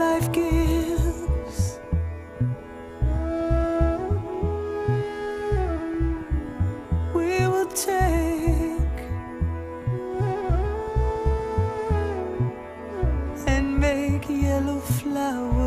life gives. We will take and make yellow flowers.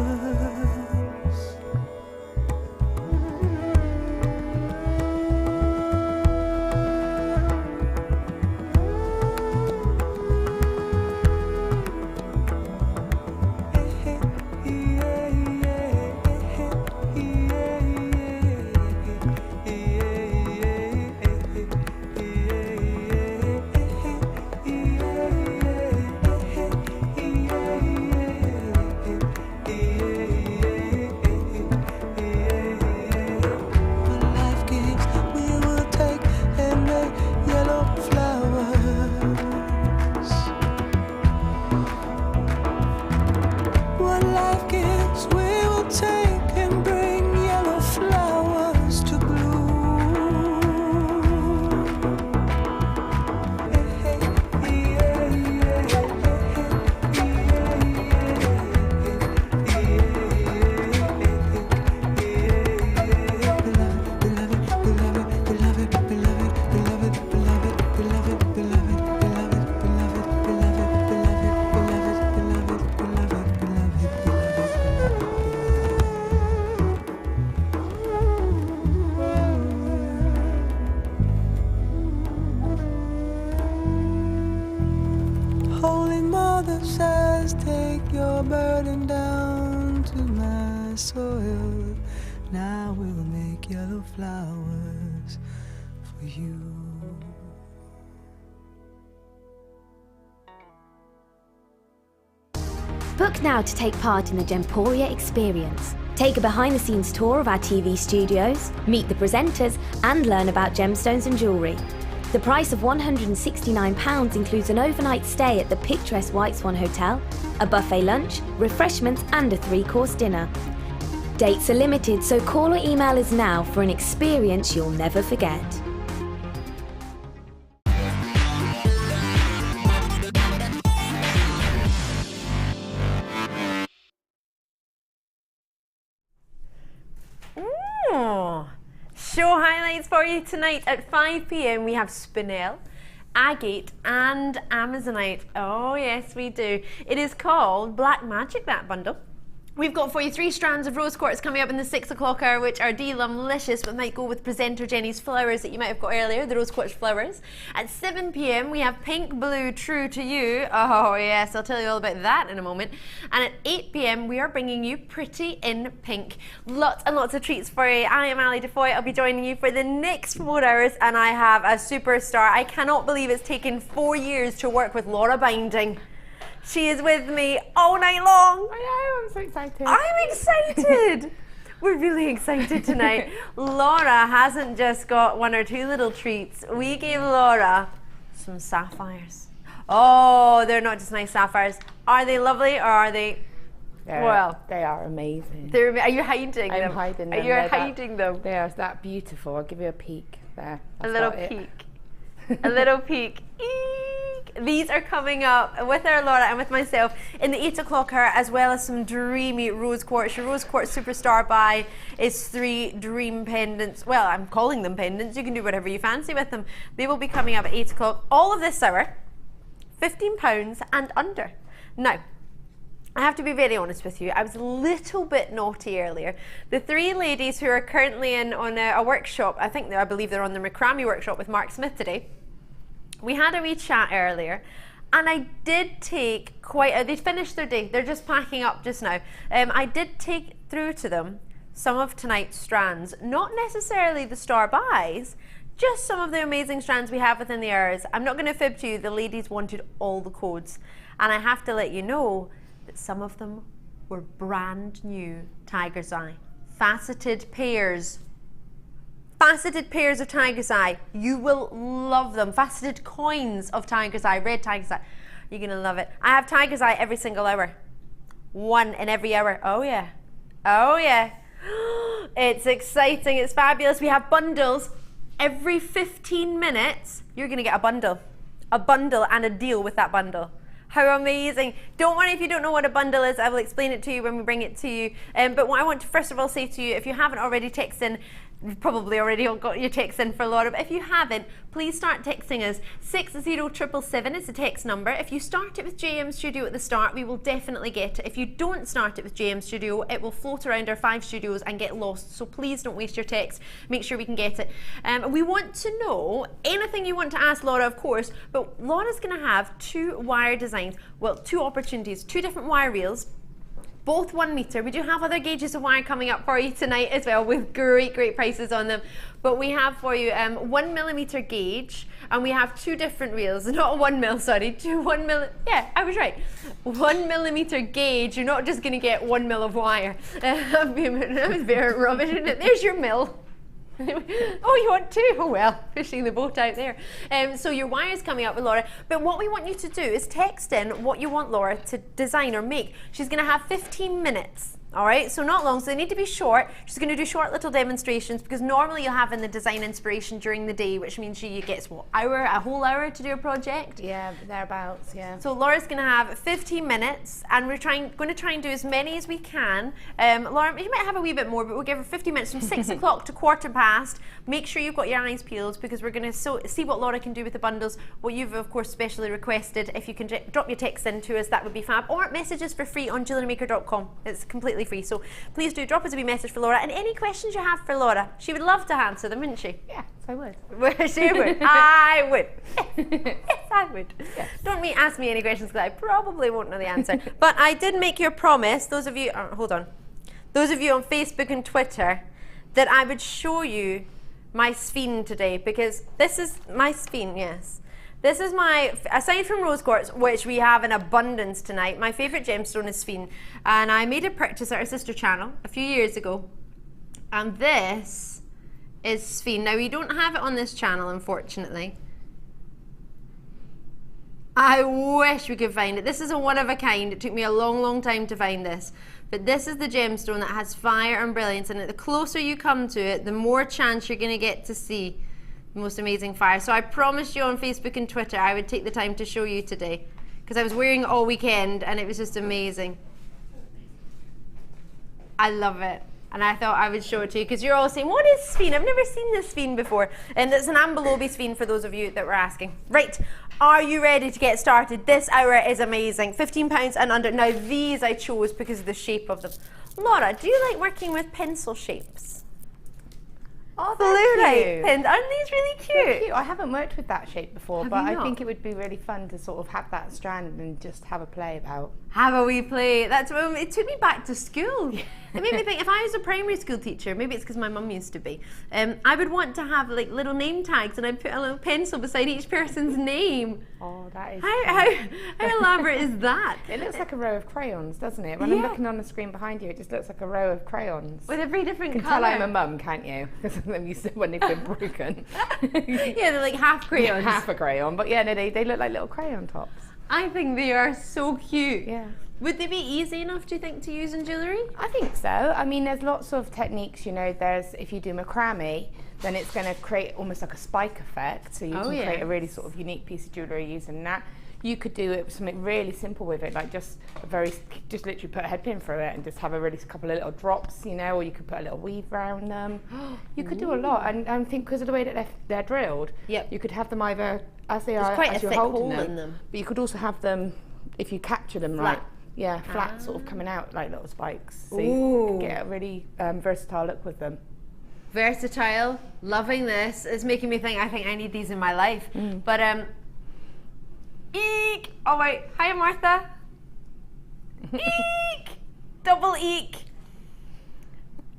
Now we'll make yellow flowers for you. Book now to take part in the Gemporia experience. Take a behind-the-scenes tour of our TV studios, meet the presenters, and learn about gemstones and jewellery. The price of £169 includes an overnight stay at the picturesque White Swan Hotel, a buffet lunch, refreshments, and a 3-course dinner. Dates are limited, so call or email us now for an experience you'll never forget. Show highlights for you tonight at 5 p.m. We have Spinel, Agate and Amazonite. Oh yes, we do. It is called Black Magic, that bundle. We've got for you 3 strands of Rose Quartz coming up in the 6 o'clock hour, which are delicious, but might go with presenter Jenny's flowers that you might have got earlier, the Rose Quartz flowers. At 7 p.m. we have Pink Blue True to You. Oh yes, I'll tell you all about that in a moment. And at 8 p.m. we are bringing you Pretty in Pink. Lots and lots of treats for you. I am Ali Defoy. I'll be joining you for the next 4 hours, and I have a superstar. I cannot believe it's taken 4 years to work with Laura Binding. She is with me all night long. I know, I'm so excited. I'm excited. We're really excited tonight. Laura hasn't just got 1 or 2 little treats. We gave Laura some sapphires. Oh, they're not just nice sapphires. Are they lovely or are they... Well, they are amazing. Are you hiding them? I'm hiding them. Are you hiding them? They are that beautiful. I'll give you a peek there. A little peek. A little peek. Eek. These are coming up with our Laura and with myself in the 8 o'clock hour, as well as some dreamy Rose Quartz. Your Rose Quartz Superstar buy is 3 dream pendants. Well, I'm calling them pendants. You can do whatever you fancy with them. They will be coming up at 8 o'clock. All of this hour, £15 and under. Now, I have to be very honest with you, I was a little bit naughty earlier. The 3 ladies who are currently on a workshop, I believe they're on the macrame workshop with Mark Smith today. We had a wee chat earlier, and I did take they finished their day, they're just packing up just now. I did take through to them some of tonight's strands, not necessarily the star buys, just some of the amazing strands we have within the hours. I'm not going to fib to you, the ladies wanted all the codes, and I have to let you know that some of them were brand new Tiger's Eye. Faceted pairs of Tiger's Eye. You will love them. Faceted coins of Tiger's Eye, red Tiger's Eye. You're going to love it. I have Tiger's Eye every single hour. 1 in every hour. Oh yeah. Oh yeah. It's exciting. It's fabulous. We have bundles. Every 15 minutes, you're going to get a bundle. A bundle and a deal with that bundle. How amazing. Don't worry if you don't know what a bundle is, I will explain it to you when we bring it to you. But what I want to first of all say to you, if you haven't already texted in, you've probably already got your text in for Laura, but if you haven't, please start texting us. 60777 is the text number. If you start it with JM Studio at the start, we will definitely get it. If you don't start it with JM Studio, it will float around our 5 studios and get lost. So please don't waste your text. Make sure we can get it. We want to know anything you want to ask Laura, of course, but Laura's going to have 2 wire designs, well, 2 opportunities, 2 different wire reels, both 1 meter. We do have other gauges of wire coming up for you tonight as well with great prices on them. But we have for you 1 millimeter gauge, and we have 2 different reels. Not 1 mil, sorry, 1 mil. Yeah, I was right. 1 millimeter gauge. You're not just going to get 1 mil of wire. That was very rubbish, isn't it? There's your mil. Oh, you want 2? Oh well, fishing the boat out there. So your wire is coming up with Laura, but what we want you to do is text in what you want Laura to design or make. She's going to have 15 minutes. All right, so not long, so they need to be short. She's going to do short little demonstrations because normally you'll have in the design inspiration during the day, which means she gets what, a whole hour to do a project? Yeah, thereabouts, yeah. So Laura's going to have 15 minutes and we're going to try and do as many as we can. Laura, you might have a wee bit more, but we'll give her 50 minutes from 6 o'clock to 1:15. Make sure you've got your eyes peeled because we're going to see what Laura can do with the bundles, what you've of course specially requested. If you can drop your text in to us, that would be fab. Or message us for free on jewellerymaker.com. It's completely free, so please do drop us a wee message for Laura and any questions you have for Laura. She would love to answer them, wouldn't she? Yes, I would. She would. I would. Yes, I would. Yes. Don't ask me any questions because I probably won't know the answer. But I did make you a promise, those of you, hold on, those of you on Facebook and Twitter, that I would show you my Spinel today, because this is my Spinel, yes. This is my, aside from Rose Quartz, which we have in abundance tonight, my favourite gemstone is Spinel. And I made a purchase at our sister channel a few years ago. And this is Spinel. Now, we don't have it on this channel, unfortunately. I wish we could find it. This is a one of a kind. It took me a long time to find this. But this is the gemstone that has fire and brilliance in it. The closer you come to it, the more chance you're going to get to see most amazing fire. So I promised you on Facebook and Twitter I would take the time to show you today because I was wearing it all weekend and it was just amazing. I love it and I thought I would show it to you because you're all saying, what is Spinel? I've never seen this Spinel before. And it's an ambelobi Spinel for those of you that were asking. Right, are you ready to get started? This hour is amazing. £15 and under. Now these I chose because of the shape of them. Laura, do you like working with pencil shapes? Oh, Fluorite pins, aren't these really cute? Cute. I haven't worked with that shape before, Have but you I not? think it would be really fun to sort of have that strand and just have a play about. Have a wee play. That's it took me back to school. It made me think if I was a primary school teacher, maybe it's because my mum used to be, I would want to have like little name tags and I'd put a little pencil beside each person's name. Oh, that is how elaborate is that? It looks like a row of crayons, doesn't it? When I'm looking on the screen behind you, it just looks like a row of crayons. With every different colour. You can tell I'm a mum, can't you? Because them used to when they've been broken. Yeah, they're like half crayons. Half a crayon, but yeah, no, they look like little crayon tops. I think they are so cute. Yeah. Would they be easy enough, do you think, to use in jewellery? I think so. I mean, there's lots of techniques, you know, if you do macrame, then it's going to create almost like a spike effect. So you can create a really sort of unique piece of jewellery using that. You could do it something really simple with it, like just literally put a head pin through it and just have a couple of little drops, you know, or you could put a little weave around them. You could do a lot, and I think because of the way that they're drilled, you could have them either as they are, as you're holding them, but you could also have them, if you capture them right, flat sort of coming out like little spikes. So you can get a really versatile look with them. Versatile, loving this. It's making me think, I think I need these in my life. But eek! Oh wait, hi Martha. Eek! Double eek.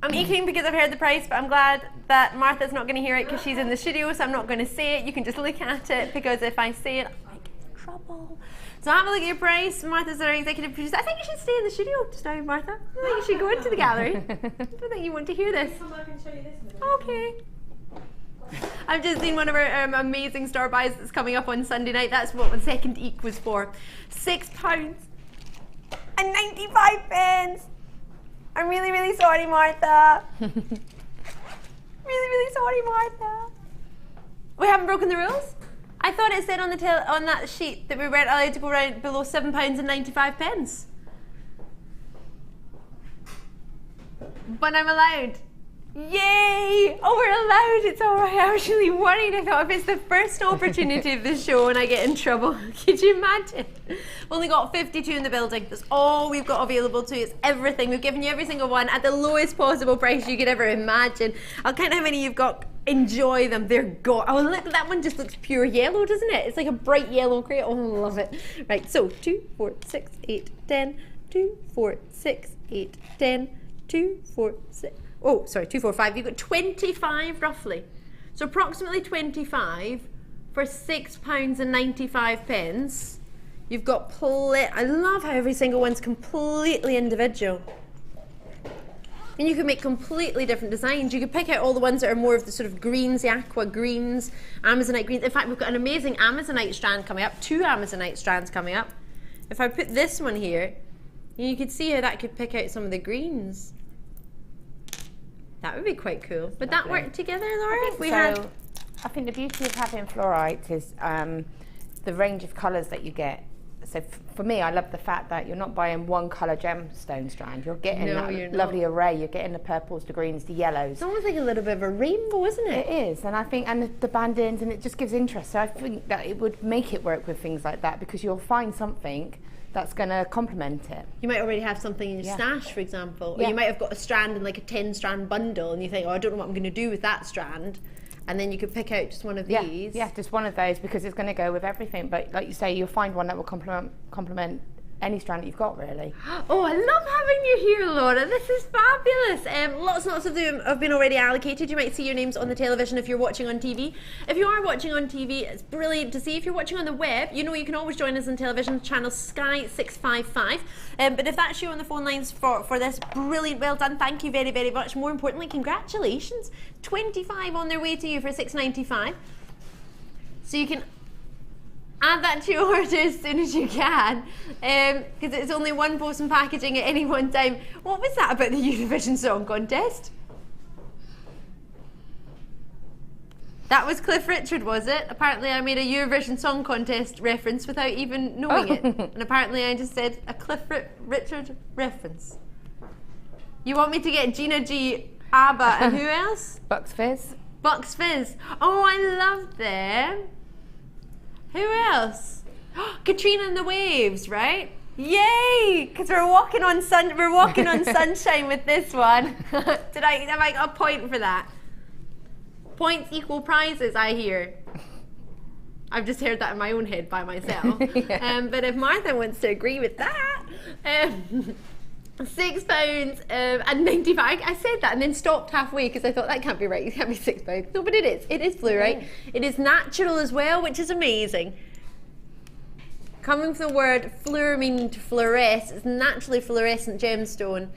I'm eking because I've heard the price, but I'm glad that Martha's not going to hear it because she's in the studio, so I'm not going to say it. You can just look at it because if I say it, I get in trouble. So have a look at your price. Martha's our executive producer. I think you should stay in the studio just now, Martha. I think you should go into the gallery. I don't think you want to hear this. Come back and show you this in a minute. Okay. I've just seen one of our amazing store buys that's coming up on Sunday night. That's what the second eek was for. £6 and 95 I'm really sorry, Martha. really sorry, Martha. We haven't broken the rules? I thought it said on the on that sheet that we weren't allowed to go around below £7.95. But I'm allowed. Yay! Oh, we're allowed. It's all right. I was really worried. I thought if it's the first opportunity of the show and I get in trouble, could you imagine? We've only got 52 in the building. That's all we've got available to you. It's everything. We've given you every single one at the lowest possible price you could ever imagine. I'll count how many you've got. Enjoy them. They're gone. Oh, look, that one just looks pure yellow, doesn't it? It's like a bright yellow crate. Oh, I love it. Right, so 2, 4, 6, 8, 10, 2, 4, 6, 8, 10, 2, 4, 6. Oh, sorry, 2, 4, 5. You've got 25 roughly. So approximately 25 for £6.95. You've got I love how every single one's completely individual. And you can make completely different designs. You could pick out all the ones that are more of the sort of greens, the aqua greens, Amazonite greens. In fact, we've got an amazing Amazonite strand coming up, 2 Amazonite strands coming up. If I put this one here, you could see how that could pick out some of the greens. That would be quite cool. Would that work together, Laura? I think the beauty of having fluorite is the range of colours that you get. So for me, I love the fact that you're not buying one colour gemstone strand. You're getting that lovely array. You're getting the purples, the greens, the yellows. It's almost like a little bit of a rainbow, isn't it? It is, and I think, and the band-ins, and it just gives interest. So I think that it would make it work with things like that, because you'll find something that's going to complement it. You might already have something in your stash, for example, or you might have got a strand in like a 10-strand bundle, and you think, oh, I don't know what I'm going to do with that strand. And then you could pick out just one of these. Yeah, just one of those, because it's going to go with everything. But like you say, you'll find one that will complement any strand that you've got, really. Oh, I love having you here, Laura. This is fabulous. Lots and lots of them have been already allocated. You might see your names on the television if you're watching on TV. If you are watching on TV, it's brilliant to see. If you're watching on the web, you know you can always join us on television, channel Sky 655. But if that's you on the phone lines for this, brilliant, well done. Thank you very, very much. More importantly, congratulations. 25 on their way to you for $6.95. So you can add that to your order as soon as you can, because it's only one post and packaging at any one time. What was that about the Eurovision Song Contest? That was Cliff Richard, was it? Apparently I made a Eurovision Song Contest reference without even knowing it. And apparently I just said a Cliff Richard reference. You want me to get Gina G, ABBA, and who else? Bucks Fizz. Bucks Fizz. Oh, I love them. Who else? Katrina and the Waves, right? Yay! Because we're walking on sunshine with this one. Have I got a point for that? Points equal prizes, I hear. I've just heard that in my own head by myself. But if Martha wants to agree with that, £6.95. I said that and then stopped halfway because I thought that can't be right. It can't be £6. No, but it is. It is fluorite. It is natural as well, which is amazing. Coming from the word fluor meaning to fluoresce, it's naturally fluorescent gemstone.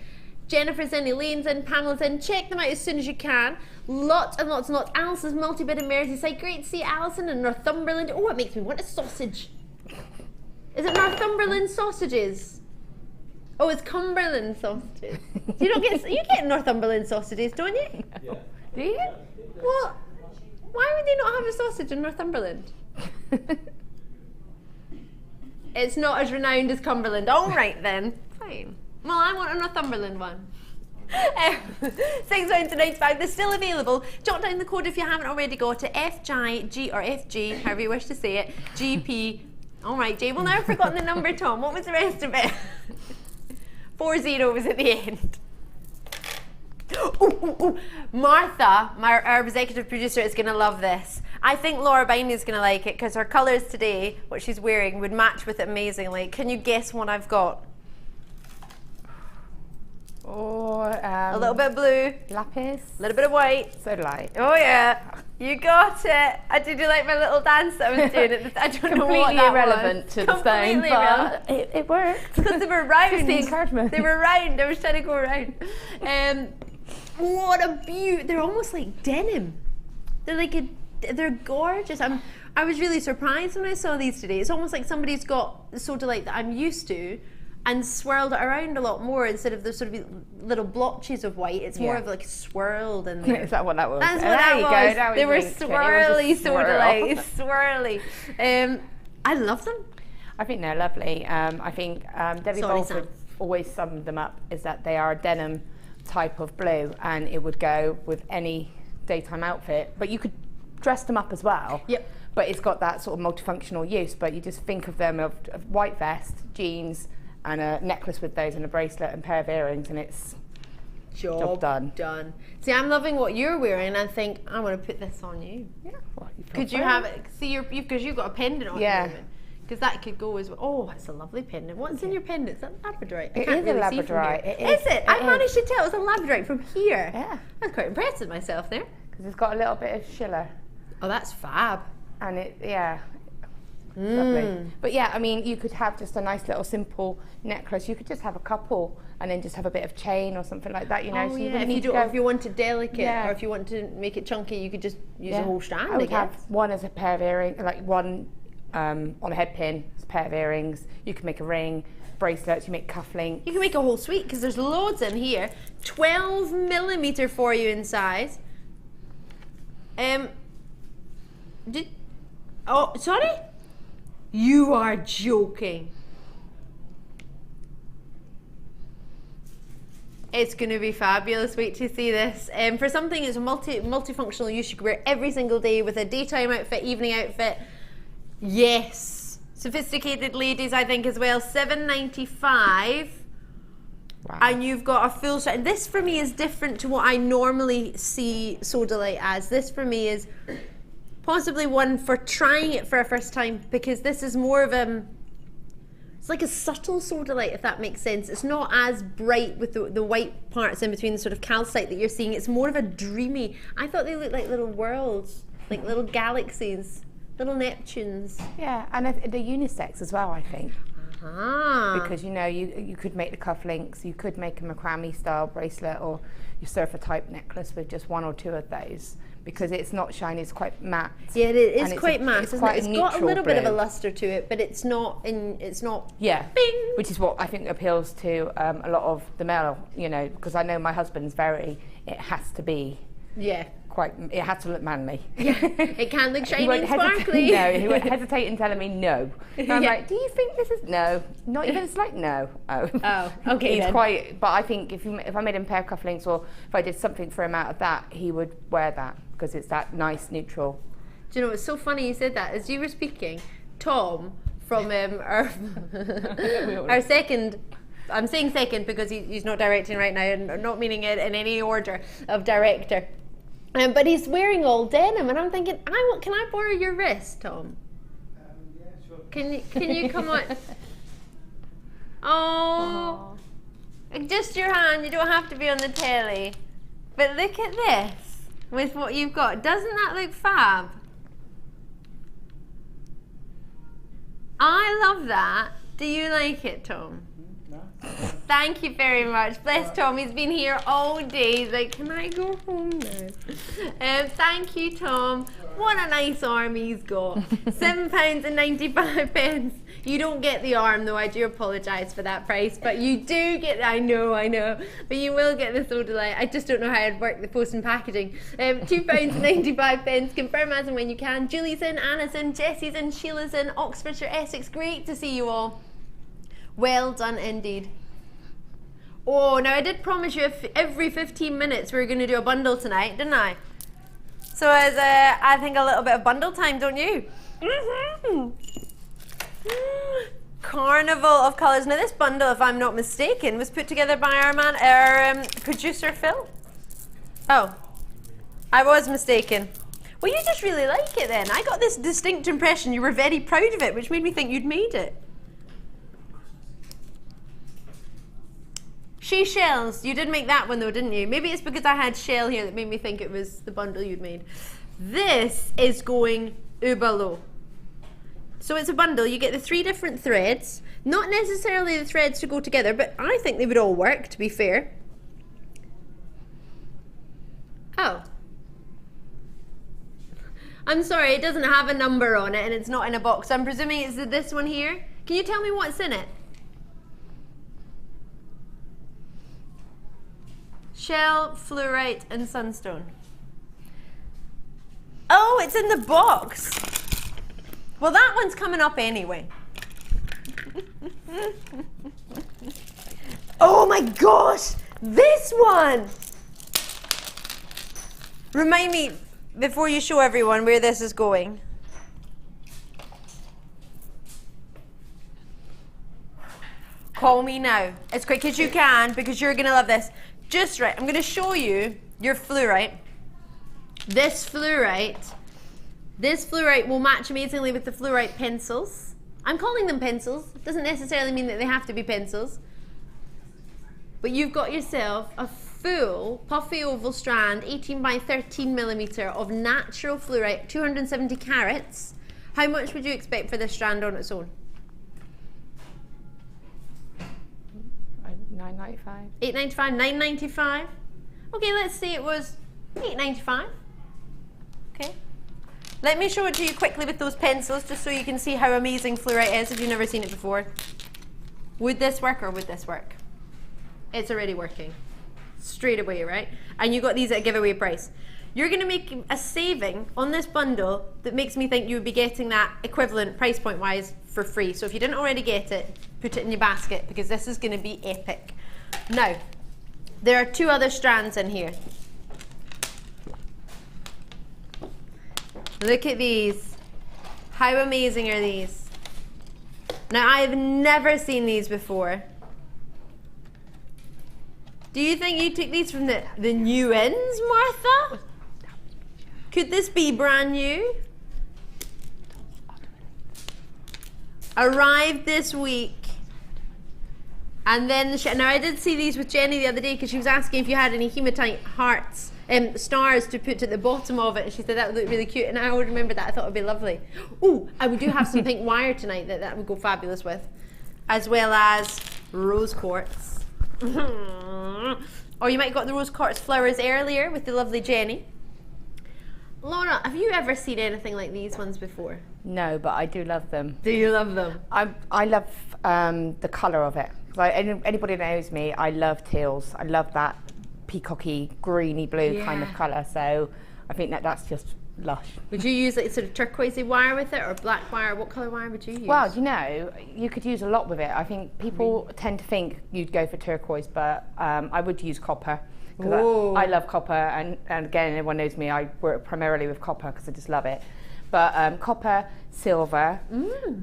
Jennifer's in, Elaine's in, Pamela's in. Check them out as soon as you can. Lots and lots and lots. Alice's multi-bid in Merseyside. Great to see Alison in Northumberland. Oh, it makes me want a sausage. Is it Northumberland sausages? Oh, it's Cumberland sausages. You get Northumberland sausages, don't you? Yeah. Do you? What? Why would they not have a sausage in Northumberland? It's not as renowned as Cumberland. All right then. Fine. Well, I want a Northumberland one. £6.95. They're still available. Jot down the code if you haven't already got it. FJG or FG, however you wish to say it. GP. All right, Jay. Well, now I've forgotten the number, Tom. What was the rest of it? 4 zeros at the end. Ooh. Martha, our executive producer, is going to love this. I think Laura Biney is going to like it because her colours today, what she's wearing, would match with it amazingly. Can you guess what I've got? Oh, a little bit of blue. Lapis. A little bit of white. Sodalite. Oh yeah, you got it. Did you like my little dance that I was doing at the I don't know what that irrelevant was. to the stone, but it worked. Because they were round. Just the encouragement. They were round. I was trying to go around. What a beauty! They're almost like denim. They're gorgeous. I was really surprised when I saw these today. It's almost like somebody's got the Sodalite that I'm used to and swirled it around a lot more instead of the sort of little blotches of white. It's more of like swirled in there. Is that what that was? That's what that was. Go. They were swirly Sodalite, swirly. I love them. I think they're lovely. I think Debbie Bolford always summed them up is that they are a denim type of blue, and it would go with any daytime outfit. But you could dress them up as well. Yep. But it's got that sort of multifunctional use. But you just think of them of white vest, jeans, and a necklace with those, and a bracelet and pair of earrings, and it's job done. See, I'm loving what you're wearing, and I think I want to put this on you. Yeah. Well, could you have it? See, because you've got a pendant on. Yeah. Because that could go as well. Oh, it's a lovely pendant. What's in your pendant? Is that labradorite? It is a labradorite. Is it? I managed to tell it's a labradorite from here. Yeah. I was quite impressed with myself there. Because it's got a little bit of schiller. Oh, that's fab. And lovely. But yeah, I mean, you could have just a nice little simple necklace. You could just have a couple and then just have a bit of chain or something like that, you know. Oh, so you if you want it delicate or if you want to make it chunky, you could just use a whole strand. I would have one as a pair of earrings, like one on a head pin, as a pair of earrings. You can make a ring, bracelets, you make cufflinks. You can make a whole suite because there's loads in here. 12mm for you in size. Oh, sorry? You are joking. It's going to be fabulous. Wait to see this. For something that's multifunctional use, you could wear every single day with a daytime outfit, evening outfit. Yes. Sophisticated ladies, I think, as well. $7.95. Wow. And you've got a full set. And this for me is different to what I normally see Sodalite as. This for me is possibly one for trying it for a first time, because this is more of it's like a subtle Sodalite, if that makes sense. It's not as bright with the white parts in between the sort of calcite that you're seeing. It's more of a dreamy. I thought they looked like little worlds, like little galaxies, little Neptunes. Yeah, and they're unisex as well, I think. Because you know, you could make the cufflinks, you could make a macrame style bracelet or your surfer type necklace with just one or two of those, because it's not shiny, it's quite matte. Yeah, it is quite matte. It's got a little blue. bit of a luster to it, but it's not yeah, bing. Which is what I think appeals to a lot of the male, you know, because I know my husband's it has to be it has to look manly. Yeah, it can look shiny and sparkly. No, he won't hesitate in telling me no. And I'm like, do you think this is no? Not even it's like no. Oh, okay. He's quite. But I think if I made him a pair of cufflinks, or if I did something for him out of that, he would wear that because it's that nice neutral. Do you know what's so funny you said that? As you were speaking, Tom from our second. I'm saying second because he's not directing right now, and not meaning it in any order of director. But he's wearing all denim, and I'm thinking, can I borrow your wrist, Tom? Yeah, sure. Can you come on? Oh, just your hand. You don't have to be on the telly. But look at this with what you've got. Doesn't that look fab? I love that. Do you like it, Tom? No. Thank you very much. Bless Tom, he's been here all day. He's like, can I go home now? Thank you, Tom. What a nice arm he's got. £7.95. You don't get the arm though, I do apologise for that price, but you do get, I know, but you will get the Sodalite. I just don't know how I'd work the post and packaging. £2.95. Confirm as and when you can. Julie's in, Anna's in, Jessie's in, Sheila's in, Oxfordshire, Essex. Great to see you all. Well done indeed. Oh, now I did promise you every 15 minutes we were going to do a bundle tonight, didn't I? So as I think a little bit of bundle time, don't you? Carnival of colours. Now this bundle, if I'm not mistaken, was put together by our producer Phil. Oh, I was mistaken. Well, you just really like it then. I got this distinct impression you were very proud of it, which made me think you'd made it. Shells. You did make that one though, didn't you? Maybe it's because I had shell here that made me think it was the bundle you'd made. This is going uber low. So it's a bundle. You get the 3 different threads. Not necessarily the threads to go together, but I think they would all work, to be fair. Oh. I'm sorry, it doesn't have a number on it and it's not in a box. I'm presuming it's this one here. Can you tell me what's in it? Shell, fluorite, and sunstone. Oh, it's in the box. Well, that one's coming up anyway. Oh my gosh, this one! Remind me, before you show everyone, where this is going. Call me now, as quick as you can, because you're gonna love this. Just right, I'm gonna show you your fluorite. This fluorite will match amazingly with the fluorite pencils. I'm calling them pencils. It doesn't necessarily mean that they have to be pencils. But you've got yourself a full puffy oval strand, 18 by 13 millimeter of natural fluorite, 270 carats. How much would you expect for this strand on its own? $9.95. $8.95, $9.95. Okay, let's say it was $8.95. Okay. Let me show it to you quickly with those pencils, just so you can see how amazing fluorite is if you've never seen it before. Would this work or would this work? It's already working. Straight away, right? And you got these at a giveaway price. You're going to make a saving on this bundle that makes me think you would be getting that equivalent price point wise for free. So if you didn't already get it, put it in your basket, because this is going to be epic. Now, there are two other strands in here. Look at these. How amazing are these? Now, I have never seen these before. Do you think you took these from the new ends, Martha? Could this be brand new? Arrived this week. And then, now I did see these with Jenny the other day, because she was asking if you had any hematite hearts, stars to put at the bottom of it, and she said that would look really cute, and I would remember that. I thought it would be lovely. Oh, and we do have some pink wire tonight that would go fabulous with, as well as rose quartz. Or you might have got the rose quartz flowers earlier with the lovely Jenny. Laura, have you ever seen anything like these ones before? No, but I do love them. Do you love them? I love the colour of it. Like anybody that knows me, I love teals. I love that peacocky, greeny blue kind of colour. So I think that's just lush. Would you use like sort of turquoisey wire with it, or black wire? What colour wire would you use? Well, you know, you could use a lot with it. I think people tend to think you'd go for turquoise, but I would use copper. I love copper, and again, everyone knows me, I work primarily with copper because I just love it. But copper, silver,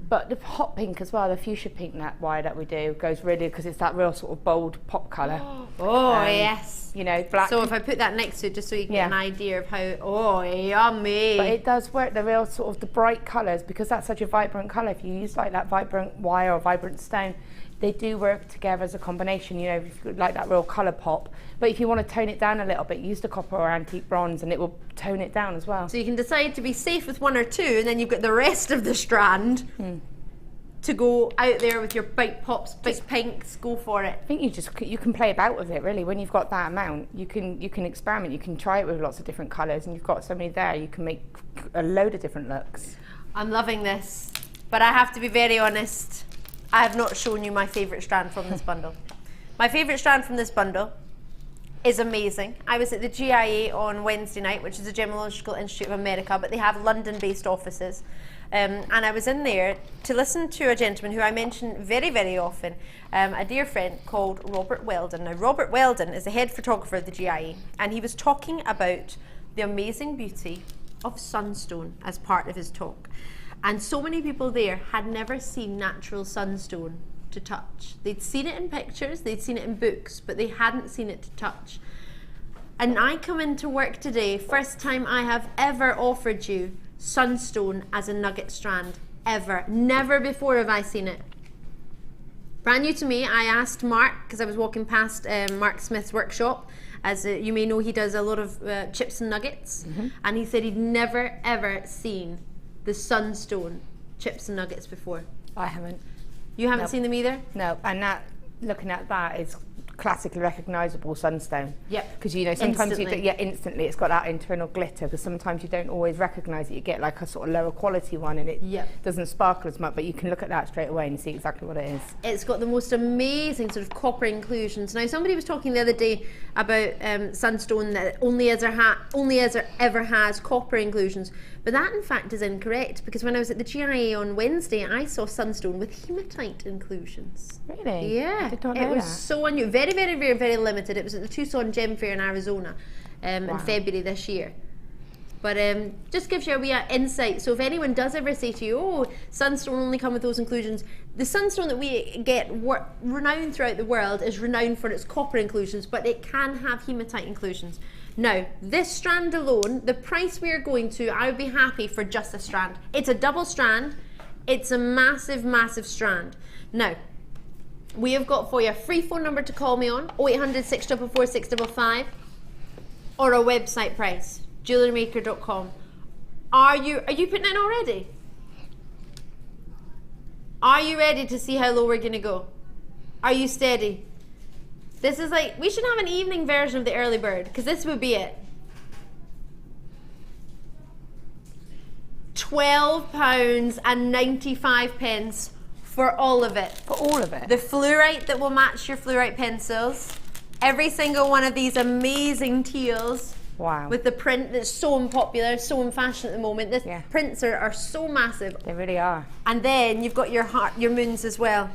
but the hot pink as well, the fuchsia pink wire that we do goes really, because it's that real sort of bold pop colour. Yes. You know, black. So if I put that next to it, just so you can get an idea of how, yummy. But it does work, the real sort of the bright colours, because that's such a vibrant colour. If you use like that vibrant wire or vibrant stone, they do work together as a combination, you know, if you like that real colour pop. But if you want to tone it down a little bit, use the copper or antique bronze, and it will tone it down as well. So you can decide to be safe with one or two, and then you've got the rest of the strand to go out there with your big pops, big pinks, go for it. I think you can play about with it really. When you've got that amount, you can experiment, you can try it with lots of different colours, and you've got so many there, you can make a load of different looks. I'm loving this, but I have to be very honest, I have not shown you my favourite strand from this bundle. My favourite strand from this bundle is amazing. I was at the GIA on Wednesday night, which is the Gemological Institute of America, but they have London-based offices. And I was in there to listen to a gentleman who I mention very, very often, a dear friend called Robert Weldon. Now, Robert Weldon is the head photographer of the GIA, and he was talking about the amazing beauty of sunstone as part of his talk. And so many people there had never seen natural sunstone to touch. They'd seen it in pictures, they'd seen it in books, but they hadn't seen it to touch. And I come into work today, first time I have ever offered you sunstone as a nugget strand, ever. Never before have I seen it. Brand new to me. I asked Mark, because I was walking past Mark Smith's workshop. As you may know, he does a lot of chips and nuggets, and he said he'd never ever seen the sunstone chips and nuggets before. I haven't. You haven't seen them either? No, and that, looking at that, is classically recognisable Sunstone. Yep. Because you know sometimes Instantly. you get instantly it's got that internal glitter, because sometimes you don't always recognise it. You get like a sort of lower quality one and it doesn't sparkle as much, but you can look at that straight away and see exactly what it is. It's got the most amazing sort of copper inclusions. Now somebody was talking the other day about Sunstone that only ever has copper inclusions, but that in fact is incorrect, because when I was at the GIA on Wednesday I saw Sunstone with hematite inclusions. Really? Yeah, I did not know it was that. so unusual, very, very, very, very limited. It was at the Tucson Gem Fair in Arizona in February this year. But just gives you a wee insight. So if anyone does ever say to you, oh, Sunstone only come with those inclusions, the Sunstone that we get renowned throughout the world is renowned for its copper inclusions, but it can have hematite inclusions. Now, this strand alone, the price we are going to, I would be happy for just a strand. It's a double strand. It's a massive, massive strand. Now, we have got for you a free phone number to call me on, 0800 644 655, or a website price, JewelleryMaker.com. Are you putting in already? Are you ready to see how low we're gonna go? Are you steady? This is like, we should have an evening version of the early bird, because this would be it. £12.95 for all of it. For all of it? The fluorite that will match your fluorite pencils. Every single one of these amazing teals. Wow. With the print that's so unpopular, so in fashion at the moment. These prints are so massive. They really are. And then you've got your heart, your moons as well.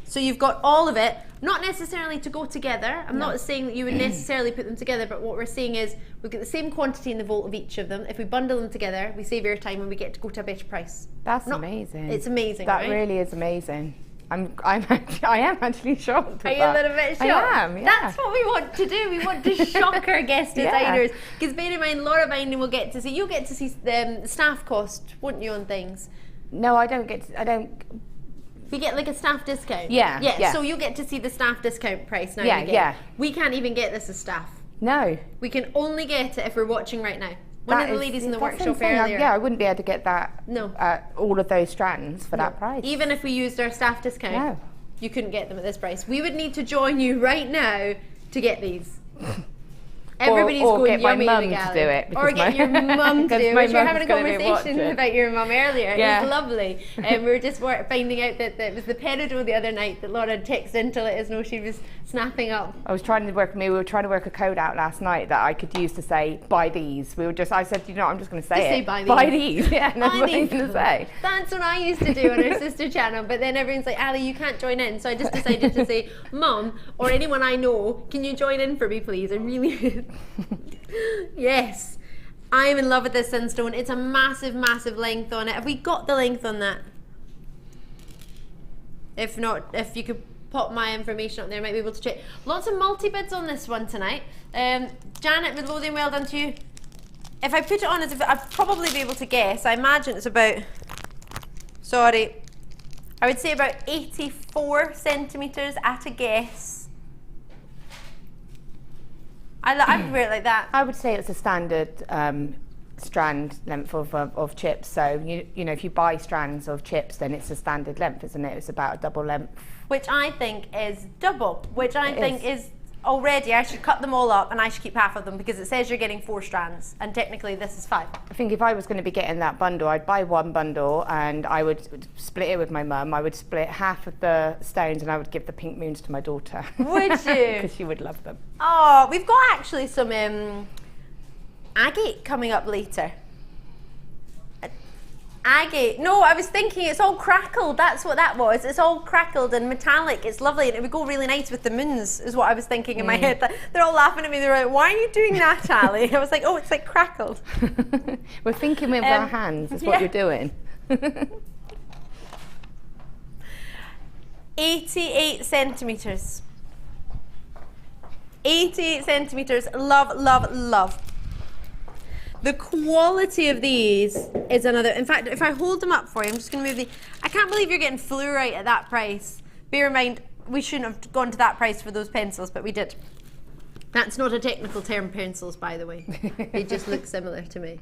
So you've got all of it, not necessarily to go together. I'm not saying that you would necessarily put them together, but what we're saying is we've got the same quantity in the vault of each of them. If we bundle them together, we save your time and we get to go to a better price. That's amazing. It's amazing, That right? really is amazing. I am actually shocked. Are you a little bit shocked? I am, yeah. That's what we want to do. We want to shock our guest designers. Because bear in mind, Laura Binding will get to see, you'll get to see the staff cost, won't you, on things? No, I don't get to, I don't. We get like a staff discount. Yeah. So you get to see the staff discount price now. Yeah. We can't even get this as staff. No. We can only get it if we're watching right now. One of the ladies in the workshop insane. earlier. Yeah, I wouldn't be able to get that. No. All of those strands for that price. Even if we used our staff discount, No. you couldn't get them at this price. We would need to join you right now to get these. Everybody's or going get my yummy mum in the to gallery. do it. Or get your mum to do it. my We were having a mum's gonna be conversation watching. about your mum earlier. Yeah. It was lovely. We were just finding out that it was the peridot the other night that Laura had texted in to let us know she was snapping up. We were trying to work a code out last night that I could use to say, buy these. I said, you know, I'm just going to say it. Buy these. Yeah, that's what I'm going to say. That's what I used to do on our sister channel, but then everyone's like, Ali, you can't join in. So I just decided to say, Mum, or anyone I know, can you join in for me, please? I really... Yes, I am in love with this Sunstone. It's a massive, massive length on it. Have we got the length on that? If not, if you could pop my information up there, I might be able to check. Lots of multi-bids on this one tonight. Janet Midlothian, well done to you. If I put it on as if I'd probably be able to guess. I imagine it's about, I would say about 84 centimetres at a guess. I would wear it like that. I would say it's a standard strand length of chips. So you know, if you buy strands of chips, then it's a standard length, isn't it? It's about a double length. Which I think is double. Which I think is already. I should cut them all up and I should keep half of them, because it says you're getting 4 strands, and technically this is 5. I think if I was going to be getting that bundle, I'd buy one bundle and I would split it with my mum. I would split half of the stones and I would give the pink moons to my daughter. Would you? Because she would love them. Oh, we've got actually some agate coming up later. Agate. No, I was thinking it's all crackled. That's what that was. It's all crackled and metallic. It's lovely, and it would go really nice with the moons, is what I was thinking in my head. They're all laughing at me. They're like, why are you doing that, Ali? I was like, oh, it's like crackled. We're thinking with our hands is what you're doing. 88 centimetres. 88 centimetres. Love, love, love. The quality of these is another. In fact, if I hold them up for you, I'm just going to move the. I can't believe you're getting fluorite at that price. Bear in mind, we shouldn't have gone to that price for those pencils, but we did. That's not a technical term, pencils, by the way. They just look similar to me.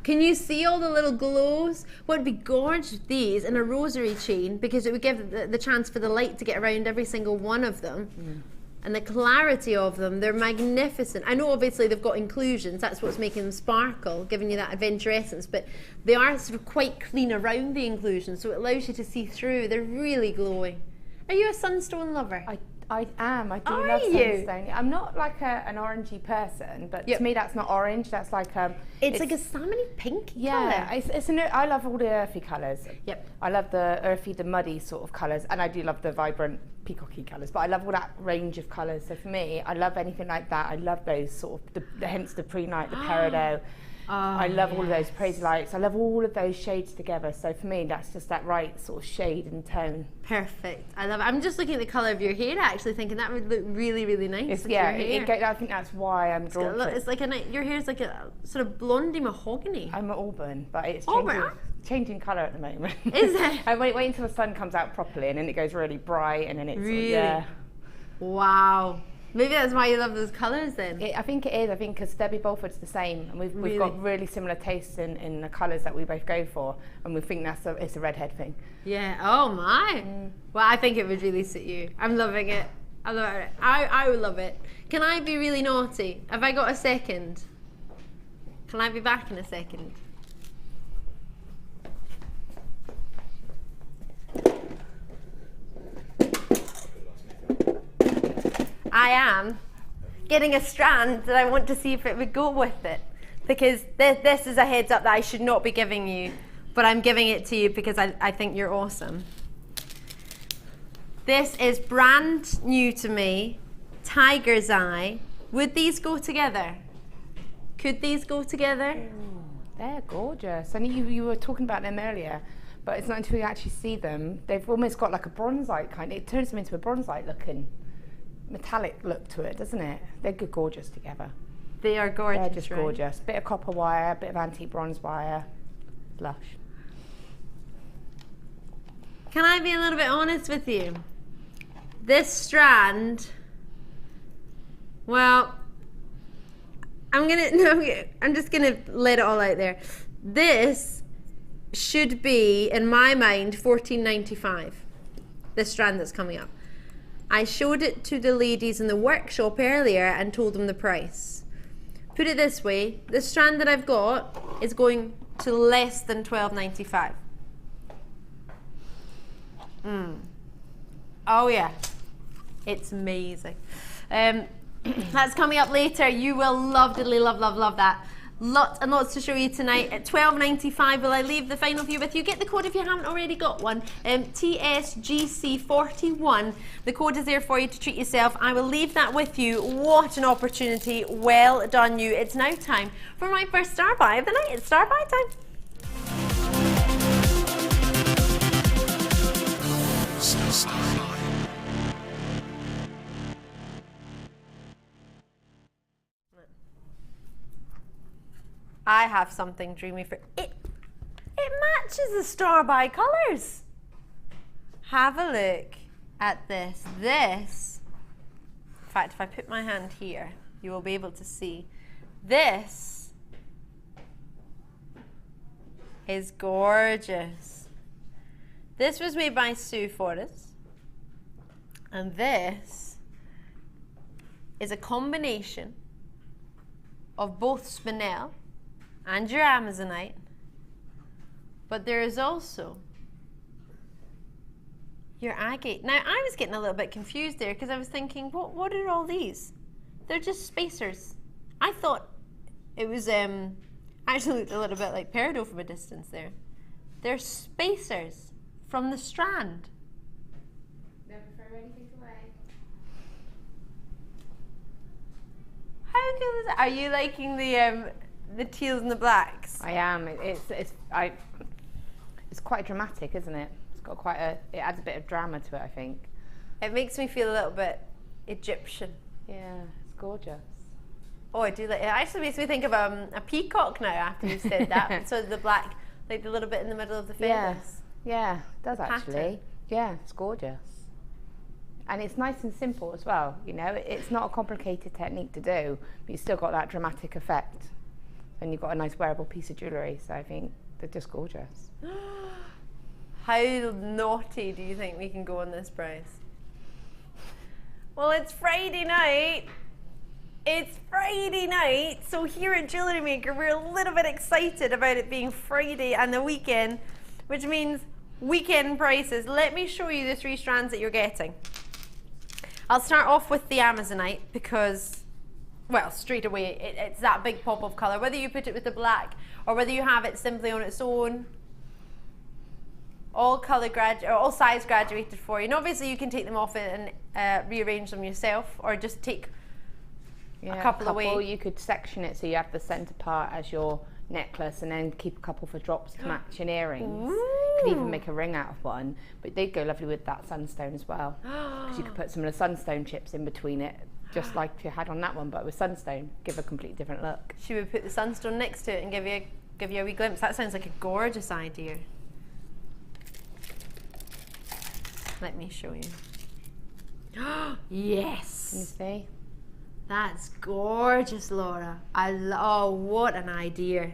Can you see all the little glows? What would be gorgeous with these in a rosary chain, because it would give the chance for the light to get around every single one of them. And the clarity of them, they're magnificent. I know obviously they've got inclusions, that's what's making them sparkle, giving you that adventure essence, but they are sort of quite clean around the inclusion, so it allows you to see through. They're really glowing. Are you a Sunstone lover? I am. I do love Sunstone. I'm not like an orangey person, but to me that's not orange. That's like it's like a salmony pink colour. Yeah, I love all the earthy colours. Yep. I love the earthy, the muddy sort of colours, and I do love the vibrant peacocky colours. But I love all that range of colours. So for me, I love anything like that. I love those sort of hence the pre-night, the peridot. I love all of those praise lights. I love all of those shades together. So for me, that's just that right sort of shade and tone. Perfect. I love it. I'm just looking at the colour of your hair, actually, thinking that would look really, really nice. Your hair. I think that's why I'm drawn to it. It's like your hair's like a sort of blondie mahogany. I'm auburn, but it's changing colour at the moment. Is it? I wait until the sun comes out properly, and then it goes really bright, and then it's really. Wow. Maybe that's why you love those colours then. I think it is. I think because Debbie Bolford's the same, and we've got really similar tastes in the colours that we both go for, and we think it's a redhead thing. Yeah. Oh my. Well, I think it would really suit you. I'm loving it. I love it. I would love it. Can I be really naughty? Have I got a second? Can I be back in a second? I am getting a strand that I want to see if it would go with it, because this is a heads up that I should not be giving you, but I'm giving it to you because I think you're awesome. This is brand new to me, Tiger's Eye. Would these go together? Could these go together? Ooh, they're gorgeous. I mean, you were talking about them earlier, but it's not until you actually see them. They've almost got like a bronzite kind. It turns them into a bronzite looking metallic look to it, doesn't it? They're gorgeous together. They are gorgeous. They're just gorgeous. Bit of copper wire, bit of antique bronze wire, lush. Can I be a little bit honest with you? This strand, well, I'm just gonna let it all out there. This should be, in my mind, $14.95. This strand that's coming up. I showed it to the ladies in the workshop earlier and told them the price. Put it this way, the strand that I've got is going to less than $12.95. Oh yeah, it's amazing. That's coming up later. You will love, diddly love that. Lots and lots to show you tonight. At $12.95, will I leave the final few with you? Get the code if you haven't already got one. TSGC41. The code is there for you to treat yourself. I will leave that with you. What an opportunity. Well done you. It's now time for my first star buy of the night. It's star buy time. I have something dreamy for it. It matches the star by colours. Have a look at this. This, in fact, if I put my hand here, you will be able to see. This is gorgeous. This was made by Sue Forrest, and this is a combination of both Spinel and your Amazonite, but there is also your agate. Now, I was getting a little bit confused there because I was thinking, what are all these? They're just spacers. I thought it was, actually looked a little bit like peridot from a distance there. They're spacers from the strand. Never throw anything away. How cool is that? Are you liking the teals and the blacks? I am. It's quite dramatic, isn't it? It's got it adds a bit of drama to it, I think. It makes me feel a little bit Egyptian. Yeah, it's gorgeous. Oh, I do like it. Actually makes me think of a peacock now after you said that. So the black, like the little bit in the middle of the feathers. Yeah, it does actually. Pattern. Yeah, it's gorgeous. And it's nice and simple as well, you know. It's not a complicated technique to do, but you've still got that dramatic effect. And you've got a nice wearable piece of jewellery, so I think they're just gorgeous. How naughty do you think we can go on this price? Well, it's Friday night. It's Friday night, so here at JewelleryMaker, we're a little bit excited about it being Friday and the weekend, which means weekend prices. Let me show you the 3 strands that you're getting. I'll start off with the Amazonite because, well, straight away, it's that big pop of color. Whether you put it with the black or whether you have it simply on its own, all size graduated for you. And obviously you can take them off and rearrange them yourself, or just take a couple away. You could section it so you have the center part as your necklace and then keep a couple for drops to match in earrings. Ooh. You could even make a ring out of one, but they'd go lovely with that Sunstone as well, because you could put some of the Sunstone chips in between it, just like you had on that one, but with Sunstone, give a completely different look. Should we put the Sunstone next to it and give you a wee glimpse? That sounds like a gorgeous idea. Let me show you. Yes. Can you see? That's gorgeous, Laura. Oh, what an idea.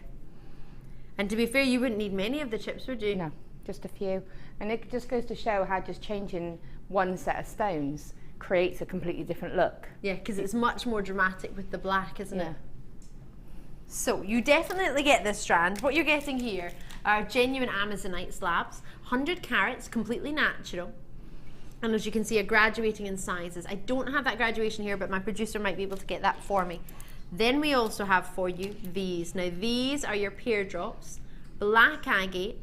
And to be fair, you wouldn't need many of the chips, would you? No, just a few. And it just goes to show how just changing one set of stones creates a completely different look. Yeah, because it's much more dramatic with the black, isn't it? So you definitely get this strand. What you're getting here are genuine Amazonite slabs, 100 carats, completely natural. And as you can see, are graduating in sizes. I don't have that graduation here, but my producer might be able to get that for me. Then we also have for you these. Now these are your pear drops, black agate,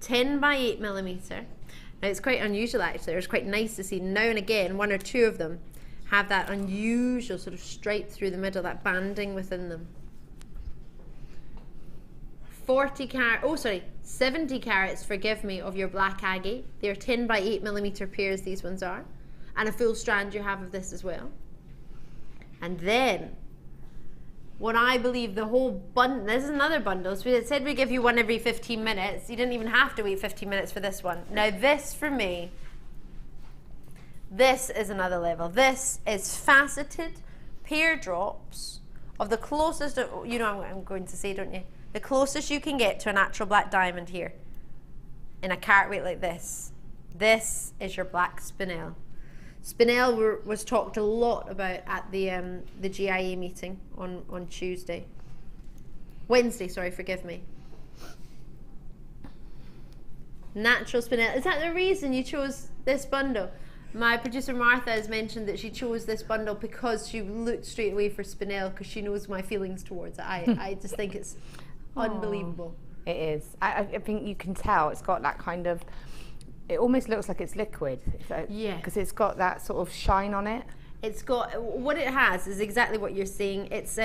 10 by 8 millimeter. Now it's quite unusual actually. It's quite nice to see now and again 1 or 2 of them have that unusual sort of stripe through the middle, that banding within them. 70 carats, forgive me, of your black agate. They're 10 by 8 millimeter pairs, these ones are. And a full strand you have of this as well. And then, what I believe the whole bundle, this is another bundle, so it said we give you one every 15 minutes. You didn't even have to wait 15 minutes for this one. Now this, for me, this is another level. This is faceted pear drops of the closest, you know what I'm going to say, don't you? The closest you can get to a natural black diamond here in a carat weight like this. This is your black Spinel. Spinel was talked a lot about at the GIA meeting on Wednesday, sorry, forgive me. Natural Spinel. Is that the reason you chose this bundle? My producer Martha has mentioned that she chose this bundle because she looked straight away for Spinel because she knows my feelings towards it. I just think it's unbelievable. It is. I think you can tell it's got that kind of, it almost looks like it's liquid. Yeah. Because it's got that sort of shine on it. It's got, what it has is exactly what you're saying. It's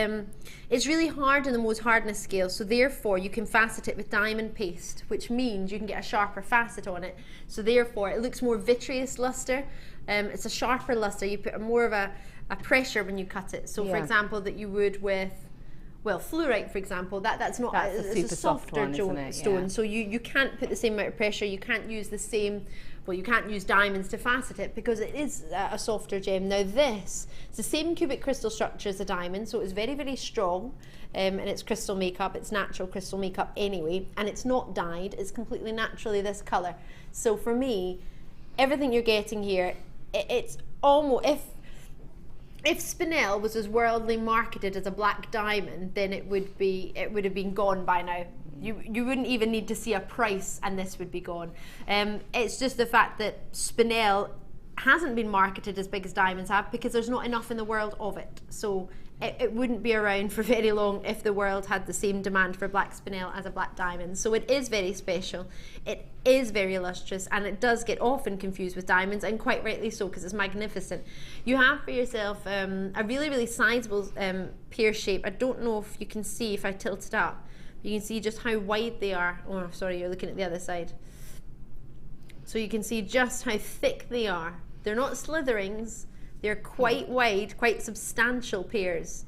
really hard on the Mohs hardness scale, so therefore you can facet it with diamond paste, which means you can get a sharper facet on it. So therefore it looks more vitreous luster. It's a sharper luster. You put more of a pressure when you cut it. So for example, that you would with, well, fluorite, for example, that's not, it's a softer stone, so you can't put the same amount of pressure, you can't use the same, well, you can't use diamonds to facet it because it is a softer gem. Now this, it's the same cubic crystal structure as a diamond, so it's very, very strong, and it's crystal makeup, it's natural crystal makeup anyway, and it's not dyed, it's completely naturally this colour. So for me, everything you're getting here, it's almost, if Spinel was as worldly marketed as a black diamond, then it would have been gone by now. You wouldn't even need to see a price and this would be gone. It's just the fact that Spinel hasn't been marketed as big as diamonds have because there's not enough in the world of it. So it wouldn't be around for very long if the world had the same demand for black Spinel as a black diamond. So it is very special, it is very lustrous, and it does get often confused with diamonds, and quite rightly so because it's magnificent. You have for yourself a really, really sizable pear shape. I don't know if you can see if I tilt it up. You can see just how wide they are. Oh, sorry, you're looking at the other side. So you can see just how thick they are. They're not slitherings. They're quite wide, quite substantial pears.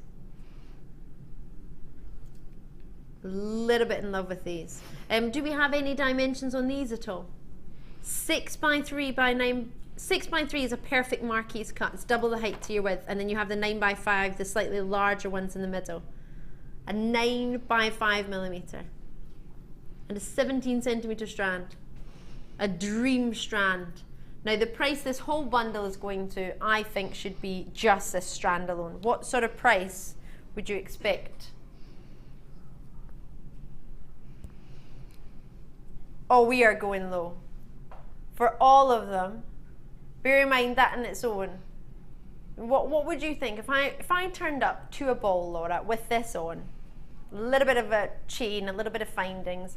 A little bit in love with these. Do we have any dimensions on these at all? 6 by 3 by 9. 6 by 3 is a perfect marquise cut. It's double the height to your width, and then you have the 9 by 5, the slightly larger ones in the middle. A 9 by 5 millimeter, and a 17 centimeter strand. A dream strand Now the price this whole bundle is going to, I think, should be just this strand alone. What sort of price would you expect? Oh, we are going low. For all of them, bear in mind that in its own. What would you think if I turned up to a ball, Laura, with this on, a little bit of a chain, a little bit of findings?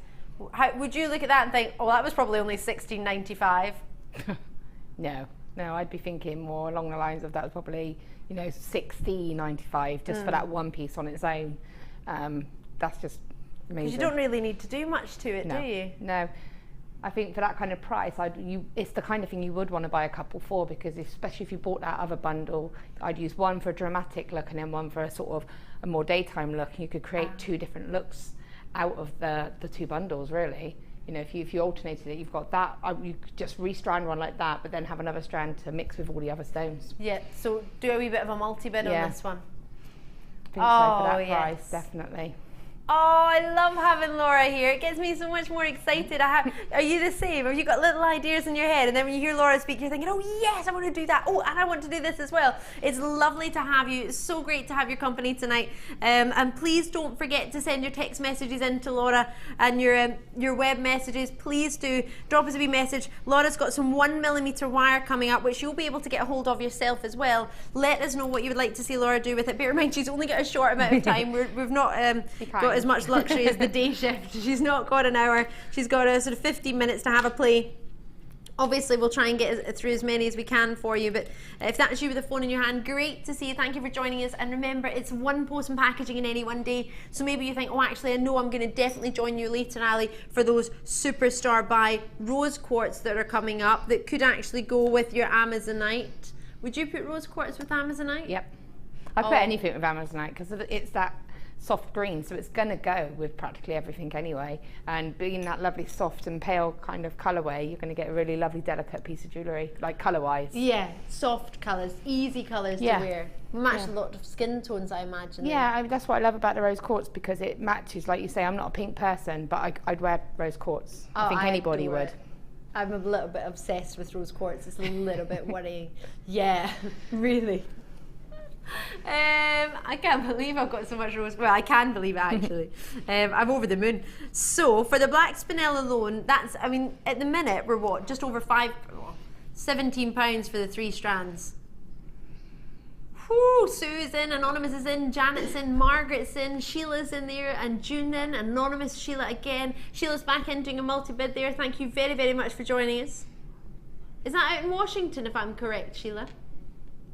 How would you look at that and think, oh, that was probably only $16.95? No, I'd be thinking more along the lines of that was probably, you know, $16.95 just for that one piece on its own. That's just amazing. Because you don't really need to do much to it, no, do you? No. I think for that kind of price, it's the kind of thing you would want to buy a couple for, because especially if you bought that other bundle, I'd use one for a dramatic look and then one for a sort of a more daytime look, and you could create two different looks out of the two bundles, really. You know, if you alternated it, you've got that, you could just restrand one like that, but then have another strand to mix with all the other stones. Yeah, so do a wee bit of a multi-bid on this one. I think so, for that price, definitely. Oh, I love having Laura here. It gets me so much more excited. Are you the same? Have you got little ideas in your head, and then when you hear Laura speak, you're thinking, oh yes, I want to do that. Oh, and I want to do this as well. It's lovely to have you. It's so great to have your company tonight. And please don't forget to send your text messages in to Laura and your web messages. Please do drop us a wee message. Laura's got some 1mm wire coming up, which you'll be able to get a hold of yourself as well. Let us know what you would like to see Laura do with it. Bear in mind, she's only got a short amount of time. We've not got as much luxury as the day shift. She's not got an hour. She's got a sort of 15 minutes to have a play. Obviously, we'll try and get through as many as we can for you, but if that's you with a phone in your hand, great to see you. Thank you for joining us. And remember, it's one post and packaging in any one day. So maybe you think, oh, actually, I know I'm going to definitely join you later, Ali, for those superstar buy Rose Quartz that are coming up that could actually go with your Amazonite. Would you put Rose Quartz with Amazonite? Yep. I put anything with Amazonite because it's that soft green, so it's going to go with practically everything anyway, and being that lovely soft and pale kind of colourway, you're going to get a really lovely delicate piece of jewellery, like colour-wise. Yeah, soft colours, easy colours to wear. Match a lot of skin tones, I imagine. Yeah, I mean, that's what I love about the rose quartz, because it matches, like you say, I'm not a pink person, but I'd wear rose quartz. I think anybody would. I'm a little bit obsessed with rose quartz. It's a little bit worrying. Yeah, really. I can't believe I've got so much rose. Well, I can believe it actually. I'm over the moon. So for the black spinel alone, that's, I mean, at the minute we're what, just over £17 for the 3 strands. Whoo, Sue's in, Anonymous is in, Janet's in, Margaret's in, Sheila's in there, and June in, Anonymous Sheila again. Sheila's back in doing a multi-bid there. Thank you very, very much for joining us. Is that out in Washington, if I'm correct, Sheila?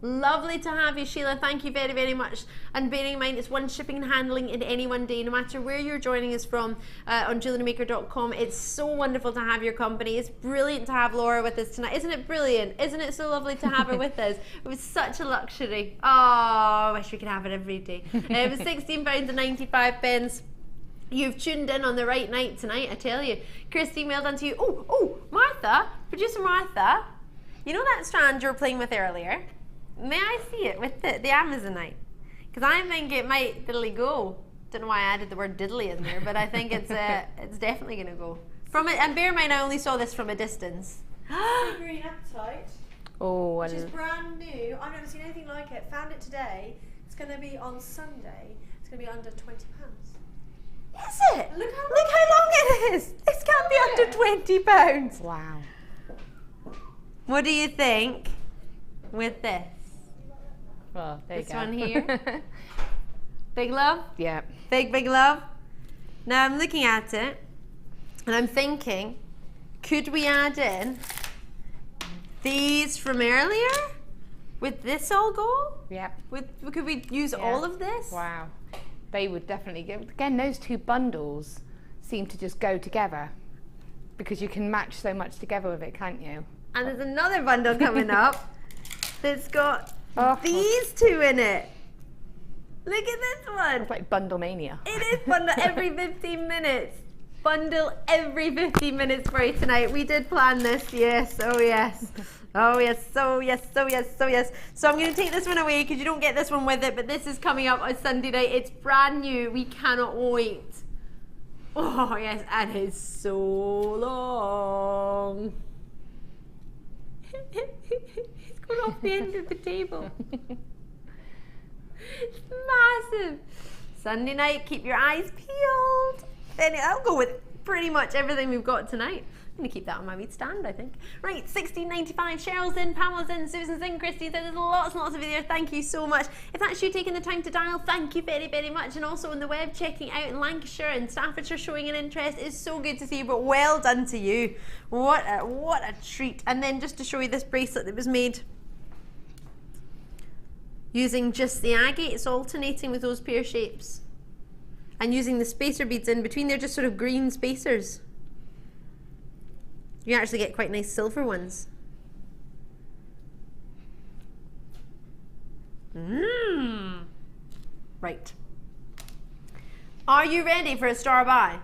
Lovely to have you, Sheila. Thank you very, very much. And bearing in mind, it's one shipping and handling in any one day, no matter where you're joining us from on JewelleryMaker.com. It's so wonderful to have your company. It's brilliant to have Laura with us tonight. Isn't it brilliant? Isn't it so lovely to have her with us? It was such a luxury. Oh, I wish we could have it every day. It was £16.95. You've tuned in on the right night tonight, I tell you. Christy emailed onto you. Oh, Martha, producer Martha, you know that strand you were playing with earlier? May I see it with the Amazonite? Because I think it might diddly go. Don't know why I added the word diddly in there, but I think it's definitely going to go. From it, and bear in mind, I only saw this from a distance. Green apatite. Oh, which is brand new. I've never seen anything like it. Found it today. It's going to be on Sunday. It's going to be under £20. Is it? Look how long it is. This can't be under £20. Wow. What do you think with this? Well, there you go. This one here. Big love? Yeah. Big love. Now I'm looking at it and I'm thinking, could we add in these from earlier? Would this all go? Yeah. Could we use all of this? Wow. They would definitely go. Again, those two bundles seem to just go together because you can match so much together with it, can't you? And there's another bundle coming up that's got these two in it. Look at this one. It's like Bundle Mania. It is bundle every 15 minutes. Bundle every 15 minutes for you tonight. We did plan this, yes, oh yes. Oh yes, so yes. So I'm going to take this one away because you don't get this one with it, but this is coming up on Sunday night. It's brand new. We cannot wait. Oh yes, and it's so long. It's going off the end of the table. It's massive. Sunday night, keep your eyes peeled. Then I'll go with pretty much everything we've got tonight. I'm going to keep that on my wee stand, I think. Right, $16.95. Cheryl's in, Pamela's in, Susan's in, Christy said there's lots and lots of you there. Thank you so much. If that's you taking the time to dial, thank you very, very much. And also on the web, checking out in Lancashire and Staffordshire, showing an interest. It's so good to see you, but well done to you. What a treat. And then just to show you this bracelet that was made using just the agate. It's alternating with those pear shapes. And using the spacer beads in between. They're just sort of green spacers. You actually get quite nice silver ones. Right. Are you ready for a star buy?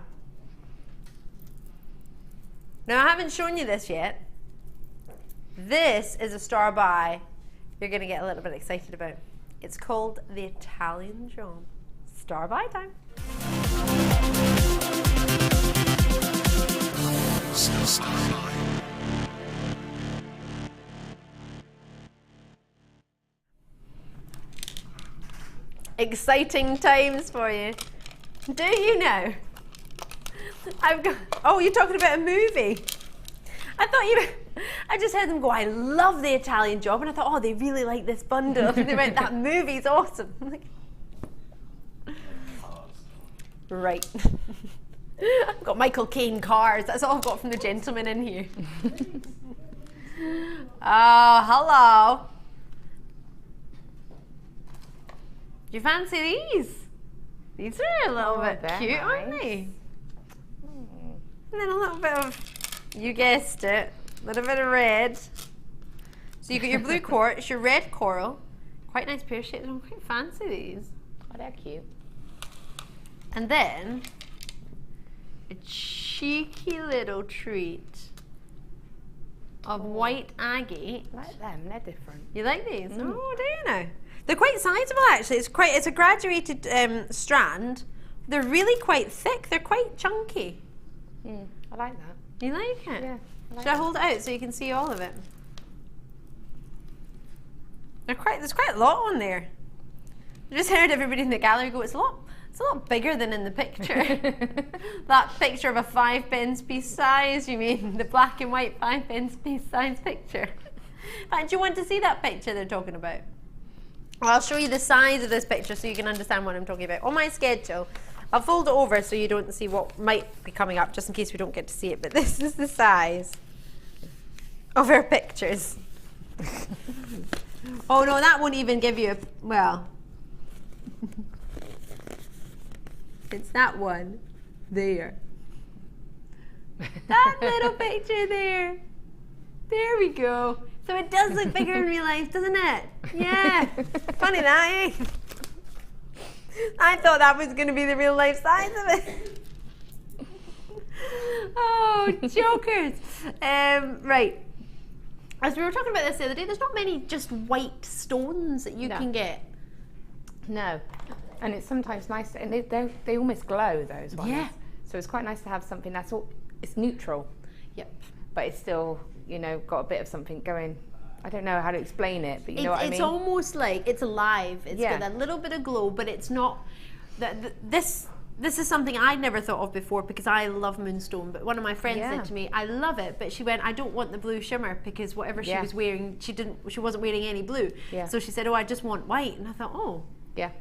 Now, I haven't shown you this yet. This is a star buy you're going to get a little bit excited about. It's called the Italian job. Star buy time. Exciting times for you. Do you know? I've got. Oh, you're talking about a movie. I just heard them go, I love the Italian job, and I thought, oh, they really like this bundle. And they went, that movie's awesome. I'm like, right. I've got Michael Caine cars. That's all I've got from the gentleman in here. Oh, hello. Do you fancy these? These are a little bit cute, nice. Aren't they? And then a little bit of, you guessed it, a little bit of red. So you got your blue quartz, your red coral. Quite nice pear shapes. I'm quite fancy these. Oh, they're cute. And then a cheeky little treat of white agate. I like them, they're different. You like these? Oh, do you know? They're quite sizable actually. It's a graduated strand. They're really quite thick. They're quite chunky. I like that. You like it? Yeah. Should I hold it out so you can see all of it? There's quite a lot on there. I just heard everybody in the gallery go, it's a lot bigger than in the picture. That picture of a 5p piece size, you mean? The black and white 5p piece size picture. In fact, do you want to see that picture they're talking about? Well, I'll show you the size of this picture so you can understand what I'm talking about. On my schedule, I'll fold it over so you don't see what might be coming up, just in case we don't get to see it, but this is the size of our pictures. Oh no, that won't even give you a, well, it's that one there. That little picture there. There we go. So it does look bigger in real life, doesn't it? Yeah. Funny that, eh? I thought that was going to be the real life size of it. Oh, jokers. Right. As we were talking about this the other day, there's not many just white stones that you can get. No. And it's sometimes nice, and they almost glow, those ones. Yeah. So it's quite nice to have something that's it's neutral. Yep. But it's still, you know, got a bit of something going. I don't know how to explain it, but you know what I mean? It's almost like it's alive. It's got a little bit of glow, but it's not. This is something I'd never thought of before because I love moonstone. But one of my friends said to me, "I love it," but she went, "I don't want the blue shimmer because whatever she was wearing, she wasn't wearing any blue." Yeah. So she said, "Oh, I just want white," and I thought, "Oh, yeah,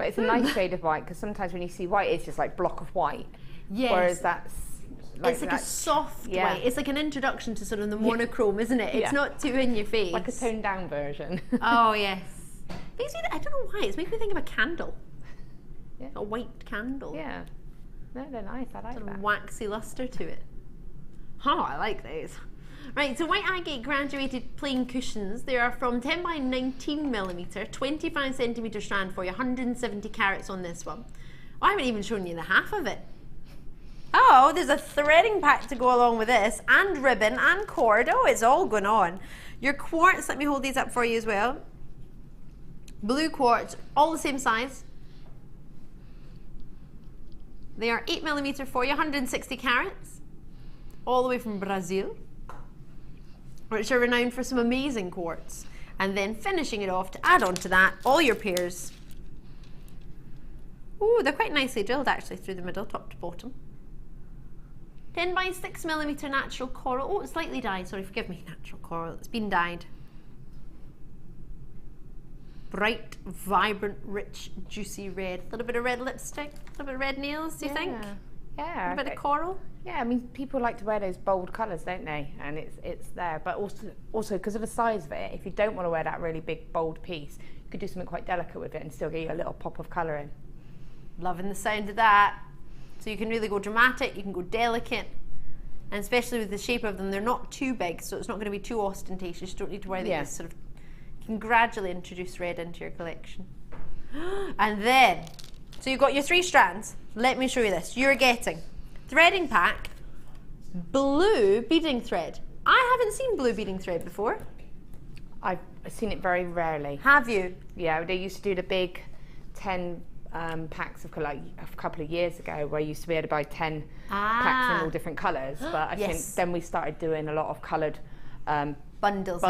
But it's a nice shade of white because sometimes when you see white, it's just like block of white. Yes. Whereas that's. It's like a soft white. It's like an introduction to sort of the monochrome, isn't it? It's not too in your face. Like a toned down version. Oh yes. Makes me, I don't know why. It's making me think of a candle. Yeah. A white candle. Yeah. No, they're nice. I like that. Waxy luster to it. Oh, I like those. Right, so white agate graduated plain cushions. They are from 10 by 19 millimeter, 25 centimeter strand for you, 170 carats on this one. I haven't even shown you the half of it. Oh, there's a threading pack to go along with this, and ribbon and cord. Oh, it's all going on. Your quartz, let me hold these up for you as well. Blue quartz, all the same size. They are 8 millimeter for you, 160 carats, all the way from Brazil. which are renowned for some amazing quartz. And then finishing it off to add on to that, all your pairs. Ooh, they're quite nicely drilled actually through the middle, top to bottom. 10 by 6mm natural coral. Oh, it's slightly dyed, sorry, forgive me, natural coral. It's been dyed. Bright, vibrant, rich, juicy red. A little bit of red lipstick, a little bit of red nails, do you think? Yeah. A bit of coral? Yeah, I mean, people like to wear those bold colours, don't they? And it's there. But also because of the size of it, if you don't want to wear that really big, bold piece, you could do something quite delicate with it and still get you a little pop of colour in. Loving the sound of that. So you can really go dramatic, you can go delicate. And especially with the shape of them, they're not too big, so it's not going to be too ostentatious. You don't need to worry that you sort of can gradually introduce red into your collection. And then, so you've got your 3 strands. Let me show you this. You're getting threading pack, blue beading thread. I haven't seen blue beading thread before. I've seen it very rarely. Have you? Yeah, they used to do the big 10 packs of like a couple of years ago, where you used to be able to buy 10 packs in all different colours. But I think then we started doing a lot of coloured bundles,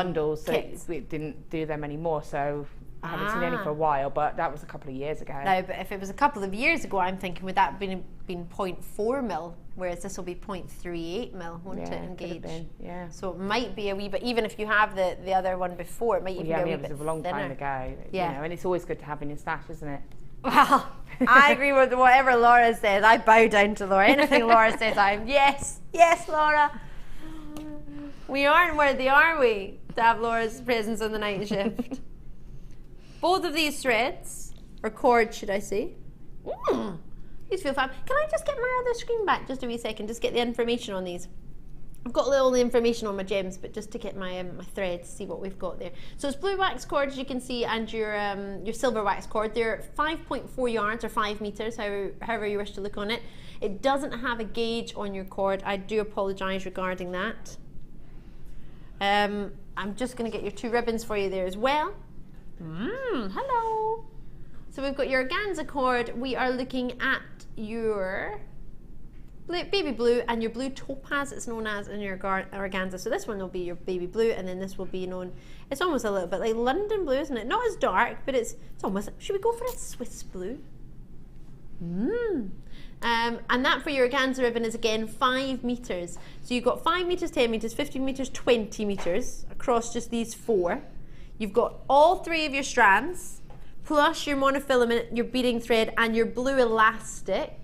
so we didn't do them anymore. So I haven't seen any for a while, but that was a couple of years ago. No, but if it was a couple of years ago, I'm thinking would that been 0.4 mil, whereas this will be 0.38 mil, won't it, engage? Yeah. So it might be a wee bit, even if you have the other one before, it might even be a wee bit thinner. It was a long time ago. Yeah. You know, and it's always good to have in your stash, isn't it? Well, I agree with whatever Laura says. I bow down to Laura. Anything Laura says, I'm yes, Laura. We aren't worthy, are we, to have Laura's presence on the night shift? Both of these threads, or cords, should I say? These feel fab. Can I just get my other screen back just a wee second? Just get the information on these. I've got all the information on my gems, but just to get my my threads, see what we've got there. So it's blue wax cord, as you can see, and your silver wax cord. They're 5.4 yards or 5 meters, however you wish to look on it. It doesn't have a gauge on your cord. I do apologise regarding that. I'm just going to get your 2 ribbons for you there as well. Hello. So we've got your organza cord. We are looking at your baby blue and your blue topaz, it's known as, in your organza. So this one will be your baby blue, and then this will be known, it's almost a little bit like London blue, isn't it? Not as dark, but it's almost, should we go for a Swiss blue? And that for your organza ribbon is again 5 meters. So you've got 5 meters, 10 meters, 15 meters, 20 meters across just these 4. You've got all 3 of your strands, plus your monofilament, your beading thread, and your blue elastic.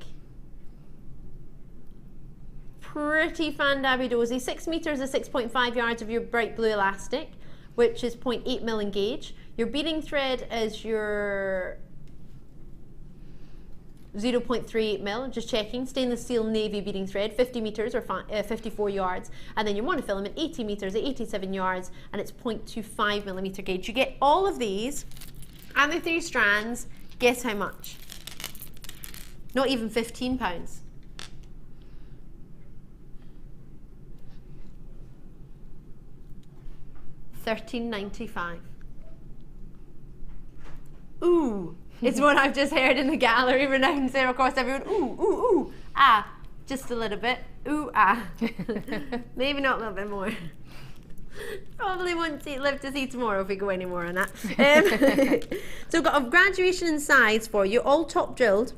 Pretty fan-dabby-dozy. 6 meters is 6.5 yards of your bright blue elastic, which is 0.8 mil in gauge. Your beading thread is your 0.38 mil, just checking. Stainless steel navy beading thread, 50 meters or 54 yards. And then your monofilament, 80 meters at 87 yards, and it's 0.25 millimeter gauge. You get all of these and the 3 strands. Guess how much? Not even £15. $13.95. Ooh, it's what I've just heard in the gallery, renowned there across everyone. Ooh, ah, just a little bit. Ooh, ah. Maybe not a little bit more. Probably won't live to see tomorrow if we go any more on that. So we've got a graduation in size for you, all top drilled,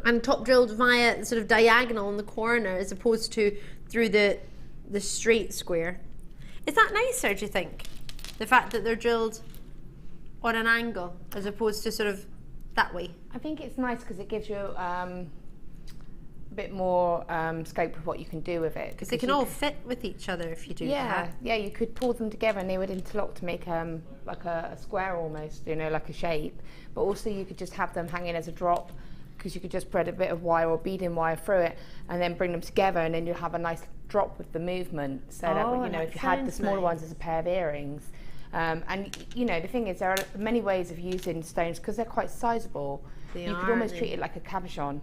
and top drilled via sort of diagonal in the corner as opposed to through the straight square. Is that nicer, do you think? The fact that they're drilled on an angle as opposed to sort of that way? I think it's nice because it gives you a bit more scope of what you can do with it. Because they can all fit with each other if you do that. Yeah, you could pull them together and they would interlock to make like a square almost, you know, like a shape. But also you could just have them hanging as a drop, because you could just spread a bit of wire or beading wire through it and then bring them together, and then you'll have a nice drop with the movement, so that, you know, if you had the smaller ones as a pair of earrings. And you know, the thing is, there are many ways of using stones because they're quite sizable. You could almost treat it like a cabochon,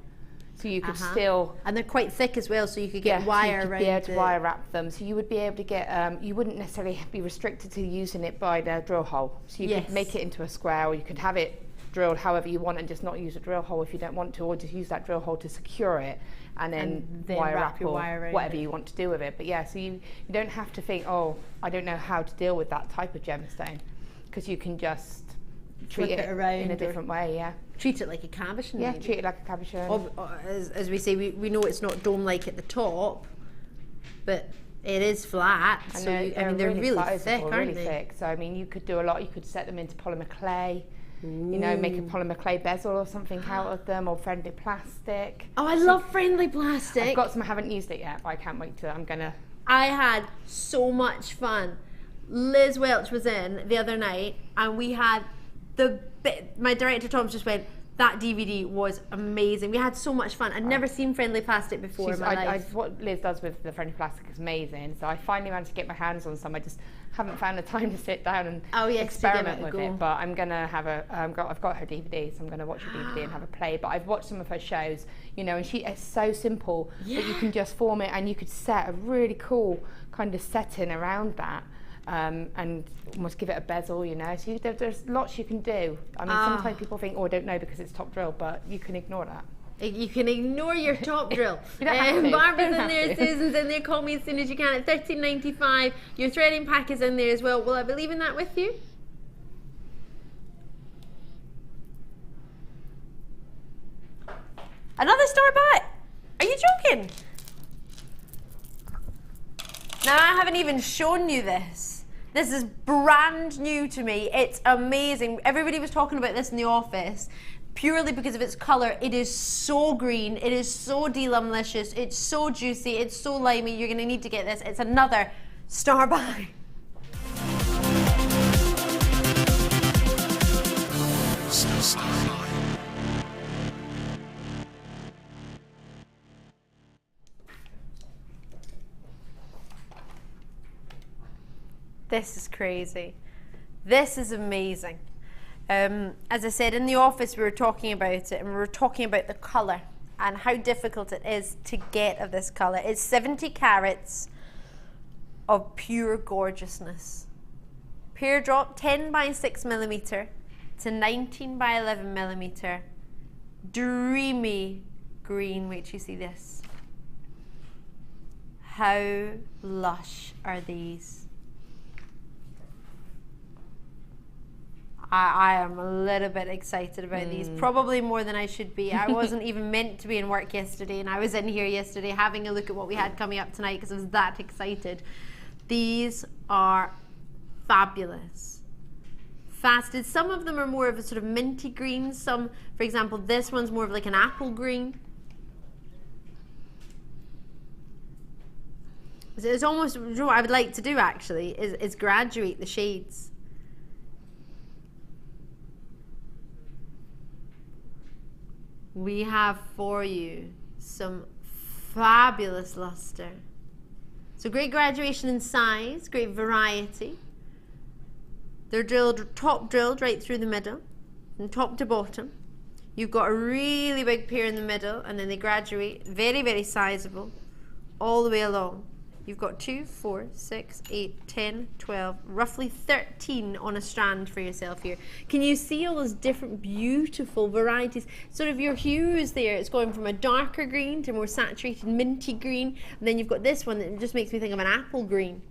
so you could still, and they're quite thick as well, so you could get wire around. Be able to wire wrap them, so you would be able to get. You wouldn't necessarily be restricted to using it by the drill hole, so you could make it into a square, or you could have it drilled however you want and just not use a drill hole if you don't want to, or just use that drill hole to secure it and then wire up or whatever you want to do with it. But yeah, so you don't have to think, oh, I don't know how to deal with that type of gemstone, because you can just treat it around in a different way. Yeah, treat it like a cabochon. Yeah, treat it like a cabochon. As we say, we know it's not dome-like at the top, but it is flat. And so they're really thick, aren't they? Thick. So I mean, you could do a lot. You could set them into polymer clay. Ooh. You know, make a polymer clay bezel or something out of them, or friendly plastic. Oh, I love friendly plastic. I've got some. I haven't used it yet, but I can't wait to. I'm gonna. I had so much fun. Liz Welch was in the other night, and we had my director Tom just went, that DVD was amazing. We had so much fun. I'd never seen friendly plastic before in my life. What Liz does with the friendly plastic is amazing. So I finally managed to get my hands on some. I just haven't found the time to sit down and experiment with it. But I'm gonna have I've got her DVD, so I'm gonna watch her DVD and have a play. But I've watched some of her shows, you know, and it's so simple that you can just form it, and you could set a really cool kind of setting around that. And almost give it a bezel, you know. So there's lots you can do. I mean, sometimes people think, oh, I don't know because it's top drill, but you can ignore that. You can ignore your top drill. Barbara's in there, Susan's in there. Call me as soon as you can at $13.95. Your threading pack is in there as well. Will I be leaving that with you? Another star bat? Are you joking? Now, I haven't even shown you this. This is brand new to me. It's amazing. Everybody was talking about this in the office purely because of its colour. It is so green. It is so delumlicious. It's so juicy. It's so limey. You're going to need to get this. It's another star buy. This is crazy. This is amazing. As I said, in the office we were talking about it, and we were talking about the colour and how difficult it is to get of this colour. It's 70 carats of pure gorgeousness. Pear drop 10 by 6 millimetre to 19 by 11 millimetre. Dreamy green. Wait till you see this. How lush are these? I am a little bit excited about these, probably more than I should be. I wasn't even meant to be in work yesterday, and I was in here yesterday having a look at what we had coming up tonight because I was that excited. These are fabulous. Faceted. Some of them are more of a sort of minty green. Some, for example, this one's more of like an apple green. It's almost, you know what I would like to do actually, is graduate the shades. We have for you some fabulous luster. So great graduation in size, great variety. They're top drilled right through the middle, from top to bottom. You've got a really big pair in the middle, and then they graduate, very, very sizable, all the way along. You've got 2, 4, 6, 8, 10, 12, roughly 13 on a strand for yourself here. Can you see all those different beautiful varieties? Sort of your hues there, it's going from a darker green to more saturated minty green. And then you've got this one that just makes me think of an apple green.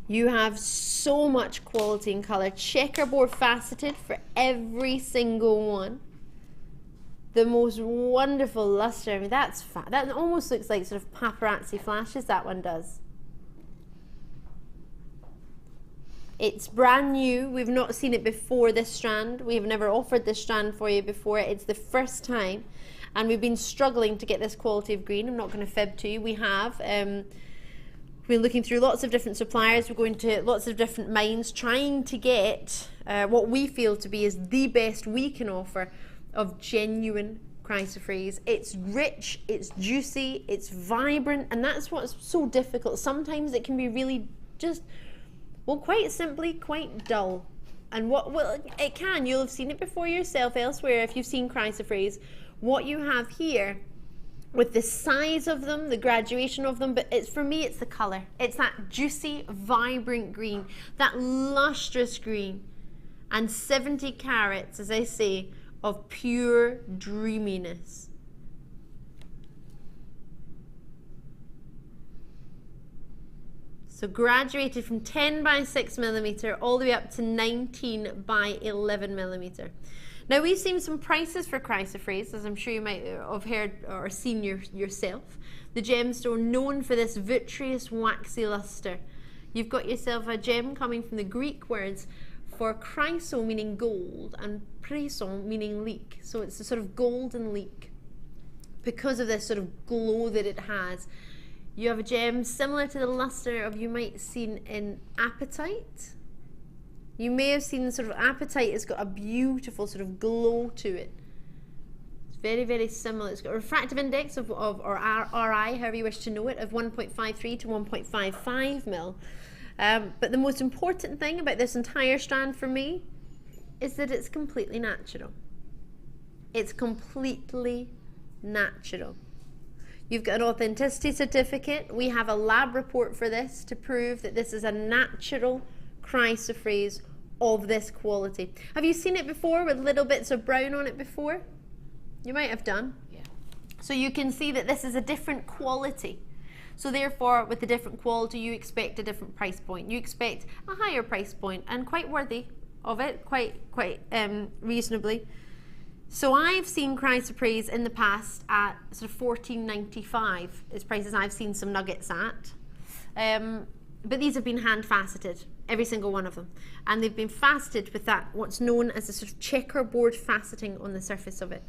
You have so much quality and colour. Checkerboard faceted for every single one. The most wonderful luster. I mean, that almost looks like sort of paparazzi flashes, that one does. It's brand new. We've not seen it before, this strand. We've never offered this strand for you before. It's the first time, and we've been struggling to get this quality of green. I'm not going to fib to you. We have. We're looking through lots of different suppliers. We're going to lots of different mines, trying to get what we feel to be is the best we can offer of genuine chrysoprase. It's rich, it's juicy, it's vibrant, and that's what's so difficult. Sometimes it can be really just, well, quite simply, quite dull. And it can, you'll have seen it before yourself elsewhere if you've seen chrysoprase. What you have here with the size of them, the graduation of them, but it's, for me, it's the color. It's that juicy, vibrant green, that lustrous green, and 70 carats, as I say, of pure dreaminess. So graduated from 10 by 6 millimeter all the way up to 19 by 11 millimeter. Now we've seen some prices for Chrysoprase, as I'm sure you might have heard or seen yourself. The gemstone known for this vitreous waxy luster. You've got yourself a gem coming from the Greek words for chryso meaning gold and prason meaning leek. So it's a sort of golden leek because of this sort of glow that it has. You have a gem similar to the luster of you might have seen in apatite. You may have seen sort of apatite has got a beautiful sort of glow to it. It's very, very similar. It's got a refractive index or RI, however you wish to know it, of 1.53 to 1.55 mil. But the most important thing about this entire strand for me is that it's completely natural. It's completely natural. You've got an authenticity certificate. We have a lab report for this to prove that this is a natural Chrysoprase of this quality. Have you seen it before with little bits of brown on it before? You might have done. Yeah. So you can see that this is a different quality. So therefore, with the different quality, you expect a different price point. You expect a higher price point, and quite worthy of it, quite reasonably. So I've seen Chrysoprase in the past at sort of $14.95 is prices I've seen some nuggets at. But these have been hand faceted, every single one of them. And they've been faceted with that, what's known as a sort of checkerboard faceting on the surface of it.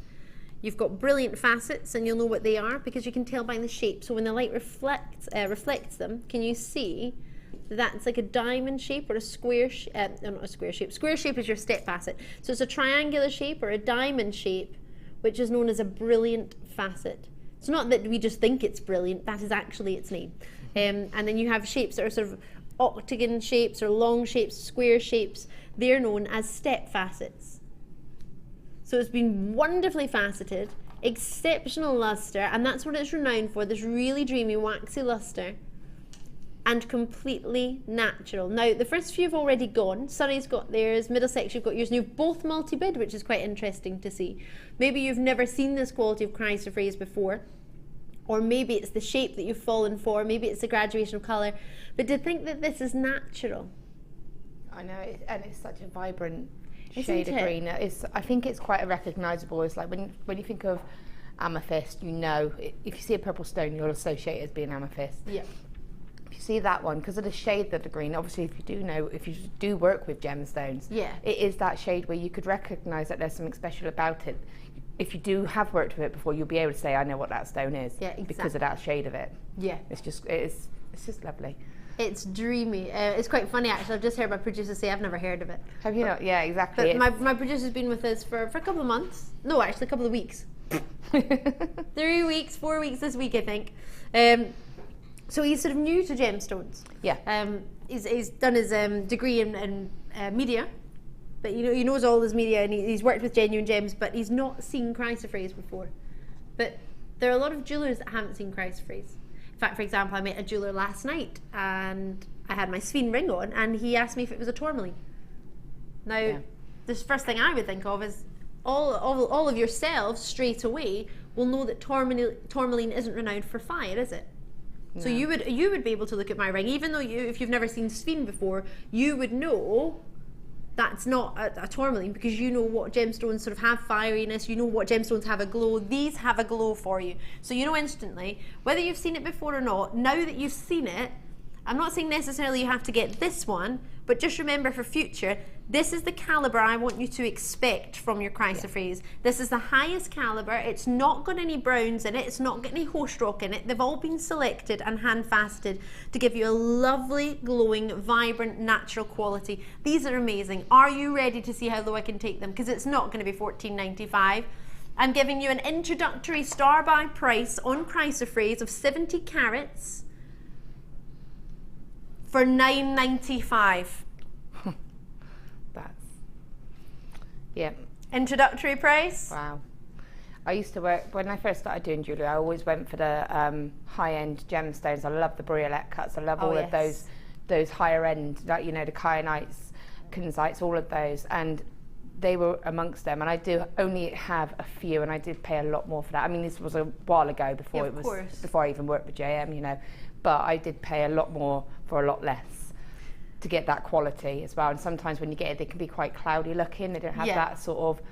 You've got brilliant facets, and you'll know what they are because you can tell by the shape. So when the light reflects them, can you see that's like a diamond shape or a square shape? Not a square shape. Square shape is your step facet. So it's a triangular shape or a diamond shape, which is known as a brilliant facet. It's not that we just think it's brilliant, that is actually its name. And then you have shapes that are sort of octagon shapes or long shapes, square shapes. They're known as step facets. So it's been wonderfully faceted, exceptional luster, and that's what it's renowned for, this really dreamy, waxy luster, and completely natural. Now, the first few have already gone. Surrey's got theirs, Middlesex, you've got yours, and you've both multi-bid, which is quite interesting to see. Maybe you've never seen this quality of Chrysoprase before, or maybe it's the shape that you've fallen for, maybe it's the graduation of colour, but to think that this is natural. I know, and it's such a vibrant shade of green. I think it's quite a recognisable. It's like when you think of amethyst, you know, if you see a purple stone, you'll associate it as being amethyst. Yeah. If you see that one, because of the shade of the green, obviously if you do work with gemstones, yeah, it is that shade where you could recognise that there's something special about it. If you do have worked with it before, you'll be able to say, I know what that stone is, yeah, exactly, because of that shade of it. Yeah. It's just lovely. It's dreamy. It's quite funny actually. I've just heard my producer say I've never heard of it. Have you not? Yeah, exactly. But my producer's been with us for a couple of months. No, actually a couple of weeks. 3 weeks, 4 weeks this week, I think. So he's sort of new to gemstones. Yeah. He's done his degree in media, but he knows all his media, and he's worked with genuine gems, but he's not seen Chrysoprase before. But there are a lot of jewellers that haven't seen Chrysoprase. In fact, for example, I met a jeweller last night and I had my Spinel ring on and he asked me if it was a tourmaline. Now, yeah, the first thing I would think of is all of yourselves straight away will know that tourmaline isn't renowned for fire, is it? No. So you would be able to look at my ring, even though if you've never seen Spinel before, you would know that's not a tourmaline, because you know what gemstones sort of have fieriness, you know what gemstones have a glow. These have a glow for you. So you know instantly, whether you've seen it before or not, now that you've seen it, I'm not saying necessarily you have to get this one, but just remember for future, this is the caliber I want you to expect from your Chrysoprase. Yeah. This is the highest caliber. It's not got any browns in it. It's not got any horse rock in it. They've all been selected and hand faceted to give you a lovely, glowing, vibrant, natural quality. These are amazing. Are you ready to see how low I can take them? Because it's not going to be $14.95. I'm giving you an introductory star buy price on Chrysoprase of 70 carats for $9.95. That's, yeah. Introductory price. Wow. I used to work, when I first started doing jewellery, I always went for the high-end gemstones. I love the briolette cuts. I love all of those higher end, like, you know, the kyanites, kunzites, all of those. And they were amongst them. And I do only have a few, and I did pay a lot more for that. I mean, this was a while ago before before I even worked with JM, you know. But I did pay a lot more for a lot less to get that quality as well. And sometimes when you get it, they can be quite cloudy looking. They don't have that sort of...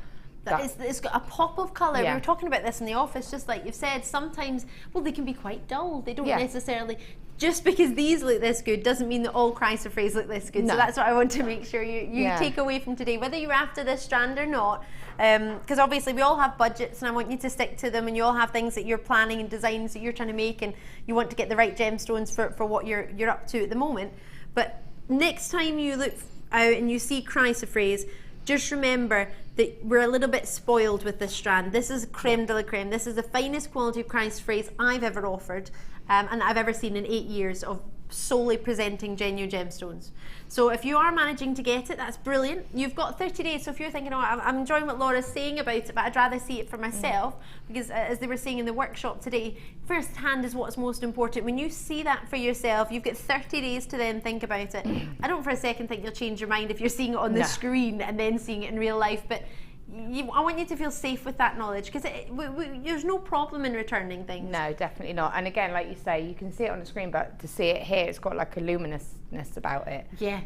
It's got a pop of colour. We were talking about this in the office, just like you've said. Sometimes, well, they can be quite dull. They don't necessarily... Just because these look this good doesn't mean that all Chrysoprase look this good. No. So that's what I want to make sure you take away from today, whether you're after this strand or not. Because obviously we all have budgets, and I want you to stick to them, and you all have things that you're planning and designs that you're trying to make, and you want to get the right gemstones for what you're up to at the moment. But next time you look out and you see Chrysoprase, just remember that we're a little bit spoiled with this strand. This is creme de la creme. This is the finest quality of Chrysoprase I've ever offered, and I've ever seen in 8 years of solely presenting genuine gemstones. So if you are managing to get it, that's brilliant. You've got 30 days, so if you're thinking, oh, I'm enjoying what Laura's saying about it, but I'd rather see it for myself, because as they were saying in the workshop today, first hand is what's most important. When you see that for yourself, you've got 30 days to then think about it. I don't for a second think you'll change your mind if you're seeing it on the screen and then seeing it in real life, but I want you to feel safe with that knowledge, because there's no problem in returning things. No, definitely not. And again, like you say, you can see it on the screen, but to see it here, it's got like a luminousness about it. Yeah.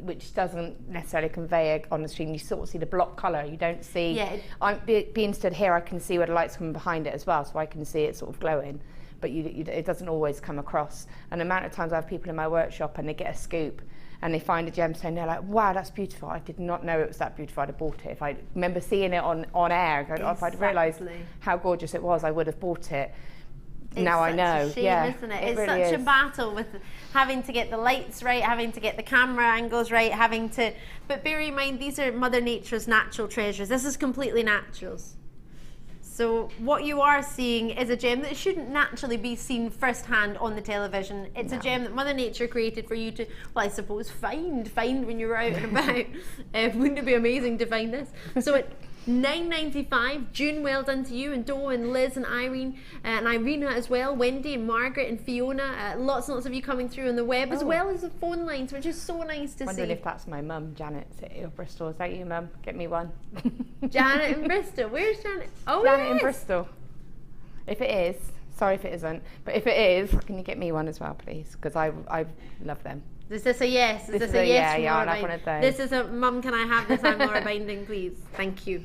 Which doesn't necessarily convey on the screen. You sort of see the block colour. You don't see... Yeah. Being stood here, I can see where the light's coming behind it as well, so I can see it sort of glowing. But it doesn't always come across. And the amount of times I have people in my workshop and they get a scoop and they find a gemstone, they're like, wow, that's beautiful. I did not know it was that beautiful. I'd have bought it. If I remember seeing it on air, if I'd realised how gorgeous it was, I would have bought it. Now I know. It's such a shame, isn't it? It's really such a battle with having to get the lights right, having to get the camera angles right, but bear in mind, these are Mother Nature's natural treasures. This is completely naturals. So what you are seeing is a gem that shouldn't naturally be seen firsthand on the television. It's a gem that Mother Nature created for you to, well, I suppose, find when you're out and about. Wouldn't it be amazing to find this? So at $9.95, June, well done to you, and Do and Liz and Irene and Irina as well, Wendy and Margaret and Fiona, lots and lots of you coming through on the web, as well as the phone lines, which is so nice to see. Wondering if that's my mum, Janet City of Bristol. Is that you, mum? Get me one. Janet in Bristol. Where's Janet? Oh, Janet in Bristol. If it is, sorry if it isn't, but if it is, can you get me one as well, please? Because I love them. Is this a yes? Is this a yes? Yeah, I'll have one of those. This is a mum, can I have this? I'm Laura Binding, please. Thank you.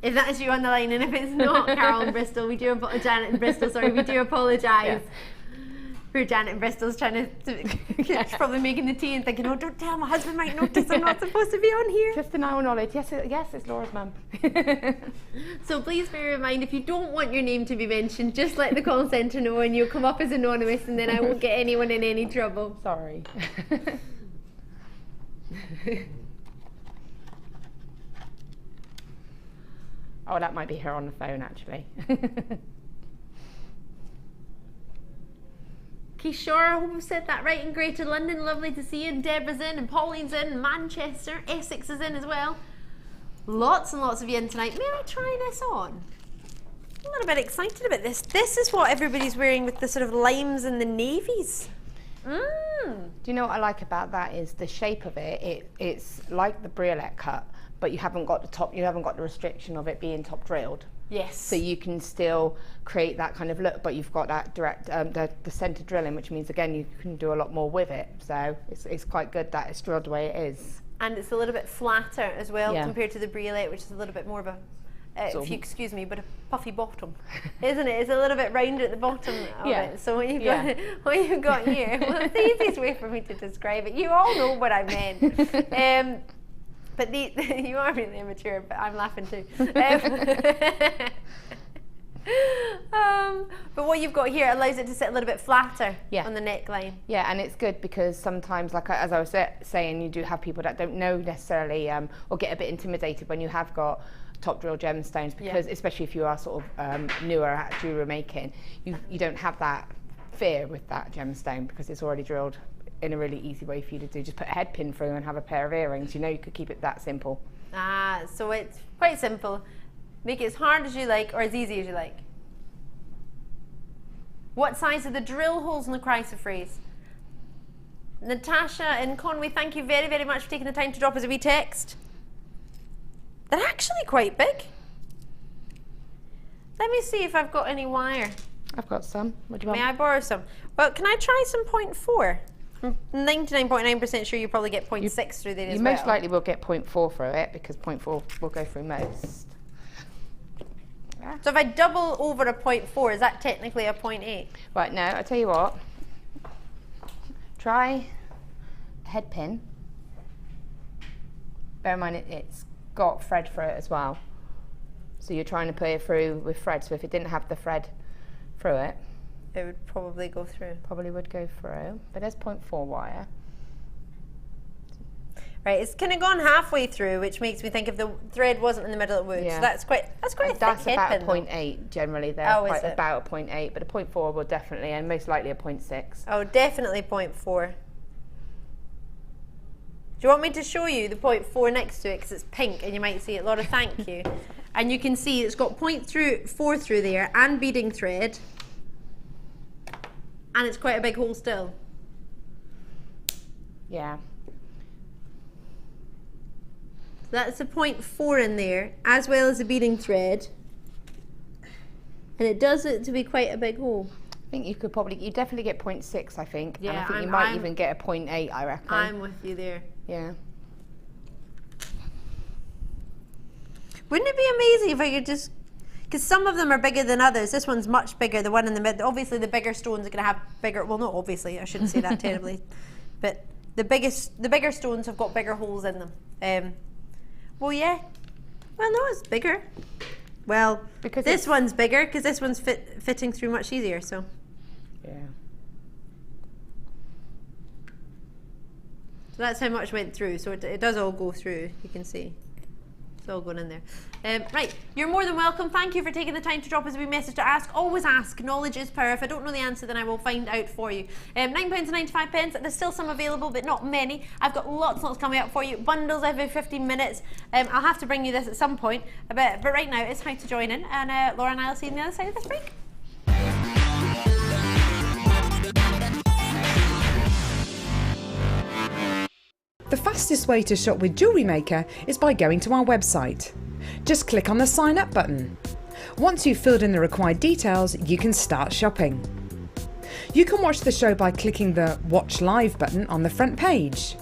If that is you on the line, and if it's not Carol in Bristol, Janet in Bristol, sorry, we do apologise. Poor Janet in Bristol's trying to probably making the tea and thinking, oh, don't tell, my husband might notice I'm not supposed to be on here. Just an our knowledge. Yes, it's Laura's mum. So please bear in mind, if you don't want your name to be mentioned, just let the call centre know and you'll come up as anonymous, and then I won't get anyone in any trouble. Sorry. Oh, that might be her on the phone, actually. Kishore, I hope I said that right, in Greater London, lovely to see you. And Deborah's in, and Pauline's in, Manchester, Essex is in as well. Lots and lots of you in tonight. May I try this on? I'm a little bit excited about this. This is what everybody's wearing with the sort of limes and the navies. Do you know what I like about that is the shape of it? It's like the briolette cut, but you haven't got the restriction of it being top drilled. Yes. So you can still create that kind of look, but you've got that direct, the centre drilling, which means again you can do a lot more with it. So it's quite good that it's drilled the way it is. And it's a little bit flatter as well compared to the briolette, which is a little bit more of a, if you excuse me, but a puffy bottom, isn't it? It's a little bit rounder at the bottom of it. So what you've got here, well, it's the easiest way for me to describe it. You all know what I meant. But you are really immature, but I'm laughing too. But what you've got here allows it to sit a little bit flatter on the neckline. Yeah, and it's good because sometimes, like as I was saying, you do have people that don't know necessarily or get a bit intimidated when you have got top drill gemstones, because especially if you are sort of newer at jewellery making, you don't have that fear with that gemstone because it's already drilled in a really easy way for you to do. Just put a head pin through and have a pair of earrings. You know, you could keep it that simple. So it's quite simple. Make it as hard as you like or as easy as you like. What size are the drill holes in the Chrysoprase? Natasha in Conway, thank you very, very much for taking the time to drop us a wee text. They're actually quite big. Let me see if I've got any wire. I've got some. What do you want? May I borrow some? Well, can I try some 0.4? I'm 99.9% sure you probably get 0.6 through there as well. You most likely will get 0.4 through it because 0.4 will go through most. Yeah. So if I double over a 0.4, is that technically a 0.8? Right, now, I'll tell you what. Try a head pin. Bear in mind it's got thread through it as well. So you're trying to put it through with thread. So if it didn't have the thread through it, it would probably go through. Probably would go through, but there's 0.4 wire. Right, it's kind of gone halfway through, which makes me think if the thread wasn't in the middle, it would. Yeah. So that's quite a thick That's head about pin, a 0.8 generally. They're quite about a 0.8, but a 0.4 will definitely, and most likely a 0.6. Oh, definitely 0.4. Do you want me to show you the 0.4 next to it because it's pink and you might see it? Laura, thank you. And you can see it's got 0.4 through there and beading thread. And it's quite a big hole still. Yeah. That's a 0.4 in there, as well as the beading thread. And it does it to be quite a big hole. I think you could probably, you definitely get 0.6, I think. Yeah, and I think you might even get a 0.8, I reckon. I'm with you there. Yeah. Wouldn't it be amazing if I could just, because some of them are bigger than others. This one's much bigger, the one in the mid. Obviously the bigger stones are going to have bigger, well not obviously, I shouldn't say that terribly. But the bigger stones have got bigger holes in them. Well, yeah. Well, no, it's bigger. Well, because this one's bigger because this one's fitting through much easier, so. Yeah. So that's how much went through. So it does all go through, you can see. It's all going in there. Right, you're more than welcome. Thank you for taking the time to drop us a wee message to ask. Always ask. Knowledge is power. If I don't know the answer, then I will find out for you. £9.95. There's still some available, but not many. I've got lots coming up for you. Bundles every 15 minutes. I'll have to bring you this at some point. But right now, it's how to join in. And Laura and I will see you on the other side of this break. The fastest way to shop with JewelleryMaker is by going to our website. Just click on the sign up button. Once you've filled in the required details, you can start shopping. You can watch the show by clicking the Watch Live button on the front page.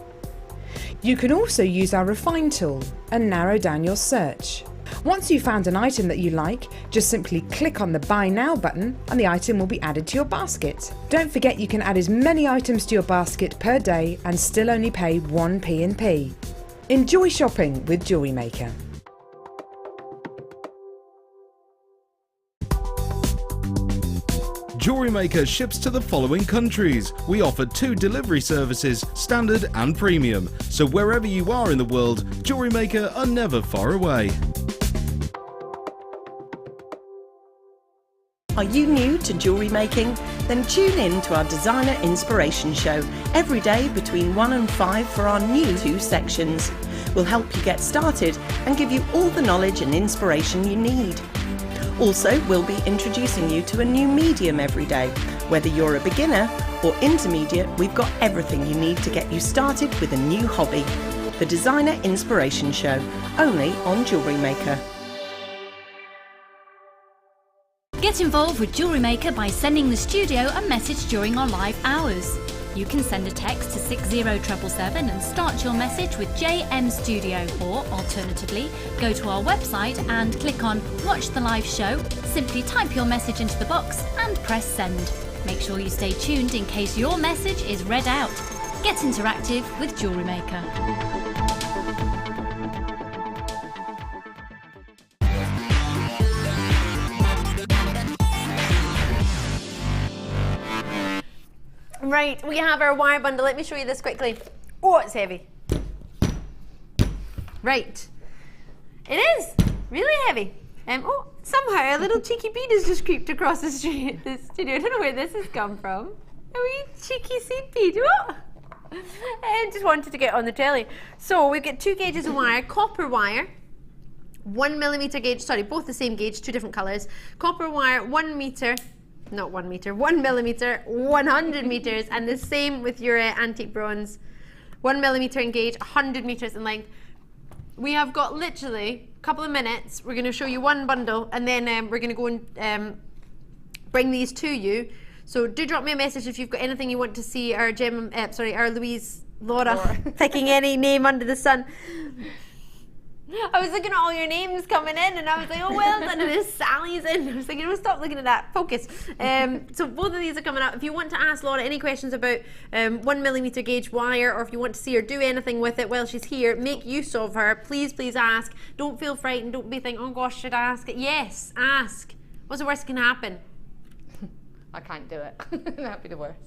You can also use our Refine tool and narrow down your search. Once you've found an item that you like, just simply click on the Buy Now button and the item will be added to your basket. Don't forget you can add as many items to your basket per day and still only pay 1p in P. Enjoy shopping with JewelleryMaker. JewelleryMaker ships to the following countries. We offer 2 delivery services, standard and premium. So wherever you are in the world, JewelleryMaker are never far away. Are you new to jewellery making? Then tune in to our Designer Inspiration Show every day between 1 and 5 for our new 2 sections. We'll help you get started and give you all the knowledge and inspiration you need. Also, we'll be introducing you to a new medium every day. Whether you're a beginner or intermediate, we've got everything you need to get you started with a new hobby. The Designer Inspiration Show, only on JewelleryMaker. Get involved with JewelleryMaker by sending the studio a message during our live hours. You can send a text to 60777 and start your message with JM Studio, or alternatively, go to our website and click on Watch the Live Show, simply type your message into the box and press send. Make sure you stay tuned in case your message is read out. Get interactive with JewelleryMaker. Right, we have our wire bundle. Let me show you this quickly. Oh, it's heavy. Right. It is really heavy. Oh, somehow a little cheeky bead has just creeped across the studio. I don't know where this has come from. A wee cheeky seed bead. Oh. I just wanted to get on the telly. So we've got 2 gauges of wire, copper wire. 1 millimeter gauge, sorry, both the same gauge, 2 different colors. Copper wire, 1 meter, not 1 meter, 1 millimeter, 100 meters, and the same with your antique bronze. 1 millimeter in gauge, 100 meters in length. We have got literally a couple of minutes. We're going to show you one bundle, and then we're going to go and bring these to you. So do drop me a message if you've got anything you want to see our our Laura picking any name under the sun. I was looking at all your names coming in, and I was like, oh, well done, and there's Sally's in. I was thinking, oh, stop looking at that, focus. So both of these are coming up. If you want to ask Laura any questions about 1 millimeter gauge wire, or if you want to see her do anything with it while she's here, make use of her. Please, please ask. Don't feel frightened. Don't be thinking, oh gosh, should I ask it? Yes, ask. What's the worst that can happen? I can't do it. That'd be the worst.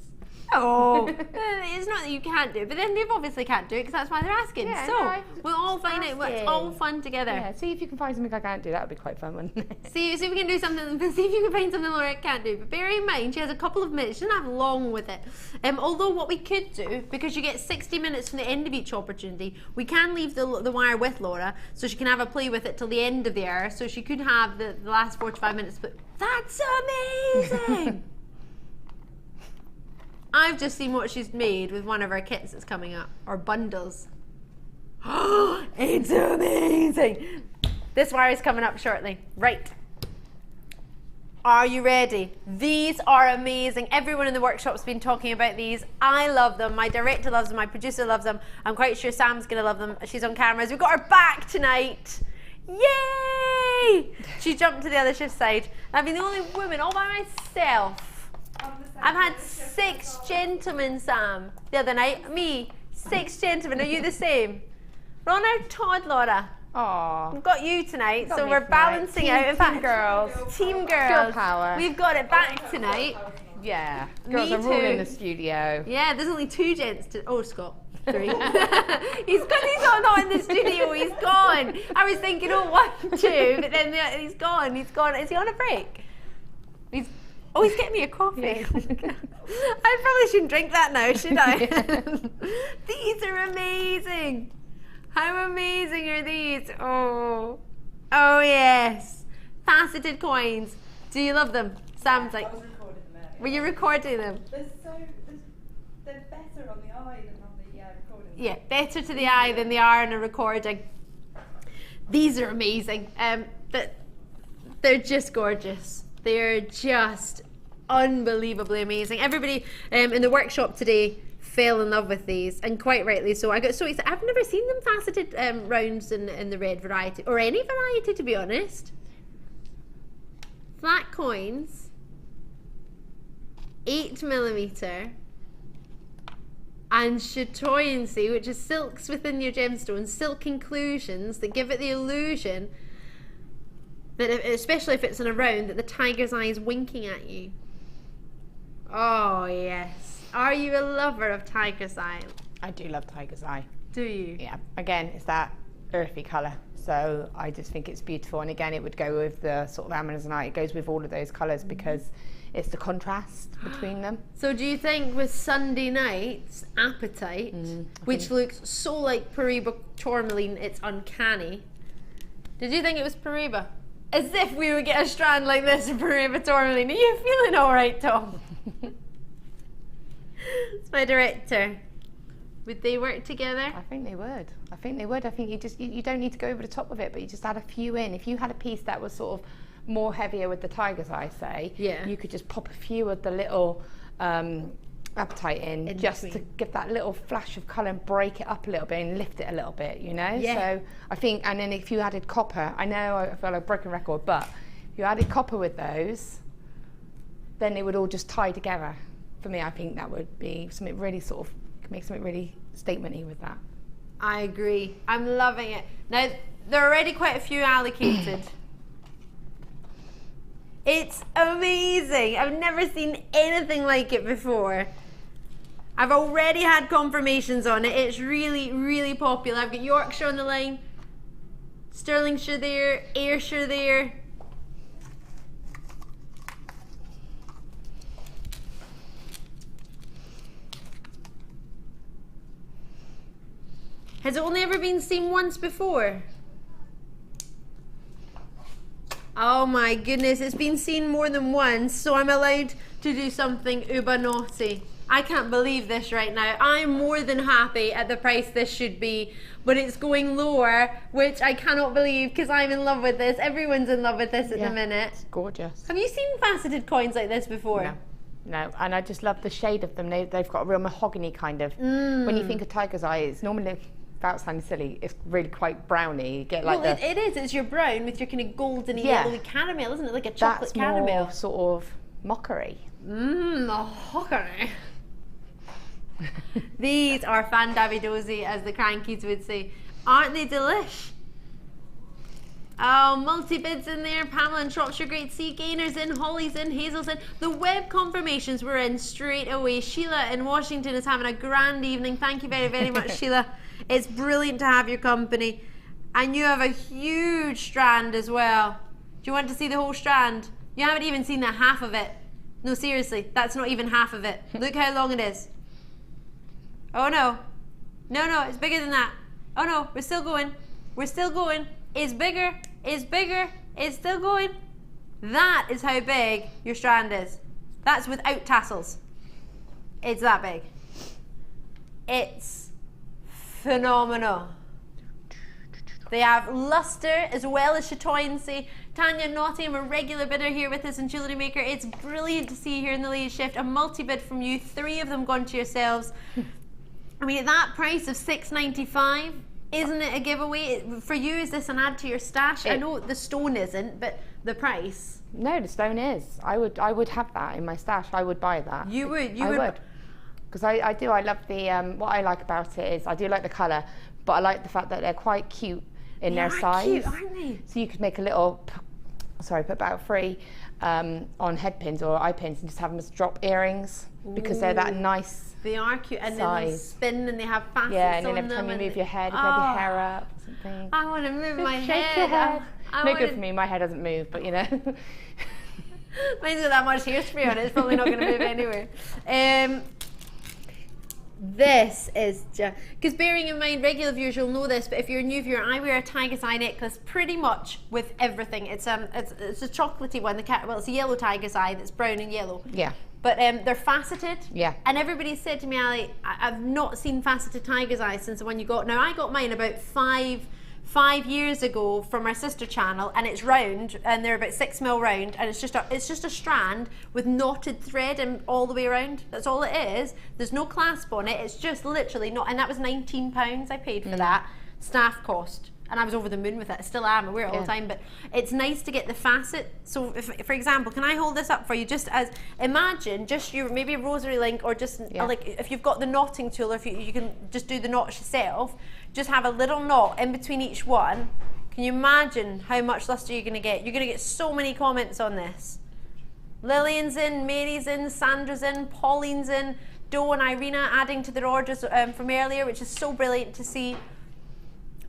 Oh, it's not that you can't do it, but then they obviously can't do it because that's why they're asking. Yeah, so no, we'll all find out. It's all fun together. Yeah, see if you can find something I can't do. That would be quite fun, wouldn't it? See if we can do something. See if you can find something Laura can't do. But bear in mind, she has a couple of minutes. She doesn't have long with it. Although what we could do, because you get 60 minutes from the end of each opportunity, we can leave the wire with Laura so she can have a play with it till the end of the hour. So she could have the last 45 minutes. But that's amazing. I've just seen what she's made with one of our kits that's coming up, or bundles. It's amazing. This wire is coming up shortly. Right. Are you ready? These are amazing. Everyone in the workshop's been talking about these. I love them. My director loves them. My producer loves them. I'm quite sure Sam's going to love them. She's on cameras. We've got her back tonight. Yay! She jumped to the other shift side. I've been the only woman all by myself. I've had 6 gentlemen, Sam, the other night. Me, 6 gentlemen. Are you the same? We're on our Todd, Laura. Aww. We've got you tonight, so we're balancing out. In fact, Team girls. Girl power. We've got it back tonight. Yeah. Girls are all in the studio. Yeah, there's only 2 gents to. Oh, Scott. 3. He's not in the studio. He's gone. I was thinking, 1, 2, but then he's gone. He's gone. Is he on a break? He's getting me a coffee. Yeah. I probably shouldn't drink that now, should I? These are amazing. How amazing are these? Oh yes. Faceted coins. Do you love them? Sam's like, were you recording them? They're better on the eye than on the recording. Yeah, better to the eye than they are in a recording. These are amazing. But they're just gorgeous. They're just unbelievably amazing. Everybody in the workshop today fell in love with these, and quite rightly so. I got so excited. I've never seen them faceted rounds in the red variety, or any variety, to be honest. Flat coins, 8 millimeter, and chatoyancy, which is silks within your gemstones, silk inclusions that give it the illusion that, especially if it's in a round, that the tiger's eye is winking at you. Oh yes. Are you a lover of tiger's eye? I do love tiger's eye. Do you? Yeah. Again, it's that earthy colour. So I just think it's beautiful. And again, it would go with the sort of amazonite. It goes with all of those colours because it's the contrast between them. So do you think with Sunday night's Appetite, which looks so like Paraiba tourmaline, it's uncanny. Did you think it was Paraiba? As if we would get a strand like this of Paraiba tourmaline. Are you feeling all right, Tom? It's my director. Would they work together? I think they would. I think you don't need to go over the top of it, but you just add a few in. If you had a piece that was sort of more heavier with the tiger's eye, say, you could just pop a few of the little Appetite in just to give that little flash of colour and break it up a little bit and lift it a little bit, you know? Yeah. So I think, and then if you added copper, I know I feel like a broken record, but if you added copper with those, then it would all just tie together. For me, I think that would be something really sort of, make something really statement-y with that. I agree. I'm loving it. Now, there are already quite a few allocated. It's amazing. I've never seen anything like it before. I've already had confirmations on it. It's really, really popular. I've got Yorkshire on the line, Stirlingshire there, Ayrshire there. Has it only ever been seen once before? Oh my goodness, it's been seen more than once, so I'm allowed to do something uber naughty. I can't believe this right now. I'm more than happy at the price this should be, but it's going lower, which I cannot believe because I'm in love with this. Everyone's in love with this at the minute. It's gorgeous. Have you seen faceted coins like this before? No, and I just love the shade of them. They've got a real mahogany kind of. When you think of tiger's eye, it's normally, without sounding silly, it's really quite browny. You get like it is. It's your brown with your kind of golden yellowy caramel, isn't it? Like a chocolate caramel. More sort of mockery. Mockery. These are fandavidosi, as the crankies would say. Aren't they delish? Oh, multi-bids in there. Pamela and Shropshire Great Sea Gainers in, Holly's in, Hazel's in. The web confirmations were in straight away. Sheila in Washington is having a grand evening. Thank you very, very much, Sheila. It's brilliant to have your company. And you have a huge strand as well. Do you want to see the whole strand? You haven't even seen the half of it. No, seriously, that's not even half of it. Look how long it is. Oh no. No, it's bigger than that. Oh no, we're still going. We're still going. It's bigger. It's bigger. It's still going. That is how big your strand is. That's without tassels. It's that big. It's phenomenal. They have luster as well as chatoyancy. Tanya Nottingham, a regular bidder here with us in Jewellery Maker. It's brilliant to see you here in the ladies shift. A multi-bid from you, 3 of them gone to yourselves. I mean, at that price of $6.95, isn't it a giveaway? For you, is this an add to your stash? I know the stone isn't, but the price. No, the stone is. I would have that in my stash. I would buy that. You would? I would. Because I do. I love the, what I like about it is, I do like the colour, but I like the fact that they're quite cute in their size. Cute, aren't they? So you could make a little, put about 3 on head pins or eye pins and just have them as drop earrings because they're that nice. They are cute, and then they spin and they have facets on them. Yeah, and then every time you move your head, you have your hair up or something. I want to move my Shake head. your head. No good for me, my hair doesn't move, but you know. Mine's got that much hairspray on it, it's probably not going to move anywhere. This is just, because bearing in mind, regular viewers, you'll know this, but if you're a new viewer, I wear a tiger's eye necklace pretty much with everything. It's a chocolatey one, it's a yellow tiger's eye that's brown and yellow. Yeah. But they're faceted. Yeah. And everybody said to me, Ali, I've not seen faceted tiger's eyes since the one you got. Now, I got mine about five years ago from our sister channel, and it's round, and they're about 6 mil round, and it's just a strand with knotted thread and all the way around. That's all it is. There's no clasp on it. It's just literally not, and that was £19 I paid for that staff cost. And I was over the moon with it. I still am. I wear it all the time. But it's nice to get the facet. So, if, for example, can I hold this up for you? Just as, imagine just your, maybe a rosary link, or just like if you've got the knotting tool, or if you can just do the knots yourself, just have a little knot in between each one. Can you imagine how much luster you're going to get? You're going to get so many comments on this. Lillian's in, Mary's in, Sandra's in, Pauline's in, Doe and Irina adding to their orders from earlier, which is so brilliant to see.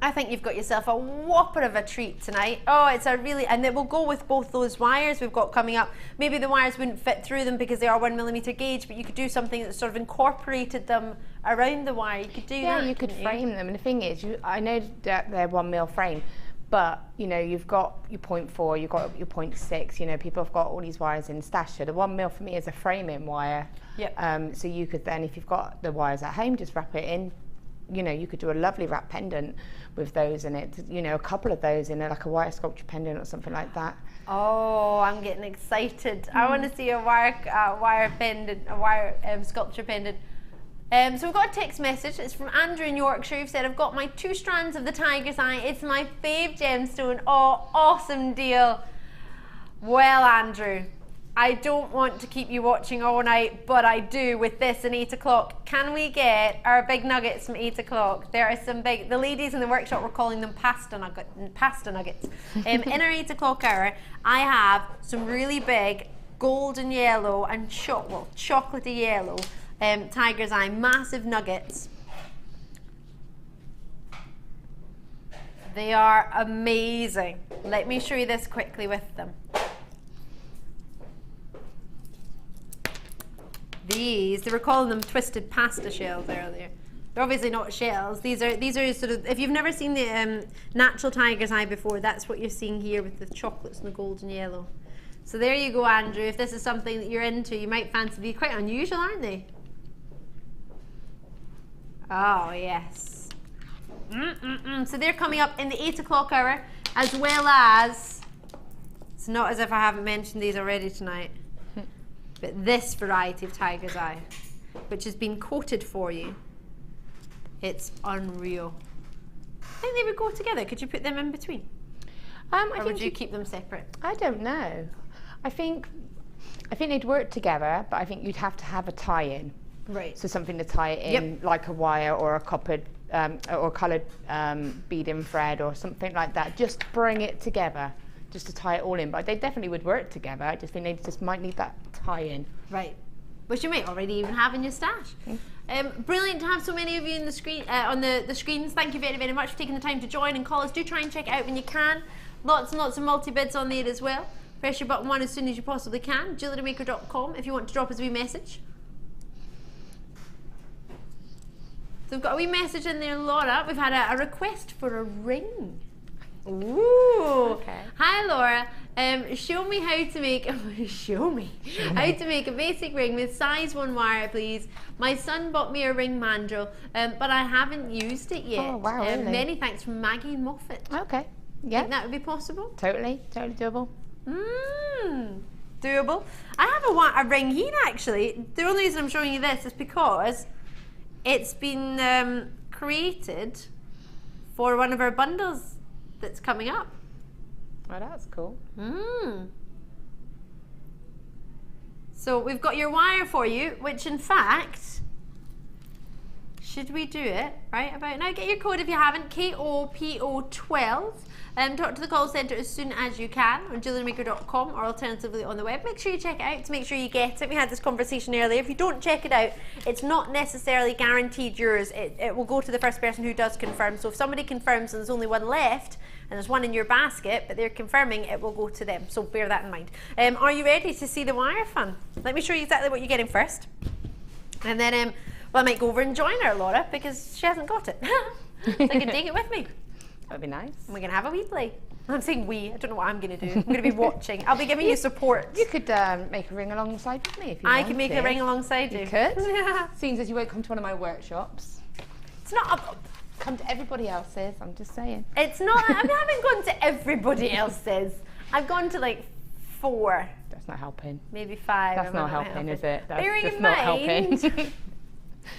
I think you've got yourself a whopper of a treat tonight. Oh, it's a really, and it will go with both those wires we've got coming up. Maybe the wires wouldn't fit through them because they are 1mm gauge, but you could do something that sort of incorporated them around the wire. You could do that. Yeah, you could frame them. And the thing is, I know that they're 1 mil frame, but you know, you've got your 0.4, you've got your 0.6. You know, people have got all these wires in stash. So the 1 mil for me is a framing wire. Yep. So you could then, if you've got the wires at home, just wrap it in. You know, you could do a lovely wrap pendant with those in it. You know, a couple of those in it, like a wire sculpture pendant or something like that. Oh, I'm getting excited. I want to see a wire pendant, a wire sculpture pendant. So we've got a text message. It's from Andrew in Yorkshire, who said, I've got my 2 strands of the tiger's eye. It's my fave gemstone. Oh, awesome deal. Well, Andrew, I don't want to keep you watching all night, but I do with this and 8 o'clock. Can we get our big nuggets from 8 o'clock? There are some big, the ladies in the workshop were calling them pasta nuggets. In our 8 o'clock hour, I have some really big golden yellow and chocolatey yellow tiger's eye, massive nuggets. They are amazing. Let me show you this quickly with them. These, they were calling them twisted pasta shells earlier. They're obviously not shells. These are sort of, if you've never seen the natural tiger's eye before, that's what you're seeing here with the chocolates and the golden yellow. So there you go, Andrew. If this is something that you're into, you might fancy these. Quite unusual, aren't they? Oh, yes. So they're coming up in the 8 o'clock hour, as well as, it's not as if I haven't mentioned these already tonight, but this variety of tiger's eye, which has been coated for you. It's unreal. I think they would go together. Could you put them in between? Or would you keep them separate? I don't know. I think they'd work together, but I think you'd have to have a tie-in. Right. So something to tie it in, like a wire or a coppered or coloured beading thread or something like that. Just bring it together, just to tie it all in. But they definitely would work together. I just think they just might need that tie-in. Right. Which you might already even have in your stash. Brilliant to have so many of you in the screen on the screens. Thank you very, very much for taking the time to join and call us. Do try and check it out when you can. Lots and lots of multi-bids on there as well. Press your button 1 as soon as you possibly can. JewelleryMaker.com if you want to drop us a wee message. So we've got a wee message in there, Laura. We've had a request for a ring. Ooh. Okay. Hi, Laura. Show me how to make how to make a basic ring with size 1 wire, please. My son bought me a ring mandrel, but I haven't used it yet. Oh wow! Really? Many thanks from Maggie Moffat. Okay. Yeah. Think that would be possible? Totally doable. Doable. I have a ring here actually. The only reason I'm showing you this is because it's been created for one of our bundles that's coming up. Oh, that's cool. So we've got your wire for you, which in fact, should we do it right about now? Get your code if you haven't, KOPO12. Talk to the call centre as soon as you can on JewelleryMaker.com or alternatively on the web. Make sure you check it out to make sure you get it. We had this conversation earlier. If you don't check it out, it's not necessarily guaranteed yours. It will go to the first person who does confirm. So if somebody confirms and there's only one left and there's one in your basket, but they're confirming, it will go to them. So bear that in mind. Are you ready to see the wire fun? Let me show you exactly what you're getting first. And then, well, I might go over and join her, Laura, because she hasn't got it. So I can take it with me. That'd be nice. And we're going to have a wee play. I'm saying we, I don't know what I'm going to do. I'm going to be watching. I'll be giving you support. You could make a ring alongside with me if you I can make a ring alongside you. You could? Yeah. Seems as you won't come to one of my workshops. It's not come to everybody else's, I'm just saying. It's not, I haven't gone to everybody else's. I've gone to like 4. That's not helping. Maybe 5. That's not helping, is it? That's bearing just in not mind, helping.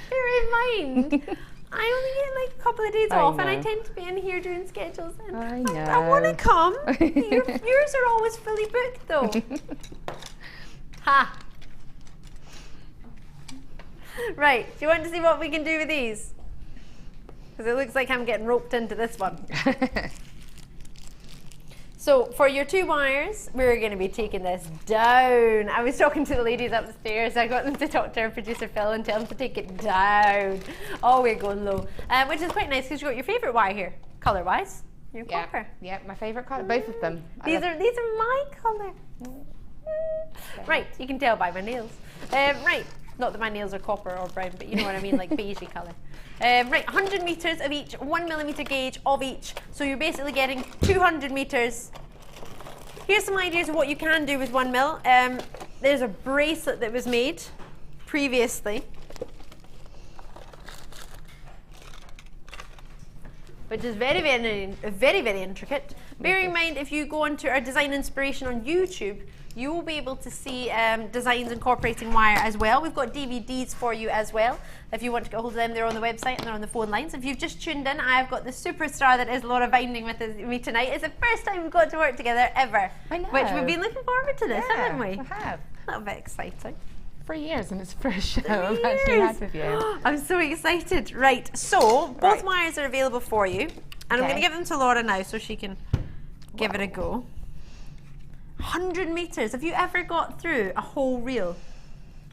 bear in mind, I only get like a couple of days off and I tend to be in here doing schedules and I want to come. Yours are always fully booked though. Ha! Right, do you want to see what we can do with these? Because it looks like I'm getting roped into this one. So for your 2 wires, we're going to be taking this down. I was talking to the ladies upstairs. I got them to talk to our producer Phil and tell them to take it down. Oh, we're going low. Which is quite nice because you've got your favourite wire here, colour-wise. Your copper. Yeah, my favourite colour, both of them. These are my colour. Right, you can tell by my nails. Right, not that my nails are copper or brown, but you know what I mean, like beigey colour. Right, 100 metres of each, 1 millimetre gauge of each. So you're basically getting 200 metres. Here's some ideas of what you can do with 1 mil. There's a bracelet that was made previously, which is very, very intricate. Bearing in mind, if you go onto our design inspiration on YouTube, you will be able to see designs incorporating wire as well. We've got DVDs for you as well. If you want to get hold of them, they're on the website and they're on the phone lines. If you've just tuned in, I've got the superstar that is Laura Binding with me tonight. It's the first time we've got to work together ever. I know. Which we've been looking forward to this, haven't we? We have. A little bit exciting. 3 years and it's the first show I've actually had with you. I'm so excited. Right, so both wires are available for you. And I'm going to give them to Laura now so she can give it a go. 100 metres. Have you ever got through a whole reel?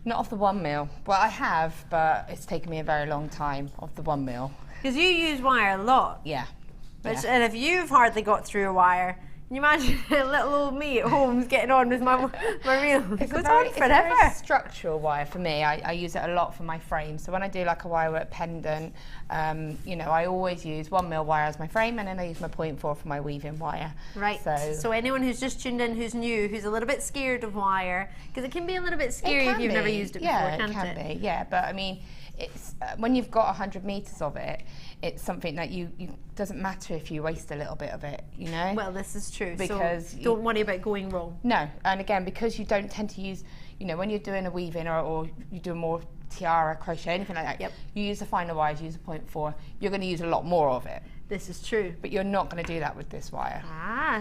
Not off the 1 mil. Well, I have, but it's taken me a very long time off the 1 mil. Because you use wire a lot. Yeah. And if you've hardly got through a wire, Can you imagine little old me at home getting on with my reel? It's a very structural wire for me. I use it a lot for my frame. So when I do like a wire work pendant, you know, I always use 1mm wire as my frame, and then I use my 0.4 for my weaving wire. Right. So anyone who's just tuned in, who's new, who's a little bit scared of wire, because it can be a little bit scary if you've never used it before, can't it? Yeah, it can be. Yeah, but I mean, it's when you've got 100 meters of it, it's something that you doesn't matter if you waste a little bit of it, you know. Well, this is true. Because so don't worry about going wrong. No, and again, because you don't tend to use, you know, when you're doing a weaving or you do more tiara, crochet, anything like that, you use a finer wire, you use a 0.4, you're going to use a lot more of it. This is true. But you're not going to do that with this wire.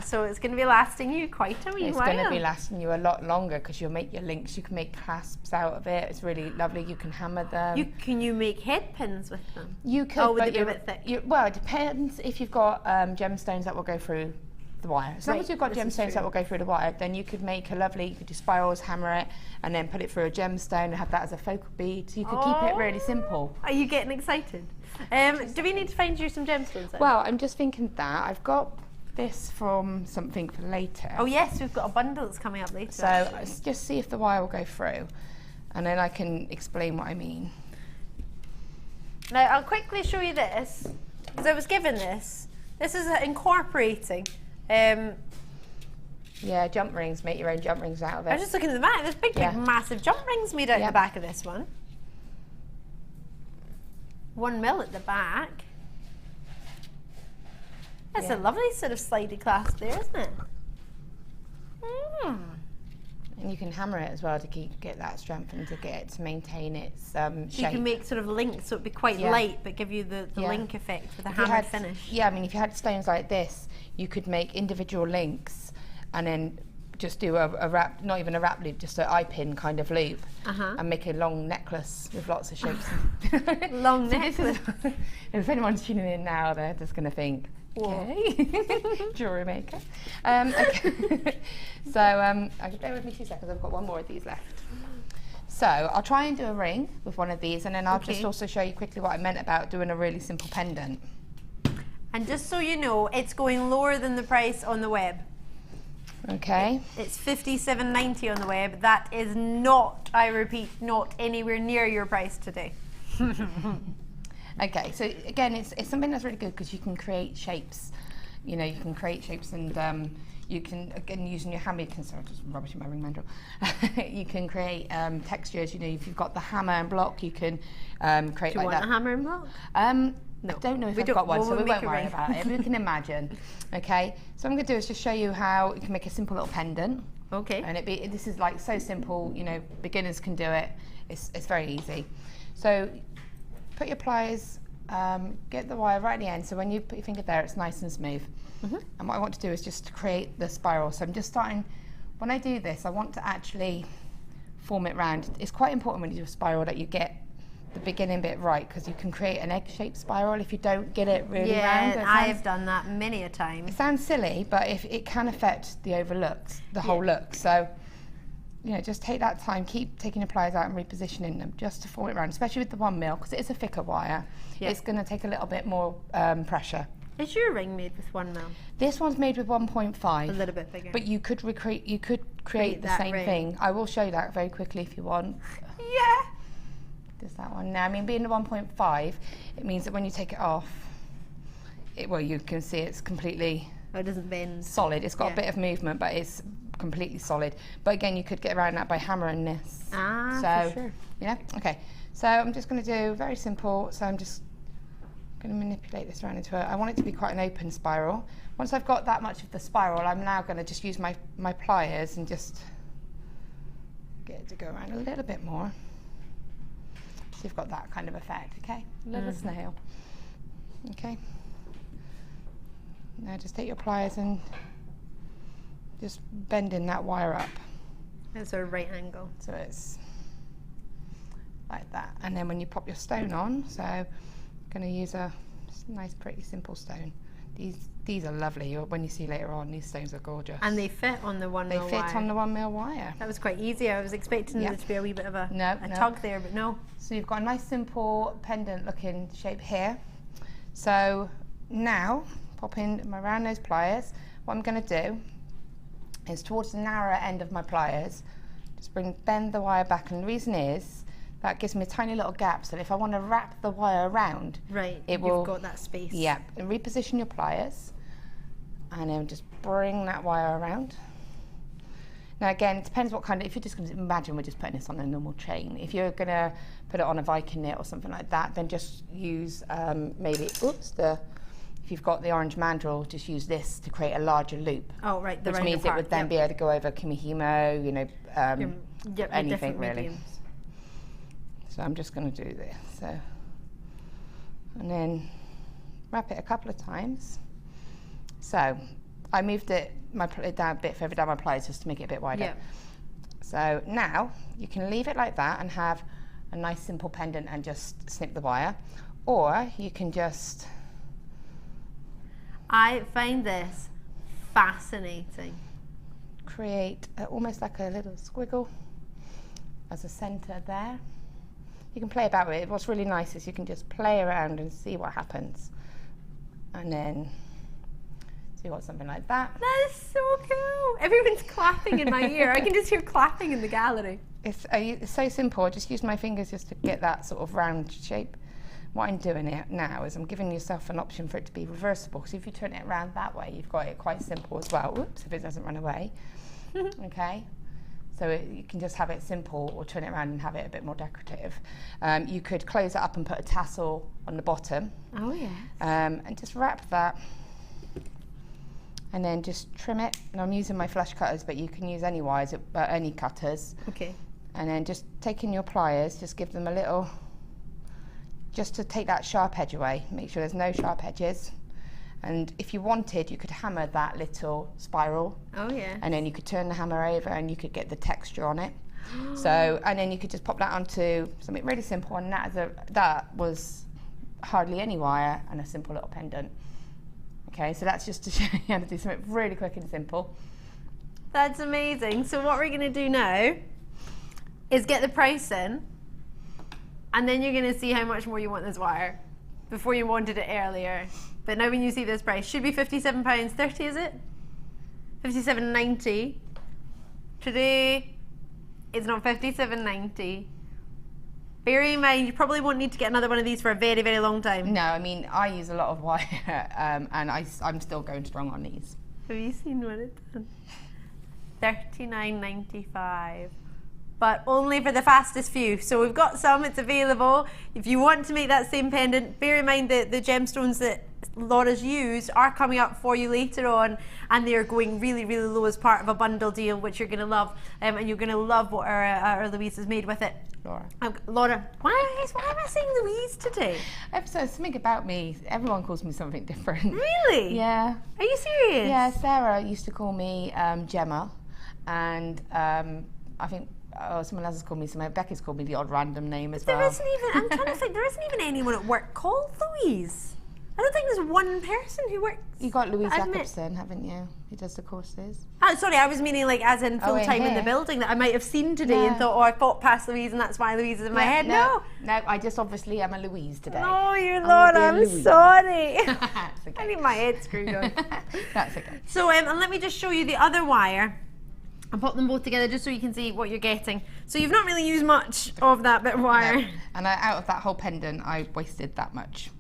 So it's going to be lasting you quite a wee while. It's going to be lasting you a lot longer because you'll make your links, you can make clasps out of it, it's really lovely, you can hammer them. Can you make head pins with them? You could, would they be a bit thick? Well, it depends if you've got gemstones that will go through the wire. As long as you've got gemstones that will go through the wire, then you could make a lovely, you could do spirals, hammer it, and then put it through a gemstone and have that as a focal bead. So you could keep it really simple. Are you getting excited? Do we need to find you some gemstones then? Well, I'm just thinking that I've got this from something for later. Oh yes, we've got a bundle that's coming up later. So let's just see if the wire will go through, and then I can explain what I mean. Now I'll quickly show you this, because I was given this. This is incorporating. Yeah, jump rings, make your own jump rings out of it. I was just looking at the back, there's big massive jump rings made out of the back of this one. 1mm at the back. That's a lovely sort of slidey clasp there, isn't it? And you can hammer it as well to get that strength and to get it to maintain its shape. You can make sort of links, so it'd be quite light, but give you the link effect with a hammered finish. Yeah, I mean, if you had stones like this, you could make individual links and then just do a wrap, not even a wrap loop, just an eye pin kind of loop, and make a long necklace with lots of shapes. Long necklace. If anyone's tuning in now, they're just going to think, okay, jewellery maker. Okay. So, bear with me 2 seconds, I've got one more of these left. So I'll try and do a ring with one of these, and then I'll just also show you quickly what I meant about doing a really simple pendant. And just so you know, it's going lower than the price on the web. Okay. It's $57.90 on the web. That is not, I repeat, not anywhere near your price today. Okay, so again, it's something that's really good because you can create shapes. You know, you can create shapes, and you can, again, using your hammer, you can, sorry, just rubbish in my ring mandrel. You can create textures. You know, if you've got the hammer and block, you can create like that. Do you want a hammer and block? No. I don't know if I've got one, so we won't worry about it. We can imagine. Okay, so what I'm going to do is just show you how you can make a simple little pendant. Okay. And this is like so simple, you know, beginners can do it. It's very easy. So put your pliers, get the wire right at the end, so when you put your finger there, it's nice and smooth. And what I want to do is just create the spiral. So I'm just starting, when I do this, I want to actually form it round. It's quite important when you do a spiral that you get the beginning bit right, because you can create an egg-shaped spiral if you don't get it really round. Yeah, I've done that many a time. It sounds silly, but if it can affect the whole look. So, you know, just take that time, keep taking your pliers out and repositioning them just to form it round, especially with the 1mm, because it is a thicker wire. It's going to take a little bit more pressure. Is your ring made with 1mm? This one's made with 1.5. A little bit bigger. But you could create the same thing. I will show that very quickly if you want. Yeah. There's that one. Now, I mean, being the 1.5, it means that when you take it off, you can see it's completely... it doesn't bend. Solid. It's got a bit of movement, but it's completely solid. But again, you could get around that by hammering this. For sure. You know? Okay. So I'm just going to do very simple. So I'm just going to manipulate this around into I want it to be quite an open spiral. Once I've got that much of the spiral, I'm now going to just use my pliers and just get it to go around a little bit more. So you've got that kind of effect, okay? Little snail. Okay. Now just take your pliers and just bending that wire up. That's a right angle. So it's like that. And then when you pop your stone on, so I'm going to use a nice, pretty simple stone. These are lovely. When you see later on, these stones are gorgeous. And they fit on the 1mm wire. They fit on the 1mm wire. That was quite easy. I was expecting there to be a wee bit of a tug there, but no. So you've got a nice, simple pendant looking shape here. So now, pop in around those pliers. what I'm going to do is towards the narrower end of my pliers, just bend the wire back, and the reason is that gives me a tiny little gap, so if I want to wrap the wire around, you've got that space. Yeah, and reposition your pliers, and then just bring that wire around. Now again, it depends what kind of, if you're just going to imagine we're just putting this on a normal chain. If you're going to put it on a Viking knit or something like that, then just use maybe, if you've got the orange mandrel, just use this to create a larger loop. Oh, right, which means it would then be able to go over kimihimo, you know, anything really. Mediums. So I'm just going to do this. So, and then wrap it a couple of times. So I moved it down a bit further down my pliers just to make it a bit wider. Yeah. So now you can leave it like that and have a nice simple pendant and just snip the wire, or you can just. I find this fascinating. Create almost like a little squiggle as a centre there. You can play about with it. What's really nice is you can just play around and see what happens, and then. So you got something like that. That is so cool. Everyone's clapping in my ear. I can just hear clapping in the gallery. It's so simple. I just use my fingers just to get that sort of round shape. What I'm doing it now is I'm giving yourself an option for it to be reversible. So if you turn it around that way, you've got it quite simple as well. Oops, if it doesn't run away. Okay. So you can just have it simple, or turn it around and have it a bit more decorative. You could close it up and put a tassel on the bottom. Oh yeah. And just wrap that. And then just trim it. And I'm using my flush cutters, but you can use any wires, any cutters. Okay. And then just taking your pliers, just give them a little, just to take that sharp edge away. Make sure there's no sharp edges. And if you wanted, you could hammer that little spiral. Oh yeah. And then you could turn the hammer over and you could get the texture on it. So, and then you could just pop that onto something really simple, and that was hardly any wire and a simple little pendant. Okay, so that's just to show you how to do something really quick and simple. That's amazing. So what we're going to do now is get the price in, and then you're going to see how much more you want this wire. Before you wanted it earlier, but now when you see this price, should be £57.30, is it? £57.90. Today, it's not £57.90. Bear in mind, you probably won't need to get another one of these for a very, very long time. No, I mean, I use a lot of wire, and I'm still going strong on these. Have you seen what it's done? £39.95. But only for the fastest few. So we've got some, it's available. If you want to make that same pendant, bear in mind that the gemstones that Laura's used are coming up for you later on, and they're going really, really low as part of a bundle deal, which you're going to love, and you're going to love what our Louise has made with it. Laura, why am I saying Louise today? So something about me, everyone calls me something different. Really? Yeah. Are you serious? Yeah, Sarah used to call me Gemma, and I think someone else has called me something. Becky's called me the odd random name as well. I'm trying to think, there isn't even anyone at work called Louise. I don't think there's one person who works. You got Louise Jacobson, haven't you? Who does the courses? Oh, sorry, I was meaning like as in full time in the building that I might have seen today and thought, oh, I thought past Louise and that's why Louise is in my head. No, I just obviously am a Louise today. Oh, you Lord, I'm sorry. That's okay. I need my head screwed on. That's okay. So, and let me just show you the other wire. I'll pop them both together just so you can see what you're getting. So you've not really used much of that bit of wire. No. And out of that whole pendant, I wasted that much.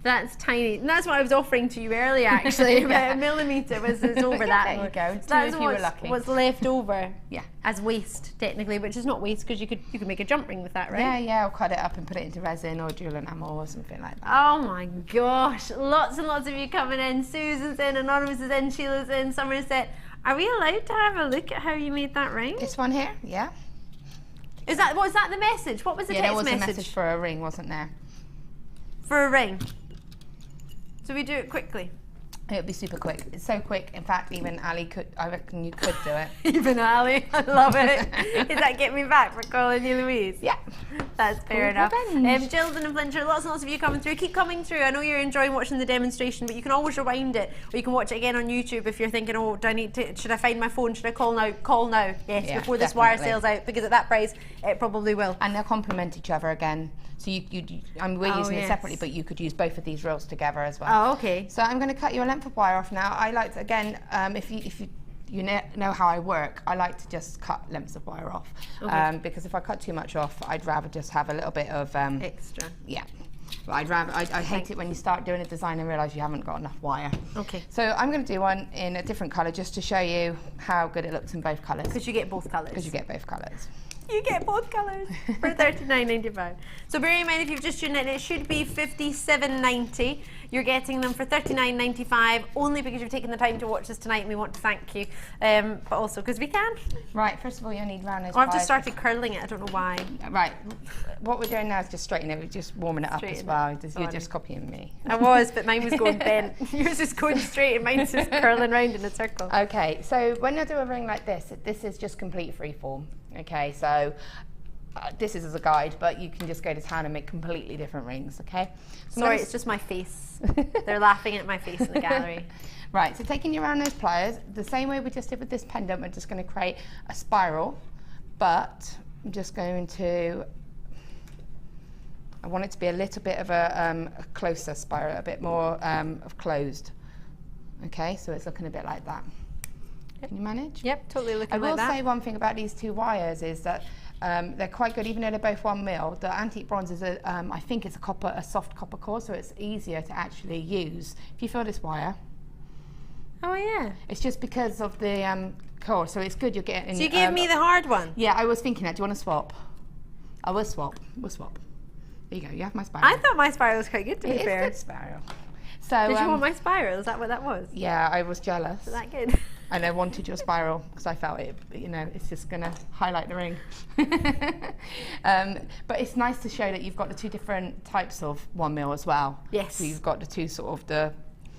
That's tiny. And that's what I was offering to you earlier, actually. About a millimetre was over that. There you go. That's if you were lucky. What's left over. Yeah. As waste, technically, which is not waste because you could make a jump ring with that, right? Yeah, I'll cut it up and put it into resin or jewel enamel or something like that. Oh my gosh. Lots and lots of you coming in. Susan's in, Anonymous is in, Sheila's in, Somerset. Are we allowed to have a look at how you made that ring? This one here, yeah. Was that the message? What was the text there was message? a message for a ring, wasn't there? For a ring. So we do it quickly. It would be super quick. It's so quick. In fact, even Ali could. I reckon you could do it. Even Ali, I love it. Does that get me back for calling you Louise? Yeah. That's fair enough. Gildan and Flincher, lots and lots of you coming through. Keep coming through. I know you're enjoying watching the demonstration, but you can always rewind it, or you can watch it again on YouTube if you're thinking, oh, should I find my phone? Should I call now? Call now. Yes, before this wire sells out, because at that price, it probably will. And they'll complement each other again. So we're using it separately, but you could use both of these reels together as well. Oh, okay. So I'm going to cut you a length of wire off now. I like to, again, if you know how I work, I like to just cut lengths of wire off. Okay. Because if I cut too much off, I'd rather just have a little bit of extra. Yeah. But I hate it when you start doing a design and realise you haven't got enough wire. Okay. So I'm going to do one in a different colour just to show you how good it looks in both colours. Because you get both colours. Because you get both colours. You get both colours for $39.95. So bear in mind, if you've just tuned in, it should be $57.90. You're getting them for $39.95 only because you've taken the time to watch this tonight, and we want to thank you. But also because we can. Right, first of all, you'll need round nose pliers. I've just started curling it, I don't know why. Right, what we're doing now is just straightening it, we're just warming it up as well. You're just copying me. I was, but mine was going bent. Yours is going straight and mine's just curling round in a circle. Okay, so when I do a ring like this, this is just complete freeform. Okay, so this is as a guide, but you can just go to town and make completely different rings, okay? So sorry, it's just my face. They're laughing at my face in the gallery. Right, so taking your round nose pliers, the same way we just did with this pendant, we're just going to create a spiral, but I'm just going to, I want it to be a little bit of a closer spiral, a bit more of closed. Okay, so it's looking a bit like that. Can you manage? Yep, totally looking like that. I will say one thing about these two wires is that they're quite good, even though they're both 1 mil. The antique bronze is I think it's a soft copper core, so it's easier to actually use. If you feel this wire. Oh yeah. It's just because of the core, so it's good you're getting. So you gave me the hard one. Yeah, I was thinking that. Do you want to swap? I will swap. We'll swap. There you go. You have my spiral. I thought my spiral was quite good, to be fair. It is good spiral. So did you want my spiral? Is that what that was? Yeah, I was jealous. Is that good? And I wanted your spiral because I felt it, you know, it's just going to highlight the ring. But it's nice to show that you've got the two different types of 1 mil as well. Yes. So you've got the two sort of the...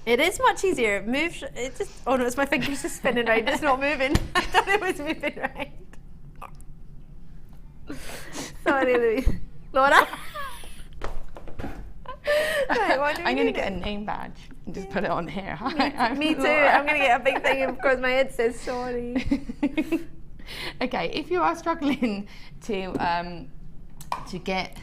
It is much easier. It moves, it just, oh no, it's my fingers just spinning right. It's not moving. I thought it was moving right. Sorry, Louise. Laura? Right, I'm going to get a name badge and just put it on here. Me too. I'm going to get a big thing and of course my head says sorry. Okay, if you are struggling to get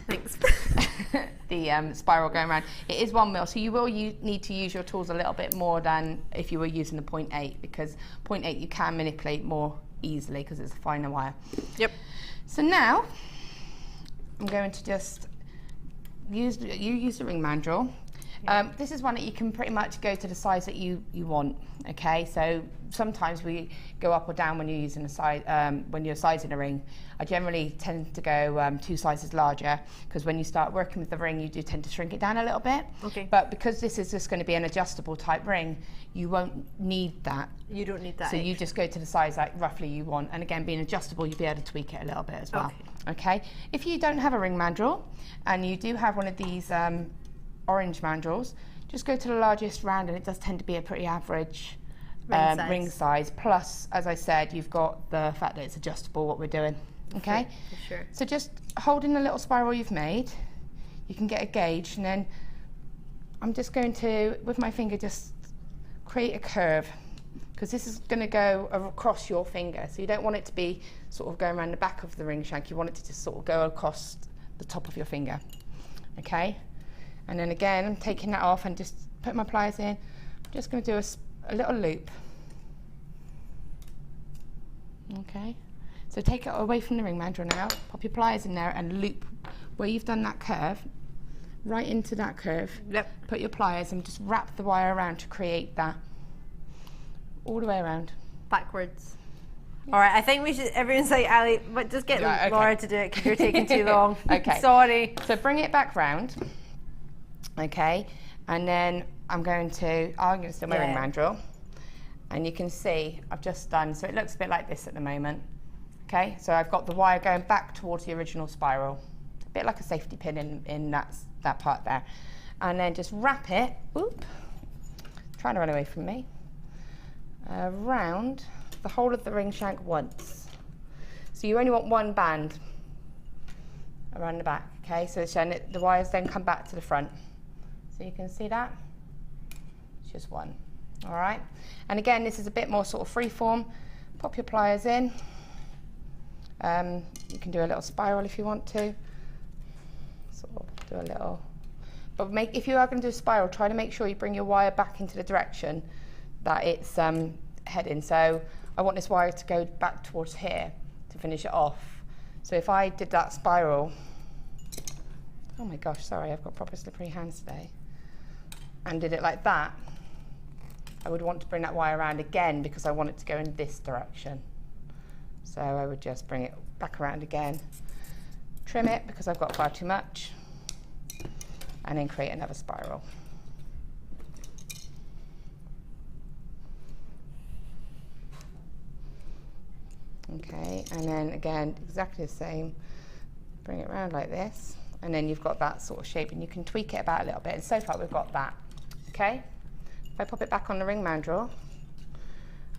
the spiral going around, it is 1 mil, so you will need to use your tools a little bit more than if you were using the 0.8, because 0.8 you can manipulate more easily because it's a finer wire. Yep. So now I'm going to just use the ring mandrel. This is one that you can pretty much go to the size that you want. Okay, so sometimes we go up or down when you're using a size when you're sizing a ring. I generally tend to go 2 sizes larger because when you start working with the ring, you do tend to shrink it down a little bit. Okay. But because this is just going to be an adjustable type ring, you won't need that. You don't need that. So you just go to the size like roughly you want, and again, being adjustable, you'll be able to tweak it a little bit as well. Okay. If you don't have a ring mandrel and you do have one of these orange mandrels, just go to the largest round, and it does tend to be a pretty average ring size. Plus, as I said, you've got the fact that it's adjustable, what we're doing. Okay? For sure. So just holding the little spiral you've made, you can get a gauge, and then I'm just going to, with my finger, just create a curve, because this is going to go across your finger. So you don't want it to be sort of going around the back of the ring shank, you want it to just sort of go across the top of your finger. Okay? And then again, I'm taking that off and just put my pliers in. I'm just going to do a little loop. Okay, so take it away from the ring mandrel now, pop your pliers in there and loop where you've done that curve, right into that curve. Yep. Put your pliers and just wrap the wire around to create that, all the way around. Backwards. All right, I think we should, everyone's like, Ali, but just get Laura to do it because you're taking too long. Okay. Sorry. So bring it back round. Okay, and then I'm going to do my ring mandrel, and you can see I've just done, so it looks a bit like this at the moment. Okay, so I've got the wire going back towards the original spiral, a bit like a safety pin in that part there, and then just wrap it, trying to run away from me, around the whole of the ring shank once. So you only want one band around the back, okay, so the wires then come back to the front. So you can see that, it's just one, all right? And again, this is a bit more sort of free form. Pop your pliers in. You can do a little spiral if you want to. sort of do a little. But if you are going to do a spiral, try to make sure you bring your wire back into the direction that it's heading. So I want this wire to go back towards here to finish it off. So if I did that spiral, oh my gosh, sorry, I've got proper slippery hands today, and did it like that, I would want to bring that wire around again because I want it to go in this direction. So I would just bring it back around again, trim it because I've got far too much, and then create another spiral. Okay, and then again, exactly the same, bring it around like this, and then you've got that sort of shape, and you can tweak it about a little bit, and so far we've got that, okay? If I pop it back on the ring mandrel,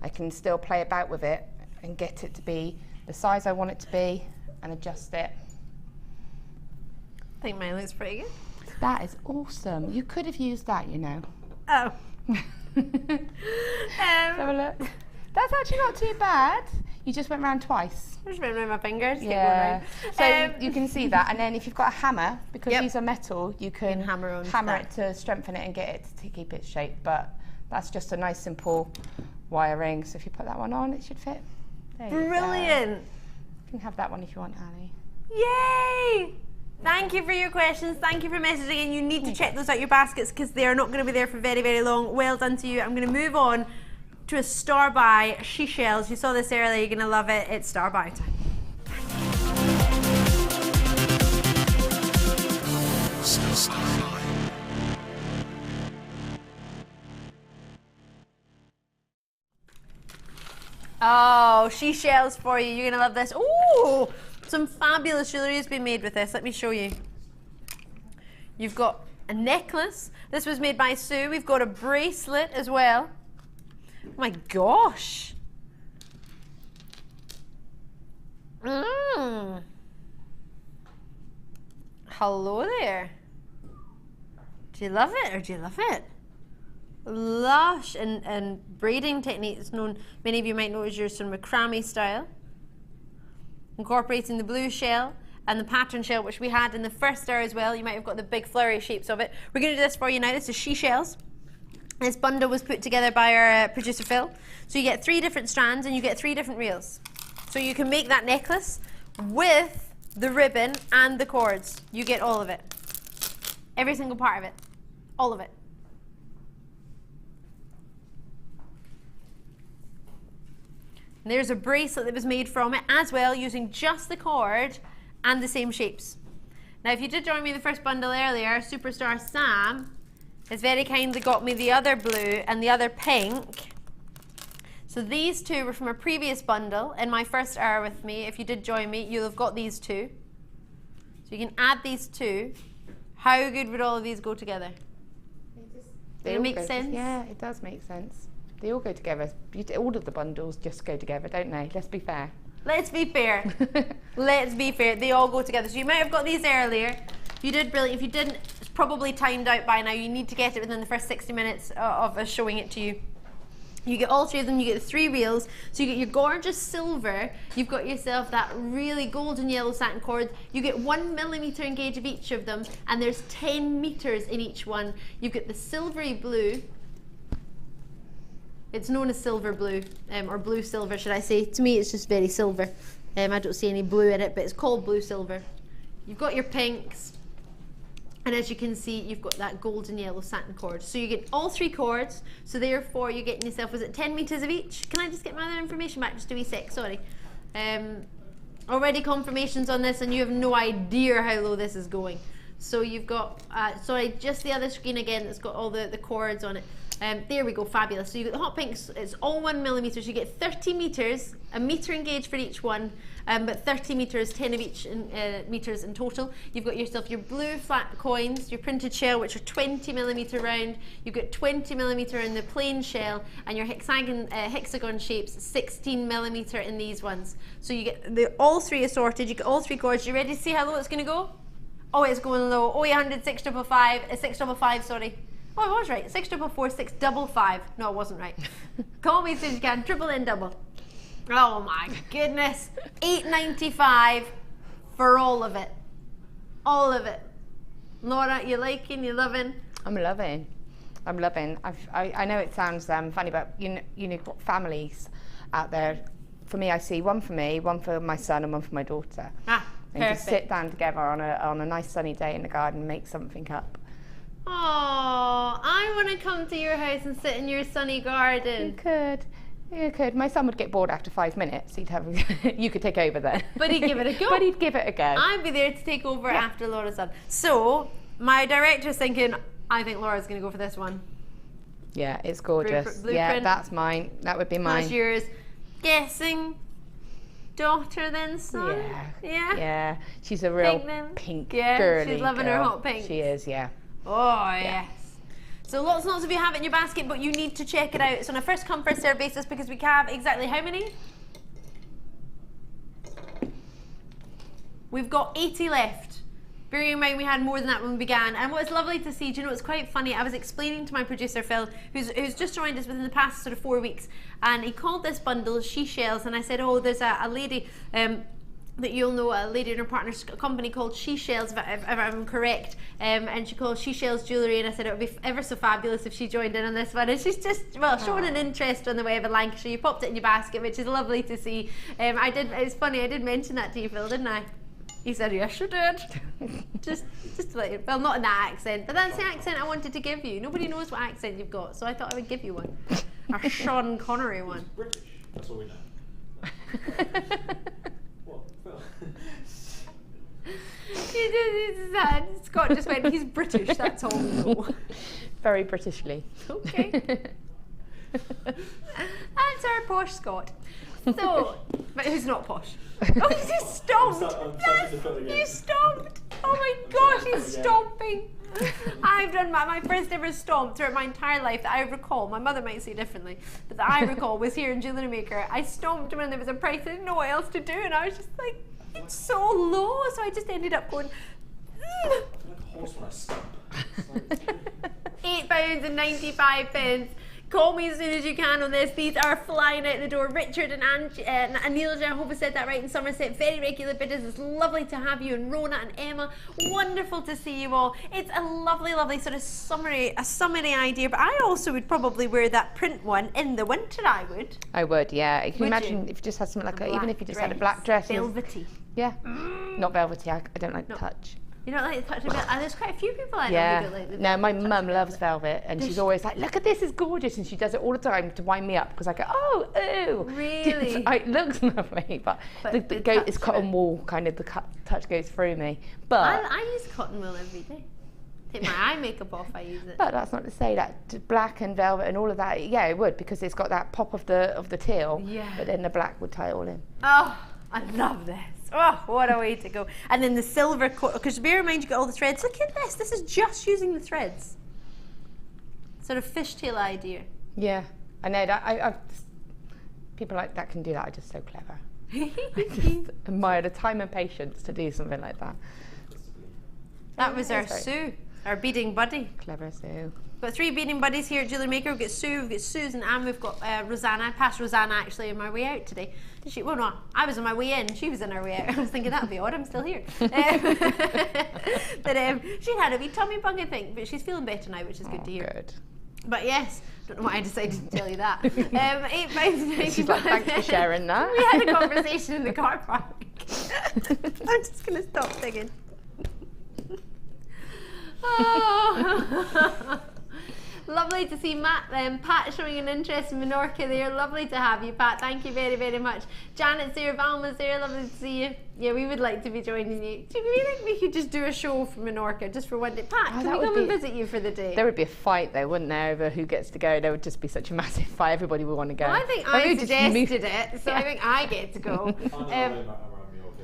I can still play about with it and get it to be the size I want it to be and adjust it. I think mine looks pretty good. That is awesome. You could have used that, you know. Oh. Have a look. That's actually not too bad. You just went round twice. I just went around my fingers. Yeah. So you can see that, and then if you've got a hammer, because these are metal, you can hammer it to strengthen it and get it to keep its shape. But that's just a nice simple wiring. So if you put that one on, it should fit. There you Brilliant. go. You can have that one if you want, Ali. Yay! Thank you for your questions. Thank you for messaging, and you need to check those out your baskets because they are not going to be there for very, very long. Well done to you. I'm going to move on to a star buy, she shells. You saw this earlier, you're going to love it. It's star buy time. Oh, she shells for you. You're going to love this. Ooh, some fabulous jewellery has been made with this. Let me show you. You've got a necklace. This was made by Sue. We've got a bracelet as well. Oh my gosh. Hello there. Do you love it or do you love it? Lush and braiding techniques known, many of you might know as your sort of macrame style. Incorporating the blue shell and the pattern shell, which we had in the first hour as well. You might have got the big flowery shapes of it. We're going to do this for you now. This is she shells. This bundle was put together by our producer Phil. So you get 3 different strands and you get 3 different reels. So you can make that necklace with the ribbon and the cords. You get all of it. Every single part of it. All of it. And there's a bracelet that was made from it as well, using just the cord and the same shapes. Now if you did join me in the first bundle earlier, Superstar Sam has very kindly got me the other blue and the other pink. So these 2 were from a previous bundle in my first hour with me. If you did join me, you'll have got these 2. So you can add these 2. How good would all of these go together? Does it make sense? Yeah, it does make sense. They all go together. All of the bundles just go together, don't they? Let's be fair. Let's be fair. Let's be fair. They all go together. So you might have got these earlier. If you did, brilliant. If you didn't, it's probably timed out by now. You need to get it within the first 60 minutes of us showing it to you. You get all 3 of them. You get the 3 reels. So you get your gorgeous silver. You've got yourself that really golden yellow satin cord. You get 1 millimeter in gauge of each of them, and there's 10 meters in each one. You get the silvery blue. It's known as silver blue, or blue silver, should I say. To me, it's just very silver. I don't see any blue in it, but it's called blue silver. You've got your pinks. And as you can see, you've got that golden yellow satin cord. So you get all 3 cords. So therefore, you're getting yourself, was it 10 meters of each? Can I just get my other information back? Just a wee sec, sorry. Already confirmations on this, and you have no idea how low this is going. So you've got, sorry, just the other screen again that's got all the cords on it. There we go, fabulous. So you get the hot pinks, it's all 1 millimeter. So you get 30 meters, a meter in gauge for each one, but 30 meters, 10 of each meters in total. You've got yourself your blue flat coins, your printed shell, which are 20 millimeter round. You've got 20 millimeter in the plain shell, and your hexagon shapes, 16 millimeter in these ones. So you get all 3 assorted, you get all 3 cords. You ready to see how low it's going to go? Oh, it's going low. 0800 655, 655, sorry. Oh, I was right. 644 655. No, it wasn't right. Call me as soon as you can. Triple and double. Oh my goodness. $8.95 for all of it. All of it. Laura, you liking, you loving? I'm loving. I know it sounds funny, but you know, got families out there. For me, I see one for me, one for my son, and one for my daughter. And Perfect. just sit down together on a nice sunny day in the garden and make something up. Oh, I want to come to your house and sit in your sunny garden. You could. My son would get bored after 5 minutes. He'd have. You could take over then. But he'd give it a go. But he'd give it a go. I'd be there to take over after Laura's done. So, my director's thinking, I think Laura's going to go for this one. Yeah, it's gorgeous. Blueprint. Yeah, that's mine. That would be mine. That's yours. Guessing daughter then son? Yeah. She's a real pink girly she's loving girl. her hot pink. She is, yeah. Oh, yes. So lots and lots of you have it in your basket, but you need to check it out. It's on a first come, first serve basis because we have exactly how many? We've got 80 left. Bearing in mind we had more than that when we began. And what's lovely to see, do you know, it's quite funny. I was explaining to my producer Phil, who's just joined us within the past sort of 4 weeks, and he called this bundle She Shells, and I said, oh, there's a lady that you'll know, a lady in her partner's company called She Shells, if I'm correct, and she calls She Shells Jewellery, and I said it would be ever so fabulous if she joined in on this one, and she's just, well, showing an interest on the way of Lancashire. You popped it in your basket, which is lovely to see. It's funny, I did mention that to you, Phil, didn't I? He said, yes, you did. just like, well, not in that accent, but that's the accent I wanted to give you. Nobody knows what accent you've got, so I thought I would give you one. Our Sean Connery one. He's British, that's all we know. Scott just went, he's British, that's all we know. Very Britishly. Okay. That's our posh Scott. So, but who's not posh? Oh, he's just stomped! You stomped! Oh my gosh, he's stomping! I've done my first ever stomp throughout my entire life that I recall. My mother might say differently, but that I recall was here in JewelleryMaker. I stomped when there was a price, I didn't know what else to do, and I was just like, it's so low, so I just ended up going, I'm like a horse when I stomp. £8.95. Call me as soon as you can on this. These are flying out the door. Richard and Anilja, I hope I said that right, in Somerset, very regular bidders. It's lovely to have you, and Rona and Emma. Wonderful to see you all. It's a lovely, lovely sort of summery idea, but I also would probably wear that print one in the winter, I would. I would, yeah. You can imagine if you just had something like even if you just had a black dress. Velvety. Yeah. Not velvety, I don't like the touch. You don't like the touch of it? There's quite a few people I know who don't like the No, my mum loves velvet, and she's always like, look at this, it's gorgeous, and she does it all the time to wind me up, because I go, oh, ooh. Really? It looks lovely, but it's cotton wool, kind of, the touch goes through me. But I use cotton wool every day. Take my eye makeup off, I use it. But that's not to say that black and velvet and all of that, yeah, it would, because it's got that pop of the teal, but then the black would tie it all in. Oh, I love this. Oh, what a way to go. And then the silver coat, because bear in mind you got all the threads. Look at this. This is just using the threads. Sort of fishtail idea. Yeah, I know that. People like that can do that are just so clever. I just admire the time and patience to do something like that. That was our Sue, our beading buddy. Clever Sue. We've got 3 beading buddies here at JewelleryMaker. We've got Sue, we've got Susan, and we've got Rosanna. I passed Rosanna actually on my way out today. Did she? Well, no, I was on my way in. She was on her way out. I was thinking that'd be odd. I'm still here. But she had a wee tummy bug, I think, but she's feeling better now, which is good to hear. Good. But yes, don't know why I decided to tell you that. £8.95. She's like, thanks for sharing that. We had a conversation in the car park. I'm just going to stop singing. Oh. Lovely to see Pat showing an interest in Menorca there. Lovely to have you, Pat. Thank you very, very much. Janet's there, Valma's there. Lovely to see you. Yeah, we would like to be joining you. Do you think we could just do a show from Menorca just for one day? Pat, can we come and visit you for the day? There would be a fight though, wouldn't there, over who gets to go. There would just be such a massive fight. Everybody would want to go. Well, I think I suggested it, so I think I get to go.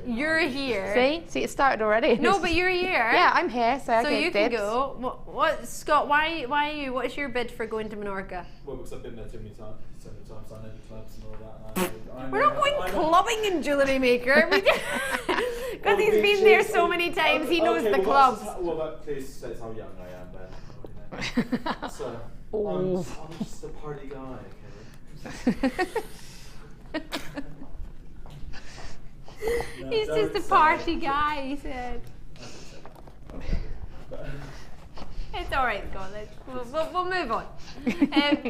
You're here. See, it started already. No, but you're here. Yeah, I'm here, so I get you dibs. Can go. What, Scott? Why are you? What's your bid for going to Menorca? Well, because I've been there too many times. I know the clubs and all that. We're not going clubbing in JewelleryMaker. Because he's been there so many times, he knows the clubs. Please say how young I am, then. So, I'm just a party guy, okay? He's just a party guy, he said. It's all right, Scotland. We'll move on.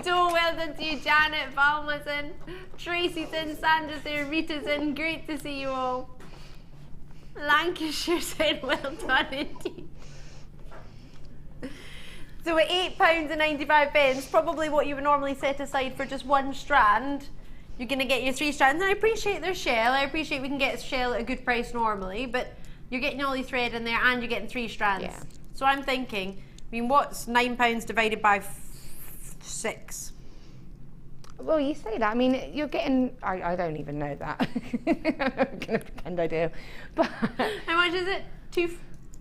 Joel, well done to you. Janet, Valma's in. Tracy's in. Sandra's in. Rita's in. Great to see you all. Lancashire's in. Well done indeed. So at £8.95, probably what you would normally set aside for just one strand, you're going to get your 3 strands. And I appreciate their shell. I appreciate we can get shell at a good price normally, but you're getting all your thread in there and you're getting 3 strands. Yeah. So I'm thinking, I mean, what's £9 divided by 6? Well, you say that. I mean, you're getting... I don't even know that. I'm going to pretend I do. But how much is it?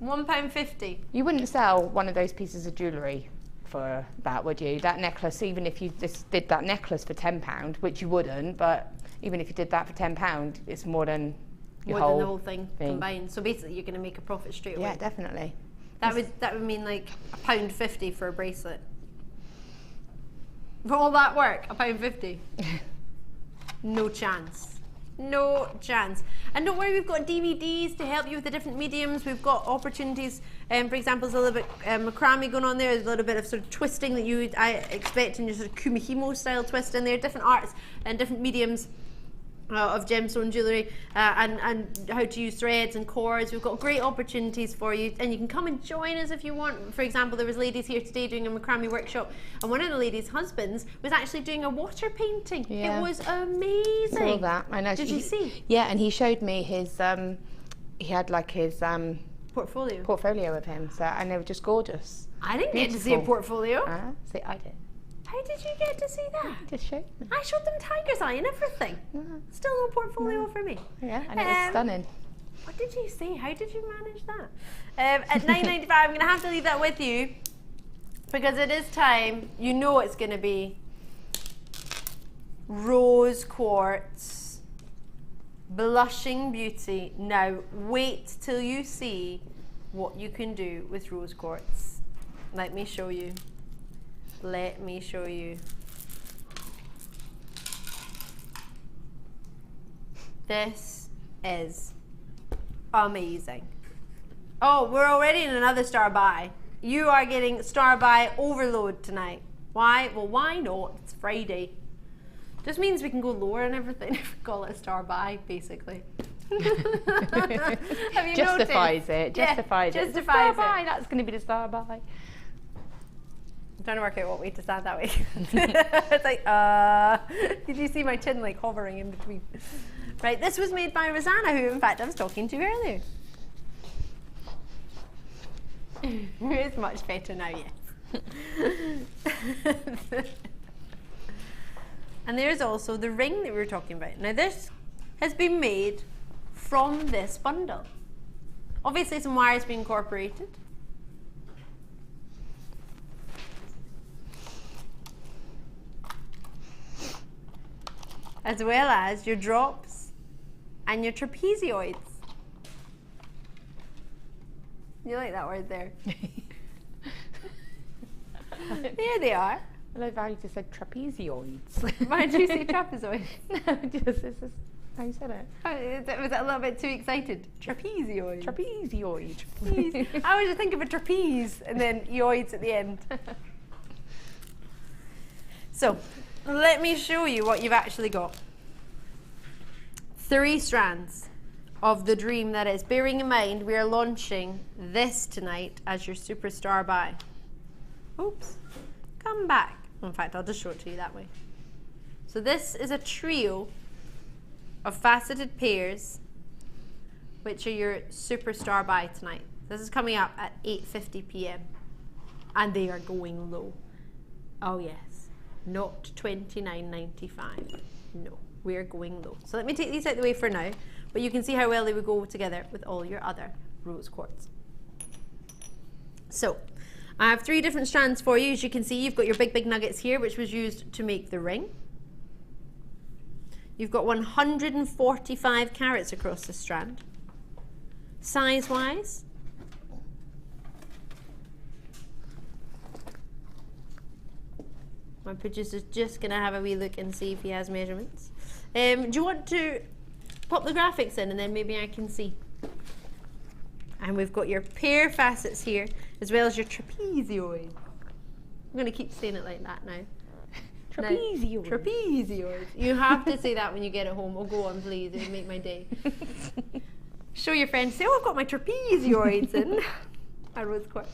£1.50. You wouldn't sell one of those pieces of jewellery for that, would you? That necklace, even if you just did that necklace for £10, which you wouldn't, but even if you did that for £10, it's more than your More whole than the whole thing combined. So basically, you're going to make a profit straight away. Yeah, definitely. That would mean like £1.50 for a bracelet. For all that work, £1.50. No chance. No chance. And don't worry, we've got DVDs to help you with the different mediums. We've got opportunities. For example, there's a little bit macrame going on there. There's a little bit of sort of twisting that I expect in your sort of kumihimo style twist in there. Different arts and different mediums of gemstone jewellery and how to use threads and cords. We've got great opportunities for you, and you can come and join us if you want. For example, there was ladies here today doing a macrame workship, and one of the ladies' husbands was actually doing a water painting. Yeah. It was amazing. Saw that. I know. Did you see? Yeah, and he showed me his he had like his portfolio of him, so, and they were just gorgeous. I didn't get to see a portfolio. See, I did. How did you get to see that? Just showed me. I showed them tiger's eye and everything. Still no portfolio for me. Yeah, and it was stunning. What did you say? How did you manage that? At $9.95, I'm going to have to leave that with you because it is time. You know it's going to be Rose Quartz Blushing Beauty. Now, wait till you see what you can do with Rose Quartz. Let me show you. Let me show you. This is amazing. Oh, we're already in another star buy. You are getting star buy overload tonight. Why? Well, why not? It's Friday. Just means we can go lower and everything if we call it a star buy, basically. Have you Justifies noticed? it. Justifies it. Justifies Star it. buy. That's going to be the star buy. I'm trying to work out what way to stand that way. It's like, did you see my chin like hovering in between? Right, this was made by Rosanna, who in fact I was talking to earlier. Who is much better now, yes. And there's also the ring that we were talking about. Now this has been made from this bundle. Obviously some wires being incorporated. As well as your drops and your trapezoids. You like that word there? There they are. I love how you just said trapezoids. Why did you say trapezoid? No, this is how you said it. Oh, was that a little bit too excited? Trapezoid. Trapezoid. I always just think of a trapeze and then yoids at the end. So, let me show you what you've actually got. 3 strands of the dream that is. Bearing in mind, we are launching this tonight as your superstar buy. Oops, come back. In fact, I'll just show it to you that way. So this is a trio of faceted pairs, which are your superstar buy tonight. This is coming up at 8:50 p.m. and they are going low. Oh yes, not $29.95. No, we're going low. So let me take these out of the way for now, but you can see how well they would go together with all your other rose quartz. So I have 3 different strands for you. As you can see, you've got your big nuggets here, which was used to make the ring. You've got 145 carats across the strand. Size-wise, my producer's just going to have a wee look and see if he has measurements. Do you want to pop the graphics in and then maybe I can see? And we've got your pair facets here. as well as your trapezoid. I'm going to keep saying it like that now. Trapezoid. Trapezoid. You have to say that when you get it home. Oh, go on, please. It'll make my day. Show your friends. Say, oh, I've got my trapezoids in. A rose quartz.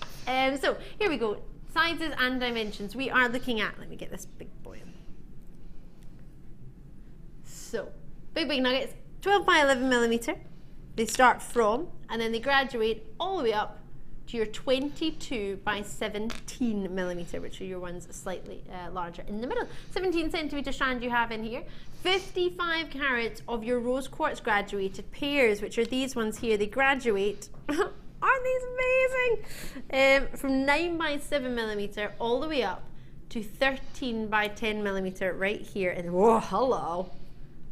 So, here we go. Sizes and dimensions. We are looking at, let me get this big boy in. So, big nuggets, 12 by 11 millimeter. They start from, and then they graduate all the way up to your 22 by 17 millimeter, which are your ones slightly larger in the middle. 17 centimeter strand you have in here. 55 carats of your rose quartz graduated pairs, which are these ones here. They graduate, aren't these amazing? From 9 by 7 millimeter all the way up to 13 by 10 millimeter right here. And whoa, hello,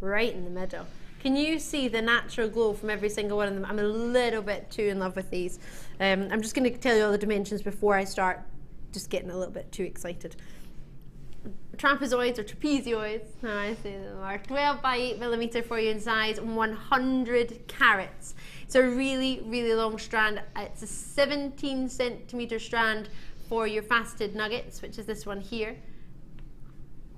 right in the middle. Can you see the natural glow from every single one of them? I'm a little bit too in love with these. I'm just going to tell you all the dimensions before I start just getting a little bit too excited. Trapezoids or trapezoids, how I say them, are 12 by 8 millimeter for you in size, 100 carats. It's a really, really long strand. It's a 17 centimeter strand for your faceted nuggets, which is this one here.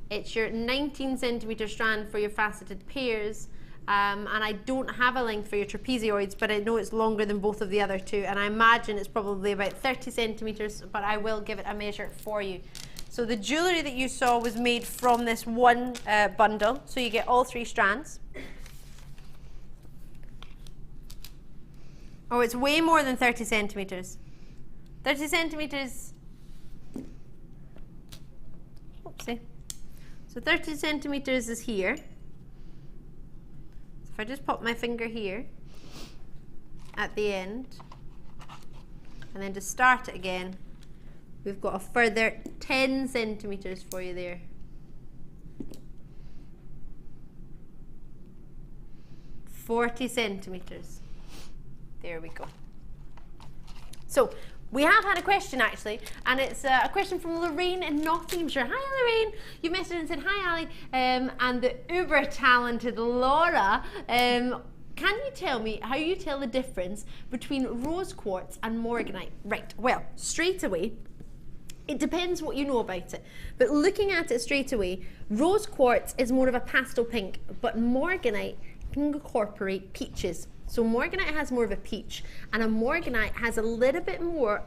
It's your 19 centimeter strand for your faceted pairs. And I don't have a length for your trapezoids, but I know it's longer than both of the other two, and I imagine it's probably about 30 centimeters, but I will give it a measure for you. So the jewellery that you saw was made from this one bundle, so you get all 3 strands. Oh, it's way more than 30 centimeters. 30 centimeters. Oopsie. So 30 centimeters is here. If I just pop my finger here at the end and then just start it again, we've got a further 10 centimeters for you there. 40 centimeters. There we go. So we have had a question actually, and it's a question from Lorraine in Nottinghamshire. Hi Lorraine, you messaged and said hi Ali, and the uber talented Laura. Can you tell me how you tell the difference between rose quartz and morganite? Right, well, straight away, it depends what you know about it. But looking at it straight away, rose quartz is more of a pastel pink, but morganite can incorporate peaches. So morganite has more of a peach, and a morganite has a little bit more,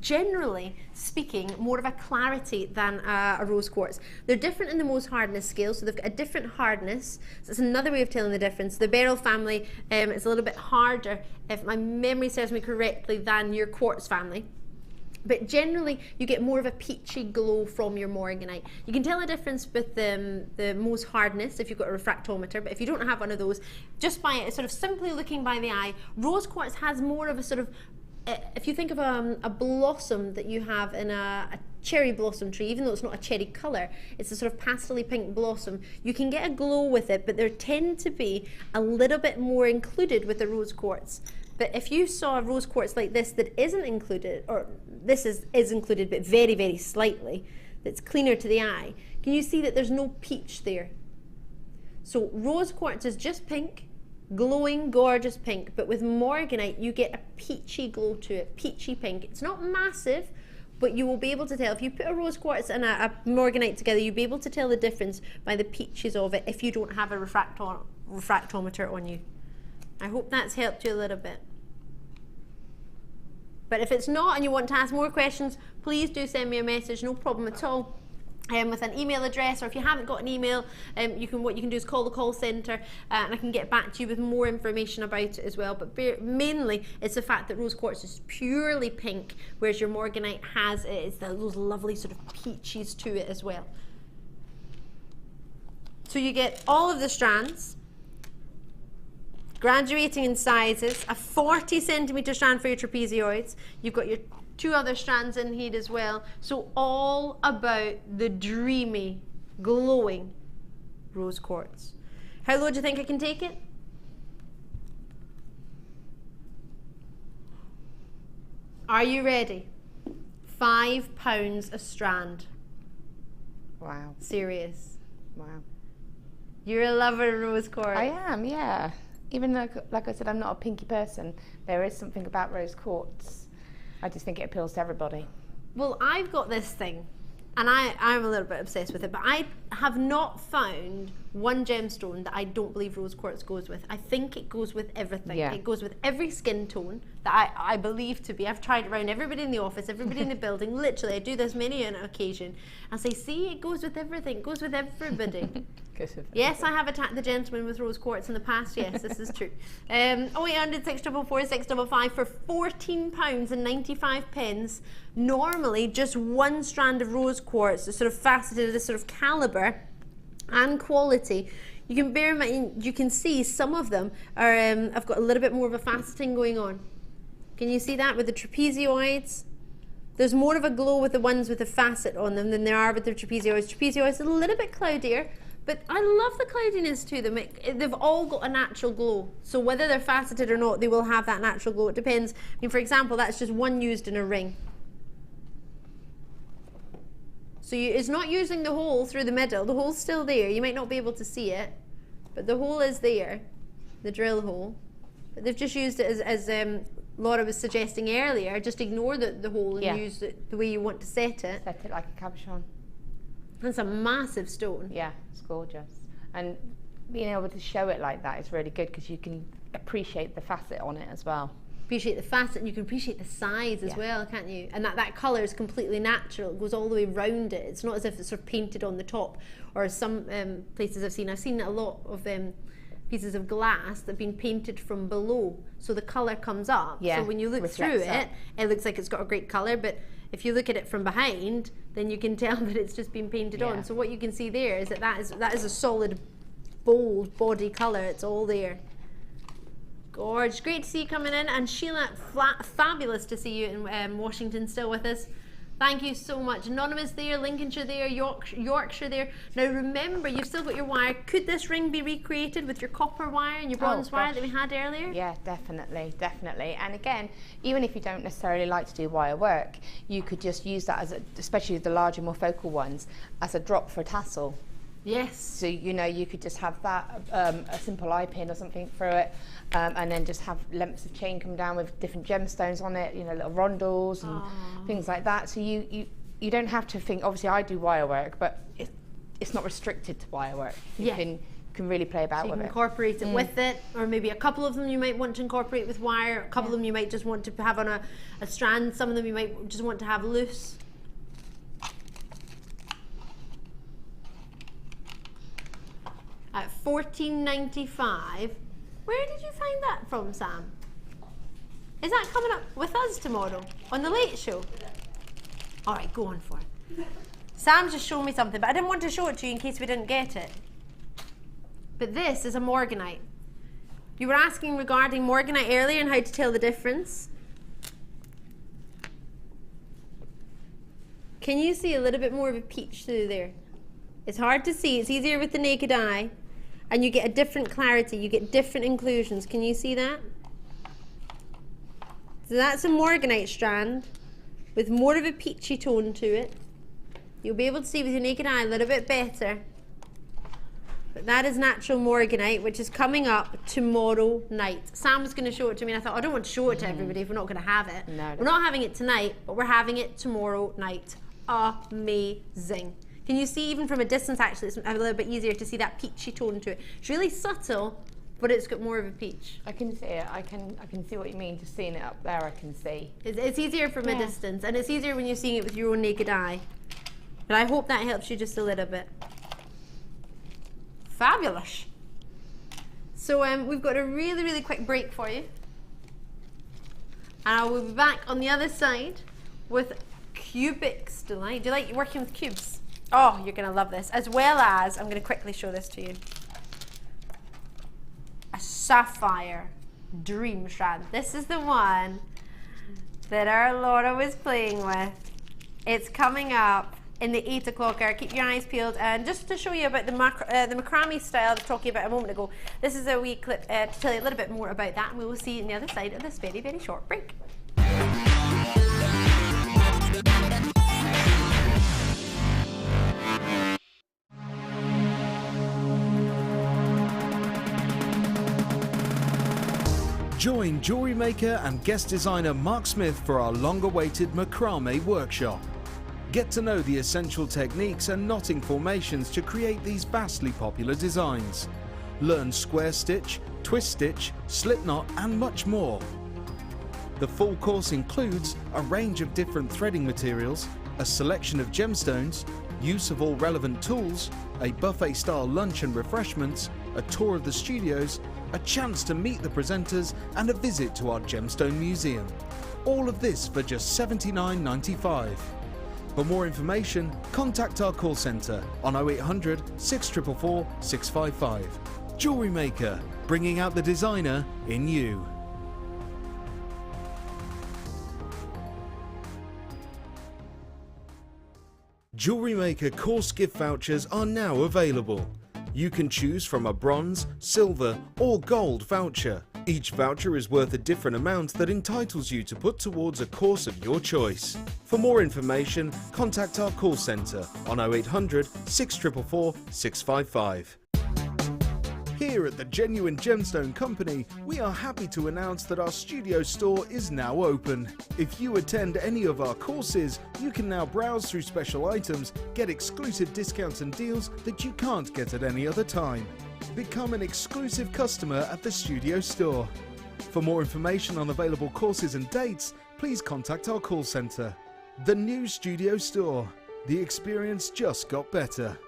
generally speaking, more of a clarity than a rose quartz. They're different in the Mohs hardness scale, so they've got a different hardness. So that's another way of telling the difference. The beryl family is a little bit harder, if my memory serves me correctly, than your quartz family. But generally, you get more of a peachy glow from your morganite. You can tell a difference with the Mohs hardness if you've got a refractometer, but if you don't have one of those, just by sort of simply looking by the eye, rose quartz has more of a sort of, if you think of a blossom that you have in a cherry blossom tree, even though it's not a cherry colour, it's a sort of pastel-y pink blossom, you can get a glow with it, but there tend to be a little bit more included with the rose quartz. But if you saw a rose quartz like this that isn't included, or this is included but very, very slightly, that's cleaner to the eye, can you see that there's no peach there? So rose quartz is just pink, glowing, gorgeous pink, but with morganite you get a peachy glow to it, peachy pink. It's not massive, but you will be able to tell. If you put a rose quartz and a morganite together, you'll be able to tell the difference by the peaches of it if you don't have a refractometer on you. I hope that's helped you a little bit. But if it's not and you want to ask more questions, please do send me a message, no problem at all. With an email address, or if you haven't got an email, what you can do is call the call centre, and I can get back to you with more information about it as well. But mainly, it's the fact that rose quartz is purely pink, whereas your morganite has those lovely sort of peaches to it as well. So you get all of the strands, graduating in sizes, a 40 centimetre strand for your trapezoids. You've got your 2 other strands in here as well. So all about the dreamy, glowing rose quartz. How low do you think I can take it? Are you ready? £5 a strand. Wow. Serious. Wow. You're a lover of rose quartz. I am, yeah. Even though, like I said, I'm not a pinky person, there is something about rose quartz. I just think it appeals to everybody. Well, I've got this thing, and I'm a little bit obsessed with it, but I have not found one gemstone that I don't believe rose quartz goes with. I think it goes with everything. Yeah. It goes with every skin tone that I believe to be. I've tried it around everybody in the office, everybody in the building. Literally, I do this many an occasion. I say, see, it goes with everything. It goes with everybody. Yes, I have attacked the gentleman with rose quartz in the past. Yes, this is true. 0800 644 655 for £14.95. Normally, just one strand of rose quartz, sort of faceted, this sort of calibre and quality. You can bear in mind, you can see some of them are. I've got a little bit more of a faceting going on. Can you see that with the trapezoids? There's more of a glow with the ones with the facet on them than there are with the trapezoids. Trapezoids are a little bit cloudier. But I love the cloudiness to them. They've all got a natural glow. So whether they're faceted or not, they will have that natural glow. It depends. I mean, for example, that's just one used in a ring. So it's not using the hole through the middle. The hole's still there. You might not be able to see it, but the hole is there, the drill hole. But they've just used it as Laura was suggesting earlier. Just ignore the hole and use it the way you want to set it. Set it like a cabochon. That's a massive stone. Yeah, it's gorgeous. And being able to show it like that is really good because you can appreciate the facet on it as well. Appreciate the facet, and you can appreciate the size as well, can't you? And that colour is completely natural. It goes all the way around it. It's not as if it's sort of painted on the top, or some places I've seen a lot of pieces of glass that have been painted from below, so the colour comes up. So when you look through it, it looks like it's got a great colour, but if you look at it from behind, then you can tell that it's just been painted on. So what you can see there is that is a solid, bold body colour. It's all there. Gorgeous. Great to see you coming in. And Sheila, fabulous to see you in Washington still with us. Thank you so much. Anonymous there, Lincolnshire there, Yorkshire there. Now remember, you've still got your wire. Could this ring be recreated with your copper wire and your bronze wire that we had earlier? Yeah, definitely, definitely. And again, even if you don't necessarily like to do wire work, you could just use that as especially the larger, more focal ones, as a drop for a tassel. Yes. So, you know, you could just have that, a simple eye pin or something through it, and then just have lengths of chain come down with different gemstones on it, you know, little rondels and things like that. So you don't have to think, obviously I do wire work, but it's not restricted to wire work. You can really play about with it. You can incorporate it with it, or maybe a couple of them you might want to incorporate with wire, a couple of them you might just want to have on a strand, some of them you might just want to have loose. At $14.95. Where did you find that from, Sam? Is that coming up with us tomorrow on the Late Show? All right, go on for it. Sam just showed me something, but I didn't want to show it to you in case we didn't get it. But this is a morganite. You were asking regarding morganite earlier and how to tell the difference. Can you see a little bit more of a peach through there? It's hard to see. It's easier with the naked eye. And you get a different clarity, you get different inclusions. Can you see that? So that's a morganite strand with more of a peachy tone to it. You'll be able to see with your naked eye a little bit better. But that is natural morganite, which is coming up tomorrow night. Sam's going to show it to me, and I thought, I don't want to show it to everybody if we're not going to have it. No. We're not having it tonight, but we're having it tomorrow night. Amazing. Can you see even from a distance, actually, it's a little bit easier to see that peachy tone to it. It's really subtle, but it's got more of a peach. I can see it. I can see what you mean. Just seeing it up there, I can see. It's easier from a distance, and it's easier when you're seeing it with your own naked eye. But I hope that helps you just a little bit. Fabulous. So we've got a really, really quick break for you. And I will be back on the other side with Cubist Delight. Do you like working with cubes? Oh, you're going to love this. As well as, I'm going to quickly show this to you. A Sapphire Dream Strand. This is the one that our Laura was playing with. It's coming up in the 8 o'clock hour. Keep your eyes peeled. And just to show you about the macrame style I was talking about a moment ago, this is a wee clip to tell you a little bit more about that. And we will see you on the other side of this very, very short break. Join jewellery maker and guest designer Mark Smith for our long-awaited macrame workshop. Get to know the essential techniques and knotting formations to create these vastly popular designs. Learn square stitch, twist stitch, slip knot and much more. The full course includes a range of different threading materials, a selection of gemstones, use of all relevant tools, a buffet-style lunch and refreshments, a tour of the studios, a chance to meet the presenters and a visit to our Gemstone Museum. All of this for just $79.95. For more information, contact our call centre on 0800 644 655. Jewellery Maker, bringing out the designer in you. Jewellery Maker course gift vouchers are now available. You can choose from a bronze, silver or gold voucher. Each voucher is worth a different amount that entitles you to put towards a course of your choice. For more information, contact our call centre on 0800 644 655. Here at the Genuine Gemstone Company, we are happy to announce that our studio store is now open. If you attend any of our courses, you can now browse through special items, get exclusive discounts and deals that you can't get at any other time. Become an exclusive customer at the studio store. For more information on available courses and dates, please contact our call centre. The new studio store. The experience just got better.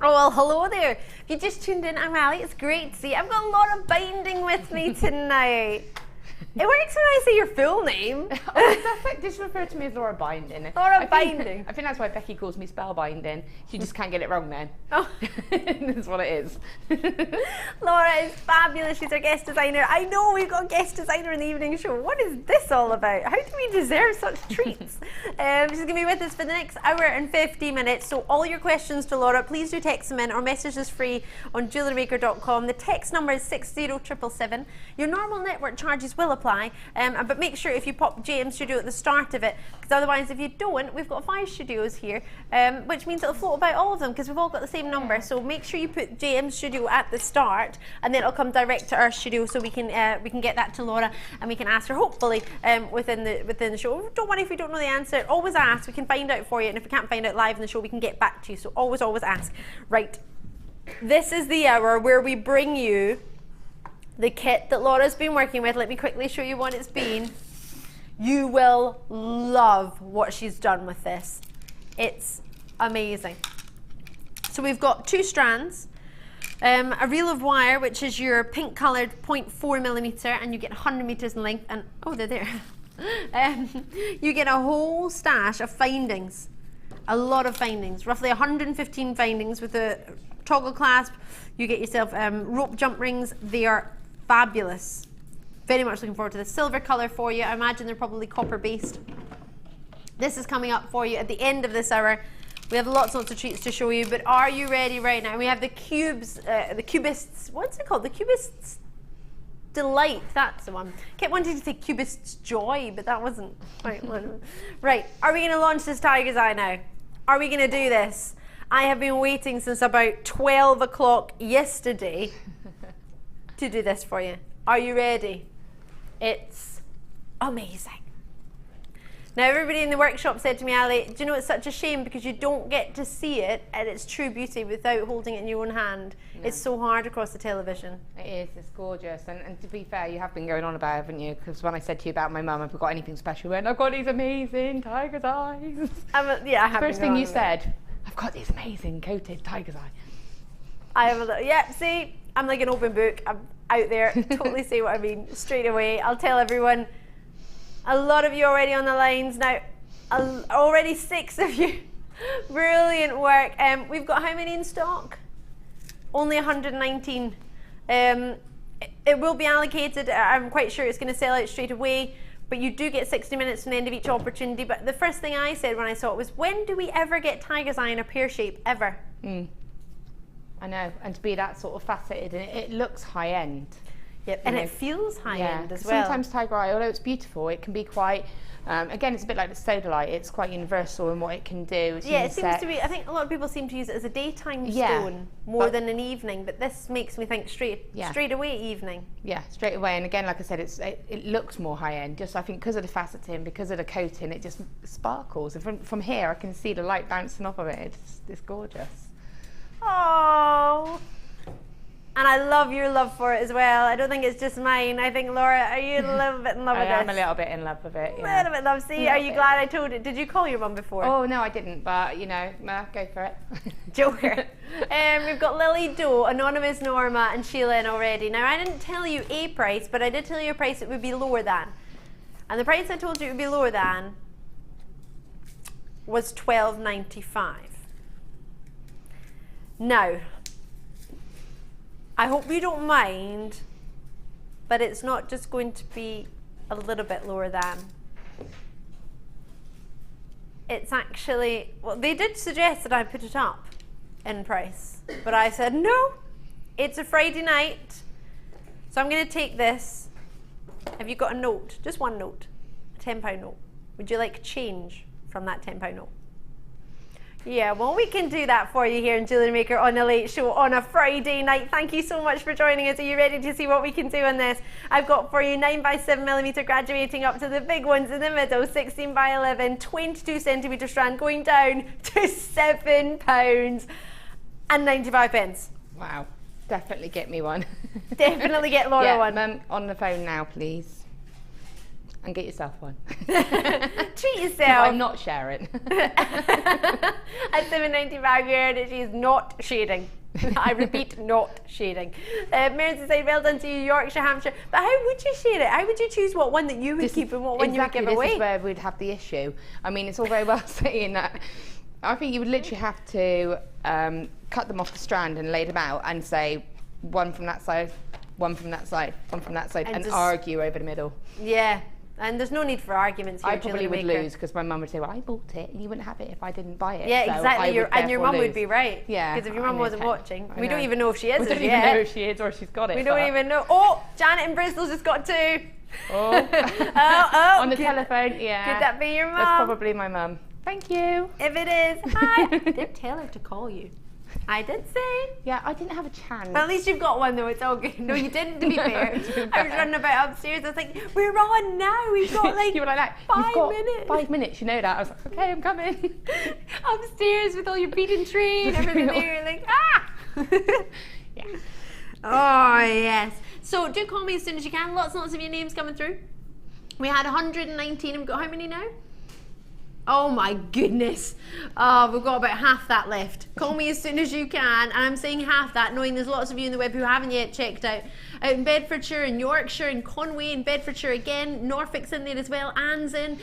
Oh, well, hello there. If you just tuned in, I'm Ali. It's great to see you. I've got a lot of binding with me tonight. It works when I say your full name. Just refer to me as Laura Binding. Laura Binding. I think that's why Becky calls me Spellbinding. She just can't get it wrong then. Oh. That's what it is. Laura is fabulous. She's our guest designer. I know we've got a guest designer in the evening show. What is this all about? How do we deserve such treats? She's going to be with us for the next hour and 50 minutes. So all your questions to Laura, please do text them in or message us free on jewellerymaker.com. The text number is 60777. Your normal network charges will apply, but make sure if you pop JM Studio at the start of it, because otherwise if you don't, we've got 5 studios here, which means it'll float about all of them because we've all got the same number. So make sure you put JM Studio at the start, and then it'll come direct to our studio, so we can get that to Laura and we can ask her hopefully within the show. Don't worry if you don't know the answer. Always ask. We can find out for you, and if we can't find out live in the show, we can get back to you. So always ask. Right. This is the hour where we bring you the kit that Laura's been working with. Let me quickly show you what it's been. You will love what she's done with this. It's amazing. So we've got 2 strands, a reel of wire, which is your pink coloured 0.4mm, and you get 100 metres in length, and oh, they're there. You get a whole stash of findings, a lot of findings, roughly 115 findings with a toggle clasp. You get yourself rope jump rings. They are fabulous. Very much looking forward to the silver colour for you. I imagine they're probably copper based. This is coming up for you at the end of this hour. We have lots of treats to show you, but are you ready right now? We have the cubes, the Cubists, what's it called? The Cubist's Delight, that's the one. Kept wanting to say Cubist's Joy, but that wasn't quite one. Right, are we going to launch this tiger's eye now? Are we going to do this? I have been waiting since about 12 o'clock yesterday to do this for you. Are you ready? It's amazing. Now, everybody in the workshop said to me, Ali, do you know it's such a shame because you don't get to see it at its true beauty without holding it in your own hand. No. It's so hard across the television. It is, it's gorgeous. And to be fair, you have been going on about it, haven't you? Because when I said to you about my mum, have we got anything special? You went, I've got these amazing tiger's eyes. Yeah, I have. First thing you said, I've got these amazing coated tiger's eye. I have a little, yeah, see, I'm like an open book. I'm out there, totally say what I mean straight away. I'll tell everyone. A lot of you already on the lines now. Already 6 of you. Brilliant work. We've got how many in stock? Only 119. It will be allocated. I'm quite sure it's going to sell out straight away. But you do get 60 minutes from the end of each opportunity. But the first thing I said when I saw it was, when do we ever get tiger's eye in a pear shape? Ever? I know, and to be that sort of faceted, and it looks high end. Yeah, and it feels high end as well. Sometimes tiger eye, although it's beautiful, it can be quite. Again, it's a bit like the Sodalite. It's quite universal in what it can do. It's it seems to be. I think a lot of people seem to use it as a daytime stone more than an evening. But this makes me think straight away evening. Yeah, straight away. And again, like I said, it looks more high end. Just I think because of the faceting, because of the coating, it just sparkles. And from here, I can see the light bouncing off of it. It's gorgeous. Oh. And I love your love for it as well. I don't think it's just mine. I think, Laura, are you a little bit in love with this? I am a little bit in love with it, yeah. A little bit in love. See, are you glad I told it? Did you call your mum before? Oh, no, I didn't, but, you know, go for it. Joker. We've got Lily Doe, Anonymous Norma, and Sheila in already. Now, I didn't tell you a price, but I did tell you a price it would be lower than. And the price I told you it would be lower than was $12.95. Now, I hope you don't mind, but it's not just going to be a little bit lower than. It's actually, well, they did suggest that I put it up in price, but I said no, it's a Friday night, so I'm going to take this. Have you got a note? Just one note, a £10 note. Would you like change from that £10 note? Yeah, well, we can do that for you here in Jewellery Maker on the Late Show on a Friday night. Thank you so much for joining us. Are you ready to see what we can do on this? I've got for you 9x7mm graduating up to the big ones in the middle, 16x11, 22cm strand going down to £7 and 95 pence. Wow, definitely get me one. Definitely get Laura one. Mum, on the phone now, please. And get yourself one. Treat yourself. I'm not sharing. At £7.95 here, she is not sharing. I repeat, not sharing. Meredith said, well done to you, Yorkshire, Hampshire. But how would you share it? How would you choose what one that you would keep and what one you would give away? This is where we'd have the issue. I mean, it's all very well saying that. I think you would literally have to cut them off the strand and lay them out and say one from that side, one from that side, one from that side, and argue over the middle. Yeah. And there's no need for arguments here. I probably would lose because my mum would say, well, I bought it and you wouldn't have it if I didn't buy it. Yeah, so exactly. And your mum would be right. Yeah. Because if your mum wasn't watching, we don't even know if she is. We don't even know if she is or if she's got it. We don't even know. Oh, Janet in Bristol's just got two. Oh. oh. On the telephone, yeah. Could that be your mum? That's probably my mum. Thank you. If it is, hi. I did tell her to call you. I did say. Yeah, I didn't have a chance. Well, at least you've got one though, it's all good. No, you didn't, to be fair. I was running about upstairs, I was like, we're on now, we've got like you were like that. 5 minutes. 5 minents, you know that. I was like, okay, I'm coming. Upstairs with all your beading tray and everything there, like, yeah. Oh, yes. So do call me as soon as you can. Lots and lots of your names coming through. We had 119, and we've got how many now? Oh my goodness. Oh, we've got about half that left. Call me as soon as you can. And I'm saying half that, knowing there's lots of you in the web who haven't yet checked out in Bedfordshire, in Yorkshire, in Conway, in Bedfordshire again. Norfolk's in there as well. Anne's in,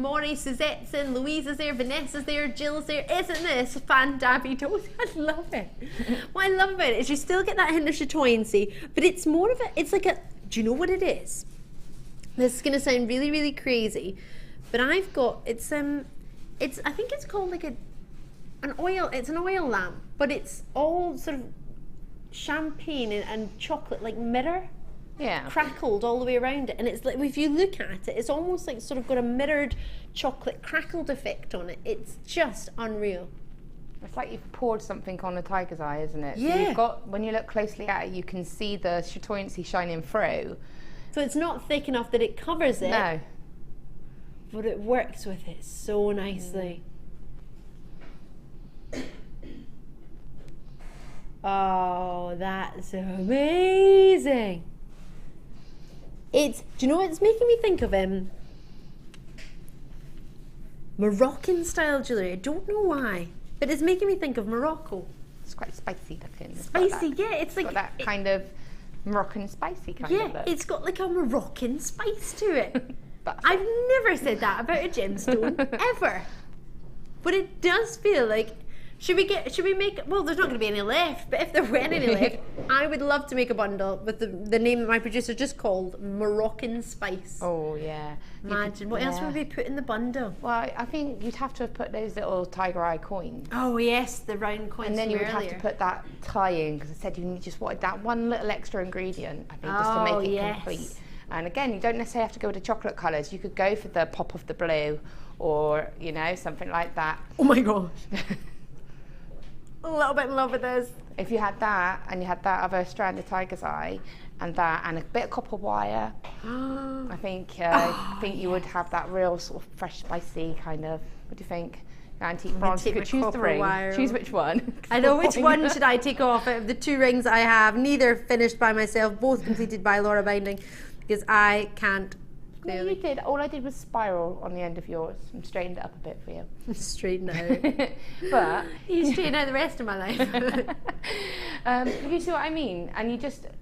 Maury, Suzette's in, Louisa's there, Vanessa's there, Jill's there. Isn't this fantabulous? I love it. What I love about it is you still get that hint of chatoyancy, but it's more of a, it's like a, do you know what it is? This is going to sound really, really crazy. But I've got, I think it's called like an oil, it's an oil lamp, but it's all sort of champagne and chocolate, like mirror, crackled all the way around it. And it's like, if you look at it, it's almost like sort of got a mirrored chocolate crackled effect on it. It's just unreal. It's like you've poured something on a tiger's eye, isn't it? Yeah. So you've got, when you look closely at it, you can see the chatoyancy shining through. So it's not thick enough that it covers it. No. But it works with it so nicely. Oh, that's amazing. It's, do you know what it's making me think of? Moroccan style jewellery. I don't know why, but it's making me think of Morocco. It's quite spicy looking. Spicy, yeah. It's like got that kind of Moroccan spicy kind of look. Yeah, it's got like a Moroccan spice to it. I've never said that about a gemstone, ever. But it does feel like Should we make, well, there's not going to be any left, but if there were any left, I would love to make a bundle with the name that my producer just called Moroccan Spice. Oh, yeah. Imagine, what else would we put in the bundle? Well, I think you'd have to have put those little tiger eye coins. Oh, yes, the round coins. And then you would earlier. have to put that tie in, because I said you just wanted that one little extra ingredient, I think, just to make it complete. And again, you don't necessarily have to go with the chocolate colours. You could go for the pop of the blue, or, you know, something like that. Oh my gosh. A little bit in love with this. If you had that, and you had that other strand of tiger's eye, and that, and a bit of copper wire, I think you would have that real sort of fresh, spicy kind of. What do you think? Antique bronze. You could choose the ring. Choose which one. I know which one should I take off out of the 2 rings I have. Neither finished by myself, both completed by Laura Binding, because I can't. No, you did. All I did was spiral on the end of yours and straightened it up a bit for you. Straighten out. But you straighten out the rest of my life. You see what I mean? And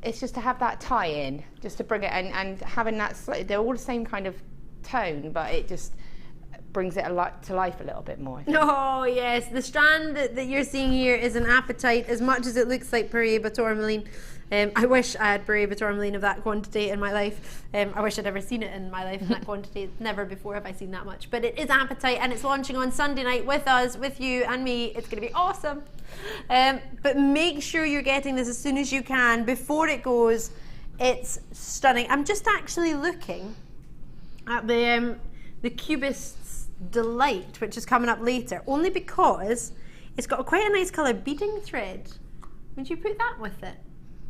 it's just to have that tie in, just to bring it, and having that, they're all the same kind of tone, but it just brings it to life a little bit more. Oh yes, the strand that you're seeing here is an apatite, as much as it looks like Paraiba tourmaline. I wish I had Paraiba tourmaline of that quantity in my life. I wish I'd ever seen it in my life in that quantity. Never before have I seen that much. But it is apatite, and it's launching on Sunday night with us, with you and me. It's going to be awesome. But make sure you're getting this as soon as you can before it goes. It's stunning. I'm just actually looking at the Cubist's Delight, which is coming up later, only because it's got quite a nice colour beading thread. Would you put that with it?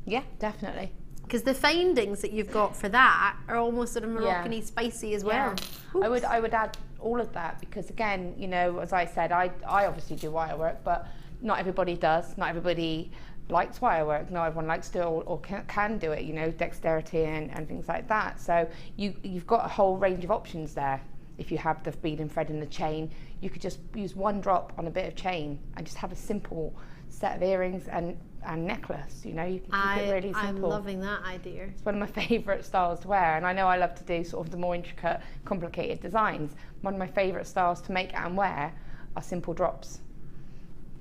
Yeah, definitely. Because the findings that you've got for that are almost sort of Moroccan-y, spicy as well. I would add all of that, because again, you know, as I said, I obviously do wire work, but not everybody does. Not everybody likes wire work. Not everyone likes to or can do it, you know, dexterity and things like that. So you've got a whole range of options there. If you have the beading thread in the chain, you could just use 1 drop on a bit of chain and just have a simple set of earrings and necklace, you know, you can keep it really simple. I'm loving that idea. It's one of my favourite styles to wear, and I know I love to do sort of the more intricate, complicated designs. One of my favourite styles to make and wear are simple drops.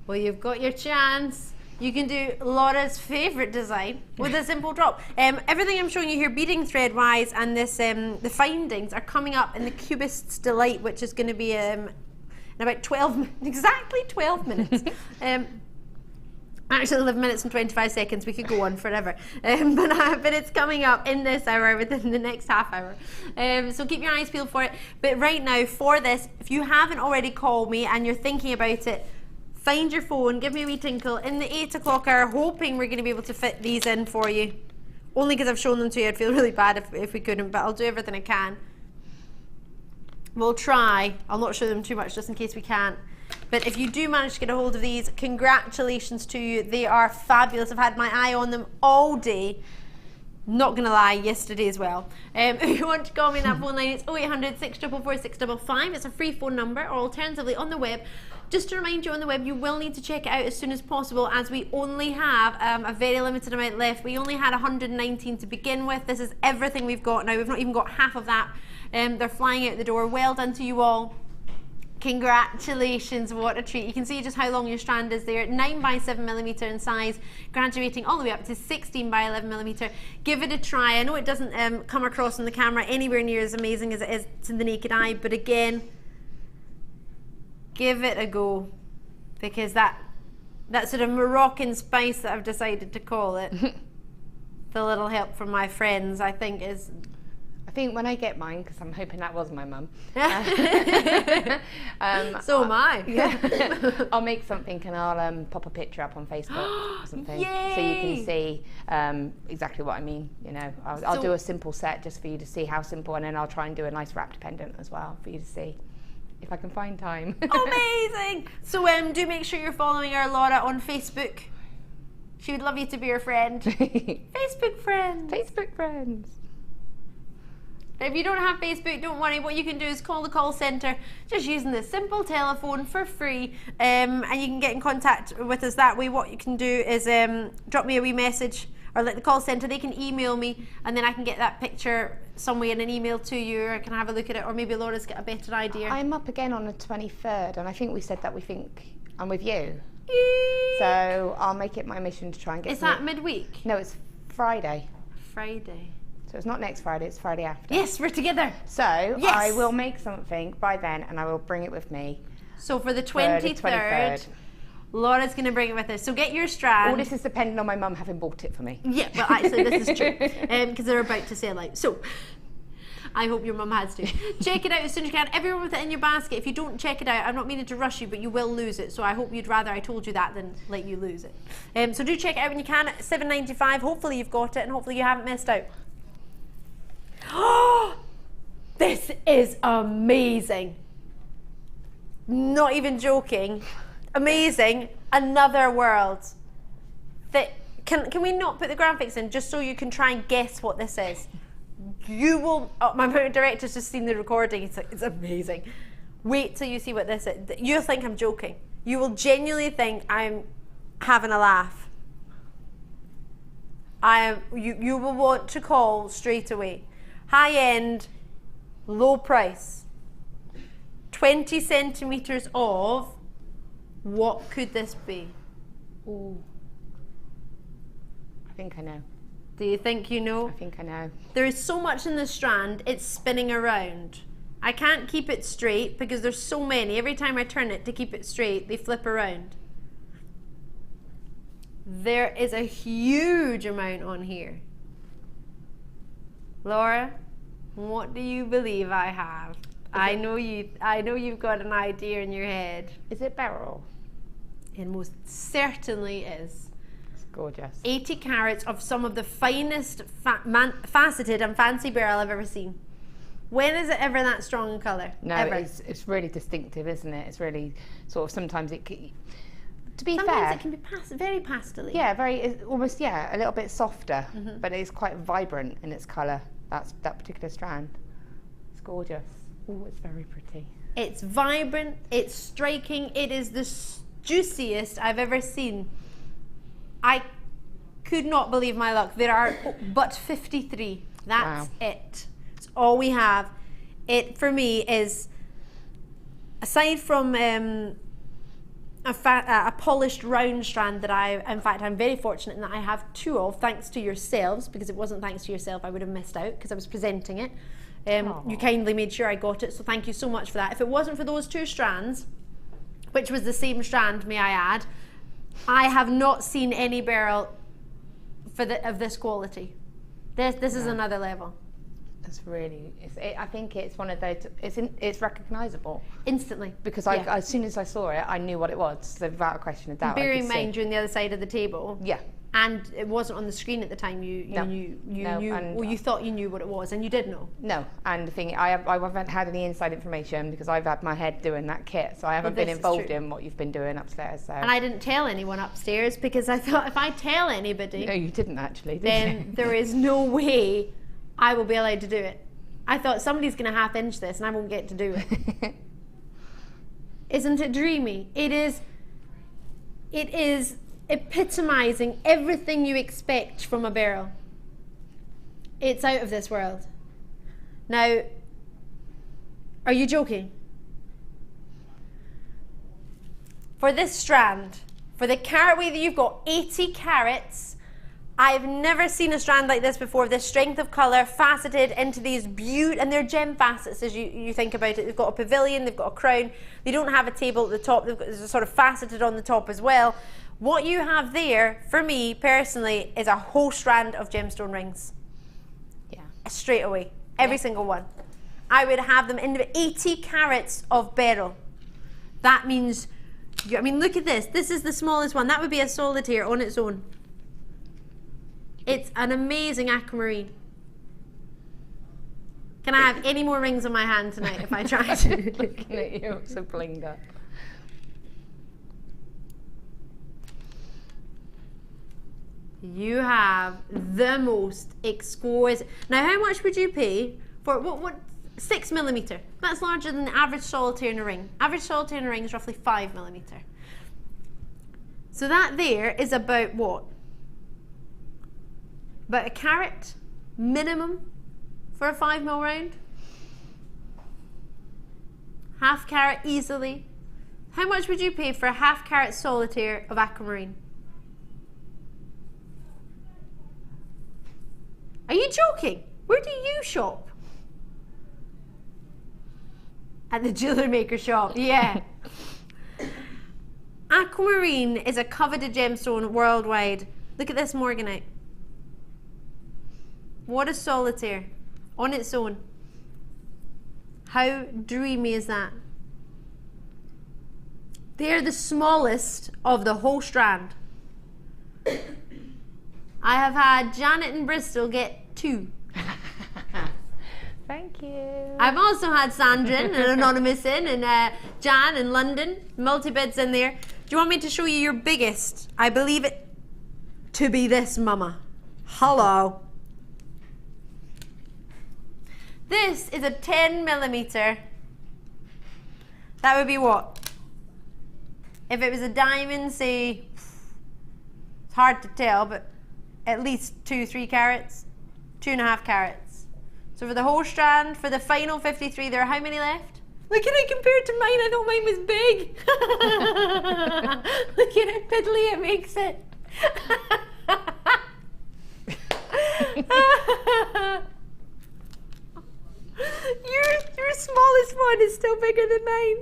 Well, you've got your chance. You can do Laura's favourite design with a simple drop. Everything I'm showing you here, beading thread wise, and this the findings are coming up in the Cubist's Delight, which is going to be in about 12 minutes. Actually 11 minutes and 25 seconds, we could go on forever. But it's coming up in this hour, within the next half hour. So keep your eyes peeled for it. But right now, for this, if you haven't already called me and you're thinking about it, find your phone, give me a wee tinkle in the 8 o'clock hour, hoping we're going to be able to fit these in for you. Only because I've shown them to you, I'd feel really bad if we couldn't, but I'll do everything I can. We'll try. I'll not show them too much just in case we can't. But if you do manage to get a hold of these, congratulations to you. They are fabulous. I've had my eye on them all day. Not gonna lie, yesterday as well. If you want to call me on that phone line, it's 0800 644 655. It's a free phone number, or alternatively on the web. Just to remind you, on the web, you will need to check it out as soon as possible, as we only have a very limited amount left. We only had 119 to begin with. This is everything we've got now. We've not even got half of that. They're flying out the door. Well done to you all. Congratulations, what a treat. You can see just how long your strand is there. 9 by 7mm in size, graduating all the way up to 16 by 11mm. Give it a try. I know it doesn't come across on the camera anywhere near as amazing as it is to the naked eye, but again, give it a go, because that sort of Moroccan spice that I've decided to call it, the little help from my friends, I think is... I think when I get mine, because I'm hoping that was my mum. So am I. Yeah. I'll make something and I'll pop a picture up on Facebook or something. Yay! So you can see exactly what I mean. You know, I'll do a simple set just for you to see how simple, and then I'll try and do a nice wrapped pendant as well for you to see. If I can find time. Amazing! So do make sure you're following our Laura on Facebook. She would love you to be her friend. Facebook friends. Facebook friends. If you don't have Facebook, don't worry. What you can do is call the call centre just using the simple telephone for free, and you can get in contact with us that way. What you can do is drop me a wee message, or let the call centre, they can email me, and then I can get that picture somewhere in an email to you, or I can have a look at it, or maybe Laura's got a better idea. I'm up again on the 23rd, and I think we said that we think I'm with you. So I'll make it my mission to try and get. Is that midweek? No, it's Friday. Friday. So it's not next Friday, it's Friday after. Yes, we're together. So I will make something by then and I will bring it with me. So for the 23rd, Laura's going to bring it with us. So get your strand. All this is dependent on my mum having bought it for me. Yeah, well actually this is true. Because they're about to sell out. So I hope your mum has to. Check it out as soon as you can. Everyone with it in your basket. If you don't check it out, I'm not meaning to rush you, but you will lose it. So I hope you'd rather I told you that than let you lose it. So do check it out when you can at $7.95. Hopefully you've got it and hopefully you haven't missed out. Oh, this is amazing. Not even joking. Amazing. Another world. Can we not put the graphics in just so you can try and guess what this is? You will. Oh, my director's just seen the recording. It's like, it's amazing. Wait till you see what this is. You'll think I'm joking. You will genuinely think I'm having a laugh. You will want to call straight away. High end, low price. 20 centimeters of. What could this be? Ooh. I think I know. Do you think you know? I think I know. There is so much in the strand, it's spinning around. I can't keep it straight because there's so many. Every time I turn it to keep it straight, they flip around. There is a huge amount on here. Laura, what do you believe I have? I know you've got an idea in your head. Is it beryl? It most certainly is. It's gorgeous. 80 carats of some of the finest faceted and fancy beryl I've ever seen. When is it ever that strong in colour? No, ever. It's really distinctive, isn't it? It's really sort of, sometimes it can, to be sometimes fair, it can be very pastel-y. Yeah, almost, yeah, a little bit softer, but it's quite vibrant in its colour, that particular strand. It's gorgeous. Oh, it's very pretty. It's vibrant, it's striking, it is the juiciest I've ever seen. I could not believe my luck. There are but 53. That's it. It's all we have. It, for me, is, aside from a polished round strand that in fact, I'm very fortunate in that I have two of, thanks to yourselves, because it wasn't thanks to yourself, I would have missed out because I was presenting it. You kindly made sure I got it, so thank you so much for that. If it wasn't for those two strands, which was the same strand, may I add, I have not seen any beryl of this quality. This is another level. It's really, I think it's one of those, it's recognisable. Instantly. Because as soon as I saw it, I knew what it was, so without a question of doubt. Bearing in mind you're on the other side of the table. Yeah. And it wasn't on the screen at the time. You thought you knew what it was, and you did know. No, and the thing, I haven't had any inside information because I've had my head doing that kit, so I haven't been involved in what you've been doing upstairs. So. And I didn't tell anyone upstairs because I thought if I tell anybody, no, you didn't actually, then there is no way I will be allowed to do it. I thought somebody's going to half-inch this, and I won't get to do it. Isn't it dreamy? It is epitomising everything you expect from a beryl. It's out of this world. Now, are you joking? For this strand, for the carat weight that you've got, 80 carats, I've never seen a strand like this before. This strength of colour, faceted into these beautiful, and they're gem facets as you think about it. They've got a pavilion, they've got a crown. They don't have a table at the top. They've got sort of faceted on the top as well. What you have there, for me personally, is a whole strand of gemstone rings. Yeah. Straight away, every single one. I would have them in 80 carats of beryl. That means, I mean, look at this. This is the smallest one. That would be a solitaire on its own. It's an amazing aquamarine. Can I have any more rings on my hand tonight if I try to? Looking at you, so blinged up. You have the most exquisite. Now, how much would you pay for what 6mm? That's larger than the average solitaire in a ring. Average solitaire in a ring is roughly 5mm. So that there is about what? About a carat minimum for a 5mm round. Half carat easily. How much would you pay for a half-carat solitaire of Aquamarine? Are you joking? Where do you shop? At the JewelleryMaker shop, yeah. Aquamarine is a coveted gemstone worldwide. Look at this morganite. What a solitaire on its own. How dreamy is that? They're the smallest of the whole strand. I have had Janet in Bristol get 2. Thank you. I've also had Sandrine and Anonymous in, and Jan in London, multi-bids in there. Do you want me to show you your biggest? I believe it to be this, mama. Hello. This is a 10mm. That would be what? If it was a diamond, say, it's hard to tell, but at least 2-3 carats, 2.5 carats. So for the whole strand, for the final 53, there are how many left? Look at it compared to mine. I thought mine was big. Look at how piddly it makes it. Your smallest one is still bigger than mine.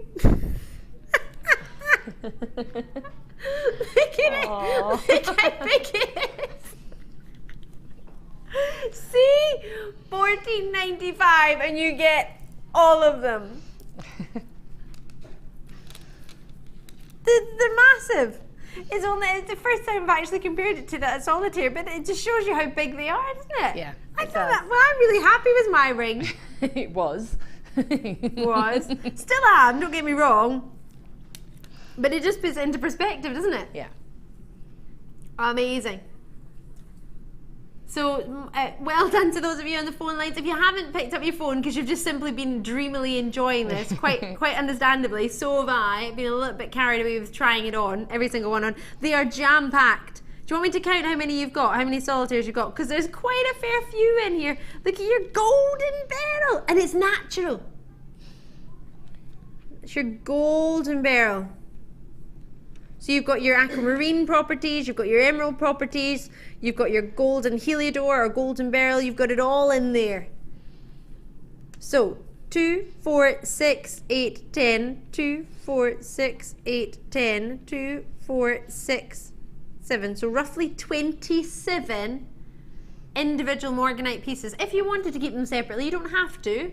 Look at it. Look how big it is. See? $14.95 and you get all of them. They're massive. It's the first time I've actually compared it to that solitaire, but it just shows you how big they are, doesn't it? Yeah. I thought that. Well, I'm really happy with my ring. It was. Still am, don't get me wrong. But it just puts it into perspective, doesn't it? Yeah. Amazing. So, well done to those of you on the phone lines. If you haven't picked up your phone because you've just simply been dreamily enjoying this, quite understandably, so have I, been a little bit carried away with trying it on, every single one on. They are jam-packed. Do you want me to count how many you've got, how many solitaires you've got? Because there's quite a fair few in here. Look at your golden beryl, and it's natural. It's your golden beryl. So you've got your aquamarine properties, you've got your emerald properties, you've got your golden heliodor or golden beryl, you've got it all in there. So 2, 4, 6, 8, 10, 2, 4, 6, 8, 10, 2, 4, 6, 7. So roughly 27 individual morganite pieces. If you wanted to keep them separately, you don't have to.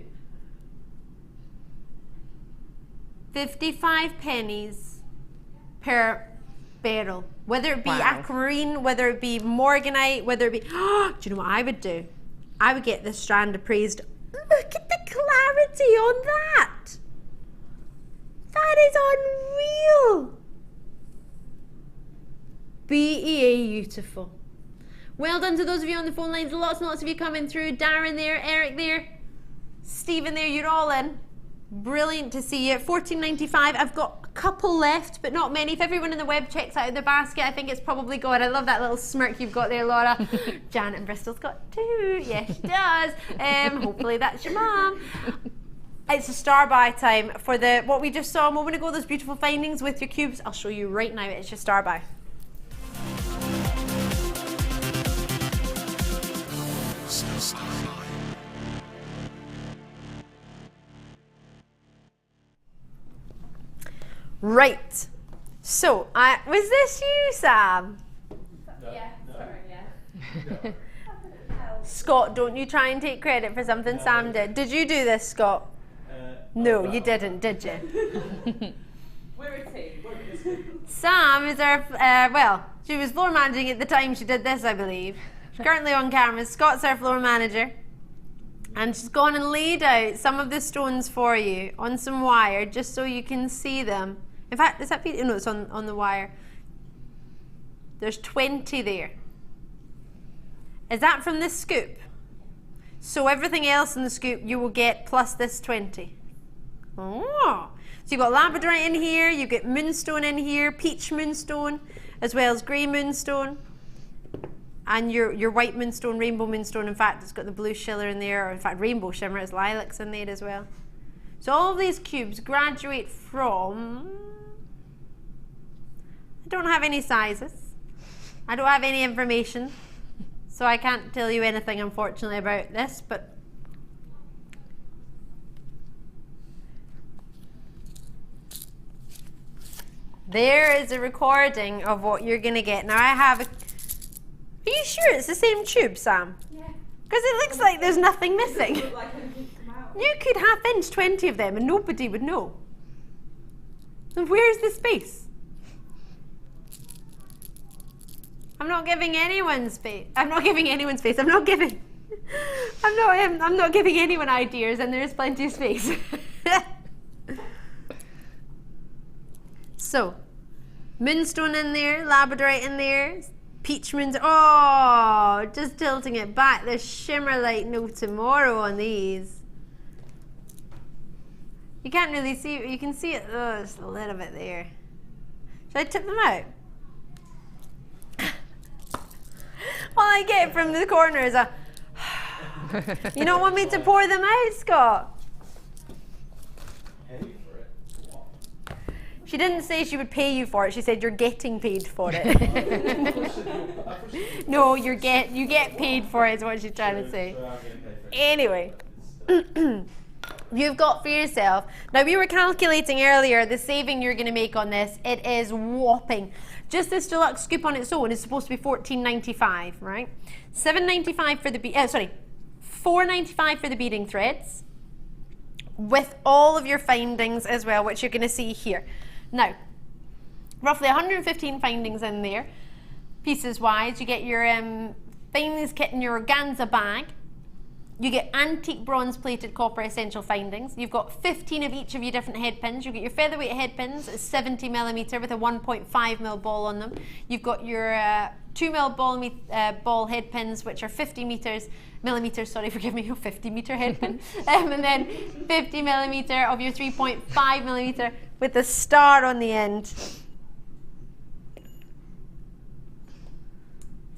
55 pennies per beryl, whether it be aquamarine, whether it be morganite, whether it be, do you know what I would do? I would get this strand appraised. Look at the clarity on that. That is unreal. Beautiful. Well done to those of you on the phone lines. Lots and lots of you coming through. Darren there, Eric there, Stephen there, you're all in. Brilliant to see you. $14.95. I've got a couple left, but not many. If everyone in the web checks out their basket, I think it's probably gone. I love that little smirk you've got there, Laura. Janet in Bristol's got 2. Yes, she does. Hopefully that's your mum. It's a star buy time for what we just saw a moment ago, those beautiful findings with your cubes. I'll show you right now. It's your star buy. Right. So, was this you, Sam? Yeah, sorry, yeah. Scott, don't you try and take credit for something Sam did. Did you do this, Scott? No, you didn't, did you? Where is he? Sam is our, well, she was floor managing at the time she did this, I believe. She's currently on camera. Scott's our floor manager. And she's gone and laid out some of the stones for you on some wire, just so you can see them. In fact, is that, no, it's on the wire. There's 20 there. Is that from this scoop? So everything else in the scoop you will get plus this 20. Oh, so you've got labradorite in here, you get moonstone in here, peach moonstone, as well as grey moonstone, and your white moonstone, rainbow moonstone. In fact, it's got the blue shimmer in there, or in fact rainbow shimmer, it's lilacs in there as well. So all of these cubes graduate from don't have any sizes. I don't have any information. So I can't tell you anything, unfortunately, about this, but there is a recording of what you're going to get. Now I have a... Are you sure it's the same tube, Sam? Yeah. Because it looks like there's nothing missing. You could half-inch 20 of them and nobody would know. And where's the space? I'm not giving anyone space. I'm not giving anyone space. I'm not giving anyone ideas, and there's plenty of space. So, moonstone in there, labradorite in there, peach moons. Oh, just tilting it back. There's shimmer like no tomorrow on these. You can't really see. You can see it. Oh, there's a little bit there. Should I tip them out? All I get from the corner is a... You don't want me to pour them out, Scott? She didn't say she would pay you for it. She said you're getting paid for it. No, you get paid for it is what she's trying to say. Anyway, you've got for yourself. Now we were calculating earlier the saving you're going to make on this. It is whopping. Just this deluxe scoop on its own is supposed to be $14.95, right? $7.95 for the $4.95 for the beading threads, with all of your findings as well, which you're going to see here. Now, roughly 115 findings in there, pieces wise. You get your findings kit in your organza bag. You get antique bronze plated copper essential findings. You've got 15 of each of your different head pins. You get your featherweight head pins, 70mm with a 1.5mm ball on them. You've got your 2mm ball head pins, which are 50mm, sorry, forgive me, 50-meter head pin. And then 50mm of your 3.5mm with the star on the end.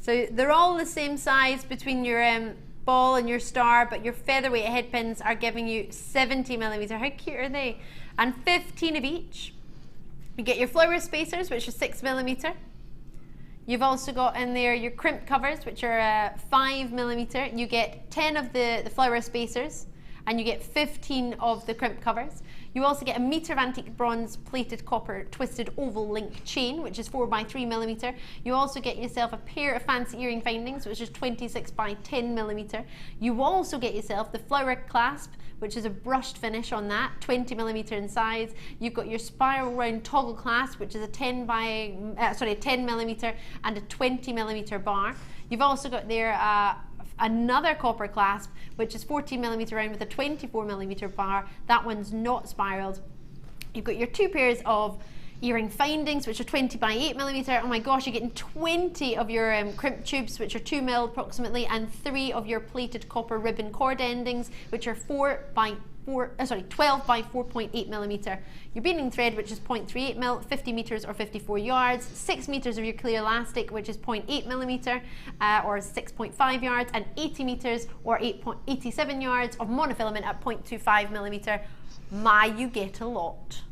So they're all the same size between your ball and your star, but your featherweight head pins are giving you 70mm. How cute are they? And 15 of each. You get your flower spacers, which are 6mm. You've also got in there your crimp covers, which are 5mm. You get 10 of the flower spacers, and you get 15 of the crimp covers. You also get a metre of antique bronze plated copper twisted oval link chain, which is 4x3mm. You also get yourself a pair of fancy earring findings, which is 26x10mm. You also get yourself the flower clasp, which is a brushed finish on that, 20mm in size. You've got your spiral round toggle clasp, which is a 10mm and a 20mm bar. You've also got there another copper clasp, which is 14mm round with a 24mm bar. That one's not spiraled. You've got your two pairs of earring findings, which are 20x8mm. Oh my gosh, you're getting 20 of your crimp tubes, which are 2mm approximately, and 3 of your plated copper ribbon cord endings, which are 12x4.8mm. Your beading thread, which is 0.38mm, 50 meters or 54 yards, 6 meters of your clear elastic, which is 0.8mm or 6.5 yards, and 80 meters or 8.87 yards of monofilament at 0.25mm. My, you get a lot.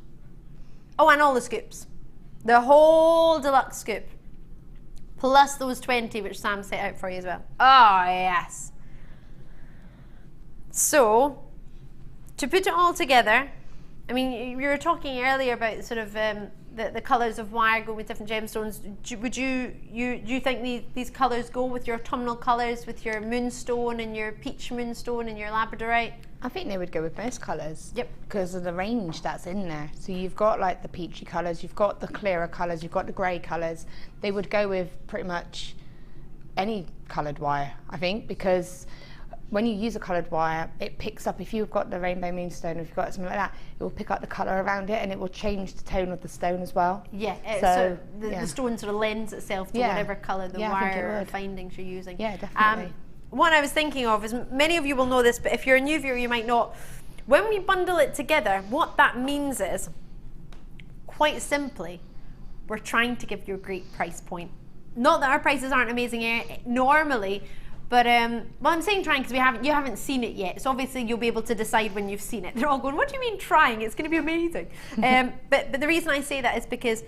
Oh, and all the scoops. The whole deluxe scoop. Plus those 20 which Sam set out for you as well. Oh, yes. So, to put it all together, I mean, you were talking earlier about sort of the colours of wire go with different gemstones. Do you think these colours go with your autumnal colours, with your moonstone and your peach moonstone and your labradorite? I think they would go with most colours. Yep. Because of the range that's in there. So you've got like the peachy colours, you've got the clearer colours, you've got the grey colours. They would go with pretty much any coloured wire, I think, because when you use a coloured wire, it picks up, if you've got the rainbow moonstone, if you've got something like that, it will pick up the colour around it, and it will change the tone of the stone as well. Yeah, so the stone sort of lends itself to whatever colour the wire or findings you're using. Yeah, definitely. What I was thinking of is, many of you will know this, but if you're a new viewer, you might not. When we bundle it together, what that means is, quite simply, we're trying to give you a great price point. Not that our prices aren't amazing normally, but well, I'm saying trying because you haven't seen it yet. So obviously you'll be able to decide when you've seen it. They're all going, what do you mean trying? It's going to be amazing. But the reason I say that is because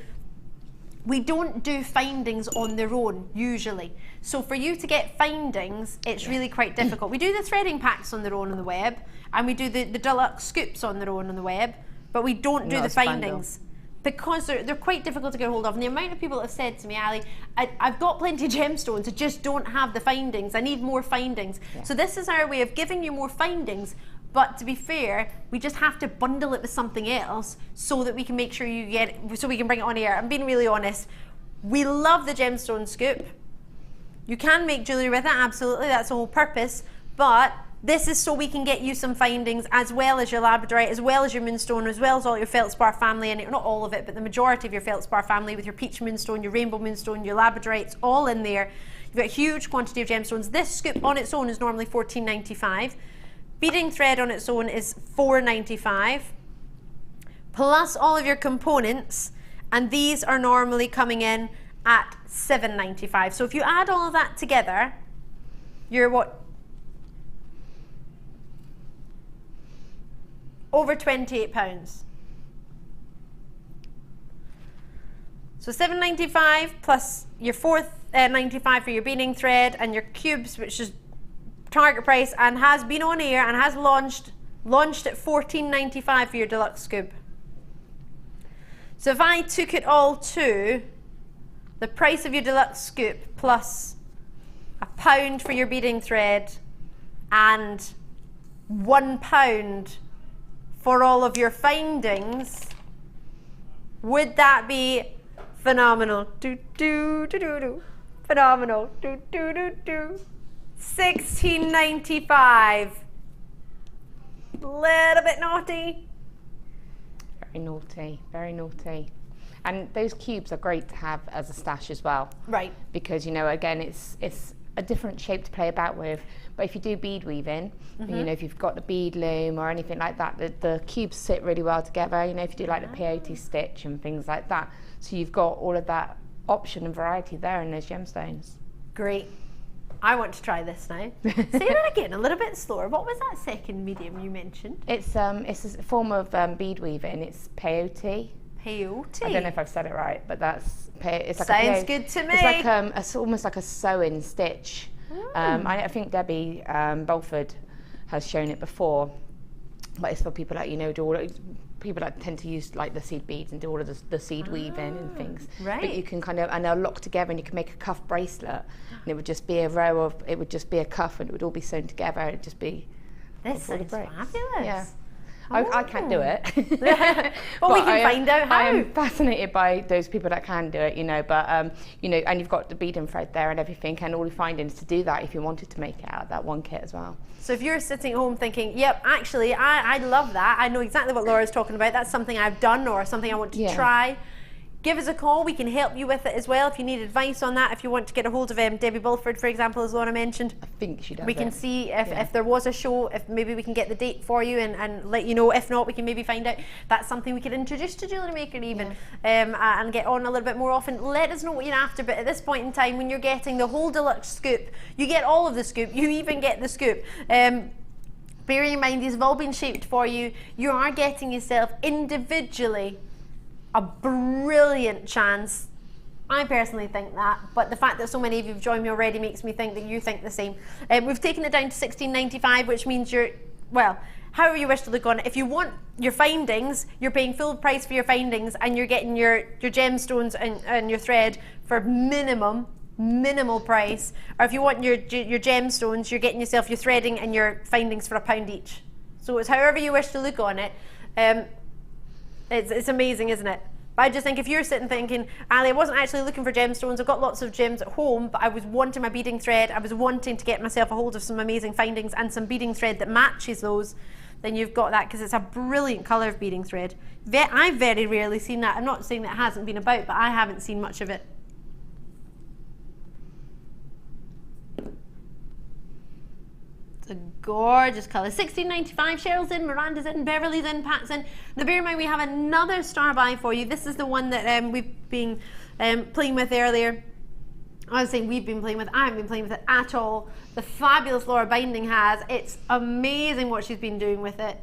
we don't do findings on their own usually. So for you to get findings, it's really quite difficult. We do the threading packs on their own on the web, and we do the deluxe scoops on their own on the web, but we don't do the findings because they're quite difficult to get hold of. And the amount of people that have said to me, Ali, I've got plenty of gemstones, I just don't have the findings. I need more findings. So this is our way of giving you more findings. But to be fair, we just have to bundle it with something else so that we can make sure you get it, so we can bring it on air. I'm being really honest. We love the gemstone scoop. You can make jewellery with it, absolutely, that's the whole purpose. But this is so we can get you some findings as well as your labradorite, as well as your moonstone, as well as all your feldspar family, and not all of it, but the majority of your feldspar family with your peach moonstone, your rainbow moonstone, your labradorites, all in there. You've got a huge quantity of gemstones. This scoop on its own is normally $14.95. Beading thread on its own is $4.95, plus all of your components, and these are normally coming in at $7.95. So if you add all of that together, you're what? Over £28. So $7.95 plus your $4.95 for your beading thread and your cubes, which is target price and has been on air and has launched at $14.95 for your deluxe scoop. So if I took it all to the price of your deluxe scoop plus £1 for your beading thread and £1 for all of your findings, would that be phenomenal? Phenomenal. $16.95. Little bit naughty. Very naughty, very naughty. And those cubes are great to have as a stash as well. Right. Because, you know, again, it's a different shape to play about with. But if you do bead weaving, you know, if you've got the bead loom or anything like that, the cubes sit really well together. You know, if you do like the peyote stitch and things like that. So you've got all of that option and variety there in those gemstones. Great. I want to try this now. Say that again, a little bit slower. What was that second medium you mentioned? It's a form of bead weaving. It's peyote. Peyote? I don't know if I've said it right, but it's like sounds good to me. It's like it's almost like a sewing stitch. I think Debbie Bulford has shown it before, but it's for people that, you know, people that tend to use like the seed beads and do all of the seed weaving and things. Right. But you can and they'll lock together and you can make a cuff bracelet, and it would just be a row of, it would just be a cuff and it would all be sewn together and it'd just be. This sounds fabulous. Yeah. I can't do it. But we can find out how. I am fascinated by those people that can do it, you know, but, you know, and you've got the beading thread there and everything and all the findings to do that if you wanted to make it out of that one kit as well. So if you're sitting at home thinking, yep, actually, I love that. I know exactly what Laura's talking about. That's something I've done or something I want to try. Give us a call. We can help you with it as well if you need advice on that. If you want to get a hold of Debbie Bulford, for example, as Laura mentioned. I think she does. We can see if there was a show, if maybe we can get the date for you and let you know. If not, we can maybe find out. That's something we could introduce to JewelleryMaker even and get on a little bit more often. Let us know what you're after. But at this point in time, when you're getting the whole deluxe scoop, you get all of the scoop. You even get the scoop. Bearing in mind these have all been shaped for you, you are getting yourself individually a brilliant chance. I personally think that, but the fact that so many of you have joined me already makes me think that you think the same. We've taken it down to $16.95, which means you're, well, however you wish to look on it. If you want your findings, you're paying full price for your findings and you're getting your gemstones and your thread for minimal price. Or if you want your gemstones, you're getting yourself your threading and your findings for £1 each. So it's however you wish to look on it. It's amazing, isn't it? But I just think if you're sitting thinking, Ali, I wasn't actually looking for gemstones, I've got lots of gems at home, but I was wanting my beading thread, I was wanting to get myself a hold of some amazing findings and some beading thread that matches those, then you've got that because it's a brilliant colour of beading thread. I've very rarely seen that. I'm not saying that it hasn't been about, but I haven't seen much of it. It's a gorgeous colour. $16.95. Cheryl's in, Miranda's in, Beverly's in, Pat's in. Now bear in mind we have another star buy for you. This is the one that we've been playing with earlier. I was saying we've been playing with, I haven't been playing with it at all. The fabulous Laura Binding has. It's amazing what she's been doing with it.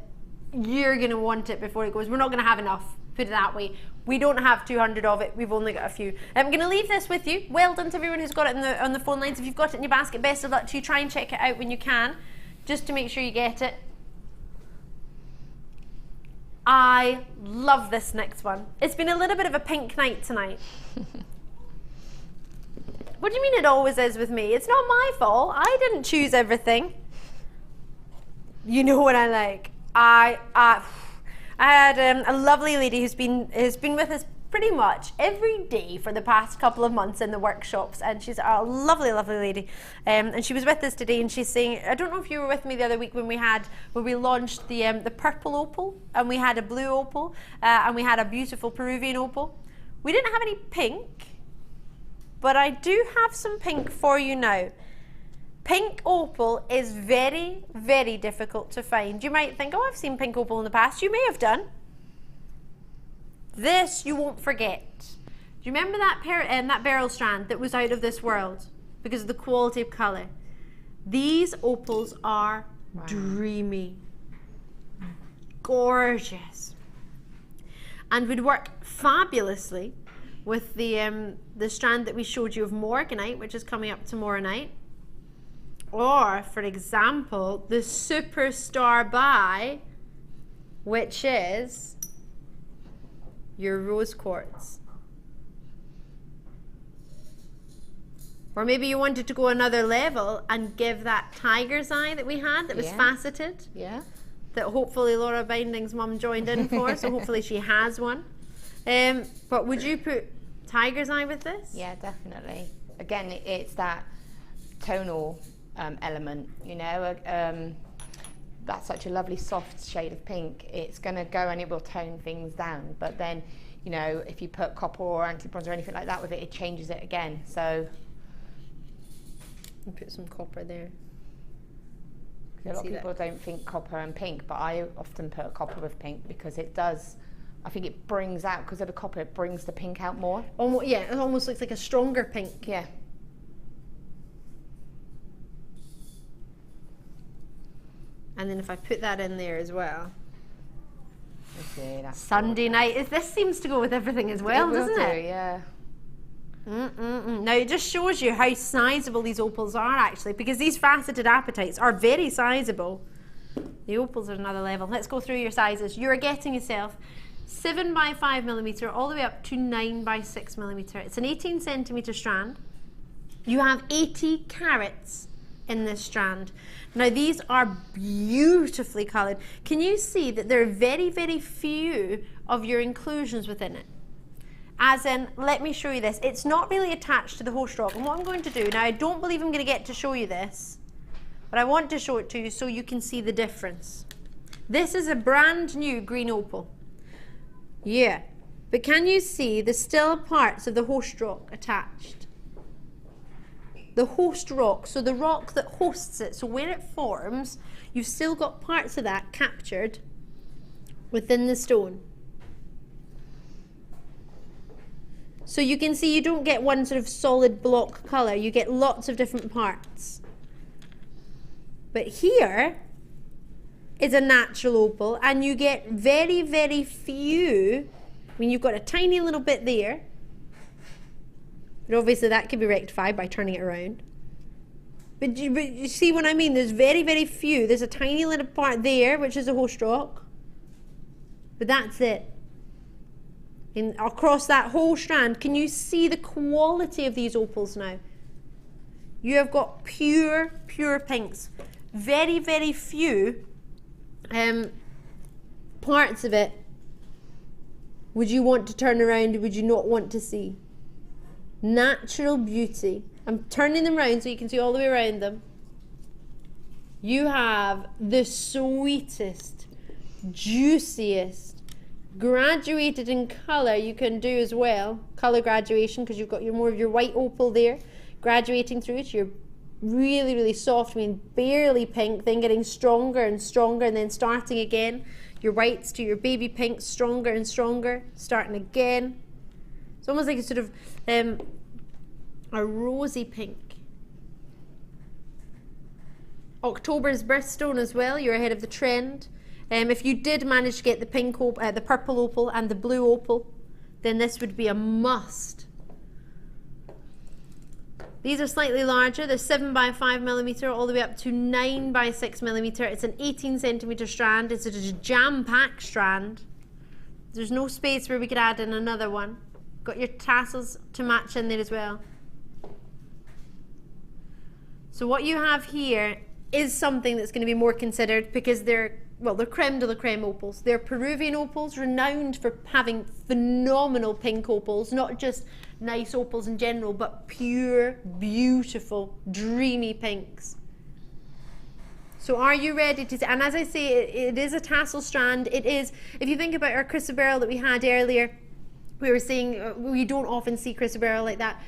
You're going to want it before it goes. We're not going to have enough. Put it that way. We don't have 200 of it, we've only got a few. I'm going to leave this with you. Well done to everyone who's got it on the phone lines. If you've got it in your basket, best of luck to you. Try and check it out when you can, just to make sure you get it. I love this next one. It's been a little bit of a pink night tonight. What do you mean it always is with me? It's not my fault. I didn't choose everything. You know what I like. I had a lovely lady who's been with us pretty much every day for the past couple of months in the workshops, and she's a lovely lady, and she was with us today, and she's saying, I don't know if you were with me the other week when we launched the purple opal, and we had a blue opal, and we had a beautiful Peruvian opal. We didn't have any pink, but I do have some pink for you now. Pink opal is very, very difficult to find. You might think, oh, I've seen pink opal in the past. You may have done. This you won't forget. Do you remember that beryl strand that was out of this world because of the quality of colour? These opals are dreamy, gorgeous, and would work fabulously with the strand that we showed you of morganite, which is coming up tomorrow night. Or, for example, the Superstar Buy, which is your Rose Quartz. Or maybe you wanted to go another level and give that tiger's eye that we had that was faceted. Yeah. That hopefully Laura Binding's mum joined in for, so hopefully she has one. But would you put tiger's eye with this? Yeah, definitely. Again, it's that tonal element, you know, that's such a lovely soft shade of pink. It's going to go and it will tone things down, but then, you know, if you put copper or anti-bronze or anything like that with it, it changes it again. So I'll put some copper there. A lot of people don't think copper and pink, but I often put copper with pink because it does, I think it brings out, because of the copper, it brings the pink out more. Almost, yeah, it almost looks like a stronger pink. Yeah. And then if I put that in there as well. Okay, that's Sunday night. This seems to go with everything as well, doesn't it? Yeah. Now it just shows you how sizable these opals are actually, because these faceted apatites are very sizable. The opals are another level. Let's go through your sizes. You're getting yourself 7 by 5 millimeter all the way up to 9 by 6 millimeter. It's an 18 centimeter strand. You have 80 carats in this strand. Now these are beautifully coloured. Can you see that there are very, very few of your inclusions within it? As in, let me show you this. It's not really attached to the host rock. And what I'm going to do, now I don't believe I'm going to get to show you this, but I want to show it to you so you can see the difference. This is a brand new green opal. Yeah, but can you see the still parts of the host rock attached? The host rock, so the rock that hosts it, so where it forms, you've still got parts of that captured within the stone. So you can see you don't get one sort of solid block colour, you get lots of different parts. But here is a natural opal, and you get very, very few. I mean, you've got a tiny little bit there, but obviously that can be rectified by turning it around. But you see what I mean? There's very, very few. There's a tiny little part there, which is a host rock, but that's it. And across that whole strand, can you see the quality of these opals now? You have got pure, pure pinks. Very, very few parts of it would you want to turn around, would you not want to see? Natural beauty. I'm turning them around so you can see all the way around them. You have the sweetest, juiciest, graduated in colour you can do as well. Colour graduation, because you've got more of your white opal there, graduating through it. You're really, really soft, I mean barely pink, then getting stronger and stronger, and then starting again. Your whites to your baby pinks, stronger and stronger, starting again. It's almost like a sort of a rosy pink. October's birthstone as well, you're ahead of the trend. If you did manage to get the pink opal, the purple opal and the blue opal, then this would be a must. These are slightly larger. They're 7 by 5 millimeter all the way up to 9 by 6 millimeter. It's an 18 centimeter strand. It's a jam-packed strand. There's no space where we could add in another one. Got your tassels to match in there as well. So what you have here is something that's going to be more considered because they're creme de la creme opals. They're Peruvian opals, renowned for having phenomenal pink opals, not just nice opals in general, but pure, beautiful, dreamy pinks. So are you ready to, and as I say, it is a tassel strand. It is, if you think about our chrysoberyl that we had earlier, we were saying we don't often see chrysoberyl like that.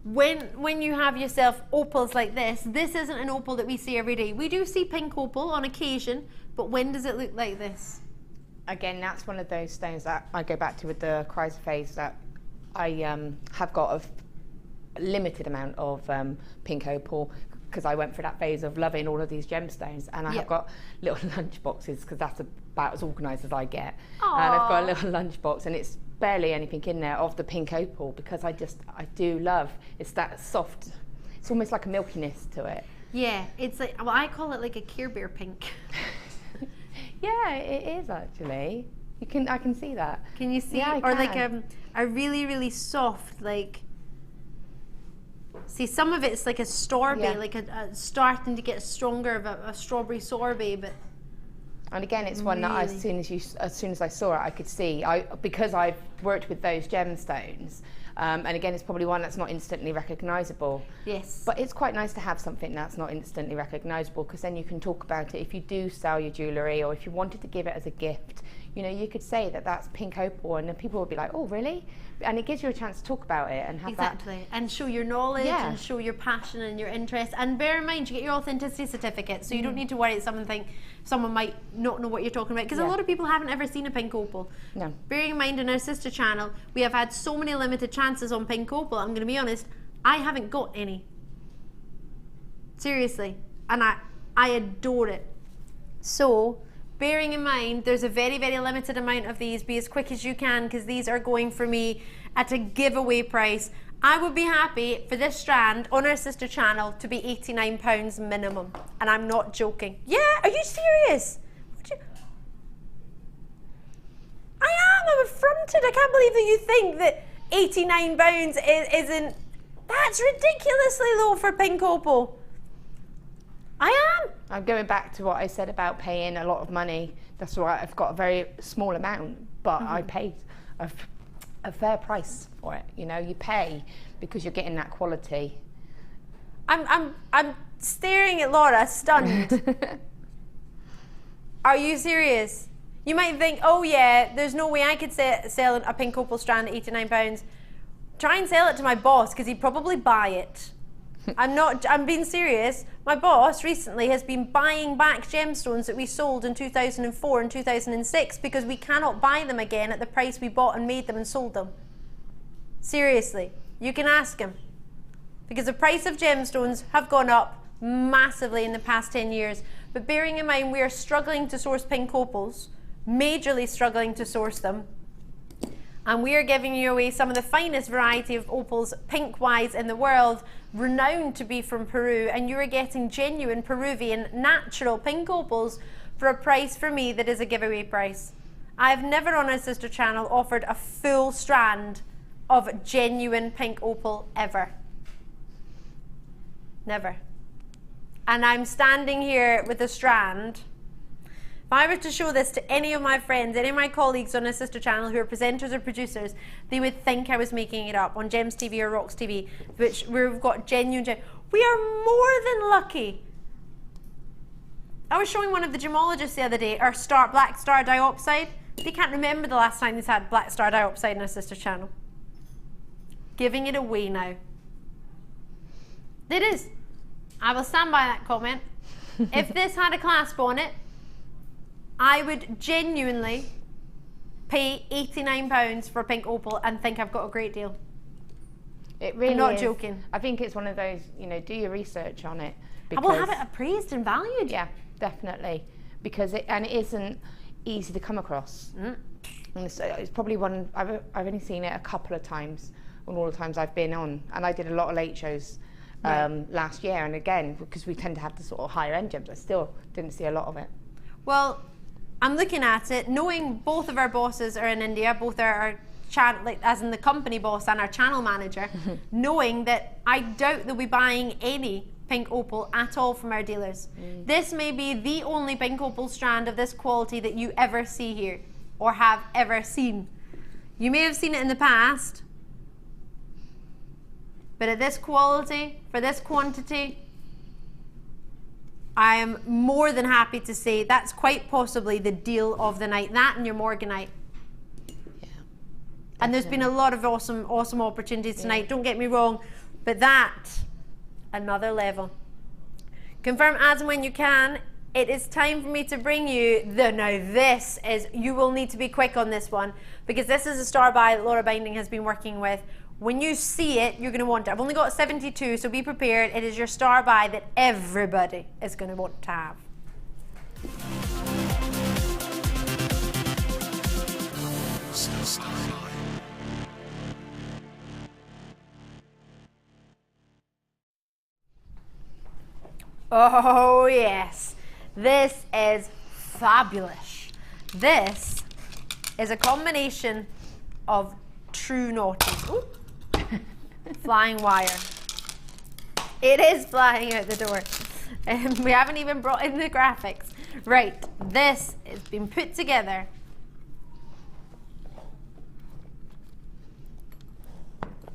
When you have yourself opals like this isn't an opal that we see every day. We do see pink opal on occasion, but when does it look like this? Again, that's one of those stones that I go back to with the Chrysoprase that I have got a limited amount of pink opal because I went through that phase of loving all of these gemstones, and I have got little lunch boxes because that's about as organised as I get. Aww. And I've got a little lunch box, and it's barely anything in there of the pink opal because I do love, it's that soft, it's almost like a milkiness to it. Yeah, it's like, well, I call it like a Care Bear pink. Yeah, it is actually. I can see that. Can you see? Yeah, or like a really, really soft, like, see, some of it's like a sorbet, like a starting to get stronger of a strawberry sorbet, but. And again, it's one that as soon as I saw it, I could see. Because I've worked with those gemstones, and again, it's probably one that's not instantly recognisable. Yes. But it's quite nice to have something that's not instantly recognisable because then you can talk about it if you do sell your jewellery or if you wanted to give it as a gift. You know, you could say that that's pink opal, and then people would be like, "Oh, really?" And it gives you a chance to talk about it and have and show your knowledge and show your passion and your interest. And bear in mind, you get your authenticity certificate, so you don't need to worry that someone might not know what you're talking about, because a lot of people haven't ever seen a pink opal. No. Bearing in mind, in our sister channel, we have had so many limited chances on pink opal. I'm going to be honest, I haven't got any. Seriously, and I adore it. So, bearing in mind, there's a very, very limited amount of these. Be as quick as you can because these are going for me at a giveaway price. I would be happy for this strand on our sister channel to be £89 minimum. And I'm not joking. Yeah, are you serious? I am, I'm affronted. I can't believe that you think that £89 isn't. That's ridiculously low for pink opal. I am. I'm going back to what I said about paying a lot of money. That's why I've got a very small amount, but I paid a fair price for it. You know, you pay because you're getting that quality. I'm staring at Laura, stunned. Are you serious? You might think, oh yeah, there's no way I could sell a pink opal strand at £89. Try and sell it to my boss because he'd probably buy it. I'm being serious. My boss recently has been buying back gemstones that we sold in 2004 and 2006 because we cannot buy them again at the price we bought and made them and sold them. Seriously, you can ask him. Because the price of gemstones have gone up massively in the past 10 years. But bearing in mind we are struggling to source pink opals, majorly struggling to source them, and we are giving you away some of the finest variety of opals pink-wise in the world, renowned to be from Peru, and you are getting genuine Peruvian natural pink opals for a price for me that is a giveaway price. I've never on our sister channel offered a full strand of genuine pink opal ever. Never. And I'm standing here with a strand. If I were to show this to any of my friends, any of my colleagues on a sister channel who are presenters or producers, they would think I was making it up on Gems TV or Rocks TV, which we've got genuine. We are more than lucky. I was showing one of the gemologists the other day our black star diopside. They can't remember the last time they've had black star diopside in a sister channel. Giving it away now. It is. I will stand by that comment. If this had a clasp on it, I would genuinely pay £89 for a pink opal and think I've got a great deal. It really I'm not is. Joking. I think it's one of those, you know, do your research on it. I will have it appraised and valued. Yeah, definitely. Because it isn't, easy to come across. And it's probably one, I've only seen it a couple of times on all the times I've been on, and I did a lot of late shows last year, and again, because we tend to have the sort of higher end gems, I still didn't see a lot of it. Well, I'm looking at it, knowing both of our bosses are in India, both our channel, like as in the company boss and our channel manager, knowing that I doubt they'll be buying any pink opal at all from our dealers. This may be the only pink opal strand of this quality that you ever see here, or have ever seen. You may have seen it in the past, but at this quality, for this quantity, I am more than happy to say that's quite possibly the deal of the night. That and your Morganite. Yeah. And there's been a lot of awesome opportunities tonight, don't get me wrong, but that, another level. Confirm as and when you can. It is time for me to bring you now this is, you will need to be quick on this one, because this is a star buy that Laura Binding has been working with. When you see it, you're going to want it. I've only got 72, so be prepared. It is your star buy that everybody is going to want to have. Oh yes, this is fabulous. This is a combination of true naughty. Flying wire. It is flying out the door. We haven't even brought in the graphics. Right, this has been put together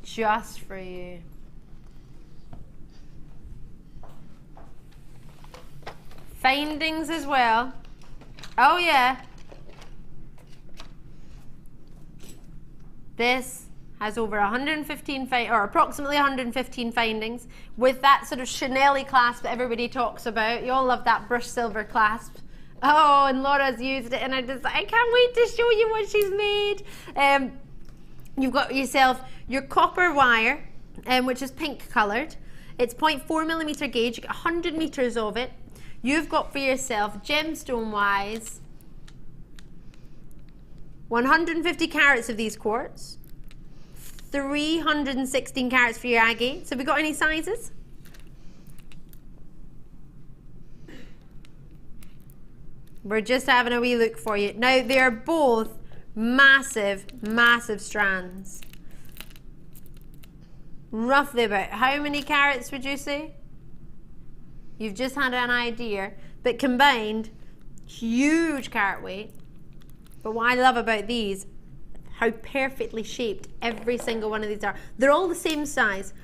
just for you. Findings as well. Oh yeah. This has over 115 or approximately 115 findings with that sort of Chanel-y clasp that everybody talks about. You all love that brushed silver clasp. Oh, and Laura's used it, and I can't wait to show you what she's made. You've got yourself your copper wire, which is pink coloured. It's 0.4 millimeter gauge. You get 100 meters of it. You've got for yourself, gemstone-wise, 150 carats of these quartz, 316 carats for your agates. Have we got any sizes? We're just having a wee look for you. Now, they're both massive, massive strands. Roughly about how many carats would you say? You've just had an idea, but combined, huge carat weight. But what I love about these, how perfectly shaped every single one of these are. They're all the same size.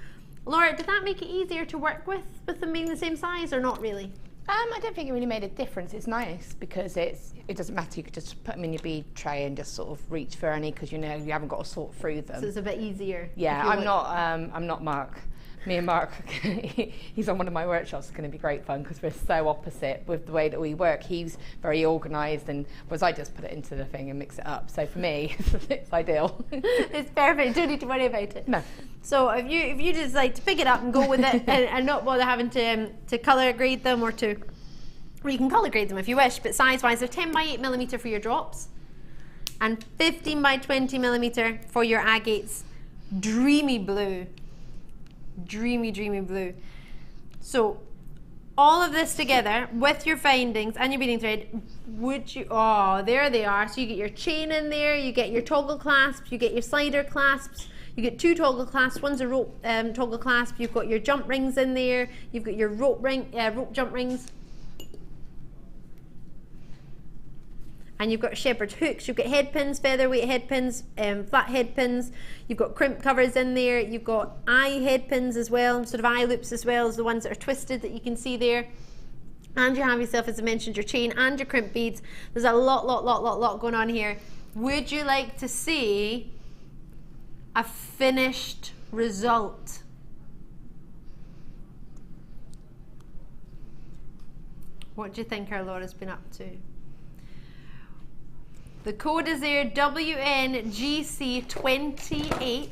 Laura, did that make it easier to work with them being the same size, or not really? I don't think it really made a difference. It's nice because it doesn't matter. You could just put them in your bead tray and just sort of reach for any, because you know you haven't got to sort through them. So it's a bit easier. Yeah, I'm not Mark. Me and Mark, he's on one of my workshops. It's going to be great fun because we're so opposite with the way that we work. He's very organised, and whereas I just put it into the thing and mix it up. So for me, it's ideal. It's perfect. Don't need to worry about it. No. So if you just like to pick it up and go with it, and not bother having to colour grade them or you can colour grade them if you wish. But size wise, they're 10 by 8 millimeter for your drops, and 15 by 20 millimeter for your agates. Dreamy blue. Dreamy, dreamy blue. So all of this together with your findings and your beading thread, there they are. So you get your chain in there, you get your toggle clasps, you get your slider clasps, you get 2 toggle clasps. One's a rope toggle clasp. You've got your jump rings in there, you've got your rope jump rings, and you've got shepherd's hooks. You've got head pins, featherweight head pins, flat head pins. You've got crimp covers in there. You've got eye head pins as well, sort of eye loops as well as the ones that are twisted that you can see there. And you have yourself, as I mentioned, your chain and your crimp beads. There's a lot going on here. Would you like to see a finished result? What do you think our Laura's been up to? The code is there, WNGC28.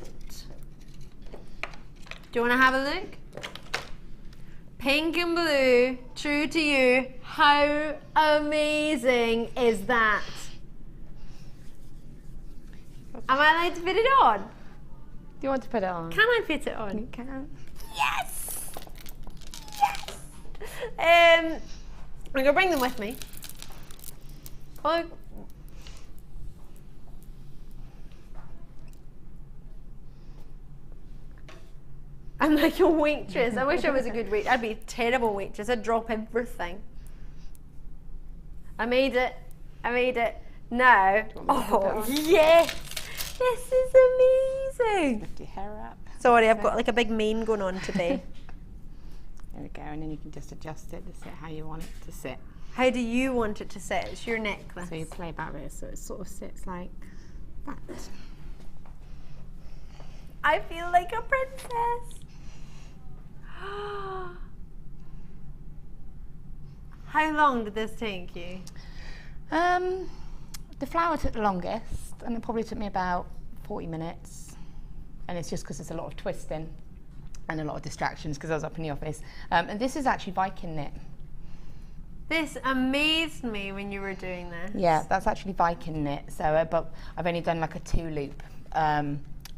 Do you want to have a look? Pink and blue, true to you. How amazing is that? Am I allowed to put it on? Do you want to put it on? Can I put it on? You can. Yes! Yes! I'm going to bring them with me. Oh. I'm like a waitress. I wish I was a good waitress. I'd be a terrible waitress. I'd drop everything. I made it. I made it. Now. Oh, yes! This is amazing. Lift your hair up. Sorry, I've got like a big mane going on today. There we go, and then you can just adjust it to sit how you want it to sit. How do you want it to sit? It's your necklace. So you play about it so it sort of sits like that. I feel like a princess. How long did this take you? The flower took the longest, and it probably took me about 40 minutes. And it's just because there's a lot of twisting and a lot of distractions because I was up in the office. And this is actually Viking knit. This amazed me when you were doing this. Yeah, that's actually Viking knit. So, but I've only done like a 2 loop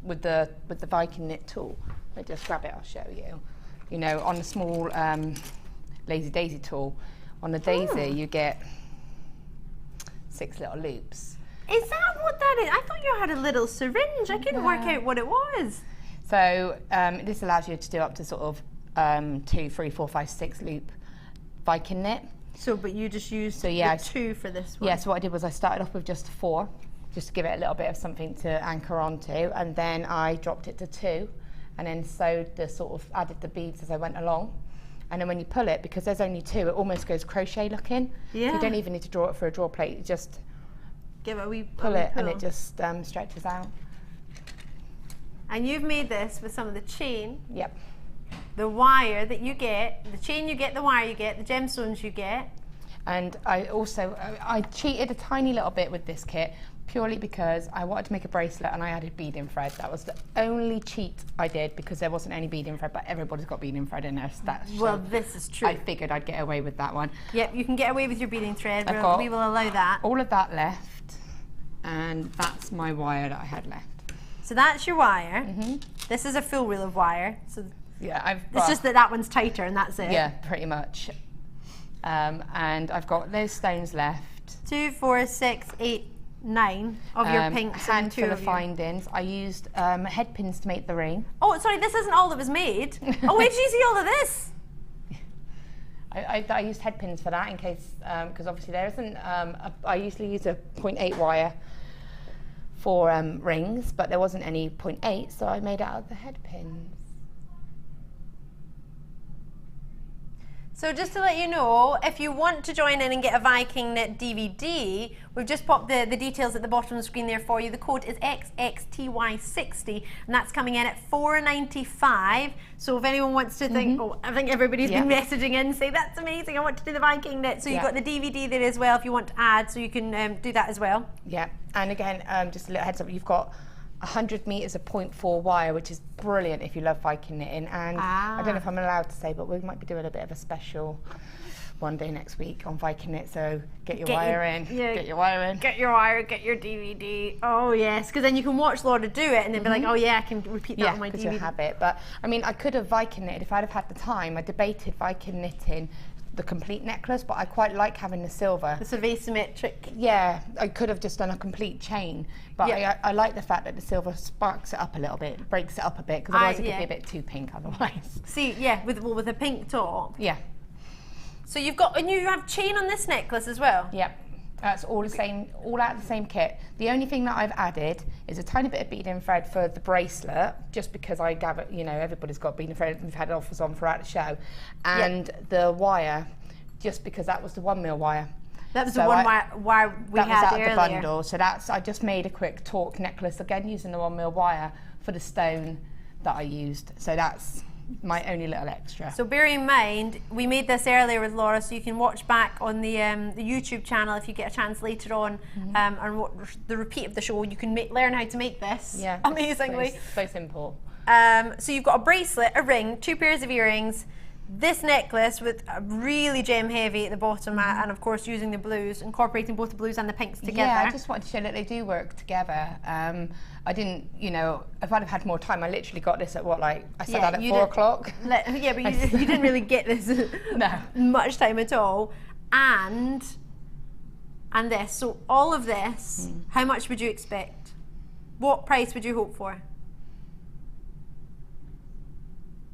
with the Viking knit tool. Let me just grab it. I'll show you. You know, on the small Lazy Daisy tool, on the daisy you get 6 little loops. Is that what that is? I thought you had a little syringe. I couldn't work out what it was. So this allows you to do up to sort of 2, 3, 4, 5, 6 loop Viking knit. So, but you just used the 2 for this one? Yeah, so what I did was I started off with just 4, just to give it a little bit of something to anchor onto, and then I dropped it to 2, and then sewed the sort of, added the beads as I went along. And then when you pull it, because there's only 2, it almost goes crochet looking. Yeah. So you don't even need to draw it for a draw plate, you just give it a wee pull it, and it just stretches out. And you've made this with some of the chain. Yep. The wire that you get, the chain you get, the wire you get, the gemstones you get. And I also, I cheated a tiny little bit with this kit, purely because I wanted to make a bracelet and I added beading thread. That was the only cheat I did because there wasn't any beading thread, but everybody's got beading thread in their stash. Well, this is true. I figured I'd get away with that one. Yep, you can get away with your beading thread. We will allow that. All of that left, and that's my wire that I had left. So that's your wire. This is a full reel of wire. So yeah, it's just that one's tighter and that's it. Yeah, pretty much. And I've got those stones left. 2, 4, 6, 8, 9 of your pinks and 2 of findings. I used head pins to make the ring. Oh, sorry, this isn't all that was made. Oh, where did you see all of this? I used head pins for that in case, because obviously there isn't, I usually use a 0.8 wire for rings, but there wasn't any 0.8, so I made it out of the head pins. So just to let you know, if you want to join in and get a Viking knit DVD, we've just popped the details at the bottom of the screen there for you. The code is XXTY60, and that's coming in at $4.95. So if anyone wants to think, oh, I think everybody's been messaging in, say that's amazing, I want to do the Viking knit. So you've got the DVD there as well if you want to add, so you can do that as well. Yeah, and again, just a little heads up, you've got 100 meters of 0.4 wire, which is brilliant if you love Viking knitting. And I don't know if I'm allowed to say, but we might be doing a bit of a special one day next week on Viking knit. So get your wire in, get your wire in. Get your wire, get your DVD. Oh yes, because then you can watch Laura do it and then be like, oh yeah, I can repeat that on my DVD. Yeah, because you have it. But I mean, I could have Viking knitted if I'd have had the time. I debated Viking knitting the complete necklace, but I quite like having the silver. The sort of asymmetric. Yeah, I could have just done a complete chain, but I like the fact that the silver sparks it up a little bit, breaks it up a bit, because otherwise it could be a bit too pink otherwise. See, yeah, with a pink top. Yeah. So you've got, and you have chain on this necklace as well? Yep. That's all the same, all out of the same kit. The only thing that I've added is a tiny bit of beading thread for the bracelet, just because I gather, you know, everybody's got beading thread, we've had offers on throughout the show. And the wire, just because that was the 1 mil wire. That was the one wire we had earlier. That was out of the bundle, so that's, I just made a quick torque necklace, again using the 1 mil wire for the stone that I used. So that's my only little extra. So bear in mind, we made this earlier with Laura, so you can watch back on the YouTube channel if you get a chance later on, and watch the repeat of the show. You can learn how to make this amazingly. So simple. So you've got a bracelet, a ring, 2 pairs of earrings, this necklace with a really gem heavy at the bottom, and of course using the blues, incorporating both the blues and the pinks together. Yeah, I just wanted to show that they do work together. I didn't, you know, if I'd have had more time, I literally got this at what, like, I said that at 4 o'clock. Yeah, but you didn't really get this much time at all. And this, so all of this, how much would you expect? What price would you hope for?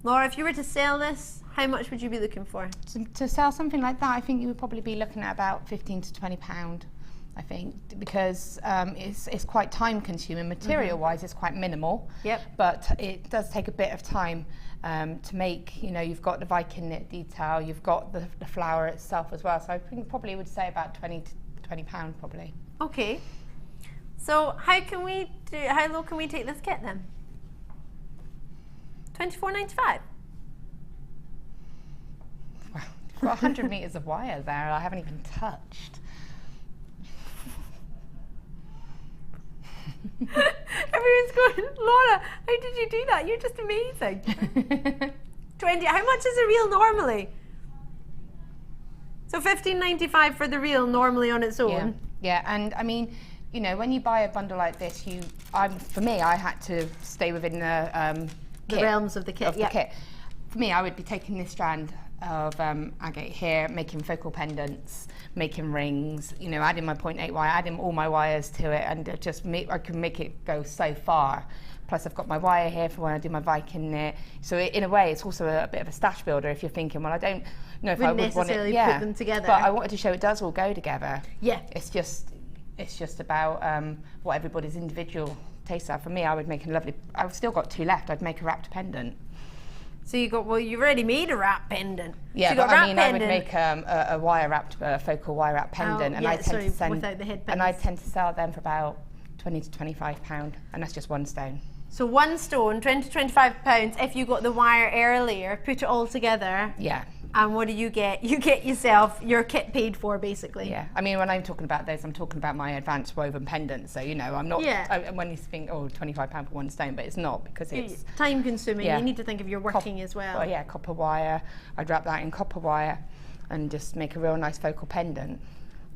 Laura, if you were to sell this, how much would you be looking for? To sell something like that, I think you would probably be looking at about £15 to £20, I think, because it's quite time consuming. Material wise, it's quite minimal, but it does take a bit of time to make. You know, you've got the Viking knit detail, you've got the flower itself as well, so I think probably would say about £20 to £20 probably. Okay, so how low can we take this kit then? $24.95. Wow, you've got 100 metres of wire there I haven't even touched. Everyone's going, Laura, how did you do that? You're just amazing. 20. How much is a reel normally? So $15.95 for the reel normally on its own. Yeah, and I mean, you know, when you buy a bundle like this, for me, I had to stay within the realms of the kit. For me, I would be taking this strand of agate here, making focal pendants, making rings, you know, adding my 0.8 wire, adding all my wires to it, and I can make it go so far. Plus I've got my wire here for when I do my Viking knit. So in a way, it's also a bit of a stash builder if you're thinking, well, I don't know if I would want it. Necessarily put them together. But I wanted to show it does all go together. Yeah. It's just about what everybody's individual tastes are. For me, I would make a lovely, I've still got 2 left, I'd make a wrapped pendant. So you've already made a wrap pendant. Yeah, so but I mean, I would make a wire wrapped, focal wire wrapped pendant, and I tend to without the head pins. And I tend to sell them for about £20 to £25, and that's just 1 stone. So 1 stone, £20 to £25. If you got the wire earlier, put it all together. Yeah. And what do you get? You get yourself your kit paid for, basically. Yeah. I mean, when I'm talking about this, I'm talking about my advanced woven pendant. So, you know, I'm not, when you think, oh, £25 for 1 stone, but it's not, because it's time consuming. You need to think of your working as well. Well, yeah, copper wire. I'd wrap that in copper wire and just make a real nice focal pendant.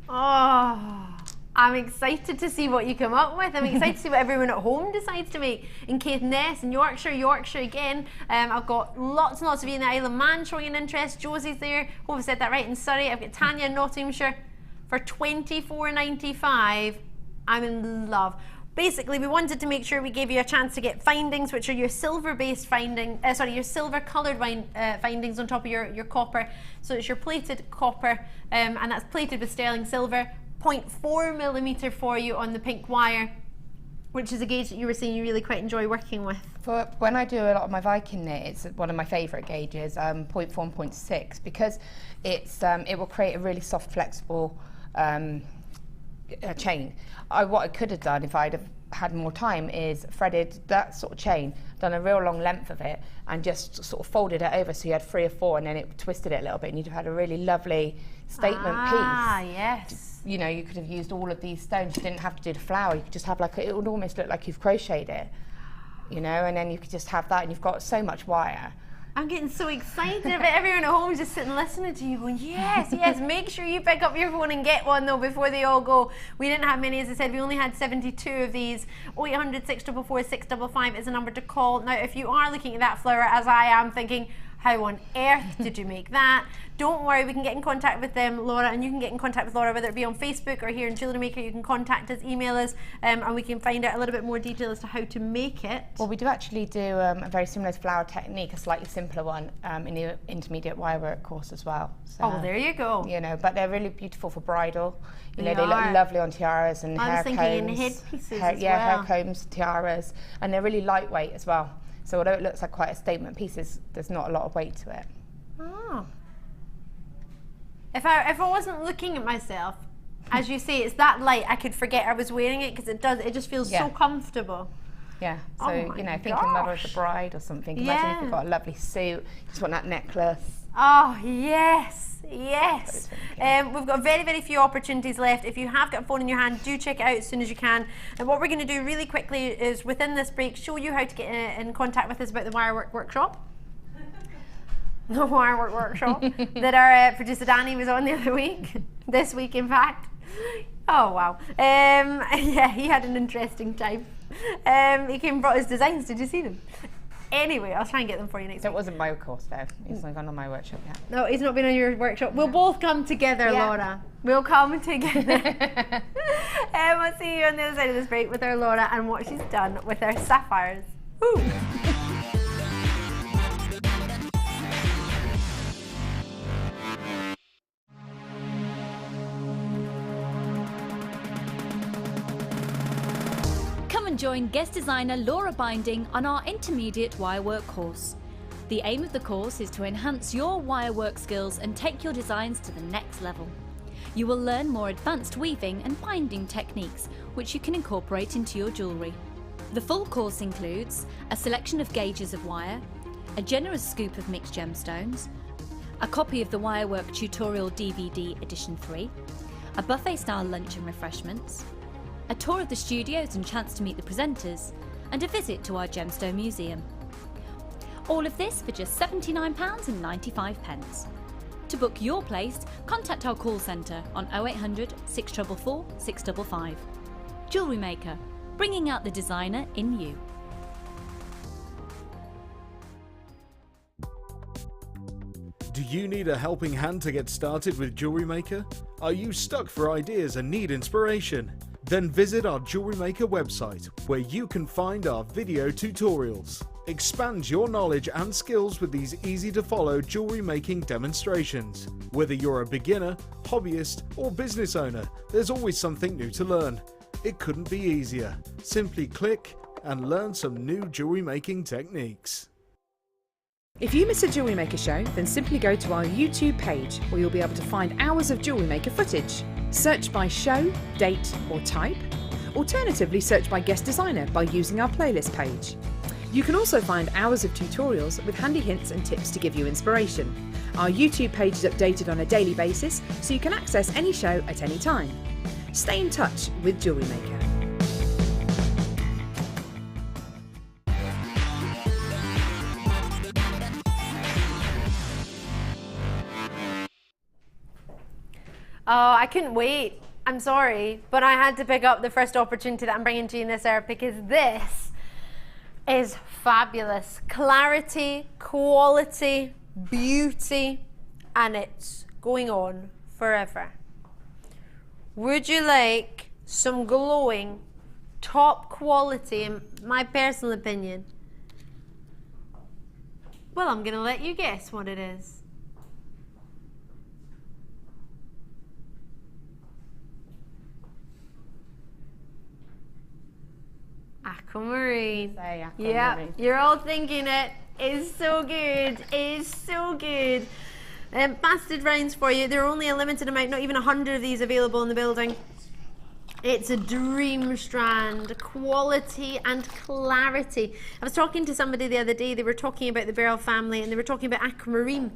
Oh, I'm excited to see what you come up with. I'm excited to see what everyone at home decides to make. In Caithness and Yorkshire again. I've got lots and lots of you in the Isle of Man showing an interest. Josie's there. Hope I said that right. In Surrey, I've got Tanya in Nottinghamshire for $24.95. I'm in love. Basically, we wanted to make sure we gave you a chance to get findings, which are your silver-based your silver-coloured findings on top of your copper. So it's your plated copper, and that's plated with sterling silver. 0.4mm for you on the pink wire, which is a gauge that you were saying you really quite enjoy working with. For when I do a lot of my Viking knit, it's one of my favourite gauges, 0.4 and 0.6, because it will create a really soft, flexible chain. What I could have done if I'd have had more time is threaded that sort of chain, done a real long length of it, and just sort of folded it over so you had 3 or 4, and then it twisted it a little bit, and you'd have had a really lovely statement piece. Ah, yes. You know, you could have used all of these stones. You didn't have to do the flower. You could just have it would almost look like you've crocheted it, you know, and then you could just have that, and you've got so much wire. I'm getting so excited about everyone at home just sitting listening to you going, yes, yes, make sure you pick up your phone and get one though before they all go. We didn't have many, as I said, we only had 72 of these. 0800 644 655 is a number to call. Now, if you are looking at that flower, as I am, thinking, how on earth did you make that? Don't worry, we can get in contact with them, Laura, and you can get in contact with Laura, whether it be on Facebook or here in JewelleryMaker. You can contact us, email us, and we can find out a little bit more detail as to how to make it. Well, we do actually do a very similar flower technique, a slightly simpler one, in the intermediate wirework course as well. So, oh, well, there you go. You know, but they're really beautiful for bridal. You know, they look lovely on tiaras and hair combs. I was thinking in headpieces as well. Hair combs, tiaras, and they're really lightweight as well. So although it looks like quite a statement piece, there's not a lot of weight to it. Oh. If I wasn't looking at myself, as you say, it's that light, I could forget I was wearing it, because it just feels so comfortable. Yeah, so, you know, thinking mother of the bride or something. Imagine if you've got a lovely suit, you just want that necklace. Oh, yes, yes. We've got very, very few opportunities left. If you have got a phone in your hand, do check it out as soon as you can. And what we're going to do really quickly is, within this break, show you how to get in contact with us about the Wirework Workshop. the Wirework workshop that our producer Danny was on the other week, this week in fact. Oh wow. Yeah, he had an interesting time. He came and brought his designs. Did you see them? Anyway, I'll try and get them for you next week. It wasn't my course though. He's not gone on my workshop yet. No, he's not been on your workshop. We'll both come together, Laura. We'll come together. We'll see you on the other side of this break with our Laura and what she's done with our sapphires. Woo! Join guest designer Laura Beading on our intermediate wirework course. The aim of the course is to enhance your wirework skills and take your designs to the next level. You will learn more advanced weaving and binding techniques which you can incorporate into your jewellery. The full course includes a selection of gauges of wire, a generous scoop of mixed gemstones, a copy of the Wirework Tutorial DVD Edition 3, a buffet-style lunch and refreshments, a tour of the studios and chance to meet the presenters, and a visit to our Gemstone Museum. All of this for just £79.95. To book your place, contact our call centre on 0800 644 655. JewelleryMaker, bringing out the designer in you. Do you need a helping hand to get started with JewelleryMaker? Are you stuck for ideas and need inspiration? Then visit our JewelleryMaker website, where you can find our video tutorials. Expand your knowledge and skills with these easy-to-follow jewellery making demonstrations. Whether you're a beginner, hobbyist, or business owner, there's always something new to learn. It couldn't be easier. Simply click and learn some new jewellery making techniques. If you miss a Jewellery Maker show, then simply go to our YouTube page, where you'll be able to find hours of Jewellery Maker footage. Search by show, date or type. Alternatively, search by guest designer by using our playlist page. You can also find hours of tutorials with handy hints and tips to give you inspiration. Our YouTube page is updated on a daily basis, so you can access any show at any time. Stay in touch with Jewellery Maker. Oh, I couldn't wait. I'm sorry, but I had to pick up the first opportunity that I'm bringing to you in this hour because this is fabulous. Clarity, quality, beauty, and it's going on forever. Would you like some glowing, top quality, in my personal opinion? Well, I'm gonna let you guess what it is. Aquamarine. Yeah, you're all thinking it. It's so good. It's so good. Basted rounds for you. There are only a limited amount, not even 100 of these available in the building. It's a dream strand, quality and clarity. I was talking to somebody the other day. They were talking about the Beryl family, and they were talking about Aquamarine.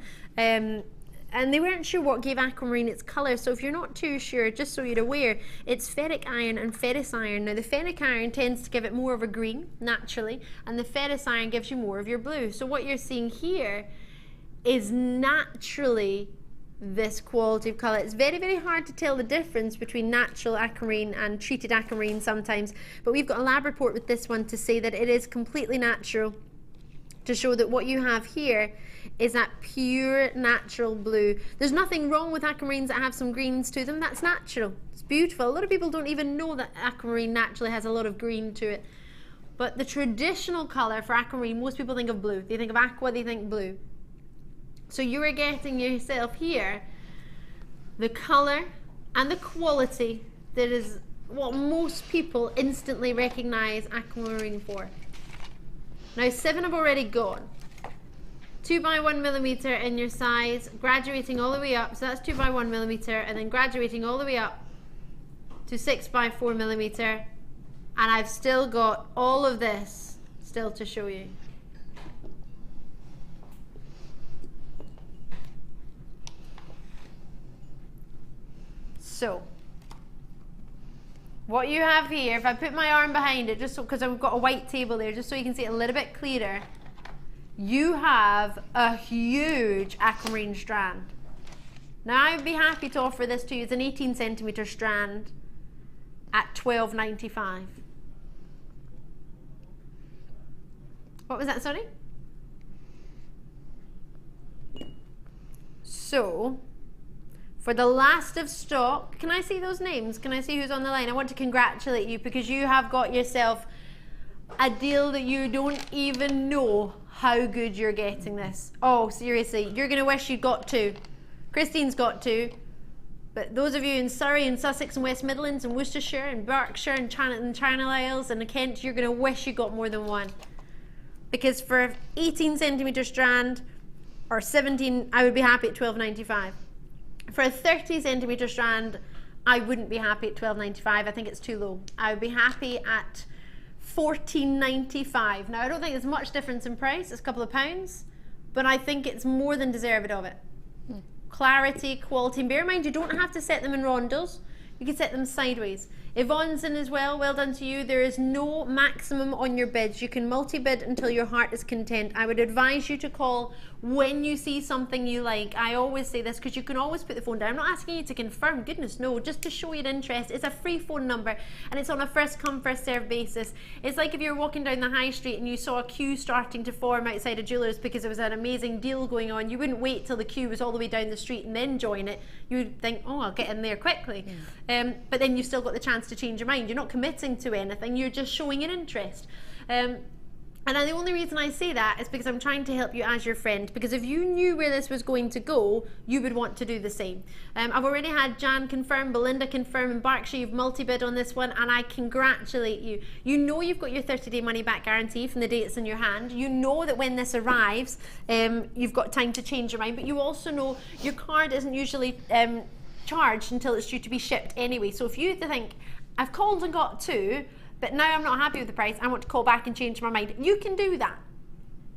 And they weren't sure what gave Aquamarine its colour. So if you're not too sure, just so you're aware, it's ferric iron and ferrous iron. Now the ferric iron tends to give it more of a green, naturally, and the ferrous iron gives you more of your blue. So what you're seeing here is naturally this quality of colour. It's very, very hard to tell the difference between natural aquamarine and treated aquamarine sometimes, but we've got a lab report with this one to say that it is completely natural, to show that what you have here is that pure natural blue. There's nothing wrong with aquamarines that have some greens to them. That's natural. It's beautiful. A lot of people don't even know that aquamarine naturally has a lot of green to it. But the traditional colour for aquamarine, most people think of blue. They think of aqua, they think blue. So you are getting yourself here the colour and the quality that is what most people instantly recognise aquamarine for. Now 7 have already gone. 2 by 1 millimetre in your size, graduating all the way up, so that's 2 by 1 millimetre, and then graduating all the way up to 6 by 4 millimetre, and I've still got all of this still to show you. So, what you have here, if I put my arm behind it, just so, because I've got a white table there, just so you can see it a little bit clearer, you have a huge aquamarine strand. Now I'd be happy to offer this to you as an 18 centimetre strand at $12.95. What was that, sorry? So, for the last of stock, can I see those names? Can I see who's on the line? I want to congratulate you because you have got yourself a deal that you don't even know how good you're getting this. Oh, seriously, you're going to wish you'd got two. Christine's got two. But those of you in Surrey and Sussex and West Midlands and Worcestershire and Berkshire and Channel Isles and Kent, you're going to wish you got more than one. Because for 18 centimetre strand or 17, I would be happy at $12.95. For a 30 centimetre strand, I wouldn't be happy at $12.95. I think it's too low. I would be happy at $14.95. Now, I don't think there's much difference in price. It's a couple of pounds, but I think it's more than deserved of it. Clarity, quality, and bear in mind, you don't have to set them in rondels. You can set them sideways. Yvonne's in as well, well done to you. There is no maximum on your bids. You can multi-bid until your heart is content. I would advise you to call when you see something you like. I always say this because you can always put the phone down. I'm not asking you to confirm, goodness no, just to show your interest. It's a free phone number and it's on a first come first served basis. It's like if you're walking down the high street and you saw a queue starting to form outside a jeweller's because there was an amazing deal going on. You wouldn't wait till the queue was all the way down the street and then join it. You would think, oh, I'll get in there quickly. But then you've still got the chance to change your mind. You're not committing to anything, you're just showing an interest. And the only reason I say that is because I'm trying to help you as your friend, because if you knew where this was going to go, you would want to do the same. I've already had Jan confirm, Belinda confirm, and Berkshire, you've multi-bid on this one, and I congratulate you. You know you've got your 30-day money-back guarantee from the day it's in your hand. You know that when this arrives, you've got time to change your mind, but you also know your card isn't usually charged until it's due to be shipped anyway. So if you think, I've called and got two, but now I'm not happy with the price, I want to call back and change my mind, you can do that.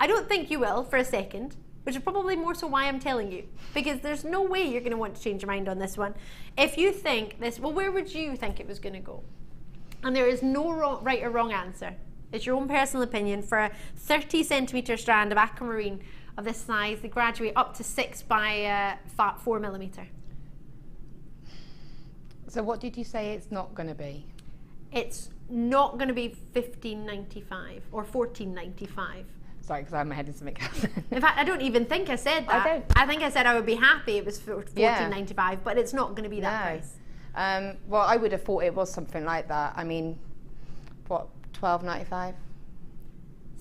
I don't think you will for a second, which is probably more so why I'm telling you, because there's no way you're going to want to change your mind on this one. If you think this, well, where would you think it was going to go? And there is no right or wrong answer. It's your own personal opinion. For a 30 centimetre strand of aquamarine of this size, they graduate up to 6 by 4 millimetre. So what did you say it's not going to be? It's not going to be $15.95 or $14.95. Sorry, because I'm heading something else. In fact, I don't even think I said that. I think I said I would be happy it was $14.95, but it's not going to be that price. Well, I would have thought it was something like that. I mean, what, $12.95?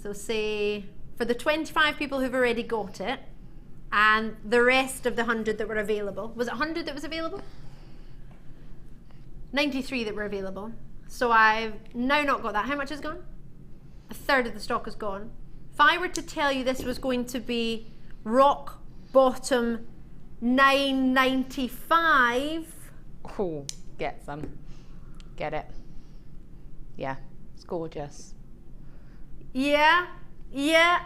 So say for the 25 people who've already got it, and the rest of the 100 that were available. Was it 100 that was available? 93 that were available. So I've now not got that. How much is gone? A third of the stock is gone. If I were to tell you this was going to be rock bottom $9.95. Oh, get some. Get it. Yeah, it's gorgeous. Yeah,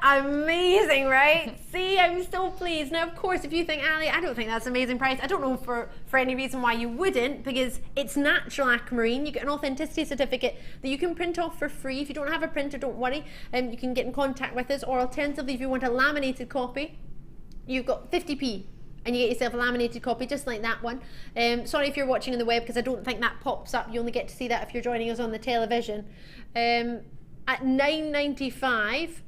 amazing, right? See, I'm so pleased. Now, of course, if you think, Ali, I don't think that's an amazing price, I don't know for any reason why you wouldn't, because it's natural aquamarine. You get an authenticity certificate that you can print off for free. If you don't have a printer, don't worry. You can get in contact with us, or alternatively, if you want a laminated copy, you've got 50p. And you get yourself a laminated copy just like that one. Sorry if you're watching on the web, because I don't think that pops up. You only get to see that if you're joining us on the television. At $9.95,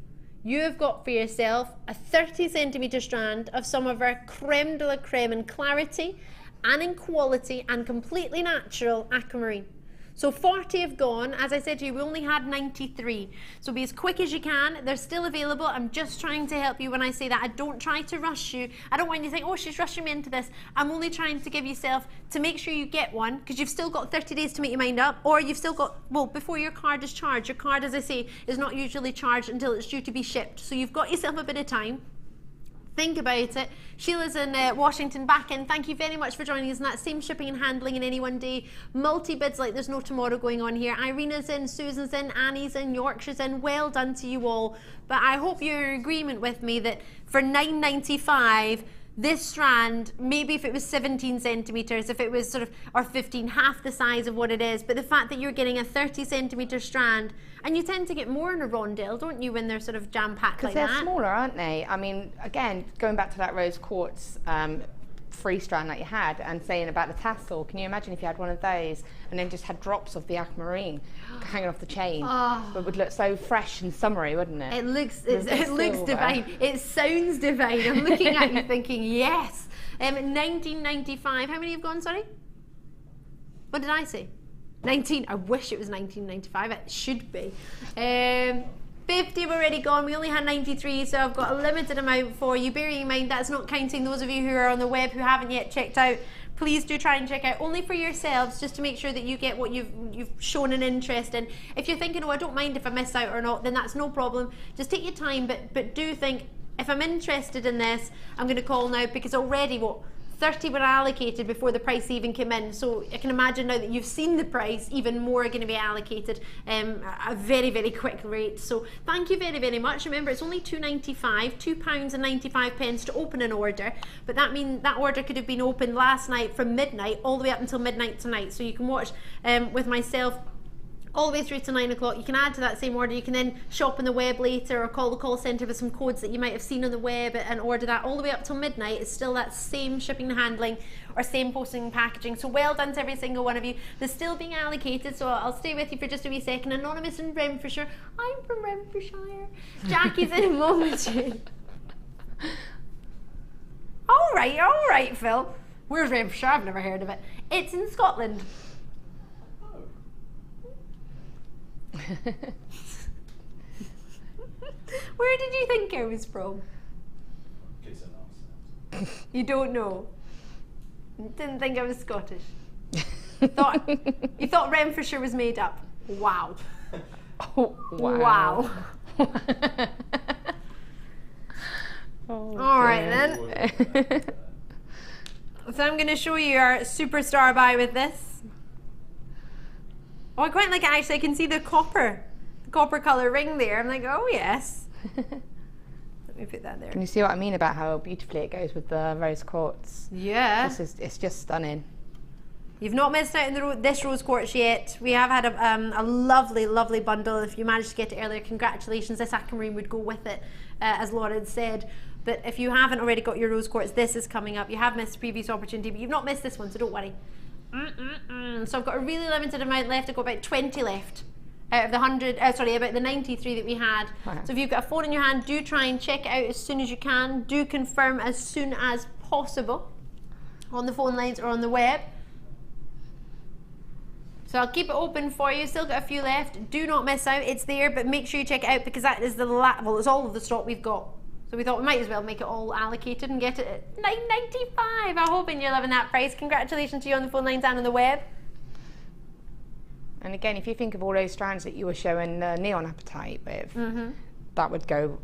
you have got for yourself a 30 centimetre strand of some of our creme de la creme in clarity and in quality and completely natural aquamarine. So 40 have gone. As I said to you, we only had 93. So be as quick as you can. They're still available. I'm just trying to help you when I say that. I don't try to rush you. I don't want you to think, oh, she's rushing me into this. I'm only trying to give yourself, to make sure you get one, because you've still got 30 days to make your mind up, or you've still got, well, before your card is charged. Your card, as I say, is not usually charged until it's due to be shipped. So you've got yourself a bit of time. Think about it. Sheila's in Washington back in. Thank you very much for joining us in that same shipping and handling in any one day. Multi-bids like there's no tomorrow going on here. Irina's in, Susan's in, Annie's in, Yorkshire's in. Well done to you all. But I hope you're in agreement with me that for $9.95, this strand, maybe if it was 17 centimetres, if it was sort of, or 15, half the size of what it is, but the fact that you're getting a 30 centimetre strand, and you tend to get more in a rondelle, don't you, when they're sort of jam-packed like that? Because they're smaller, aren't they? I mean, again, going back to that Rose Quartz free strand that you had, and saying about the tassel, can you imagine if you had one of those and then just had drops of the Aquamarine hanging off the chain? It would look so fresh and summery, wouldn't it? It looks divine. It sounds divine. I'm looking at you thinking, yes. 1995, how many have gone, sorry? What did I say? 19, I wish it was 1995, it should be. 50 have already gone, we only had 93, so I've got a limited amount for you. Bearing in mind that's not counting those of you who are on the web who haven't yet checked out. Please do try and check out, only for yourselves, just to make sure that you get what you've shown an interest in. If you're thinking, oh, I don't mind if I miss out or not, then that's no problem. Just take your time, but do think, if I'm interested in this, I'm going to call now, because already, what, 30 were allocated before the price even came in, so I can imagine now that you've seen the price, even more are going to be allocated at a very, very quick rate. So thank you very, very much. Remember, it's only £2.95, £2.95 to open an order, but that means that order could have been opened last night from midnight all the way up until midnight tonight, so you can watch with myself all the way through to 9 o'clock. You can add to that same order. You can then shop on the web later or call the call centre with some codes that you might have seen on the web and order that all the way up till midnight. It's still that same shipping and handling or same posting and packaging. So well done to every single one of you. They're still being allocated, so I'll stay with you for just a wee second. Anonymous in Renfrewshire. I'm from Renfrewshire. Jackie's in a moment. All right, Phil. Where's Renfrewshire? I've never heard of it. It's in Scotland. Where did you think I was from? You don't know? Didn't think I was Scottish? You thought Renfrewshire was made up? Wow. Oh, wow. Oh, all right then. So I'm going to show you our superstar buy with this. Oh, I quite like it actually. I can see the copper colour ring there. I'm like, oh yes. Let me put that there. Can you see what I mean about how beautifully it goes with the Rose Quartz? Yeah. It's just stunning. You've not missed out on this Rose Quartz yet. We have had a lovely, lovely bundle. If you managed to get it earlier, congratulations. This Aquamarine would go with it, as Laura had said. But if you haven't already got your Rose Quartz, this is coming up. You have missed the previous opportunity, but you've not missed this one, so don't worry. So I've got a really limited amount left. I've got about 20 left out of the 100, about the 93 that we had. Wow. So if you've got a phone in your hand, do try and check it out as soon as you can. Do confirm as soon as possible on the phone lines or on the web. So I'll keep it open for you. Still got a few left. Do not miss out. It's there, but make sure you check it out because that is it's all of the stock we've got. So we thought we might as well make it all allocated and get it at $9.95. I'm hoping you're loving that price. Congratulations to you on the phone lines and on the web. And again, if you think of all those strands that you were showing Neon Appetite with, that would go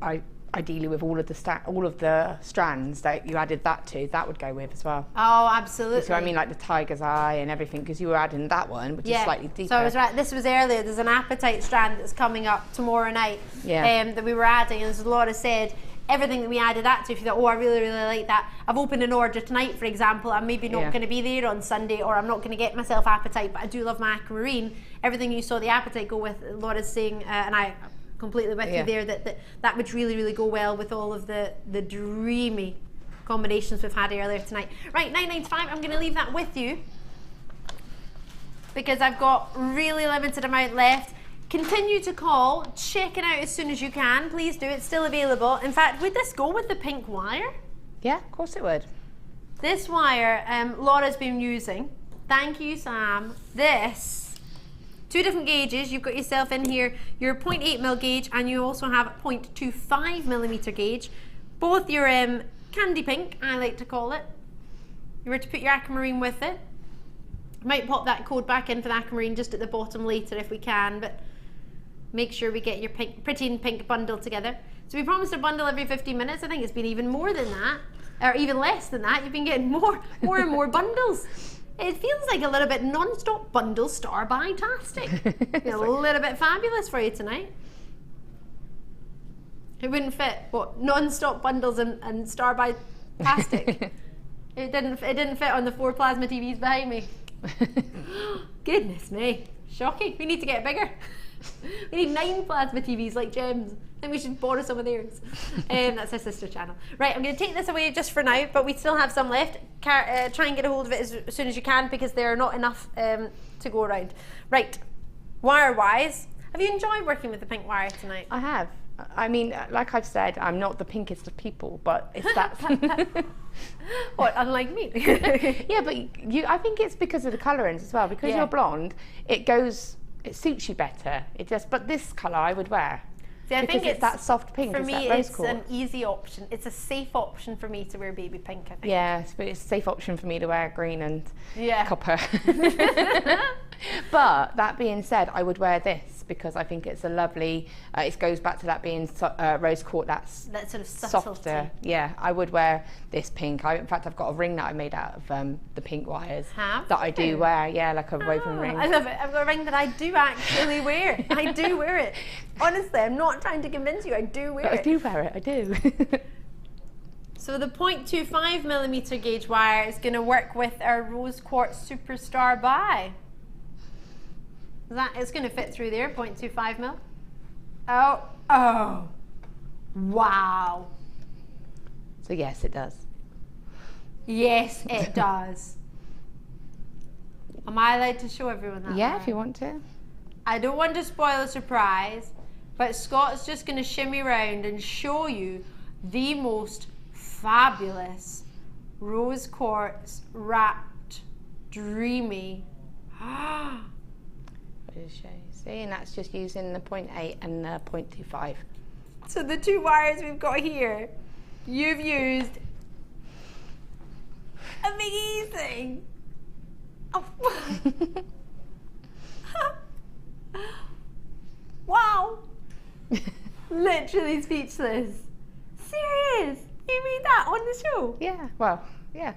ideally with all of the strands that you added that to. That would go with as well. Oh, absolutely. So I mean, like the Tiger's Eye and everything, because you were adding that one, which is slightly deeper. So I was right. This was earlier. There's an Appetite strand that's coming up tomorrow night. That we were adding, and as Laura said, everything that we added that to, if you thought, oh, I really, really like that. I've opened an order tonight, for example. I'm maybe not going to be there on Sunday, or I'm not going to get myself Appetite, but I do love my Aquamarine. Everything you saw the Appetite go with, Laura's saying, and I completely with you there, that would really, really go well with all of the dreamy combinations we've had earlier tonight. Right, $9.95, I'm going to leave that with you because I've got really limited amount left. Continue to call, check it out as soon as you can. Please do, it's still available. In fact, would this go with the pink wire? Yeah, of course it would. This wire, Laura's been using. Thank you, Sam. This, 2 different gauges. You've got yourself in here your 0.8mm gauge, and you also have a 0.25mm gauge. Both your candy pink, I like to call it. You were to put your Aquamarine with it. Might pop that code back in for the Aquamarine just at the bottom later if we can, but make sure we get your pretty pink bundle together. So we promised a bundle every 15 minutes. I think it's been even more than that, or even less than that. You've been getting more and more bundles. It feels like a little bit non-stop bundle star buy-tastic. A little bit fabulous for you tonight. It wouldn't fit, what, non-stop bundles and star buy Plastic. It didn't fit on the 4 plasma TVs behind me. Goodness me. Shocking. We need to get bigger. We need 9 plasma TVs like Gems. Then we should borrow some of theirs. That's our sister channel. Right, I'm going to take this away just for now, but we still have some left. Try and get a hold of it as soon as you can, because there are not enough to go around. Right, wire-wise, have you enjoyed working with the pink wire tonight? I have. I mean, like I've said, I'm not the pinkest of people, but it's that. What, unlike me? Yeah, but I think it's because of the colourings as well. Because you're blonde, it suits you better. But this colour I would wear. See, I think it's that soft pink. For me, it's an easy option. It's a safe option for me to wear baby pink, I think. Yeah, but it's a safe option for me to wear green and copper. But that being said, I would wear this because I think it's a lovely, it goes back to that being rose quartz, that sort of subtlety. Softer. Yeah, I would wear this pink. In fact, I've got a ring that I made out of the pink wires that I do wear. Yeah, like a woven ring. I love it. I've got a ring that I do actually wear. I do wear it. Honestly, I'm not trying to convince you. I do wear it. I do wear it. I do. So the 0.25mm gauge wire is going to work with our Rose Quartz Superstar Buy. It's going to fit through there, 0.25mm. Oh, wow. So yes, it does. Yes, it does. Am I allowed to show everyone that? Yeah, if you want to. I don't want to spoil a surprise, but Scott's just going to shimmy around and show you the most fabulous rose quartz wrapped, dreamy. See, and that's just using the 0.8 and the 0.25. So the 2 wires we've got here, you've used amazing. Oh. Wow. Literally speechless. Serious? You made that on the show? Yeah, well, yeah.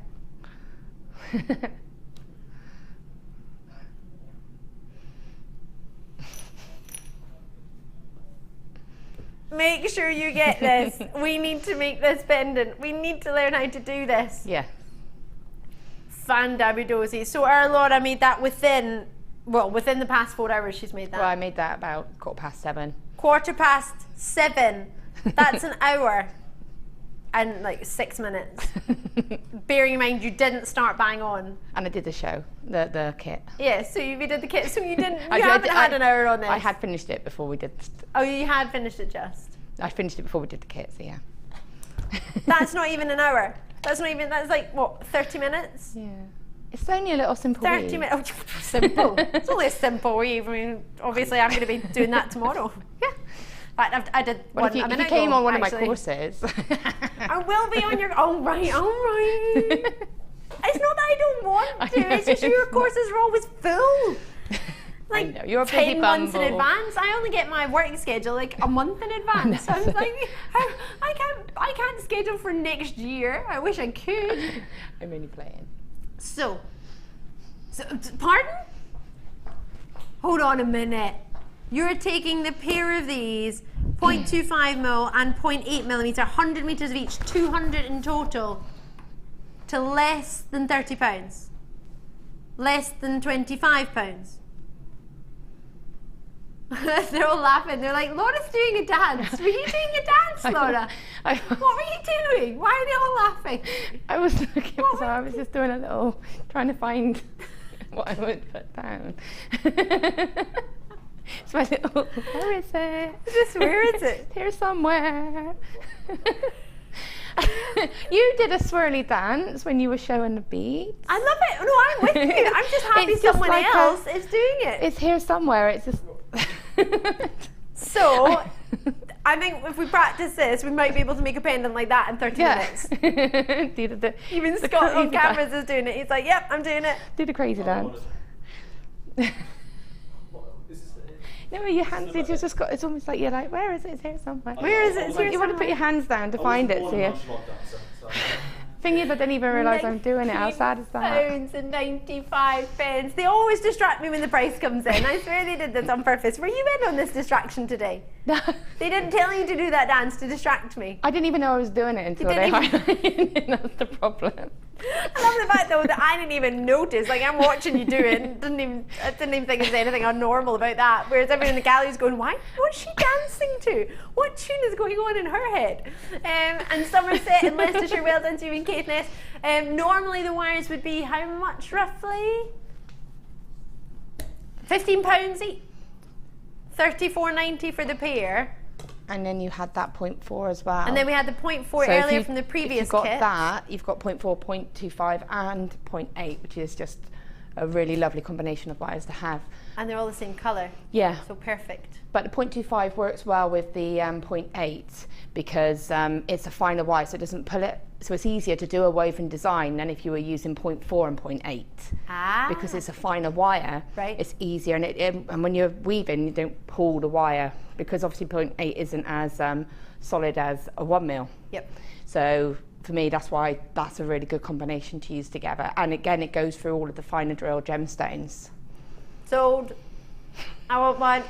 Make sure you get this. We need to make this pendant. We need to learn how to do this. Yeah. Fandabidosi. So our Laura made that within the past 4 hours she's made that. Well, I made that about 7:15. 7:15. That's an hour and like 6 minutes. Bearing in mind you didn't start bang on. And I did the show, the kit. Yeah, so you did the kit. So you haven't had an hour on this. I had finished it before we did. Oh, you had finished it just. I finished it before we did the kit, so yeah. That's not even an hour. That's like what, 30 minutes? Yeah. It's only a little simple 30 minutes. Oh, simple. It's only a simple weave. I mean, obviously I'm going to be doing that tomorrow. Yeah. In fact, I did one. If you came on one of my courses. I will be on your. All right. It's not that I don't want to. It's just your courses are always full. Like I know, you're a busy 10 months in advance. I only get my work schedule like a month in advance. So I was like, I can't schedule for next year. I wish I could. I'm only playing. So pardon? Hold on a minute. You're taking the pair of these, 0.25mm and 0.8mm, 100 metres of each, 200 in total, to less than £30. Less than £25. They're all laughing. They're like, Laura's doing a dance. Were you doing a dance, Laura? What were you doing? Why are they all laughing? I was looking, so I was just doing a little, trying to find what I would put down. It's my little, where is it? Where is it? Here somewhere. You did a swirly dance when you were showing the beads. I love it. No, I'm with you. I'm just happy someone else is doing it. It's here somewhere. It's just. So, I think if we practice this, we might be able to make a pendant like that in 30 minutes. Even Scott on cameras is doing it. He's like, yep, I'm doing it. Do the crazy dance. No, your hands, it's just got, it's almost like you're like, where is it? It's here somewhere. Where is it? It's here you want to put your hands down to find it, so Thing is, I didn't even realise I'm doing it. How sad is that? £19.95. They always distract me when the price comes in. I swear they did this on purpose. Were you in on this distraction today? No. They didn't tell you to do that dance to distract me. I didn't even know I was doing it until they highlighted it. That's the problem. I love the fact though that I didn't even notice. Like, I'm watching you do it and I didn't even think there's anything unnormal about that. Whereas everyone in the gallery is going, what's she dancing to? What tune is going on in her head? And Somerset and Leicestershire, well done to you and Caithness. Normally the wires would be how much roughly? £15 each. $34.90 for the pair. And then you had that 0.4 as well. And then we had the 0.4 earlier from the previous kit. If you've got kit. that, you've got 0.4, 0.25 and 0.8, which is just a really lovely combination of wires to have. And they're all the same colour. Yeah. So perfect. But the 0.25 works well with the 0.8 because it's a finer wire, so it doesn't pull it. So it's easier to do a woven design than if you were using 0.4 and 0.8. Ah. Because it's a finer wire, right. It's easier. And when you're weaving, you don't pull the wire because obviously 0.8 isn't as solid as a 1 mil. Yep. So for me, that's why that's a really good combination to use together. And again, it goes through all of the finer drill gemstones. Sold. I want one.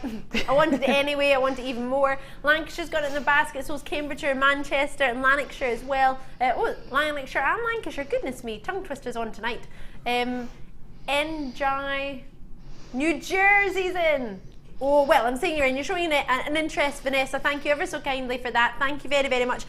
I wanted it anyway. I want it even more. Lancashire's got it in the basket. So is Cambridgeshire, Manchester, and Lanarkshire as well. Lanarkshire and Lancashire. Goodness me, tongue twisters on tonight. NJ, New Jersey's in. Oh well, I'm seeing you're in. You're showing an interest, Vanessa. Thank you ever so kindly for that. Thank you very, very much.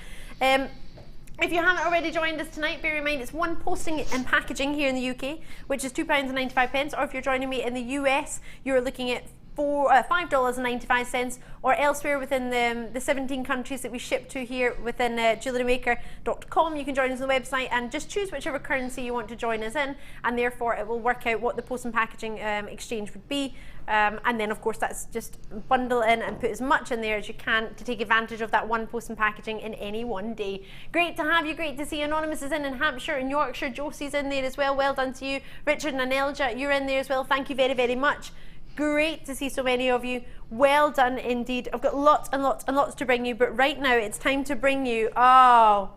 If you haven't already joined us tonight, bear in mind it's one posting and packaging here in the UK, which is £2.95, or if you're joining me in the US, you're looking at $5.95, or elsewhere within the 17 countries that we ship to here within JewelleryMaker.com. You can join us on the website and just choose whichever currency you want to join us in, and therefore it will work out what the post and packaging exchange would be. And then of course that's just bundle in and put as much in there as you can to take advantage of that one post and packaging in any one day. Great to have you, great to see Anonymous is in Hampshire and Yorkshire, Josie's in there as well, well done to you. Richard and Anelja, you're in there as well, thank you very, very much. Great to see so many of you, well done indeed. I've got lots and lots and lots to bring you, but right now it's time to bring you, a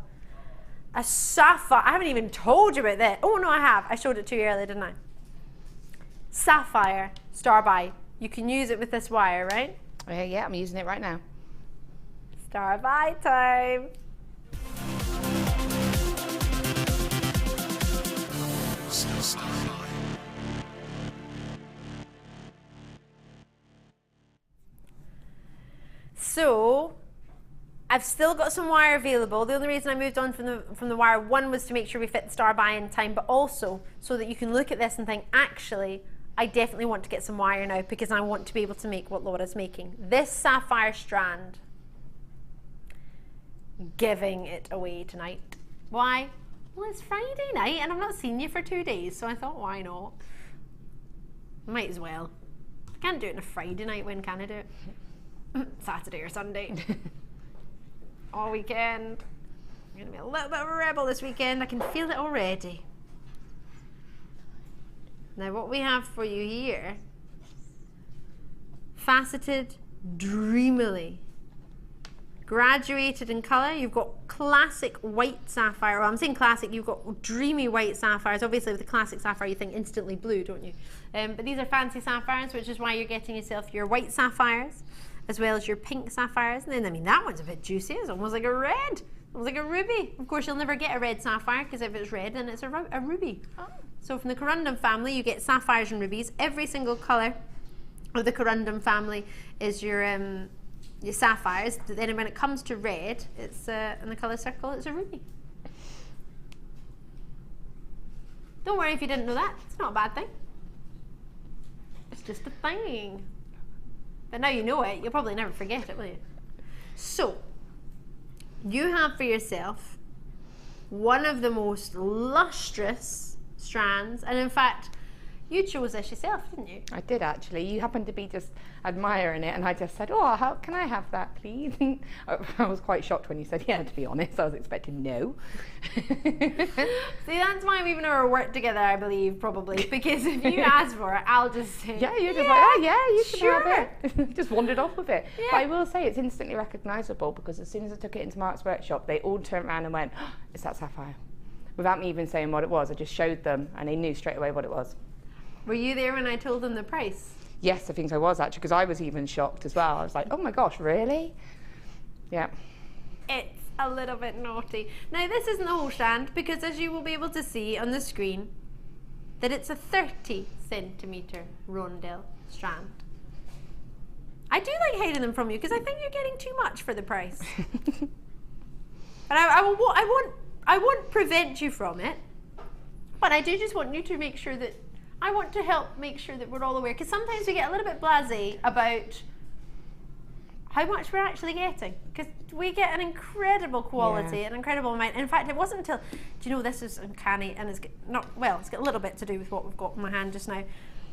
sapphire. I haven't even told you about that. Oh no, I have, I showed it to you earlier, didn't I? Sapphire Star By. You can use it with this wire, right? Yeah, I'm using it right now. Star By time. So I've still got some wire available. The only reason I moved on from the wire one was to make sure we fit the Star By in time, but also so that you can look at this and think, actually, I definitely want to get some wire now because I want to be able to make what Laura's making. This sapphire strand, giving it away tonight. Why? Well, it's Friday night and I've not seen you for 2 days, so I thought, why not? Might as well. I can't do it on a Friday night. When can I do it? Saturday or Sunday. All weekend. I'm going to be a little bit of a rebel this weekend. I can feel it already. Now what we have for you here, faceted dreamily. Graduated in colour, you've got classic white sapphire. Well, I'm saying classic, you've got dreamy white sapphires. Obviously with the classic sapphire you think instantly blue, don't you? But these are fancy sapphires, which is why you're getting yourself your white sapphires as well as your pink sapphires. And then, I mean, that one's a bit juicy. It's almost like a red. Almost like a ruby. Of course, you'll never get a red sapphire because if it's red, then it's a ruby. Oh. So from the corundum family, you get sapphires and rubies. Every single colour of the corundum family is your sapphires. But then when it comes to red, it's in the colour circle, it's a ruby. Don't worry if you didn't know that. It's not a bad thing. It's just a thing. But now you know it, you'll probably never forget it, will you? So, you have for yourself one of the most lustrous strands, and in fact, you chose this yourself, didn't you? I did actually. You happened to be just admiring it, and I just said, "Oh, how can I have that, please?" I was quite shocked when you said, "Yeah." To be honest, I was expecting no. See, that's why we've never worked together, I believe, probably, because if you ask for it, I'll just say, "Yeah." You're just like, "Oh, yeah, you can sure. have it." Just wandered off with it. Yeah. But I will say it's instantly recognisable because as soon as I took it into Mark's workshop, they all turned around and went, "Oh, it's that sapphire." without me even saying what it was. I just showed them and they knew straight away what it was. Were you there when I told them the price? Yes, I think I was actually, because I was even shocked as well. I was like, oh my gosh, really? Yeah. It's a little bit naughty. Now this isn't the whole strand, because as you will be able to see on the screen, that it's a 30 centimetre rondelle strand. I do like hiding them from you because I think you're getting too much for the price. And I won't prevent you from it, but I do just want you to make sure that, I want to help make sure that we're all aware, because sometimes we get a little bit blasé about how much we're actually getting, because we get an incredible quality, an incredible amount. In fact, it wasn't until, do you know, this is uncanny, and it's got a little bit to do with what we've got in my hand just now.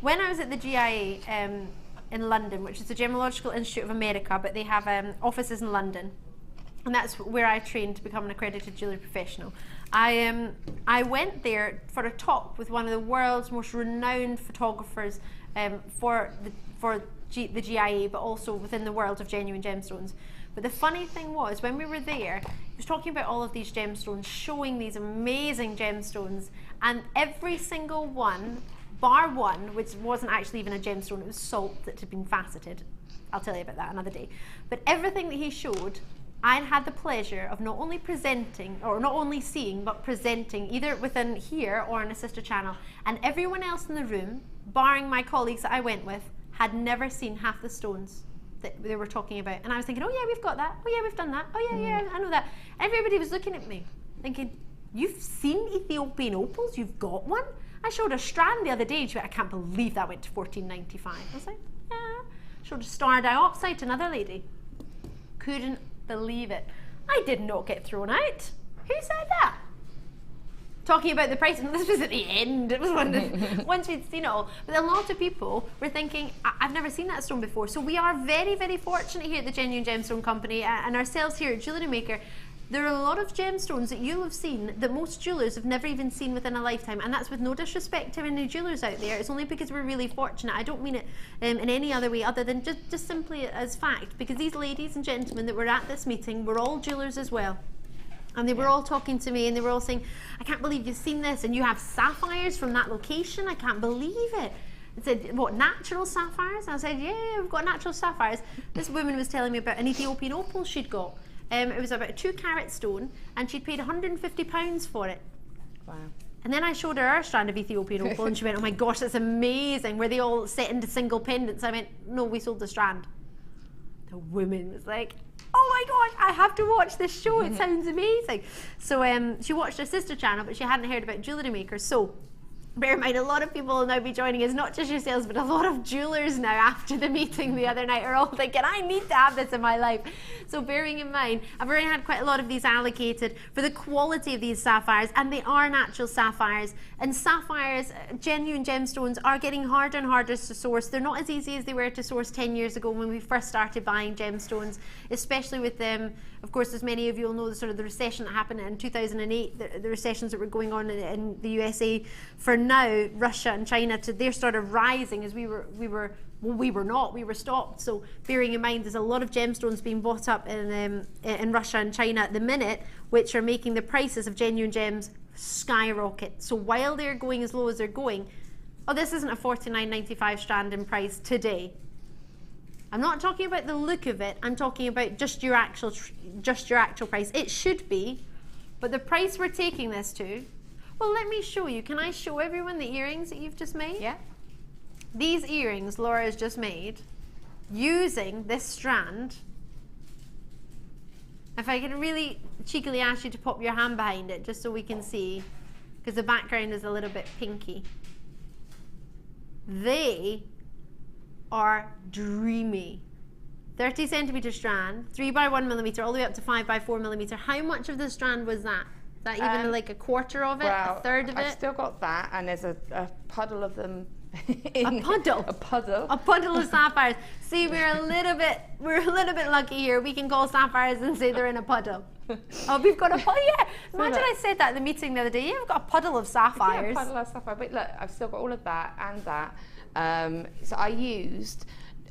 When I was at the GIA in London, which is the Gemological Institute of America, but they have offices in London, and that's where I trained to become an accredited jewellery professional. I went there for a talk with one of the world's most renowned photographers for the GIA, but also within the world of genuine gemstones. But the funny thing was, when we were there, he was talking about all of these gemstones, showing these amazing gemstones, and every single one, bar one, which wasn't actually even a gemstone, it was salt that had been faceted. I'll tell you about that another day. But everything that he showed, I'd had the pleasure of not only presenting, or not only seeing, but presenting either within here or on a sister channel. And everyone else in the room, barring my colleagues that I went with, had never seen half the stones that they were talking about. And I was thinking, oh yeah, we've got that. Oh yeah, we've done that. Oh yeah, I know that. Everybody was looking at me, thinking, you've seen Ethiopian opals? You've got one? I showed a strand the other day, and she went, I can't believe that went to $14.95. I was like, yeah. Showed a star diopside to another lady. Couldn't believe it. I did not get thrown out. Who said that? Talking about the price, and this was at the end. It was once we'd seen it all. But a lot of people were thinking, I've never seen that stone before. So we are very, very fortunate here at the Genuine Gemstone Company, and ourselves here at JewelleryMaker. There are a lot of gemstones that you'll have seen that most jewellers have never even seen within a lifetime, and that's with no disrespect to any jewellers out there. It's only because we're really fortunate. I don't mean it in any other way other than just simply as fact, because these ladies and gentlemen that were at this meeting were all jewellers as well. And they were all talking to me, and they were all saying, I can't believe you've seen this, and you have sapphires from that location. I can't believe it. I said, what, natural sapphires? And I said, yeah, we've got natural sapphires. This woman was telling me about an Ethiopian opal she'd got. It was about a 2-carat stone, and she'd paid £150 for it. Wow. And then I showed her our strand of Ethiopian opal, and she went, oh my gosh, that's amazing. Were they all set into single pendants? I went, no, we sold the strand. The woman was like, oh my gosh, I have to watch this show. It sounds amazing. So she watched her sister channel, but she hadn't heard about JewelleryMaker. So bear in mind, a lot of people will now be joining us, not just yourselves, but a lot of jewellers now after the meeting the other night are all thinking, I need to have this in my life. So bearing in mind, I've already had quite a lot of these allocated for the quality of these sapphires, and they are natural sapphires. And sapphires, genuine gemstones, are getting harder and harder to source. They're not as easy as they were to source 10 years ago when we first started buying gemstones, especially with them. Of course, as many of you will know, the recession that happened in 2008, the recessions that were going on in the USA. For now, Russia and China, they're sort of rising as we were stopped. So bearing in mind, there's a lot of gemstones being bought up in Russia and China at the minute, which are making the prices of genuine gems skyrocket. So while they're going as low as they're going, oh, this isn't a $49.95 strand in price today. I'm not talking about the look of it. I'm talking about just your actual price. It should be, but the price we're taking this to. Well, let me show you. Can I show everyone the earrings that you've just made? Yeah. These earrings Laura has just made using this strand. If I can really cheekily ask you to pop your hand behind it just so we can see, because the background is a little bit pinky. They are dreamy. 30 centimetre strand, 3 by 1 millimetre, all the way up to 5 by 4 millimetre. How much of the strand was that? Is that even like a quarter of it, well, a third of it? I've still got that, and there's a puddle of them. A puddle? A puddle. A puddle of sapphires. See, we're a little bit lucky here. We can call sapphires and say they're in a puddle. Oh, we've got a puddle. Yeah. Imagine I said that at the meeting the other day. Yeah, we've got a puddle of sapphires. Yeah, a puddle of sapphire. But look, I've still got all of that and that. So I used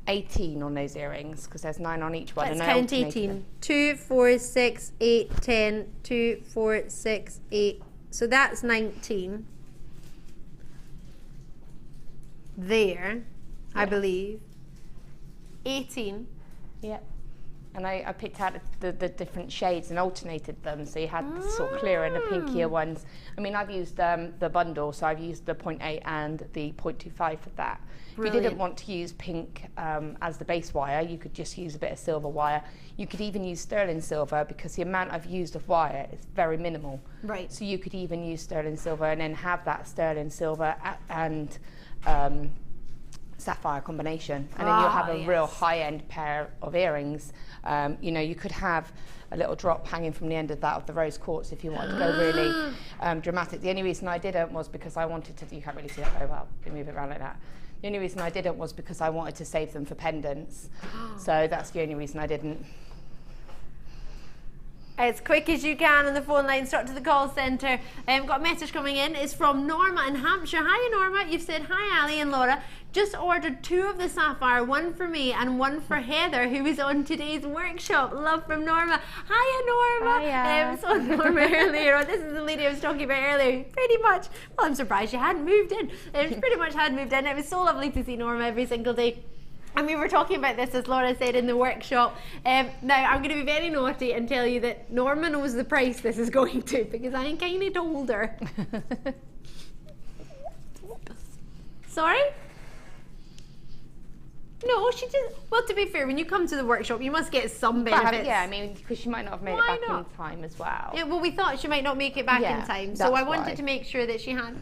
18 on those earrings because there's 9 on each one. Let's and count 18. 2, 4, 6, 8, 10. 2, 4, 6, 8, So that's 19. There, I believe. 18. Yep. And I picked out the different shades and alternated them, so you had the sort of clearer and the pinkier ones. I mean, I've used the bundle, so I've used the 0.8 and the 0.25 for that. Brilliant. If you didn't want to use pink as the base wire, you could just use a bit of silver wire. You could even use sterling silver, because the amount I've used of wire is very minimal. Right. So you could even use sterling silver and then have that sterling silver and sapphire combination, and then you'll have a real high-end pair of earrings. You know, you could have a little drop hanging from the end of that of the rose quartz if you wanted to go really dramatic. The only reason I didn't was because I wanted to, you can't really see that very well, you move it around like that. The only reason I didn't was because I wanted to save them for pendants. So that's the only reason I didn't. As quick as you can on the phone line, start to the call centre. Got a message coming in. It's from Norma in Hampshire. Hi Norma, you've said hi Ali and Laura. Just ordered 2 of the sapphire, one for me and one for Heather, who is on today's workshop. Love from Norma. Hiya Norma. Hiya. So Norma earlier, this is the lady I was talking about earlier. Pretty much, well, I'm surprised she hadn't moved in. She pretty much had moved in. It was so lovely to see Norma every single day. And we were talking about this, as Laura said, in the workshop. Now, I'm going to be very naughty and tell you that Norma knows the price this is going to, because I kind of told her. Sorry? No, she just... Well, to be fair, when you come to the workshop, you must get some benefits. Yeah, I mean, because she might not have made it back in time as well. Yeah, well, we thought she might not make it back in time, so I wanted to make sure that she had...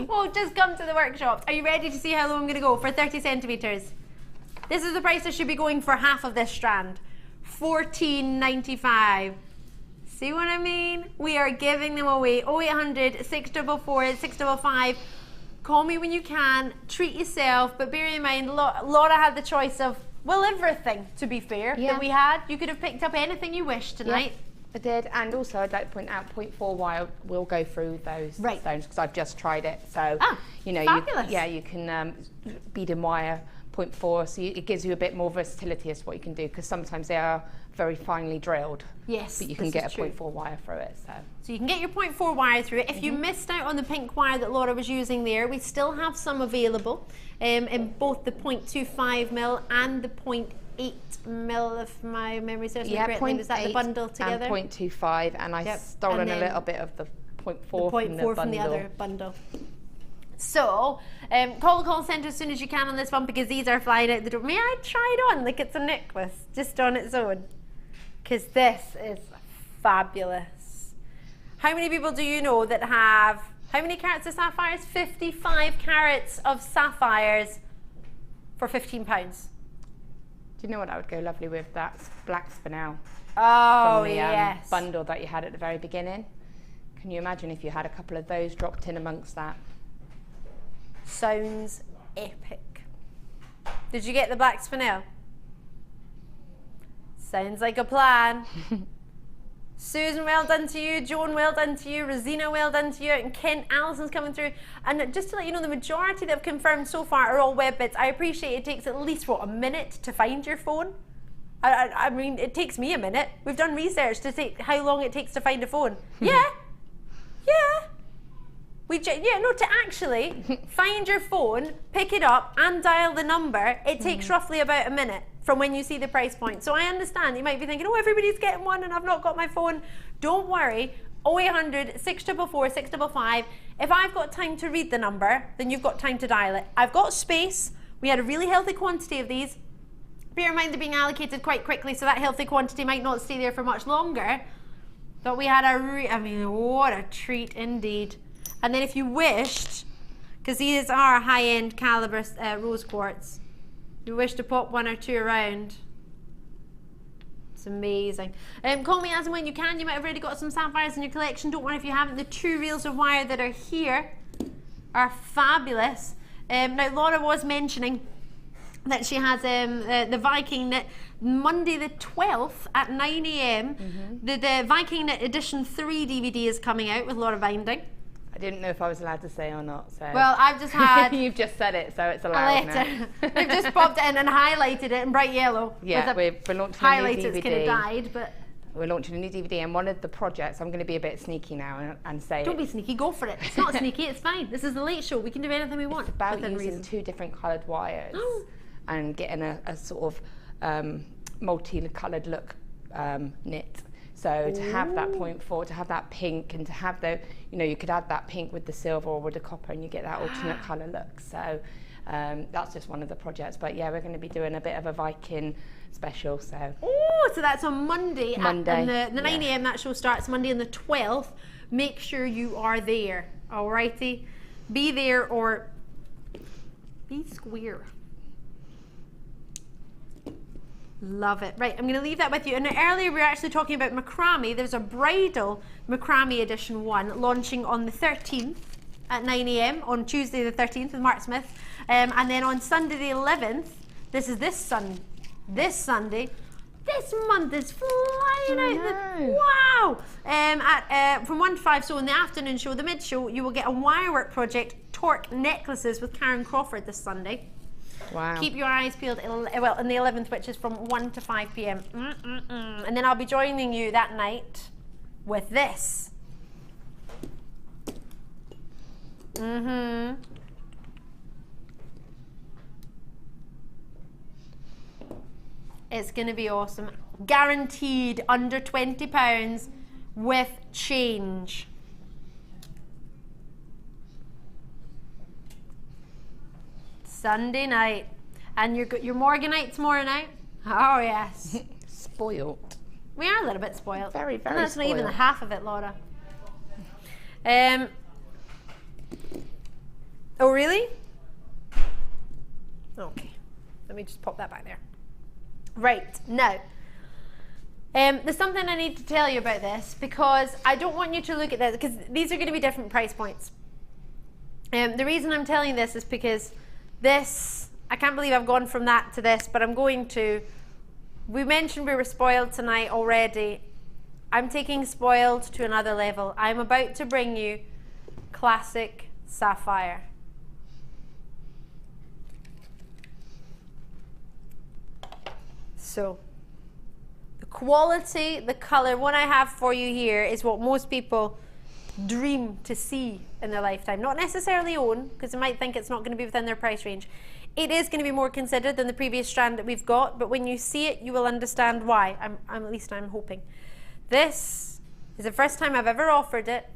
Well, just come to the workshop. Are you ready to see how low I'm going to go? For 30 centimetres. This is the price I should be going for half of this strand. $14.95. See what I mean? We are giving them away. 0800 644 655. Call me when you can. Treat yourself. But bear in mind, Laura had the choice of, well, everything, to be fair, that we had. You could have picked up anything you wished tonight. Yeah. I did, and also I'd like to point out 0.4 wire will go through those stones, because I've just tried it. So, you know, you can bead in wire 0.4, so it gives you a bit more versatility as to what you can do, because sometimes they are very finely drilled. Yes, but you can get a 0.4 wire through it. So you can get your 0.4 wire through it. If you missed out on the pink wire that Laura was using there, we still have some available in both the 0.25mm and the 0.8mm, if my memory serves me correctly. Was that the bundle together? And 0.25, and I've stolen a little bit of the 0.4 from the other bundle. So, call the call centre as soon as you can on this one, because these are flying out the door. May I try it on like it's a necklace, just on its own? Because this is fabulous. How many people do you know that have, how many carats of sapphires? 55 carats of sapphires for £15. Do you know what that would go lovely with? That black spinel. Oh, from the bundle that you had at the very beginning. Can you imagine if you had a couple of those dropped in amongst that? Sounds epic. Did you get the black spinel? Sounds like a plan. Susan, well done to you. Joan, well done to you. Rosina, well done to you. And Kent, Alison's coming through. And just to let you know, the majority that have confirmed so far are all web bits. I appreciate it takes at least, what, a minute to find your phone? I mean, it takes me a minute. We've done research to see how long it takes to find a phone. Yeah. To actually find your phone, pick it up and dial the number, it takes roughly about a minute from when you see the price point. So I understand, you might be thinking, oh, everybody's getting one and I've not got my phone. Don't worry, 0800 644 655. If I've got time to read the number, then you've got time to dial it. I've got space. We had a really healthy quantity of these. Bear in mind they're being allocated quite quickly, so that healthy quantity might not stay there for much longer. But we had I mean, what a treat indeed. And then if you wished, because these are high-end caliber rose quartz, you wish to pop one or two around, it's amazing. Call me as and when you can. You might have already got some sapphires in your collection. Don't worry if you haven't. The 2 reels of wire that are here are fabulous. Now, Laura was mentioning that she has the Viking Knit Monday the 12th at 9 AM. The Viking Knit Edition 3 DVD is coming out with Laura Binding. I didn't know if I was allowed to say or not. So. Well, I've just had... You've just said it, so it's allowed now. We've just popped it in and highlighted it in bright yellow. Yeah, we're launching a new DVD. Highlighters could have died, but we're launching a new DVD, and one of the projects, I'm going to be a bit sneaky now and say... Don't be sneaky, go for it. It's not sneaky, it's fine. This is the Late Show, we can do anything we want. It's about using 2 different coloured wires and getting a sort of multi-coloured look knit. So to have that 0.4, to have that pink, and to have the, you know, you could add that pink with the silver or with the copper, and you get that alternate colour look. So that's just one of the projects. But yeah, we're going to be doing a bit of a Viking special. So so that's on Monday. Monday. At the 9 a.m. that show starts Monday on the 12th. Make sure you are there. Alrighty, be there or be square. Love it. Right, I'm going to leave that with you. And earlier we were actually talking about macrame. There's a bridal macrame edition 1 launching on the 13th at 9 a.m. on Tuesday the 13th with Mark Smith. And then on Sunday the 11th, this is this Sunday. This month is flying out. Wow! From 1 to 5, so in the afternoon show, the mid show, you will get a wirework project, Torque necklaces with Karen Crawford this Sunday. Wow. Keep your eyes peeled, well, on the 11th, which is from 1 to 5 p.m. And then I'll be joining you that night with this. It's going to be awesome. Guaranteed under £20 with change. Sunday night. And your Morganite tomorrow night? Oh, yes. Spoiled. We are a little bit spoiled. Very, very and that's spoiled. not even the half of it, Laura. Oh, really? Okay. Let me just pop that back there. Right, now. There's something I need to tell you about this, because I don't want you to look at this, because these are going to be different price points. The reason I'm telling you this is because this, I can't believe I've gone from that to this, but I'm going to. We mentioned we were spoiled tonight already. I'm taking spoiled to another level. I'm about to bring you classic sapphire. So, the quality, the colour, what I have for you here is what most people dream to see in their lifetime. Not necessarily own, because they might think it's not going to be within their price range. It is going to be more considered than the previous strand that we've got, but when you see it, you will understand why. At least I'm hoping. This is the first time I've ever offered it.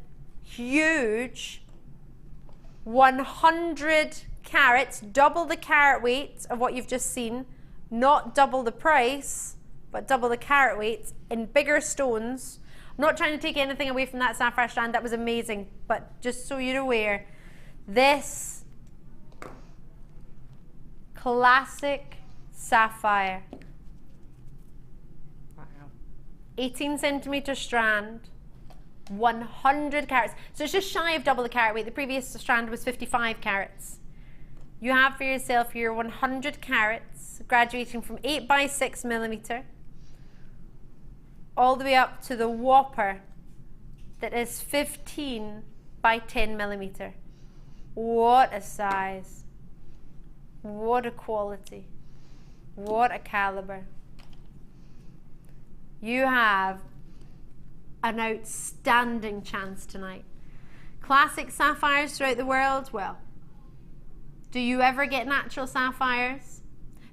Huge, 100 carats, double the carat weight of what you've just seen. Not double the price, but double the carat weight in bigger stones. I'm not trying to take anything away from that sapphire strand, that was amazing, but just so you're aware, this classic sapphire, 18 centimetre strand, 100 carats. So it's just shy of double the carat weight. The previous strand was 55 carats. You have for yourself your 100 carats, graduating from 8 by 6 millimetre, all the way up to the whopper that is 15 by 10 millimetre. What a size. What a quality. What a calibre. You have an outstanding chance tonight. Classic sapphires throughout the world, well, do you ever get natural sapphires?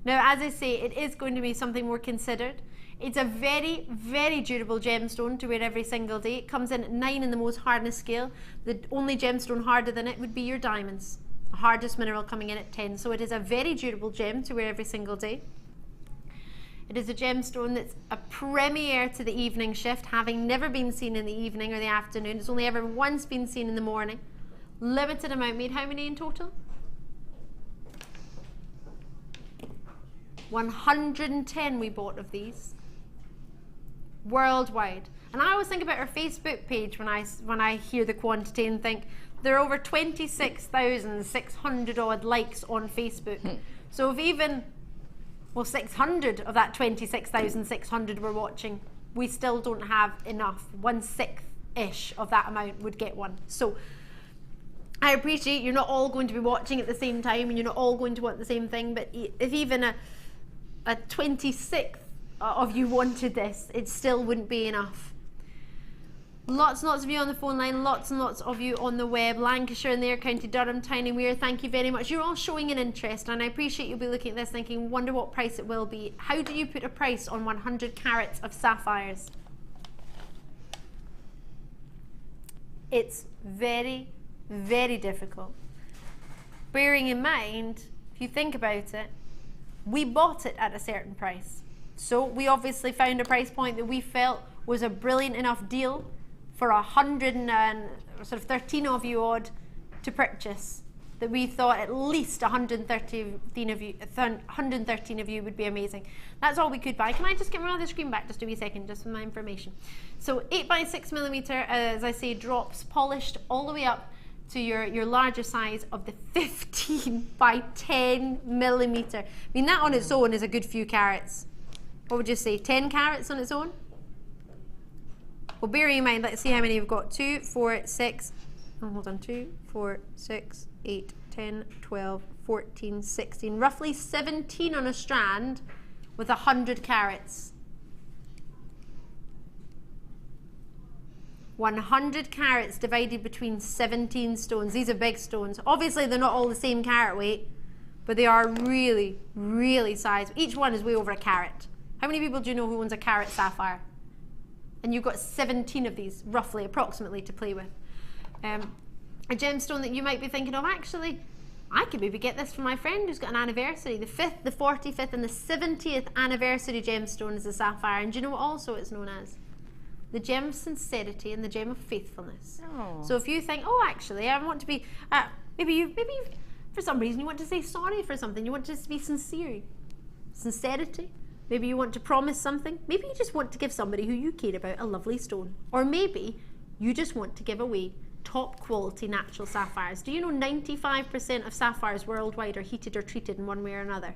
Now, as I say, it is going to be something more considered. It's a very, very durable gemstone to wear every single day. It comes in at 9 in the most hardness scale. The only gemstone harder than it would be your diamonds. The hardest mineral coming in at 10. So it is a very durable gem to wear every single day. It is a gemstone that's a premiere to the evening shift, having never been seen in the evening or the afternoon. It's only ever once been seen in the morning. Limited amount made. How many in total? 110 we bought of these. Worldwide. And I always think about our Facebook page when I hear the quantity and think there are over 26,600 odd likes on Facebook. So if even, well, 600 of that 26,600 were watching, we still don't have enough. 1/6-ish of that amount would get one. So I appreciate you're not all going to be watching at the same time and you're not all going to want the same thing, but if even a 26th of you wanted this, it still wouldn't be enough. Lots and lots of you on the phone line, lots and lots of you on the web. Lancashire and there, County Durham, Tiny Weir, thank you very much. You're all showing an interest, and I appreciate you'll be looking at this thinking, wonder what price it will be. How do you put a price on 100 carats of sapphires? It's very, very difficult. Bearing in mind, if you think about it, we bought it at a certain price. So we obviously found a price point that we felt was a brilliant enough deal for 113 of you odd to purchase, that we thought at least 113 of you would be amazing. That's all we could buy. Can I just get my other screen back just a wee second, just for my information? So 8x6mm, as I say, drops polished all the way up to your larger size of the 15x10mm. I mean, that on its own is a good few carats. What would you say, 10 carats on its own? Well, bearing in mind, let's see how many you've got. 2, 4, 6, oh, hold on, 2, 4, 6, 8, 10, 12, 14, 16, roughly 17 on a strand with 100 carats. 100 carats divided between 17 stones. These are big stones. Obviously, they're not all the same carat weight, but they are really, really sized. Each one is way over a carat. How many people do you know who owns a carat sapphire? And you've got 17 of these, roughly, approximately, to play with. A gemstone that you might be thinking of, actually, I could maybe get this for my friend who's got an anniversary. The 5th, the 45th, and the 70th anniversary gemstone is the sapphire. And do you know what also it's known as? The gem of sincerity and the gem of faithfulness. Oh. So if you think, oh, actually, I want to be, maybe for some reason you want to say sorry for something, you want to be sincere. Sincerity. Maybe you want to promise something. Maybe you just want to give somebody who you care about a lovely stone. Or maybe you just want to give away top quality natural sapphires. Do you know 95% of sapphires worldwide are heated or treated in one way or another?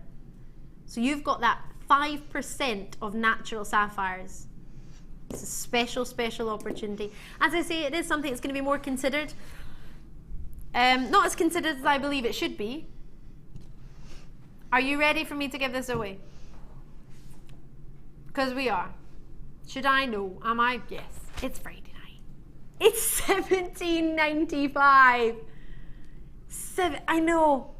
So you've got that 5% of natural sapphires. It's a special, special opportunity. As I say, it is something that's going to be more considered. Not as considered as I believe it should be. Are you ready for me to give this away? Because we are. Should I know? Am I? Yes. It's Friday night. It's $17.95. I know.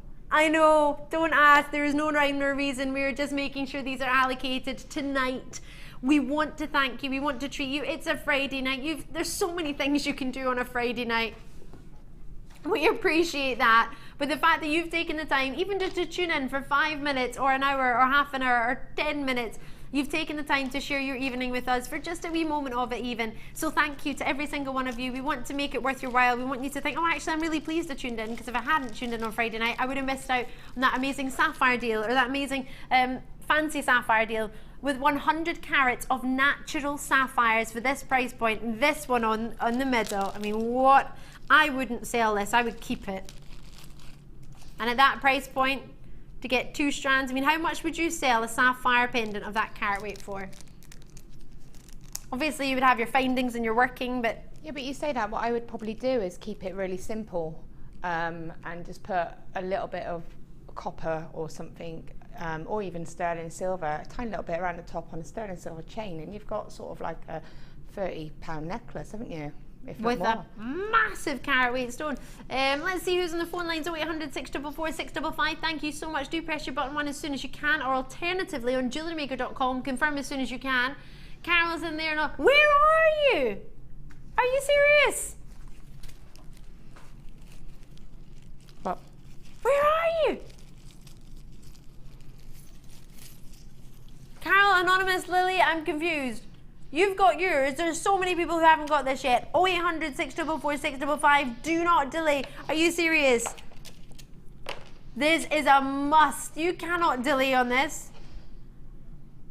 Don't ask. There is no rhyme or reason. We're just making sure these are allocated tonight. We want to thank you. We want to treat you. It's a Friday night. There's so many things you can do on a Friday night. We appreciate that. But the fact that you've taken the time, even just to tune in for 5 minutes or an hour or half an hour or 10 minutes, you've taken the time to share your evening with us for just a wee moment of it even. So thank you to every single one of you. We want to make it worth your while. We want you to think, oh, actually, I'm really pleased I tuned in, because if I hadn't tuned in on Friday night, I would have missed out on that amazing sapphire deal or that amazing fancy sapphire deal with 100 carats of natural sapphires for this price point. And this one on the middle. I mean, what? I wouldn't sell this. I would keep it. And at that price point, to get 2 strands, I mean, how much would you sell a sapphire pendant of that carat weight for? Obviously, you would have your findings and your working, but... Yeah, but you say that, what I would probably do is keep it really simple and just put a little bit of copper or something, or even sterling silver, a tiny little bit around the top on a sterling silver chain, and you've got sort of like a £30 necklace, haven't you? With a massive carat weight stone. Let's see who's on the phone lines. 0800 644 655. Thank you so much. Do press your button 1 as soon as you can, or alternatively on JewelleryMaker.com, confirm as soon as you can. Carol's in there now. Where are you? Are you serious? What? Where are you? Carol, Anonymous, Lily, I'm confused. You've got yours. There's so many people who haven't got this yet. 0800 644 655. Do not delay. Are you serious? This is a must. You cannot delay on this.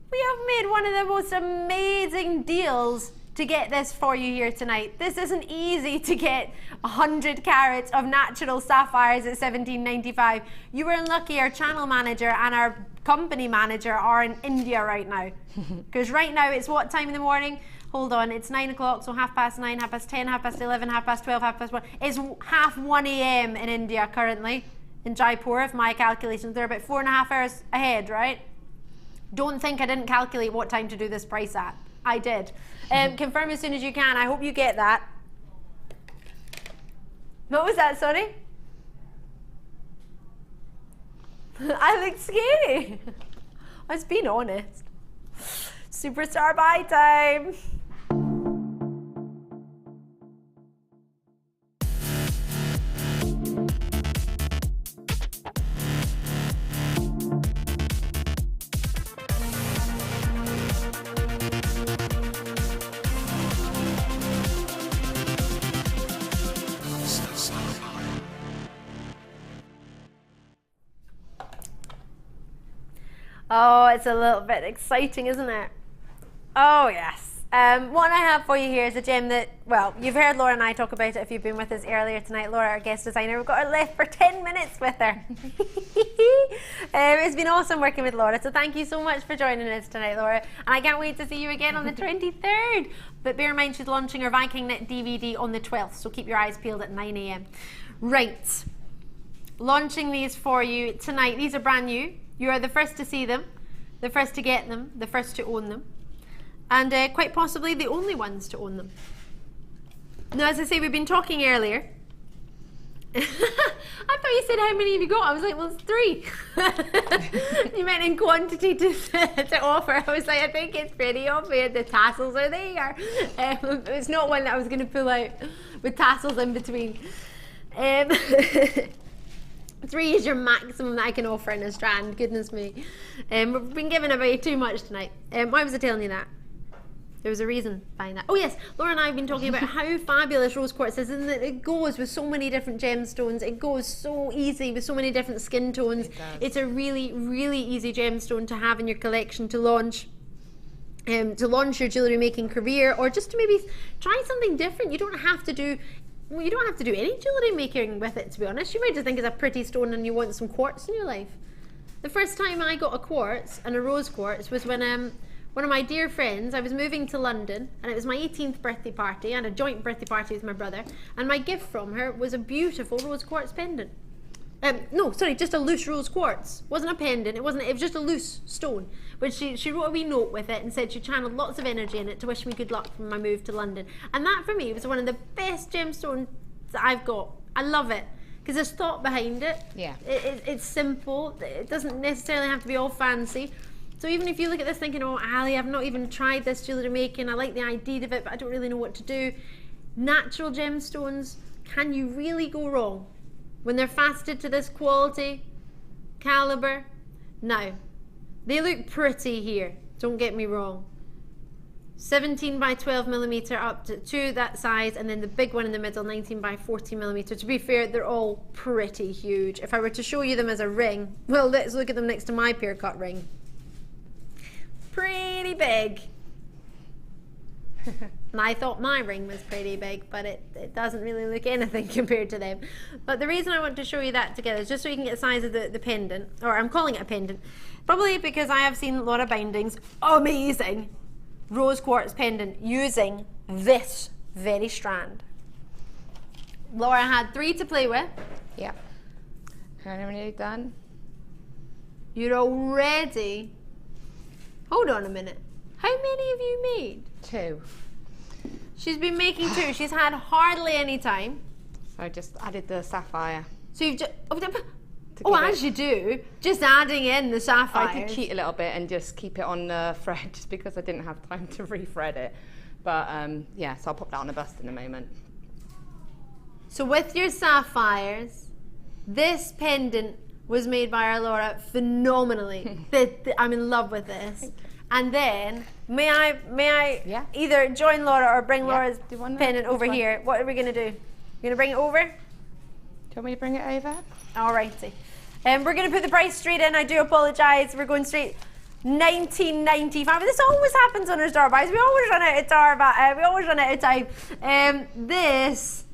We have made one of the most amazing deals to get this for you here tonight. This isn't easy to get 100 carats of natural sapphires at $17.95. You were unlucky. Our channel manager and our company manager are in India right now. Because right now it's what time in the morning? Hold on, it's 9 o'clock, so 9:30, 10:30, 11:30, 12:30, 1:30. It's 1:30 a.m. in India currently, in Jaipur, if my calculations. They're about 4.5 hours ahead, right? Don't think I didn't calculate what time to do this price at. I did. Confirm as soon as you can. I hope you get that. What was that, sorry? I look scary. I was being honest. Superstar buy time. Oh, it's a little bit exciting, isn't it? Oh, yes. What I have for you here is a gem that, well, you've heard Laura and I talk about it if you've been with us earlier tonight. Laura, our guest designer, we've got her left for 10 minutes with her. It's been awesome working with Laura, so thank you so much for joining us tonight, Laura. And I can't wait to see you again on the 23rd. But bear in mind, she's launching her Viking Knit DVD on the 12th, so keep your eyes peeled at 9 AM. Right. Launching these for you tonight. These are brand new. You are the first to see them, the first to get them, the first to own them, and quite possibly the only ones to own them. Now, as I say, we've been talking earlier. I thought you said how many have you got? I was like, well, it's 3. You meant in quantity to offer. I was like, I think it's pretty obvious the tassels are there. It's not one that I was going to pull out with tassels in between. 3 is your maximum that I can offer in a strand, goodness me. We've been giving away too much tonight. Why was I telling you that? There was a reason behind that. Oh yes, Laura and I have been talking about how fabulous Rose Quartz is, and that it goes with so many different gemstones. It goes so easy with so many different skin tones. It's a really, really easy gemstone to have in your collection to launch. To launch your jewellery making career, or just to maybe try something different. You don't have to do any jewellery making with it, to be honest. You might just think it's a pretty stone and you want some quartz in your life. The first time I got a quartz, and a rose quartz, was when one of my dear friends, I was moving to London, and it was my 18th birthday party, and a joint birthday party with my brother, and my gift from her was a beautiful rose quartz pendant. No, sorry, just a loose rose quartz. It wasn't a pendant, it was just a loose stone. But she wrote a wee note with it and said she channeled lots of energy in it to wish me good luck for my move to London. And that for me was one of the best gemstones that I've got. I love it because there's thought behind it. Yeah. It's simple. It doesn't necessarily have to be all fancy. So even if you look at this thinking, oh, Ali, I've not even tried this jewellery making. I like the idea of it, but I don't really know what to do. Natural gemstones, can you really go wrong? When they're faceted to this quality, calibre, now, they look pretty here, don't get me wrong. 17 by 12 millimetre up to that size, and then the big one in the middle, 19 by 40 millimetre. To be fair, they're all pretty huge. If I were to show you them as a ring, well, let's look at them next to my pear cut ring. Pretty big. And I thought my ring was pretty big, but it doesn't really look anything compared to them. But the reason I want to show you that together is just so you can get the size of the pendant, or I'm calling it a pendant, probably because I have seen a lot of bindings, amazing rose quartz pendant using this very strand. Laura had 3 to play with. Yeah. How many have you done? You're already, hold on a minute. How many have you made? 2. She's been making 2. She's had hardly any time. So I just added the sapphire. So you've just, as you do, just adding in the sapphire. I did cheat a little bit and just keep it on the thread just because I didn't have time to rethread it. But yeah, so I'll pop that on a bust in a moment. So with your sapphires, this pendant was made by our Laura phenomenally. I'm in love with this. And then, may I either join Laura or bring Laura's pendant over here? What are we going to do? You're going to bring it over? Do you want me to bring it over? Alrighty. We're going to put the price straight in. I do apologise. We're going straight $19.95. This always happens on our star buys. We always run out of we always run out of time. This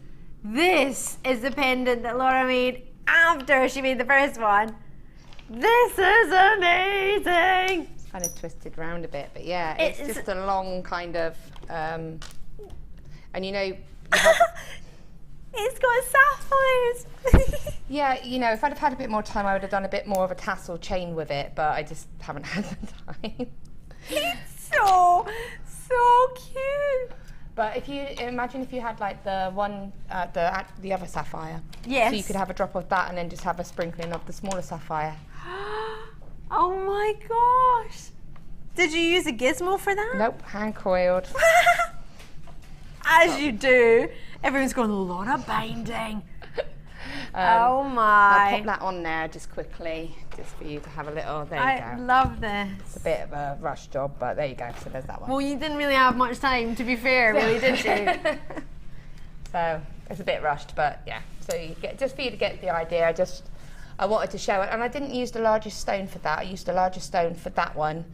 is the pendant that Laura made after she made the first one. This is amazing. Kind of twisted round a bit, but yeah, it's just a long kind of and you know you have It's got sapphires. Yeah, you know, if I'd have had a bit more time, I would have done a bit more of a tassel chain with it, but I just haven't had the time. It's so cute. But if you imagine if you had like the one, the other sapphire. Yes. So you could have a drop of that and then just have a sprinkling of the smaller sapphire. Oh my gosh. Did you use a gizmo for that? Nope, hand coiled. As you do. Everyone's going, a lot of binding. Oh I'll my. pop that on there just quickly, just for you to have a little, there you I go. love this. It's a bit of a rush job, but there you go, so there's that one. Well, you didn't really have much time, to be fair, really, did you? So it's a bit rushed, but yeah. So you get, just for you to get the idea, I wanted to show it, and I didn't use the largest stone for that. I used the largest stone for that one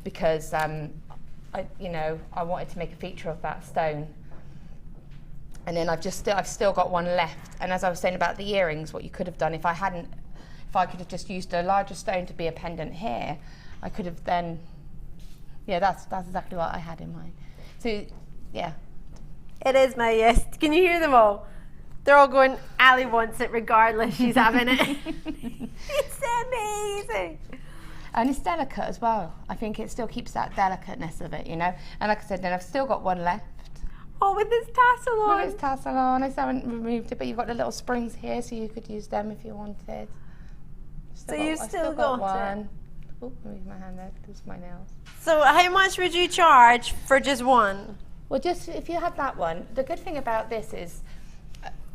because I wanted to make a feature of that stone. And then I've still got one left. And as I was saying about the earrings, what you could have done if I could have just used a larger stone to be a pendant here, I could have then, yeah, that's exactly what I had in mind. So, yeah. It is my yes. Can you hear them all? They're all going, Ali wants it regardless, she's having it. It's amazing. And it's delicate as well. I think it still keeps that delicateness of it, you know. And like I said, then I've still got one left. Oh, with this tassel on. With this tassel on. I still haven't removed it, but you've got the little springs here, so you could use them if you wanted. So you've still got one. Oh, move my hand there. Those are my nails. So how much would you charge for just one? Well, just if you had that one, the good thing about this is,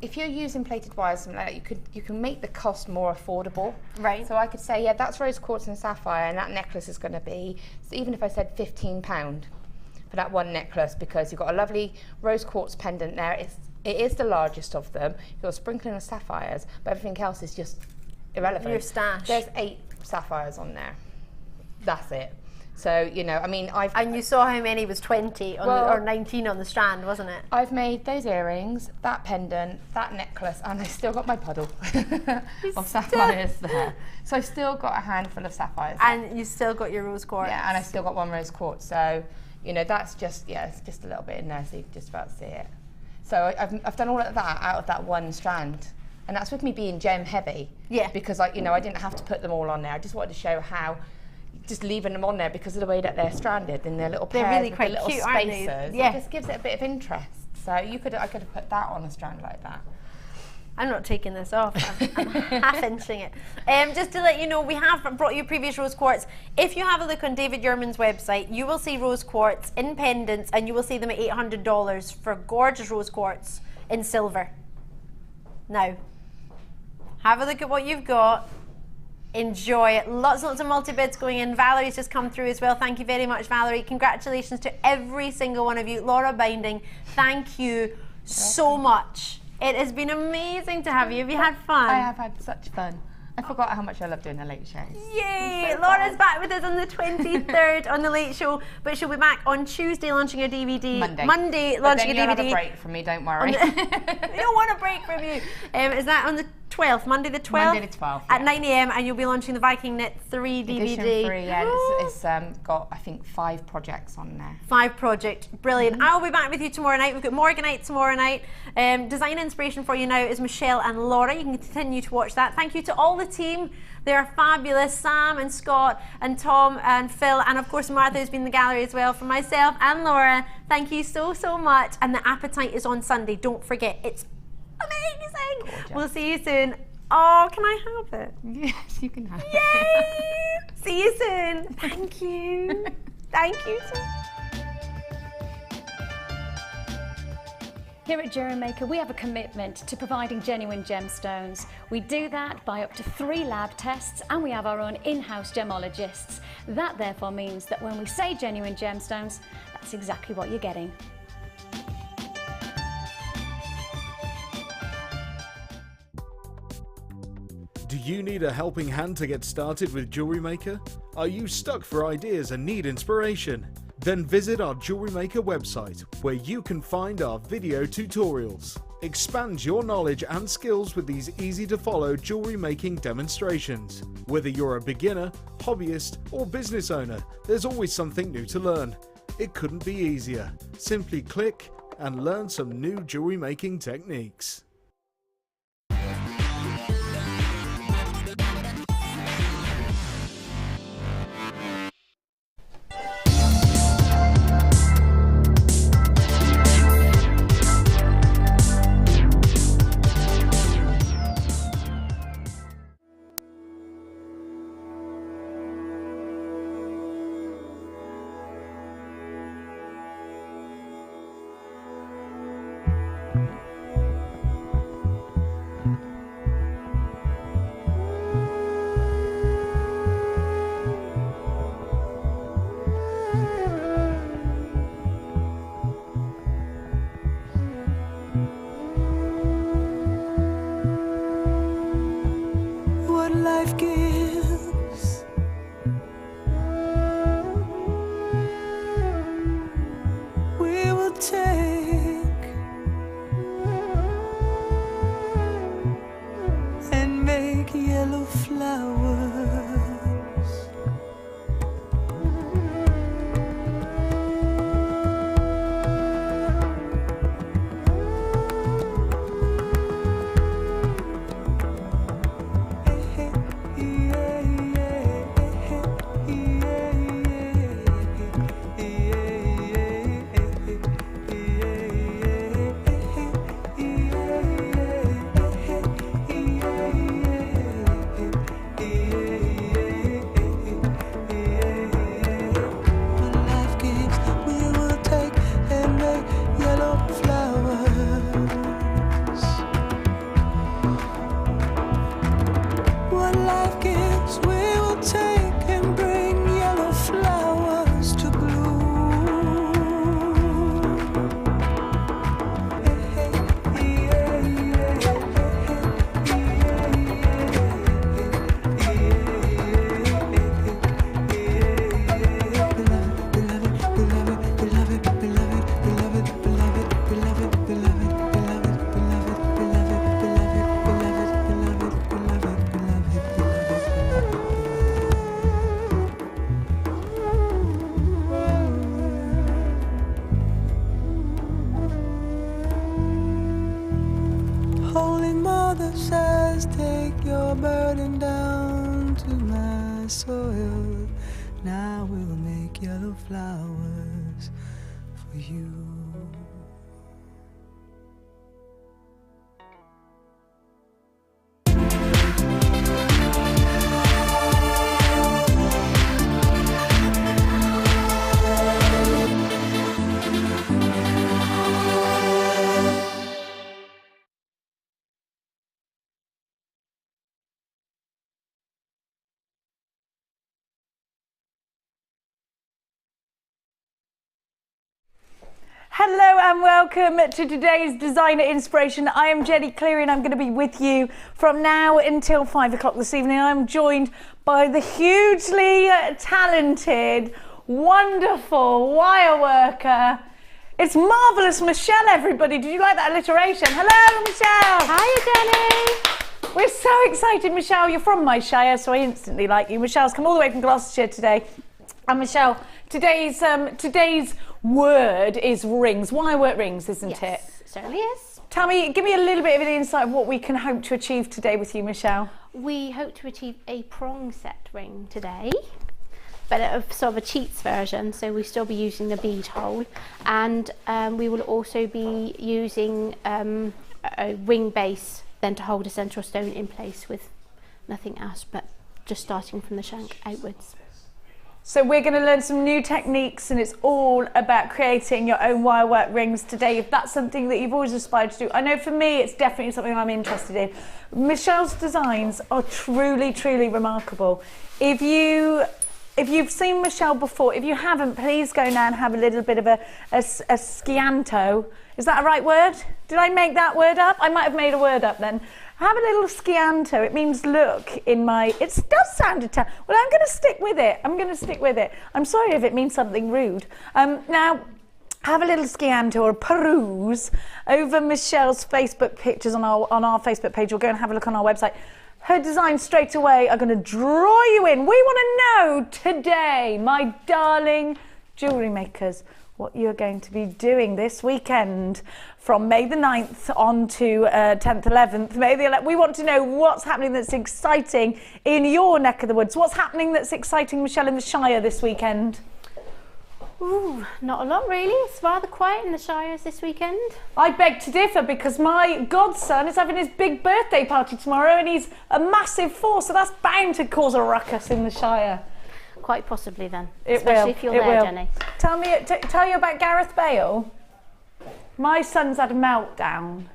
if you're using plated wires, something like that, you can make the cost more affordable. Right. So I could say, yeah, that's rose quartz and sapphire, and that necklace is going to be, so even if I said £15 for that one necklace, because you've got a lovely rose quartz pendant there. It is the largest of them. You've got a sprinkling of sapphires, but everything else is just irrelevant. Your stash. There's 8 sapphires on there. That's it. So, you know, I mean, And you saw how many was 20 on or 19 on the strand, wasn't it? I've made those earrings, that pendant, that necklace, and I've still got my puddle of sapphires there. So I've still got a handful of sapphires. And you still got your rose quartz. Yeah, and I've still got one rose quartz. So, you know, that's just, yeah, it's just a little bit in there, so you can just about see it. So I've done all of that out of that one strand. And that's with me being gem heavy. Yeah. Because, I didn't have to put them all on there. I just wanted to show how just leaving them on there because of the way that they're stranded in their little pairs, they're really with quite the little cute, spacers. aren't they? Yeah. It just gives it a bit of interest. So I could have put that on a strand like that. I'm not taking this off. I'm half inching it. Just to let you know, we have brought you previous rose quartz. If you have a look on David Yurman's website, you will see rose quartz in pendants, and you will see them at $800 for gorgeous rose quartz in silver. Now, have a look at what you've got. Enjoy it. Lots and lots of multi-bids going in. Valerie's just come through as well. Thank you very much, Valerie. Congratulations to every single one of you. Laura Binding, thank you so much. It has been amazing to have you. Have you had fun? I have had such fun. I forgot how much I love doing the late shows. Yay! So Laura's back with us on the 23rd on the Late Show, but she'll be back on Tuesday launching her DVD. Monday launching a DVD. You'll have a break from me, don't worry. We don't want a break from you. Is that on the 12th, Monday the 12th? Monday the 12th, At 9 AM, and you'll be launching the Viking Knit 3 DVD. Edition 3, yeah. It's got, I think, 5 projects on there. 5 projects, brilliant. I'll be back with you tomorrow night. We've got Morganite tomorrow night. Design inspiration for you now is Michelle and Laura. You can continue to watch that. Thank you to all the team. They are fabulous. Sam and Scott and Tom and Phil, and of course Martha, who's been in the gallery as well. For myself and Laura, thank you so much. And the Appetite is on Sunday. Don't forget, it's amazing. Gorgeous. We'll see you soon. Oh, can I have it? Yes, you can have it. Yay! See you soon. Thank you. Thank you so much. Here at JewelleryMaker, we have a commitment to providing genuine gemstones. We do that by up to 3 lab tests, and we have our own in-house gemologists. That therefore means that when we say genuine gemstones, that's exactly what you're getting. Do you need a helping hand to get started with JewelleryMaker? Are you stuck for ideas and need inspiration? Then visit our JewelleryMaker website, where you can find our video tutorials. Expand your knowledge and skills with these easy-to-follow jewellery making demonstrations. Whether you're a beginner, hobbyist, or business owner, there's always something new to learn. It couldn't be easier. Simply click and learn some new jewellery making techniques. life gives. We will take and make yellow flowers. Holy Mother says, take your burden down to my soil. Now we'll make yellow flowers for you. Hello and welcome to today's Designer Inspiration. I am Jenny Cleary and I'm going to be with you from now until 5 o'clock this evening. I'm joined by the hugely talented, wonderful wire worker. It's marvellous Michelle, everybody. Did you like that alliteration? Hello, Michelle. Hiya, Jenny. We're so excited, Michelle. You're from my shire, so I instantly like you. Michelle's come all the way from Gloucestershire today. And Michelle, today's word is rings. Wire work rings, isn't it? Yes, it certainly is. Tell me, give me a little bit of an insight of what we can hope to achieve today with you, Michelle. We hope to achieve a prong set ring today, but of sort of a cheats version, so we'll still be using the bead hole, and we will also be using a wing base then to hold a central stone in place with nothing else but just starting from the shank outwards. So we're going to learn some new techniques, and it's all about creating your own wire work rings today, if that's something that you've always aspired to do. I know for me it's definitely something I'm interested in. Michelle's designs are truly, truly remarkable. If you've seen Michelle before, if you haven't, please go now and have a little bit of a scianto. Is that a right word? Did I make that word up? I might have made a word up then. Have a little scianto. It means look in my... It does sound Italian. Well, I'm going to stick with it. I'm sorry if it means something rude. Now, have a little scianto or peruse over Michelle's Facebook pictures on our Facebook page, or go and have a look on our website. Her designs straight away are going to draw you in. We want to know today, my darling jewellery makers, what you're going to be doing this weekend from May the 9th on to 10th, 11th. May the 11th. We want to know what's happening that's exciting in your neck of the woods. What's happening that's exciting, Michelle, in the Shire this weekend? Ooh, not a lot really. It's rather quiet in the Shires this weekend. I beg to differ, because my godson is having his big birthday party tomorrow and he's a massive force, so that's bound to cause a ruckus in the Shire. Quite possibly then, especially if you're there, Jenny. Tell you about Gareth Bale. My son's had a meltdown.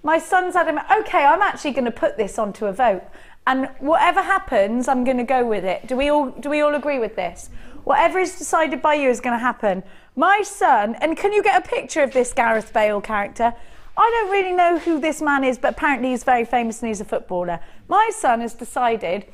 Okay, I'm actually going to put this onto a vote, and whatever happens, I'm going to go with it. Do we all agree with this? Whatever is decided by you is going to happen. My son, and can you get a picture of this Gareth Bale character? I don't really know who this man is, but apparently he's very famous and he's a footballer. My son has decided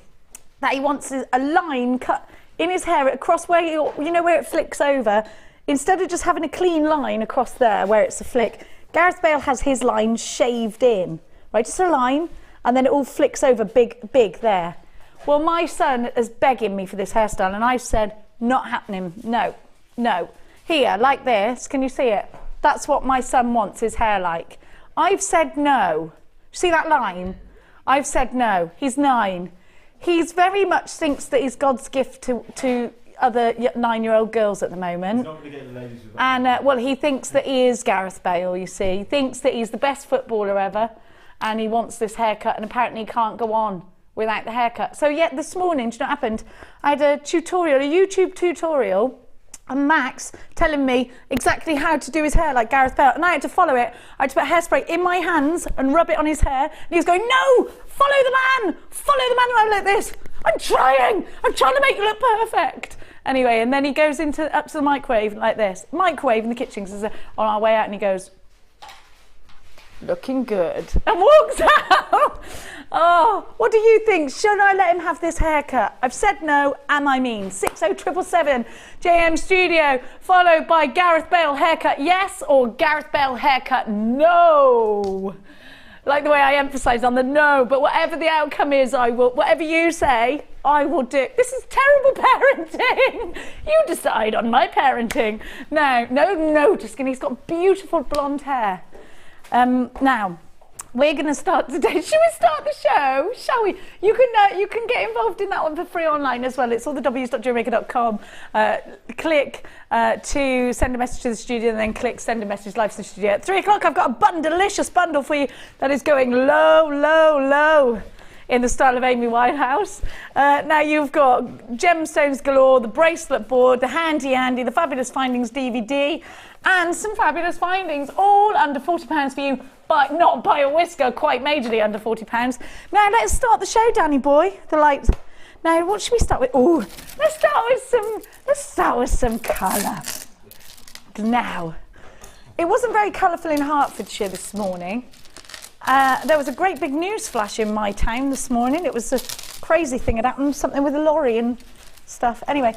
that he wants a line cut in his hair across where you know where it flicks over. Instead of just having a clean line across there where it's a flick, Gareth Bale has his line shaved in, right? Just a line, and then it all flicks over big there. Well, my son is begging me for this hairstyle, and I've said, not happening, no. Here, like this, can you see it? That's what my son wants his hair like. I've said no. See that line? I've said no. He's 9. He's very much thinks that he's God's gift to other 9-year-old girls at the moment. He's not going to get the ladies with that. And well, he thinks that he is Gareth Bale, you see. He thinks that he's the best footballer ever, and he wants this haircut, and apparently he can't go on without the haircut. So yet this morning, do you know what happened? I had a YouTube tutorial, and Max telling me exactly how to do his hair like Gareth Bale, and I had to follow it. I had to put hairspray in my hands and rub it on his hair, and he was going, no, follow the man, and I'm like this. I'm trying to make you look perfect. Anyway, and then he goes up to the microwave like this. Microwave in the kitchen, on our way out, and he goes, looking good, and walks out. Oh, what do you think? Should I let him have this haircut? I've said no, and I mean 60777 JM Studio, followed by Gareth Bale haircut yes, or Gareth Bale haircut no. Like the way I emphasise on the no, but whatever the outcome is, I will, whatever you say, I will do. This is terrible parenting. You decide on my parenting. No, just kidding. He's got beautiful blonde hair. Now, we're going to start today. Should we start the show? Shall we? You can get involved in that one for free online as well. It's all the www.jewellerymaker.com. Click to send a message to the studio, and then click send a message live to the studio. At 3 o'clock, I've got a delicious bundle for you that is going low in the style of Amy Winehouse. Now you've got gemstones galore, the bracelet board, the handy Andy, the Fabulous Findings DVD, and some fabulous findings, all under £40 for you, but not by a whisker, quite majorly under £40. Now let's start the show, Danny boy. The lights. Now what should we start with? Oh, let's start with some colour. Now, it wasn't very colourful in Hertfordshire this morning. There was a great big news flash in my town this morning. It was a crazy thing had happened, something with a lorry and stuff. Anyway,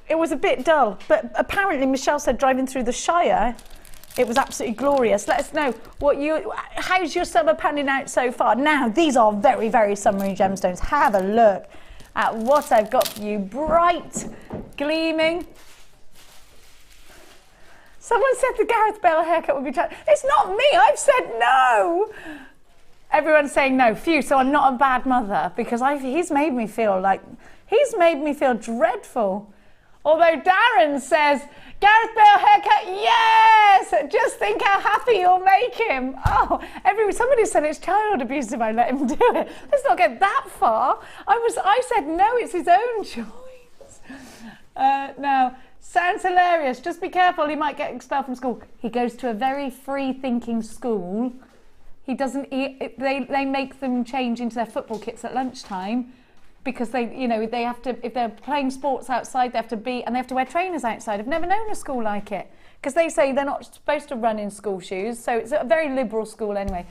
it was a bit dull, but apparently Michelle said driving through the Shire, it was absolutely glorious. Let us know how's your summer panning out so far. Now, these are very, very summery gemstones. Have a look at what I've got for you. Bright, gleaming. Someone said the Gareth Bale haircut would be tight. It's not me, I've said no. Everyone's saying no. Phew, so I'm not a bad mother, because he's made me feel dreadful. Although Darren says, Gareth Bale haircut, yes! Just think how happy you'll make him. Oh, somebody said it's child abuse if I let him do it. Let's not get that far. I said no, it's his own choice. Now, sounds hilarious. Just be careful, he might get expelled from school. He goes to a very free-thinking school. They make them change into their football kits at lunchtime, because they have to, if they're playing sports outside, they have to wear trainers outside. I've never known a school like it, because they say they're not supposed to run in school shoes, so it's a very liberal school anyway.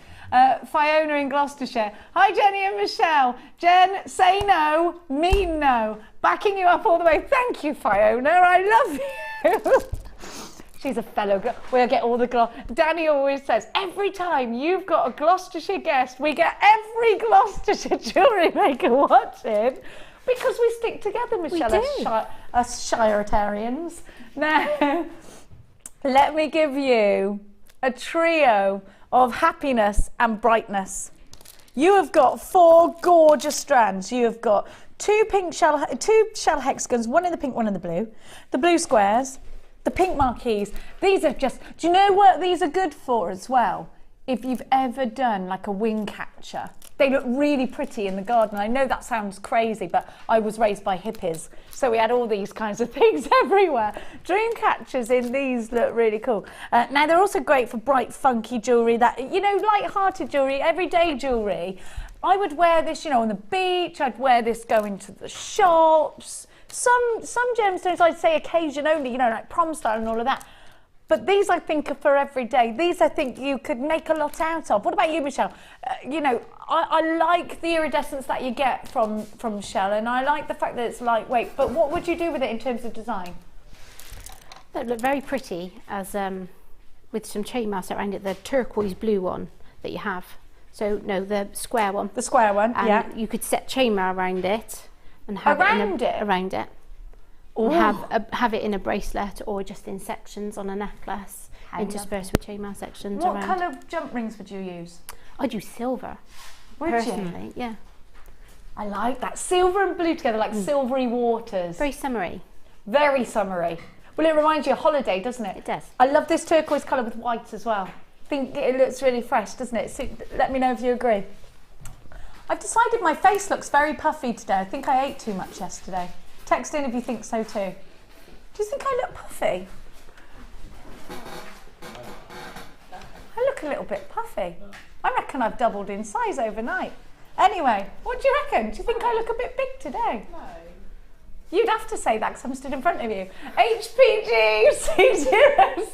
Fiona in Gloucestershire. Hi Jenny and Michelle. Jen, say no, mean no. Backing you up all the way. Thank you, Fiona, I love you. She's a fellow girl. We'll get all the Danny always says, every time you've got a Gloucestershire guest, we get every Gloucestershire jewellery maker watching, because we stick together, Michelle, us Shiretarians. Now, let me give you a trio of happiness and brightness. You have got 4 gorgeous strands. You have got 2 shell hexagons, one in the pink, one in the blue squares, the pink marquees. These are just, do you know what these are good for as well? If you've ever done like a wing catcher. They look really pretty in the garden. I know that sounds crazy, but I was raised by hippies, so we had all these kinds of things everywhere. Dream catchers in these look really cool. Now they're also great for bright, funky jewellery, that, light-hearted jewellery, everyday jewellery. I would wear this, on the beach. I'd wear this going to the shops. Some gemstones I'd say occasion only, like prom style and all of that. But these I think are for every day. These I think you could make a lot out of. What about you, Michelle? You know, I like the iridescence that you get from shell, and I like the fact that it's lightweight, but what would you do with it in terms of design? That look very pretty as with some chainmail around it, the turquoise blue one that you have. So no, the square one. The square one, and yeah. You could set chainmail around it and have around it. And have it in a bracelet or just in sections on a necklace, interspersed with chainmail sections. What colour of jump rings would you use? I'd use silver. Would personally, you? Yeah. I like that. Silver and blue together, like silvery waters. Very summery. Very summery. Well, it reminds you of holiday, doesn't it? It does. I love this turquoise colour with white as well. I think it looks really fresh, doesn't it? So let me know if you agree. I've decided my face looks very puffy today. I think I ate too much yesterday. Text in if you think so too. Do you think I look puffy? I look a little bit puffy. I reckon I've doubled in size overnight. Anyway, what do you reckon? Do you think I look a bit big today? No. You'd have to say that because I'm stood in front of you. HPG C06.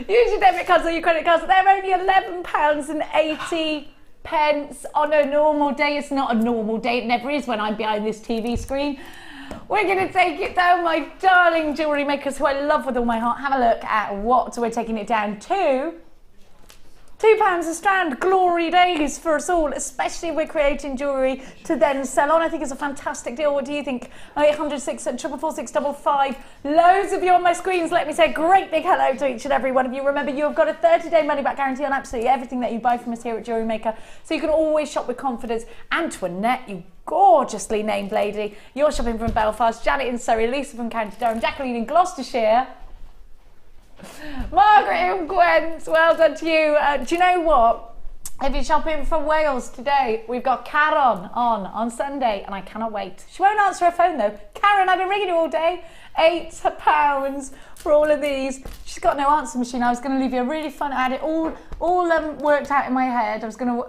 Use your debit cards or your credit cards. They're only £11.80 on a normal day. It's not a normal day. It never is when I'm behind this TV screen. We're going to take it down, my darling jewellery makers who I love with all my heart. Have a look at what we're taking it down to. £2 a strand, glory days for us all, especially if we're creating jewellery to then sell on. I think it's a fantastic deal. What do you think? 0806 44655. Loads of you on my screens. Let me say a great big hello to each and every one of you. Remember, you have got a 30-day money-back guarantee on absolutely everything that you buy from us here at Jewellery Maker, so you can always shop with confidence. And to Annette, you gorgeously named lady. You're shopping from Belfast, Janet in Surrey, Lisa from County Durham, Jacqueline in Gloucestershire, Margaret in Gwent, well done to you. Do you know what? If you're shopping from Wales today, we've got Karen on Sunday, and I cannot wait. She won't answer her phone though. Karen, I've been ringing you all day. £8 for all of these. She's got no answer machine. I was going to leave you a really fun. I had it all worked out in my head. I was going to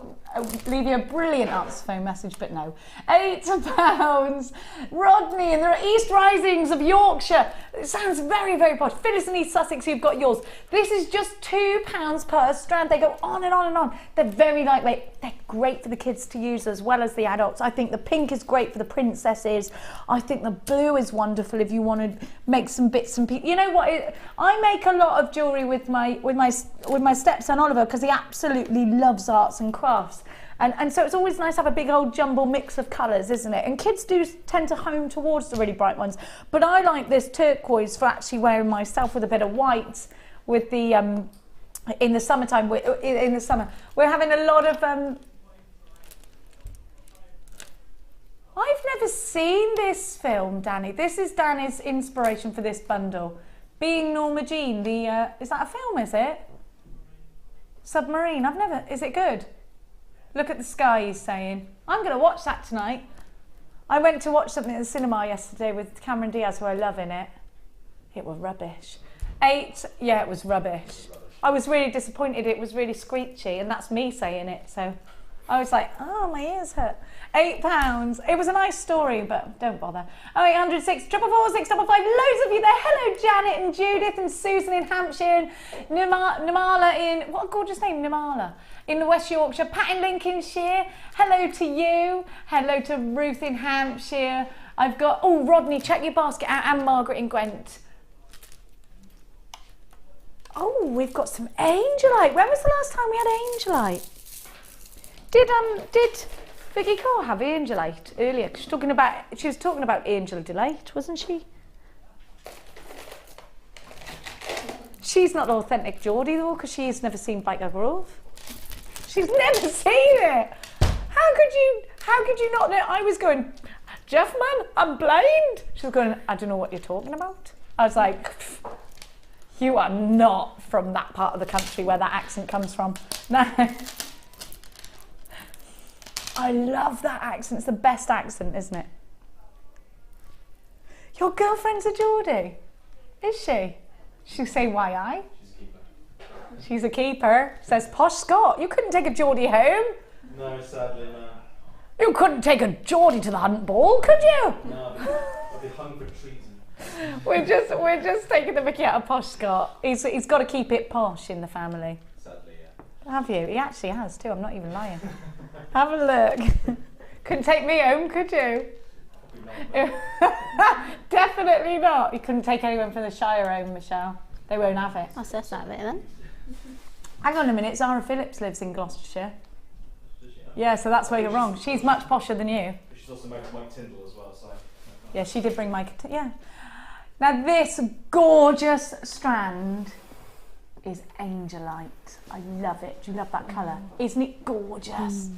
leave you a brilliant answer phone message, but no. £8. Rodney in the East Risings of Yorkshire. It sounds very, very posh. Phyllis in East Sussex, you've got yours. This is just £2 per strand. They go on and on and on. They're very lightweight. They're great for the kids to use as well as the adults. I think the pink is great for the princesses. I think the blue is wonderful if you want to make some bits and pieces. You know what? I make a lot of jewellery with my stepson Oliver because he absolutely loves arts and crafts. And so it's always nice to have a big old jumble mix of colours, isn't it? And kids do tend to home towards the really bright ones. But I like this turquoise for actually wearing myself with a bit of white with the, in the summertime, in the summer. We're having a lot of, I've never seen this film, Danny. This is Danny's inspiration for this bundle. Being Norma Jean, is that a film, is it? Submarine, is it good? Look at the sky, he's saying. I'm going to watch that tonight. I went to watch something at the cinema yesterday with Cameron Diaz, who I love in it. It was rubbish. Yeah, it was rubbish. I was really disappointed. It was really screechy, and that's me saying it, so I was like, oh, my ears hurt. £8. It was a nice story, but don't bother. 0806 444 655. Loads of you there. Hello, Janet and Judith and Susan in Hampshire and Nimala in, what a gorgeous name, Nimala, in West Yorkshire. Pat in Lincolnshire. Hello to you. Hello to Ruth in Hampshire. I've got, oh, Rodney, check your basket out, and Margaret in Gwent. Oh, we've got some Angelite. When was the last time we had Angelite? Did Vicky Cole have Angelite earlier? She was talking about Angel Delight, wasn't she? She's not authentic Geordie though, because she's never seen Biker Grove. She's never seen it. How could you not know? I was going, Jeff man, I'm blind. She was going, I don't know what you're talking about. I was like, you are not from that part of the country where that accent comes from. No. I love that accent. It's the best accent, isn't it? Your girlfriend's a Geordie, is she? She'll say, why I? She's a keeper. Says Posh Scott. You couldn't take a Geordie home. No, sadly, no. You couldn't take a Geordie to the hunt ball, could you? No, I'd be hung for treason. We're just taking the mickey out of posh Scott. He's got to keep it posh in the family. Sadly, yeah. Have you? He actually has too. I'm not even lying. Have a look. Couldn't take me home, could you? Definitely not. You couldn't take anyone from the Shire home, Michelle. They won't have it. I'll set that bit then. Hang on a minute. Zara Phillips lives in Gloucestershire. Yeah, so that's where you're wrong. She's much posher than you. She's also married to Mike Tyndall as well, so. Yeah, she did bring Mike. Yeah. Now this gorgeous strand is Angelite. I love it. Do you love that colour? Isn't it gorgeous?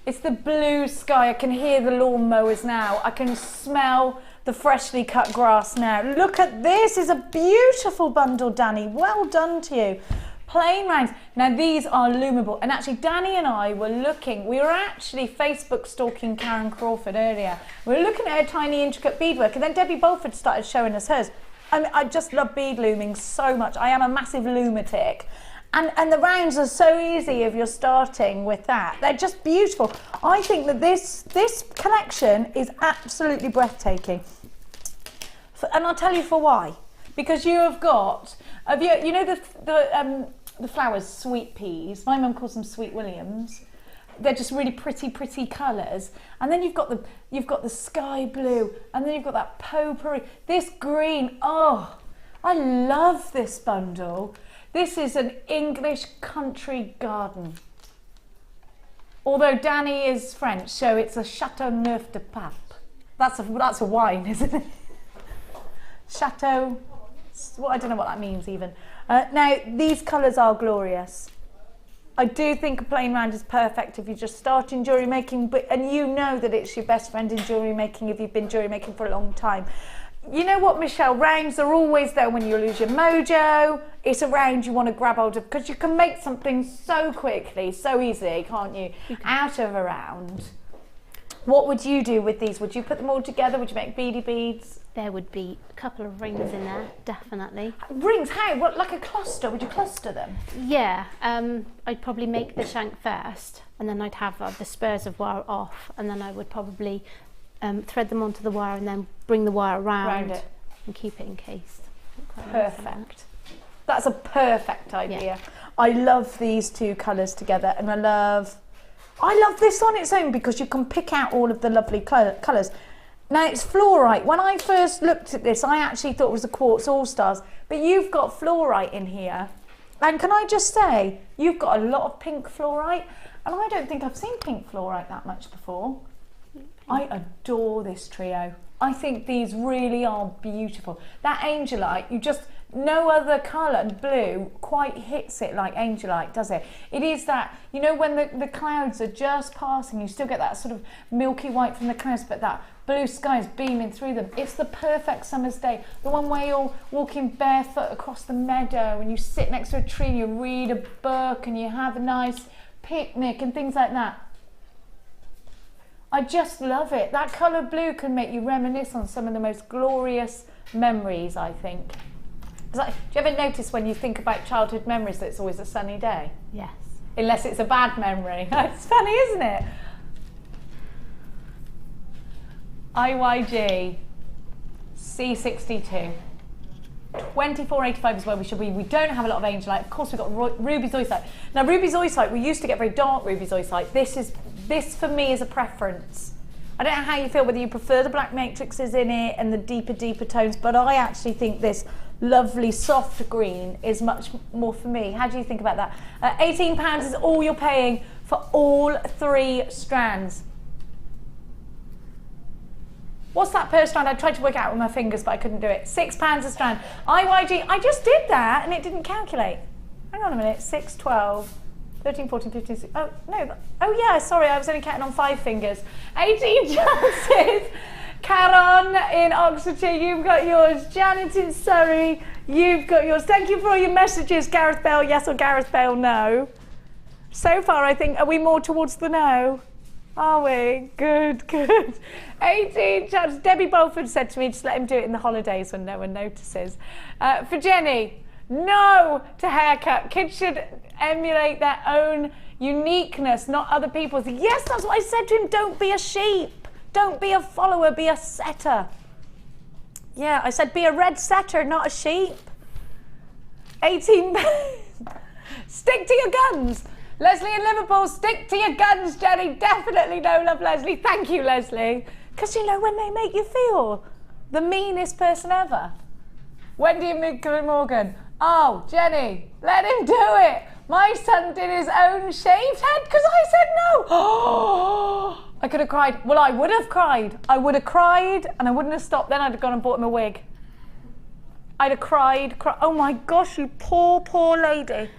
It's the blue sky. I can hear the lawnmowers now. I can smell the freshly cut grass now. Look at this. It's a beautiful bundle, Danny. Well done to you. Plain rounds. Now these are loomable. And actually Danny and I were looking, we were actually Facebook stalking Karen Crawford earlier. We were looking at her tiny intricate beadwork, and then Debbie Bolford started showing us hers. I mean, I just love bead looming so much. I am a massive lunatic. And the rounds are so easy if you're starting with that. They're just beautiful. I think that this collection is absolutely breathtaking. And I'll tell you for why. Because you have got, you know the flowers, sweet peas. My mum calls them sweet Williams. They're just really pretty colours. And then you've got the sky blue, and then you've got that potpourri. This green, oh, I love this bundle. This is an English country garden. Although Danny is French, so it's a Chateauneuf de Pape. That's a wine, isn't it? Chateau, well, I don't know what that means even. Now, these colours are glorious. I do think a plain round is perfect if you're just starting jewellery making, and you know that it's your best friend in jewellery making if you've been jewellery making for a long time. You know what, Michelle, rounds are always there when you lose your mojo. It's a round you want to grab hold of because you can make something so quickly, so easily, can't you? Out of a round. What would you do with these? Would you put them all together? Would you make beady beads? There would be a couple of rings in there, definitely. Rings? How? What, like a cluster? Would you cluster them? Yeah, I'd probably make the shank first, and then I'd have the spurs of wire off, and then I would probably thread them onto the wire and then bring the wire around it and keep it encased. Perfect. That's a perfect idea. Yeah. I love these two colours together, and I love this on its own because you can pick out all of the lovely colours. Now it's fluorite. When I first looked at this, I actually thought it was a Quartz All-Stars, but you've got fluorite in here. And can I just say, you've got a lot of pink fluorite, and I don't think I've seen pink fluorite that much before. I adore this trio. I think these really are beautiful. That Angelite, no other colour blue quite hits it like Angelite, does it? It is that, you know, when the clouds are just passing, you still get that sort of milky white from the clouds, but that blue sky is beaming through them. It's the perfect summer's day. The one where you're walking barefoot across the meadow and you sit next to a tree and you read a book and you have a nice picnic and things like that. I just love it. That colour blue can make you reminisce on some of the most glorious memories, I think. Do you ever notice when you think about childhood memories that it's always a sunny day? Yes. Unless it's a bad memory. It's funny, isn't it? IYG C62. 24.85 is where we should be. We don't have a lot of Angelite. Of course, we've got Ruby Zoisite. Now, Ruby Zoisite, we used to get very dark Ruby Zoisite. This for me is a preference. I don't know how you feel, whether you prefer the black matrices in it and the deeper tones, but I actually think this lovely soft green is much more for me. How do you think about that? £18 is all you're paying for all 3 strands. What's that per strand? I tried to work it out with my fingers, but I couldn't do it. £6 a strand. IYG, I just did that and it didn't calculate. Hang on a minute, 6, 12, 13, 14, 15, 16. Oh, no. Oh, yeah, sorry, I was only counting on 5 fingers. 18 chances. Karen in Oxfordshire, you've got yours. Janet in Surrey, you've got yours. Thank you for all your messages. Gareth Bale, yes, or Gareth Bale, no. So far, I think, are we more towards the no? Are we? Good. 18 chances. Debbie Bolford said to me, just let him do it in the holidays when no one notices. For Jenny, no to haircut. Kids should emulate their own uniqueness, not other people's. Yes, that's what I said to him. Don't be a sheep. Don't be a follower, be a setter. Yeah, I said be a red setter, not a sheep. 18 Stick to your guns. Leslie in Liverpool, stick to your guns, Jenny. Definitely no, love Leslie. Thank you, Leslie. Because you know when they make you feel the meanest person ever. Wendy and Morgan. Oh, Jenny, let him do it. My son did his own shaved head because I said no. Oh, I could have cried. Well, I would have cried. I would have cried and I wouldn't have stopped. Then I'd have gone and bought him a wig. I'd have cried. Oh my gosh, you poor, poor lady.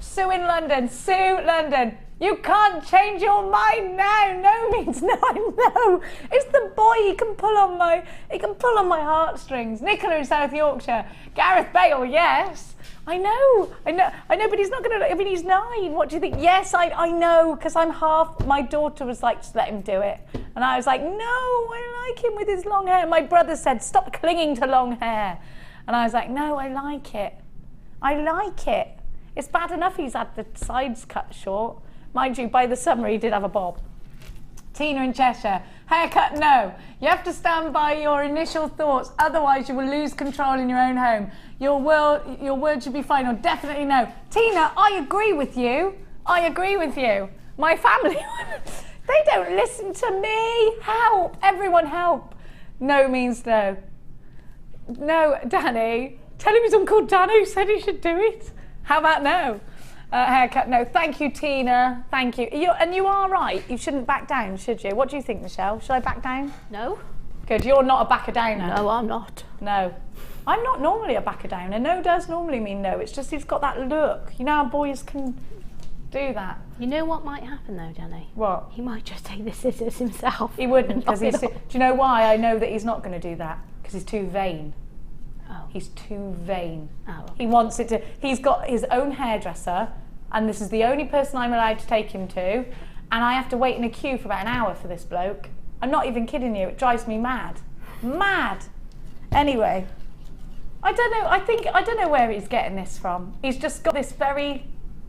Sue in London, Sue London. You can't change your mind now. No means no. I know. It's the boy. He can pull on my heartstrings. Nicola in South Yorkshire. Gareth Bale, yes. I know, but he's not going to, I mean, he's 9. What do you think? Yes, I know, because I'm half, my daughter was like, just let him do it. And I was like, no, I like him with his long hair. My brother said, stop clinging to long hair. And I was like, no, I like it. I like it. It's bad enough he's had the sides cut short. Mind you, by the summer he did have a bob. Tina in Cheshire, haircut no. You have to stand by your initial thoughts, otherwise you will lose control in your own home. Your word should be final, definitely no. Tina, I agree with you. I agree with you. My family, they don't listen to me. Help, everyone help. No means no. No, Danny. Tell him he's Uncle Danny who said he should do it. How about no? Haircut, no. Thank you, Tina. Thank you. And you are right. You shouldn't back down, should you? What do you think, Michelle? Should I back down? No. Good. You're not a backer downer. No, I'm not. No. I'm not normally a backer downer. No does normally mean no. It's just he's got that look. You know how boys can do that. You know what might happen though, Danny? What? He might just take the scissors himself. He wouldn't, because he's... Do you know why I know that he's not going to do that? Because he's too vain. Oh. He's too vain. Oh. He wants it to... He's got his own hairdresser, and this is the only person I'm allowed to take him to, and I have to wait in a queue for about an hour for this bloke. I'm not even kidding you. It drives me mad. Mad. Anyway, I don't know. I don't know where he's getting this from. He's just got this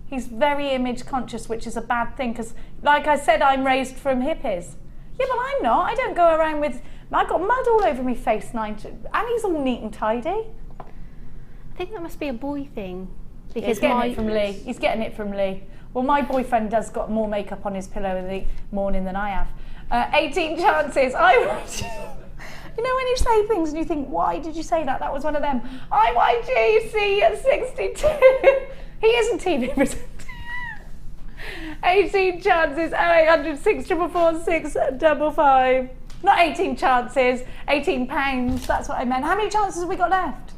he's very image conscious, which is a bad thing, because like I said, I'm raised from hippies. Yeah, but I'm not. I don't go around with... I've got mud all over my face, and he's all neat and tidy. I think that must be a boy thing. Because he's getting it from Lee. He's getting it from Lee. Well, my boyfriend does got more makeup on his pillow in the morning than I have. 18 chances. You know when you say things and you think, why did you say that? That was one of them. IYGC at 62. He isn't TV presenter. 18 chances. 0800 644 655. Not 18 chances. 18 pounds. That's what I meant. How many chances have we got left?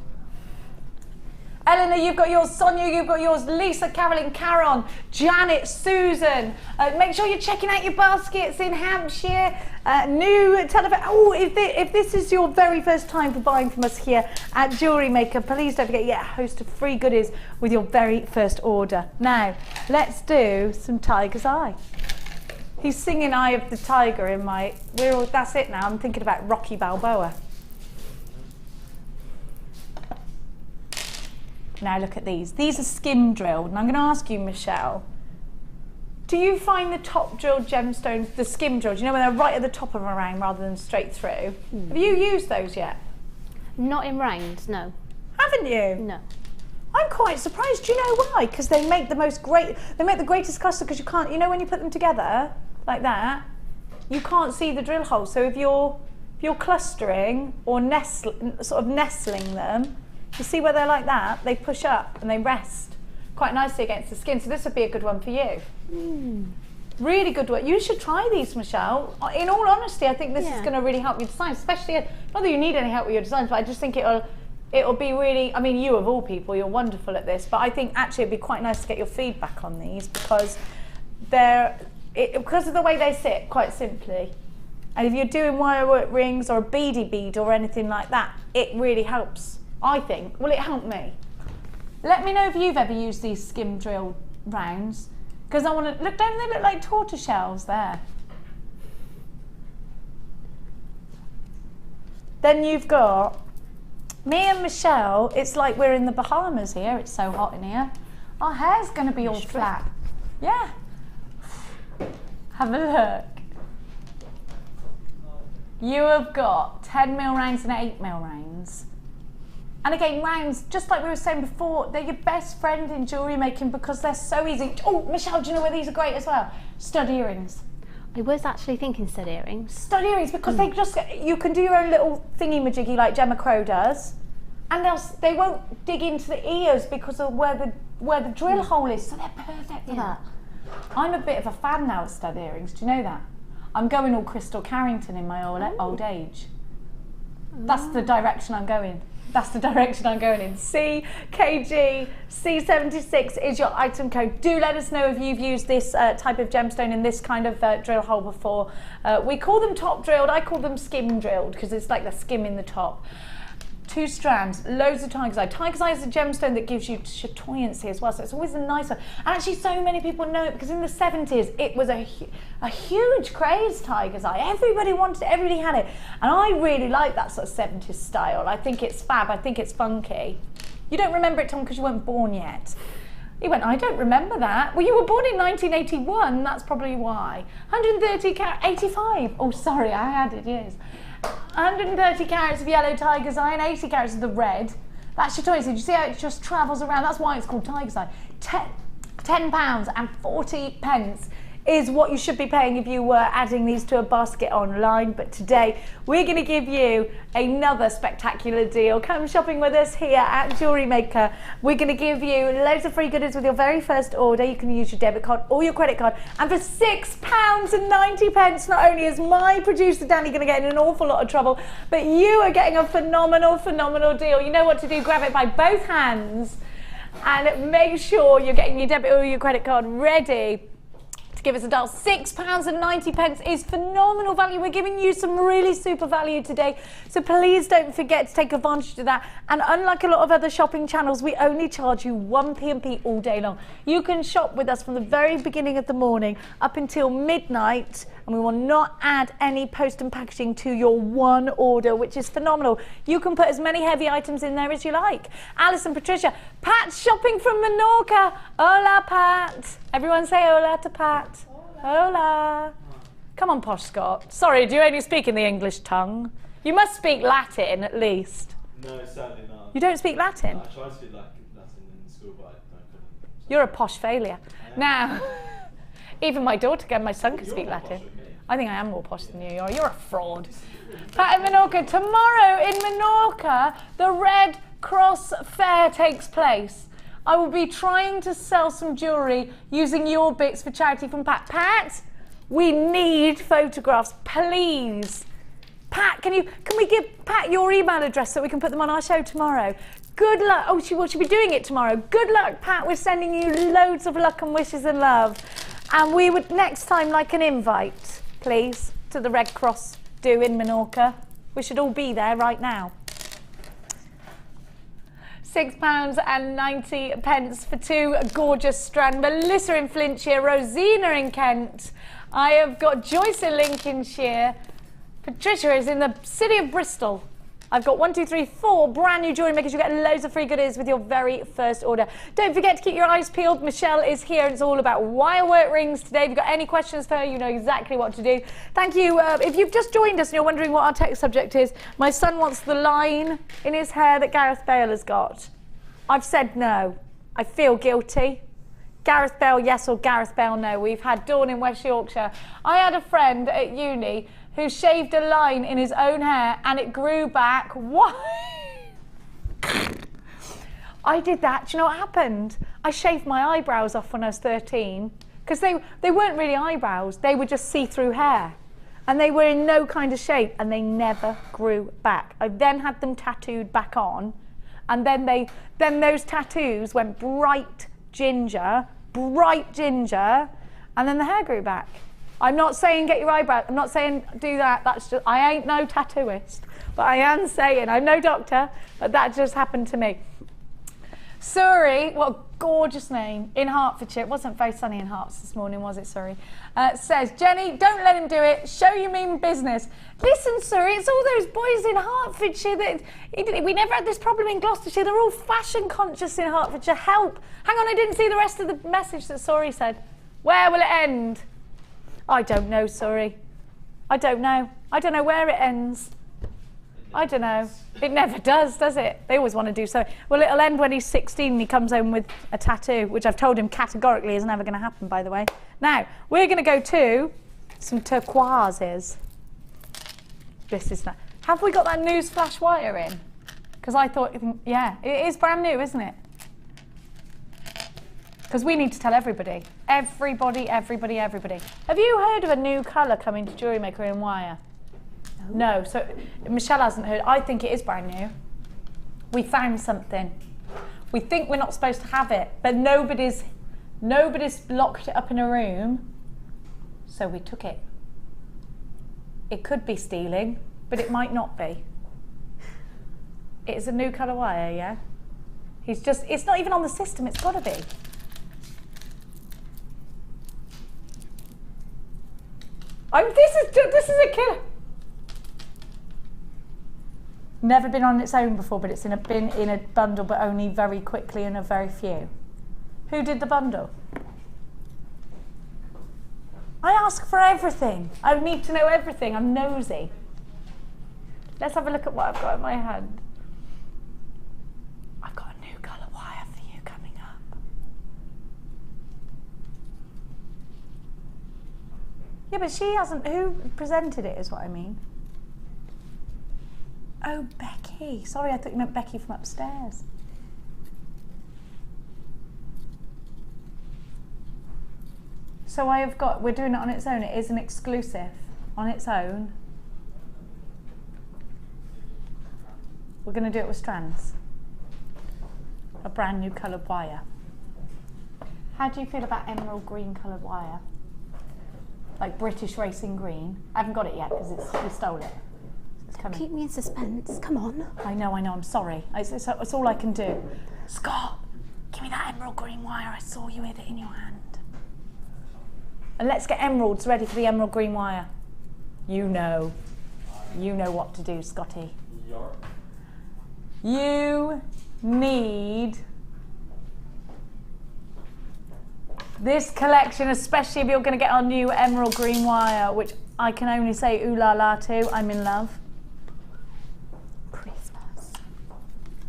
Eleanor, you've got yours. Sonia, you've got yours. Lisa, Carolyn, Caron, Janet, Susan. Make sure you're checking out your baskets in Hampshire. New telephone. Oh, if this is your very first time for buying from us here at JewelleryMaker, please don't forget, a host of free goodies with your very first order. Now, let's do some Tiger's Eye. He's singing Eye of the Tiger in my... that's it now. I'm thinking about Rocky Balboa. Now look at these. These are skim drilled, and I'm going to ask you, Michelle, do you find the top drilled gemstones, the skim drilled, you know when they're right at the top of a round rather than straight through? Have you used those yet? Not in rounds, no. Haven't you? No. I'm quite surprised. Do you know why? Because they make the greatest cluster, because you can't, you know when you put them together like that, you can't see the drill hole. So if you're clustering or sort of nestling them, you see where they're like that? They push up and they rest quite nicely against the skin. So this would be a good one for you. Really good one. You should try these, Michelle. In all honesty, I think this is going to really help your design, especially, not that you need any help with your designs, but I just think it'll be really, I mean, you of all people, you're wonderful at this, but I think actually it'd be quite nice to get your feedback on these, because because of the way they sit, quite simply. And if you're doing wire work rings or a beady bead or anything like that, it really helps. I think. Well, it helped me. Let me know if you've ever used these skim drill rounds, because I want to look. Don't they look like tortoise shells there? Then you've got me and Michelle. It's like we're in the Bahamas here. It's so hot in here. Our hair's going to be all flat. Yeah. Have a look. You have got 10mm rounds and 8mm rounds. And again, rounds, just like we were saying before, they're your best friend in jewellery making because they're so easy. Oh, Michelle, do you know where these are great as well? Stud earrings. I was actually thinking stud earrings. Stud earrings, because they just, you can do your own little thingy-majiggy like Gemma Crow does. And they won't dig into the ears because of where the drill hole is, so they're perfect for that. I'm a bit of a fan now of stud earrings, do you know that? I'm going all Crystal Carrington in my old age. That's the direction I'm going. That's the direction I'm going in. CKG C76 is your item code. Do let us know if you've used this type of gemstone in this kind of drill hole before. We call them top drilled. I call them skim drilled because it's like the skim in the top. 2 strands, loads of tiger's eye. Tiger's eye is a gemstone that gives you chatoyancy as well, so it's always a nice one. And actually so many people know it because in the 70s it was a huge craze, tiger's eye. Everybody wanted it, everybody had it. And I really like that sort of 70s style. I think it's fab, I think it's funky. You don't remember it, Tom, because you weren't born yet. He went, I don't remember that. Well, you were born in 1981, that's probably why. 130 carat, 85. Oh, sorry, I had it, yes. 130 carats of yellow tiger's eye and 80 carats of the red. That's your choice. Did you see how it just travels around? That's why it's called tiger's eye. £10 and 40 pence is what you should be paying if you were adding these to a basket online. But today we're going to give you another spectacular deal. Come shopping with us here at JewelleryMaker. We're going to give you loads of free goodies with your very first order. You can use your debit card or your credit card. And for £6 and 90 pence, not only is my producer Danny going to get in an awful lot of trouble, but you are getting a phenomenal, phenomenal deal. You know what to do. Grab it by both hands and make sure you're getting your debit or your credit card ready. Give us a dial. £6 and 90 pence is phenomenal value. We're giving you some really super value today, so please don't forget to take advantage of that. And unlike a lot of other shopping channels, we only charge you 1p&p all day long. You can shop with us from the very beginning of the morning up until midnight, and we will not add any post and packaging to your one order, which is phenomenal. You can put as many heavy items in there as you like. Alice and Patricia, Pat's shopping from Menorca. Hola, Pat. Everyone say hola to Pat. Hola. Come on, Posh Scott. Sorry, do you only speak in the English tongue? You must speak Latin at least. No, sadly not. You don't speak Latin? No, I tried to speak Latin in school, but I couldn't. You're a posh failure. Now, even my daughter and my son can speak Latin. I think I am more posh than you are. You're a fraud. Pat in Menorca. Tomorrow in Menorca, the Red Cross Fair takes place. I will be trying to sell some jewellery using your bits for charity from Pat. Pat, we need photographs, please. Pat, can we give Pat your email address so we can put them on our show tomorrow? Good luck. Oh, she'll be doing it tomorrow. Good luck, Pat. We're sending you loads of luck and wishes and love. And we would next time like an invite, please, to the Red Cross do in Menorca. We should all be there right now. £6 and 90 pence for 2 gorgeous strands. Melissa in Flintshire, Rosina in Kent. I have got Joyce in Lincolnshire. Patricia is in the city of Bristol. I've got 1, 2, 3, 4 brand new jewellery makers. You get loads of free goodies with your very first order. Don't forget to keep your eyes peeled. Michelle is here and it's all about wirework rings today. If you've got any questions for her, you know exactly what to do. Thank you. If you've just joined us and you're wondering what our text subject is, my son wants the line in his hair that Gareth Bale has got. I've said no. I feel guilty. Gareth Bale yes or Gareth Bale no. We've had Dawn in West Yorkshire. I had a friend at uni who shaved a line in his own hair and it grew back. Why? I did that. Do you know what happened? I shaved my eyebrows off when I was 13 because they weren't really eyebrows. They were just see-through hair and they were in no kind of shape and they never grew back. I then had them tattooed back on and then those tattoos went bright ginger, and then the hair grew back. I'm not saying get your eyebrows, I'm not saying do that, that's just, I ain't no tattooist, but I am saying, I'm no doctor, but that just happened to me. Surrey, what a gorgeous name, in Hertfordshire. It wasn't very sunny in Herts this morning, was it, Surrey? Says, Jenny, don't let him do it, show you mean business. Listen, Surrey, it's all those boys in Hertfordshire that, we never had this problem in Gloucestershire, they're all fashion conscious in Hertfordshire, help. Hang on, I didn't see the rest of the message that Surrey said. Where will it end? I don't know, Surrey. I don't know. I don't know where it ends. I don't know. It never does it? They always want to do so. Well, it'll end when he's 16 and he comes home with a tattoo, which I've told him categorically is never going to happen, by the way. Now, we're going to go to some turquoises. This is that. Have we got that newsflash wire in? Because I thought, yeah, it is brand new, isn't it? Because we need to tell everybody. Everybody. Have you heard of a new colour coming to Jewellery Maker in wire? No, so Michelle hasn't heard. I think it is brand new. We found something. We think we're not supposed to have it, but nobody's locked it up in a room, so we took it. It could be stealing, but it might not be. It's a new colour wire, yeah? It's not even on the system, it's got to be. This is a killer. Never been on its own before, but it's been in a bundle, but only very quickly in a very few. Who did the bundle? I ask for everything. I need to know everything. I'm nosy. Let's have a look at what I've got in my hand. I've got a new colour wire for you coming up. Yeah, but she hasn't. Who presented it is what I mean. Oh, Becky. Sorry, I thought you meant Becky from upstairs. So we're doing it on its own. It is an exclusive on its own. We're going to do it with strands. A brand new coloured wire. How do you feel about emerald green coloured wire? Like British racing green. I haven't got it yet because we stole it. Keep me in suspense, come on. I know, I'm sorry. It's all I can do. Scott, give me that emerald green wire. I saw you with it in your hand. And let's get emeralds ready for the emerald green wire. You know what to do, Scotty. You need this collection, especially if you're going to get our new emerald green wire, which I can only say ooh la la to. I'm in love.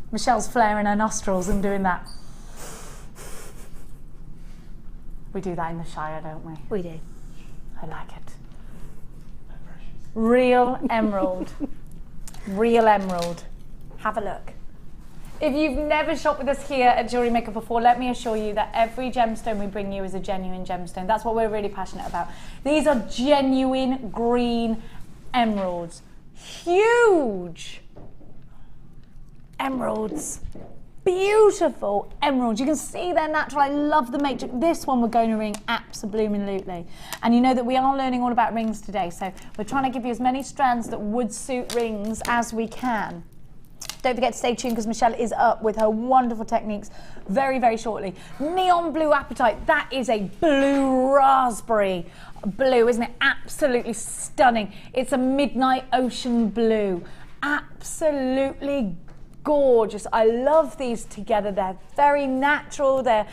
Michelle's flaring her nostrils and doing that. We do that in the Shire, don't we? We do. I like it. Real emerald. Real emerald. Have a look. If you've never shopped with us here at Jewellery Maker before, let me assure you that every gemstone we bring you is a genuine gemstone. That's what we're really passionate about. These are genuine green emeralds. Huge emeralds. Beautiful emeralds. You can see they're natural. I love the matrix. This one we're going to ring absolutely. And you know that we are learning all about rings today, so we're trying to give you as many strands that would suit rings as we can. Don't forget to stay tuned because Michelle is up with her wonderful techniques very shortly. Neon blue apatite. That is a blue raspberry blue, isn't it? Absolutely stunning. It's a midnight ocean blue. Absolutely gorgeous. I love these together. They're very natural. They're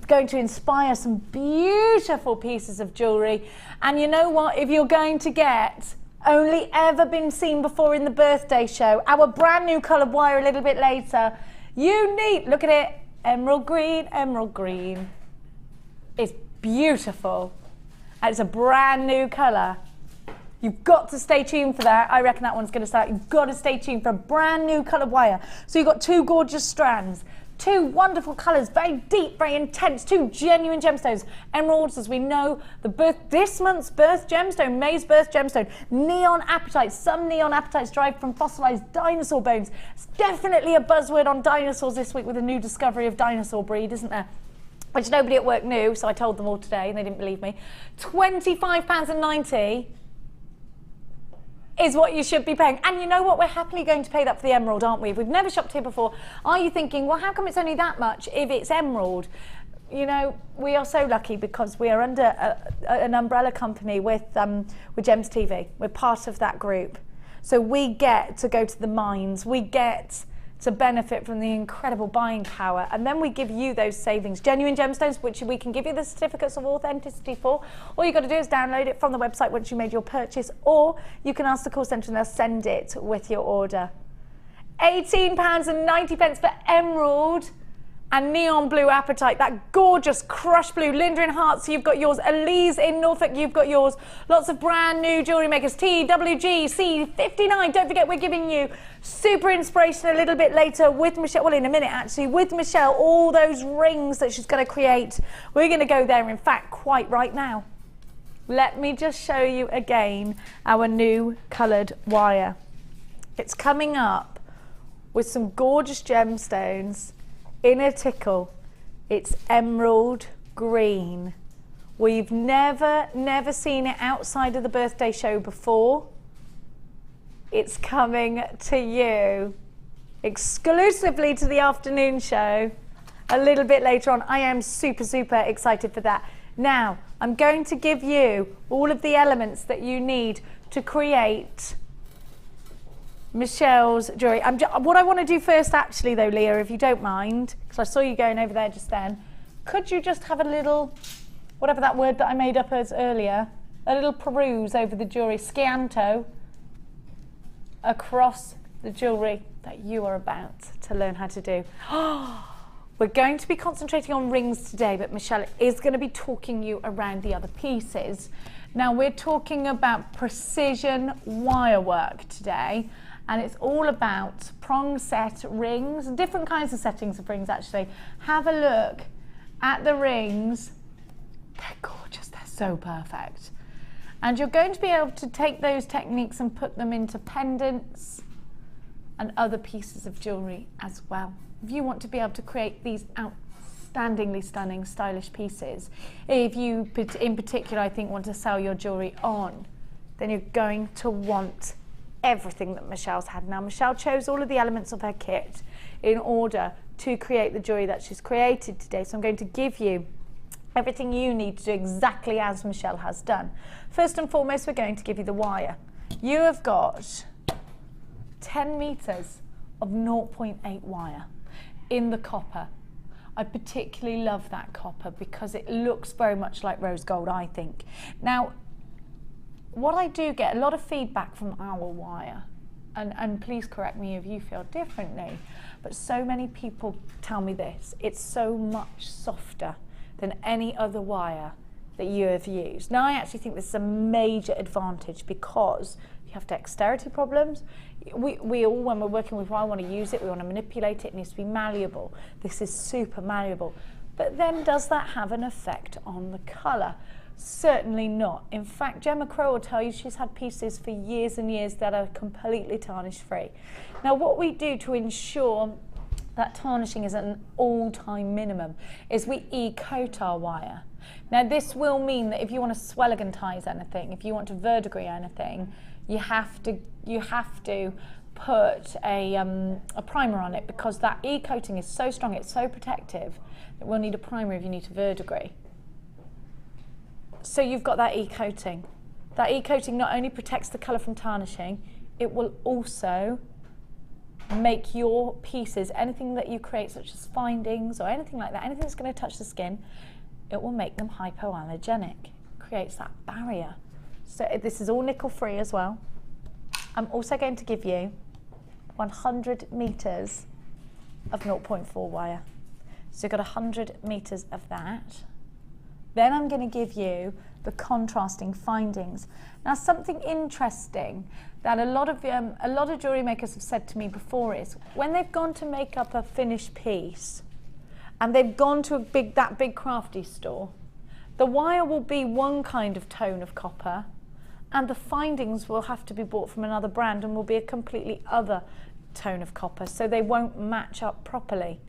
going to inspire some beautiful pieces of jewellery. And you know what? If you're going to get only ever been seen before in the birthday show, our brand new coloured wire a little bit later, you need, look at it, emerald green. It's beautiful. And it's a brand new colour. You've got to stay tuned for that. I reckon that one's going to start. You've got to stay tuned for a brand new coloured wire. So you've got two gorgeous strands, two wonderful colours, very deep, very intense, two genuine gemstones. Emeralds, as we know, this month's birth gemstone, May's birth gemstone. Neon apatite. Some neon apatites derived from fossilised dinosaur bones. It's definitely a buzzword on dinosaurs this week with a new discovery of dinosaur breed, isn't there? Which nobody at work knew, so I told them all today and they didn't believe me. £25.90 is what you should be paying. And you know what? We're happily going to pay that for the emerald, aren't we? If we've never shopped here before, are you thinking, well, how come it's only that much if it's emerald? You know, we are so lucky because we are under an umbrella company with Gems TV. We're part of that group. So we get to go to the mines. We get to benefit from the incredible buying power. And then we give you those savings. Genuine gemstones, which we can give you the certificates of authenticity for. All you've got to do is download it from the website once you made your purchase, or you can ask the call centre and they'll send it with your order. £18.90 for emerald and neon blue apatite, that gorgeous crushed blue. Linda in Hearts, you've got yours. Elise in Norfolk, you've got yours. Lots of brand new jewellery makers. TWG C59. Don't forget, we're giving you super inspiration a little bit later with Michelle, well, in a minute actually, with Michelle, all those rings that she's going to create. We're going to go there, in fact, quite right now. Let me just show you again our new coloured wire. It's coming up with some gorgeous gemstones in a tickle. It's emerald green. We've never seen it outside of the birthday show before. It's coming to you exclusively to the afternoon show a little bit later on. I am super excited for that. Now, I'm going to give you all of the elements that you need to create Michelle's jewellery. What I want to do first, actually, though, Leah, if you don't mind, because I saw you going over there just then, could you just have a little, whatever that word that I made up as earlier, a little peruse over the jewellery, scianto, across the jewellery that you are about to learn how to do. We're going to be concentrating on rings today, but Michelle is going to be talking you around the other pieces. Now, we're talking about precision wire work today. And it's all about prong set rings, different kinds of settings of rings actually. Have a look at the rings. They're gorgeous, they're so perfect. And you're going to be able to take those techniques and put them into pendants and other pieces of jewellery as well. If you want to be able to create these outstandingly stunning, stylish pieces, if you in particular, I think, want to sell your jewellery on, then you're going to want everything that Michelle's had. Now, Michelle chose all of the elements of her kit in order to create the jewellery that she's created today. So I'm going to give you everything you need to do exactly as Michelle has done. First and foremost, we're going to give you the wire. You have got 10 metres of 0.8 wire in the copper. I particularly love that copper because it looks very much like rose gold, I think. Now, what I do get a lot of feedback from our wire, and please correct me if you feel differently, but so many people tell me this: it's so much softer than any other wire that you have used. Now, I actually think this is a major advantage because you have dexterity problems. We all, when we're working with wire, want to use it, we want to manipulate it, it needs to be malleable. This is super malleable. But then does that have an effect on the colour? Certainly not. In fact, Gemma Crow will tell you she's had pieces for years and years that are completely tarnish free. Now, what we do to ensure that tarnishing is at an all-time minimum is we e-coat our wire. Now, this will mean that if you want to swelligantize anything, if you want to verdigris anything, you have to put a primer on it, because that e-coating is so strong, it's so protective, that we'll need a primer if you need to verdigris. So you've got that e-coating. That e-coating not only protects the colour from tarnishing, it will also make your pieces, anything that you create, such as findings or anything like that, anything that's going to touch the skin, it will make them hypoallergenic. Creates that barrier. So this is all nickel free as well. I'm also going to give you 100 metres of 0.4 wire. So you've got 100 metres of that. Then I'm going to give you the contrasting findings. Now, something interesting that a lot of jewellery makers have said to me before is when they've gone to make up a finished piece and they've gone to that big crafty store, the wire will be one kind of tone of copper and the findings will have to be bought from another brand and will be a completely other tone of copper, so they won't match up properly.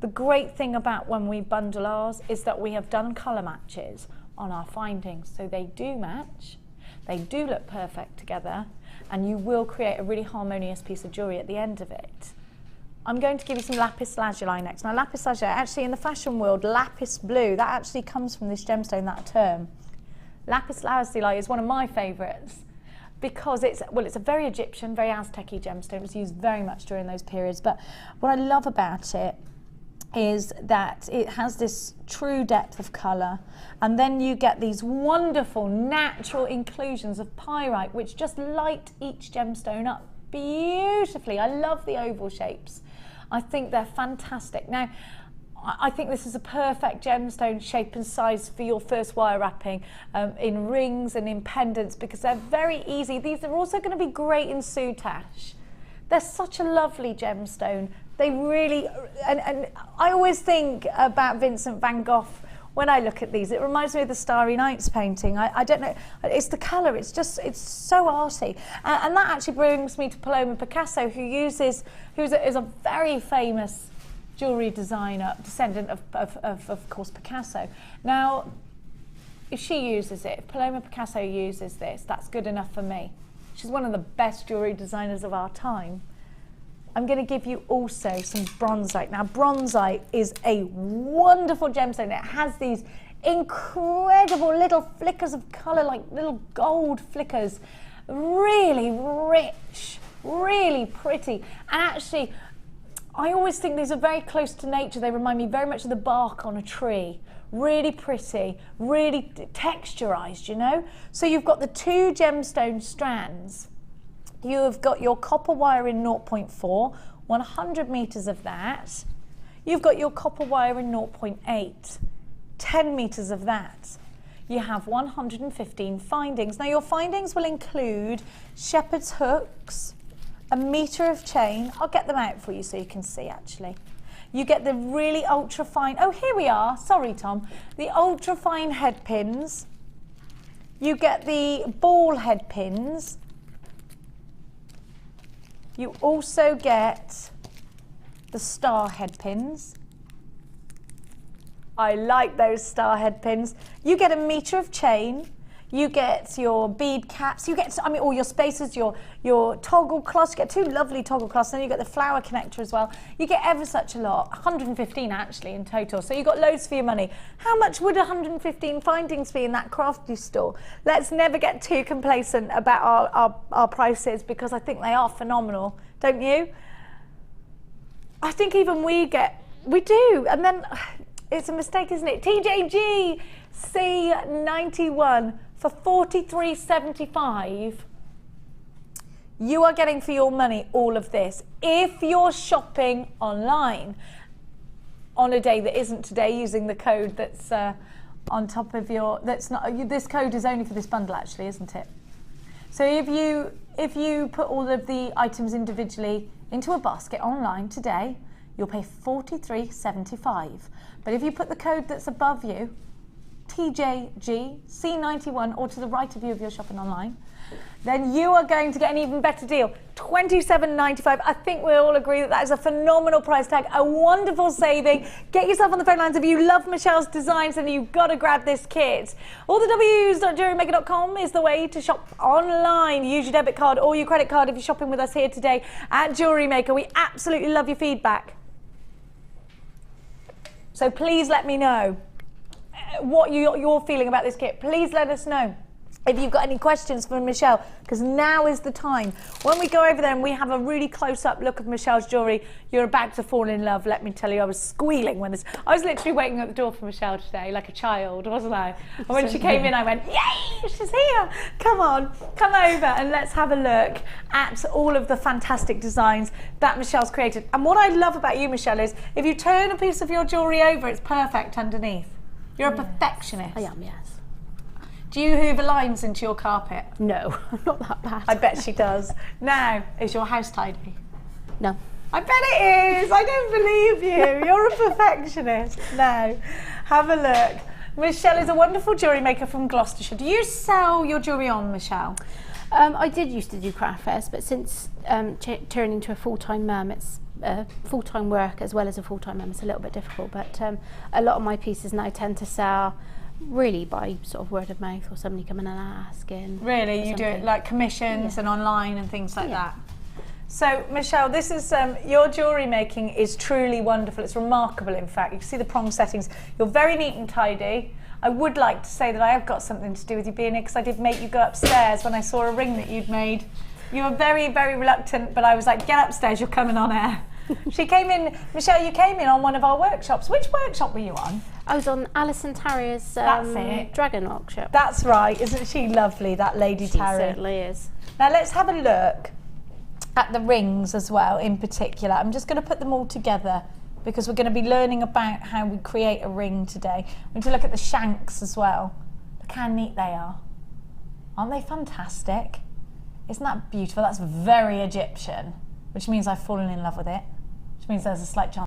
The great thing about when we bundle ours is that we have done colour matches on our findings, so they do match, they do look perfect together, and you will create a really harmonious piece of jewellery at the end of it. I'm going to give you some lapis lazuli next. Now, lapis lazuli, actually in the fashion world, lapis blue, that actually comes from this gemstone, that term. Lapis lazuli is one of my favourites. because it's a very Egyptian, very Aztec-y gemstone. It was used very much during those periods. But what I love about it is that it has this true depth of colour, and then you get these wonderful natural inclusions of pyrite which just light each gemstone up beautifully. I love the oval shapes. I think they're fantastic. Now, I think this is a perfect gemstone shape and size for your first wire wrapping in rings and in pendants, because they're very easy. These are also going to be great in soutache. They're such a lovely gemstone. They really, and I always think about Vincent van Gogh when I look at these. It reminds me of the Starry Nights painting. I don't know, it's the colour, it's so arty. And that actually brings me to Paloma Picasso, who's a very famous jewellery designer, descendant of course, Picasso. Now, if she uses it, if Paloma Picasso uses this, that's good enough for me. She's one of the best jewellery designers of our time. I'm going to give you also some bronzite. Now, bronzite is a wonderful gemstone. It has these incredible little flickers of colour, like little gold flickers. Really rich, really pretty. And actually, I always think these are very close to nature. They remind me very much of the bark on a tree. Really pretty, really texturized, you know? So you've got the two gemstone strands. You have got your copper wire in 0.4, 100 meters of that. You've got your copper wire in 0.8, 10 meters of that. You have 115 findings. Now, your findings will include shepherd's hooks, a meter of chain. I'll get them out for you so you can see, actually. You get the really ultra fine, oh, here we are, sorry, Tom. The ultra fine head pins. You get the ball head pins. You also get the star head pins. I like those star head pins. You get a meter of chain. You get your bead caps. You get, I mean, all your spacers, your toggle cloths. You get two lovely toggle cloths. Then you get the flower connector as well. You get ever such a lot, 115 actually in total. So you got loads for your money. How much would 115 findings be in that crafty store? Let's never get too complacent about our prices, because I think they are phenomenal, don't you? I think even we do, and then it's a mistake, isn't it? TJG C91 for $43.75. You are getting for your money all of this. If you're shopping online on a day that isn't today, using the code that's on top of your, that's not, this code is only for this bundle actually, isn't it? So if you put all of the items individually into a basket online today, you'll pay $43.75. But if you put the code that's above you, TJG C91, or to the right of you if you're shopping online, then you are going to get an even better deal, $27.95. I think we all agree that that is a phenomenal price tag, a wonderful saving. Get yourself on the phone lines if you love Michelle's designs and you've got to grab this kit. All the W's.jewellerymaker.com is the way to shop online. Use your debit card or your credit card if you're shopping with us here today at Jewellery Maker. We absolutely love your feedback. So please let me know what you're feeling about this kit. Please let us know if you've got any questions for Michelle, because now is the time. When we go over there and we have a really close-up look of Michelle's jewellery, you're about to fall in love, let me tell you. I was squealing when this, I was literally waiting at the door for Michelle today, like a child, wasn't I? And when she came in, I went, yay, she's here. Come on, come over and let's have a look at all of the fantastic designs that Michelle's created. And what I love about you, Michelle, is if you turn a piece of your jewellery over, it's perfect underneath. You're a perfectionist. I am, yes. Do you hoover lines into your carpet? No, not that bad. I bet she does. Now, is your house tidy? No. I bet it is. I don't believe you. You're a perfectionist. No. Have a look. Michelle is a wonderful jewellery maker from Gloucestershire. Do you sell your jewellery on, Michelle? I did used to do craft fairs, but since turning to a full-time mum, it's full-time work as well as a full-time mum. It's a little bit difficult, but a lot of my pieces now tend to sell really by sort of word of mouth, or somebody coming and asking. Really, you do it like commissions and online and things like that. So Michelle, this is your jewellery making is truly wonderful. It's remarkable, in fact. You can see the prong settings. You're very neat and tidy. I would like to say that I have got something to do with you being here, because I did make you go upstairs when I saw a ring that you'd made. You were very, very reluctant, but I was like, get upstairs, you're coming on air. She came in, Michelle, you came in on one of our workshops. Which workshop were you on? I was on Alison Tarrier's Dragon workshop. That's right, isn't she lovely, that Lady Tarrier? She certainly is. Now let's have a look at the rings as well in particular. I'm just going to put them all together because we're going to be learning about how we create a ring today. We need to look at the shanks as well. Look how neat they are. Aren't they fantastic? Isn't that beautiful? That's very Egyptian, which means I've fallen in love with it, which means there's a slight chance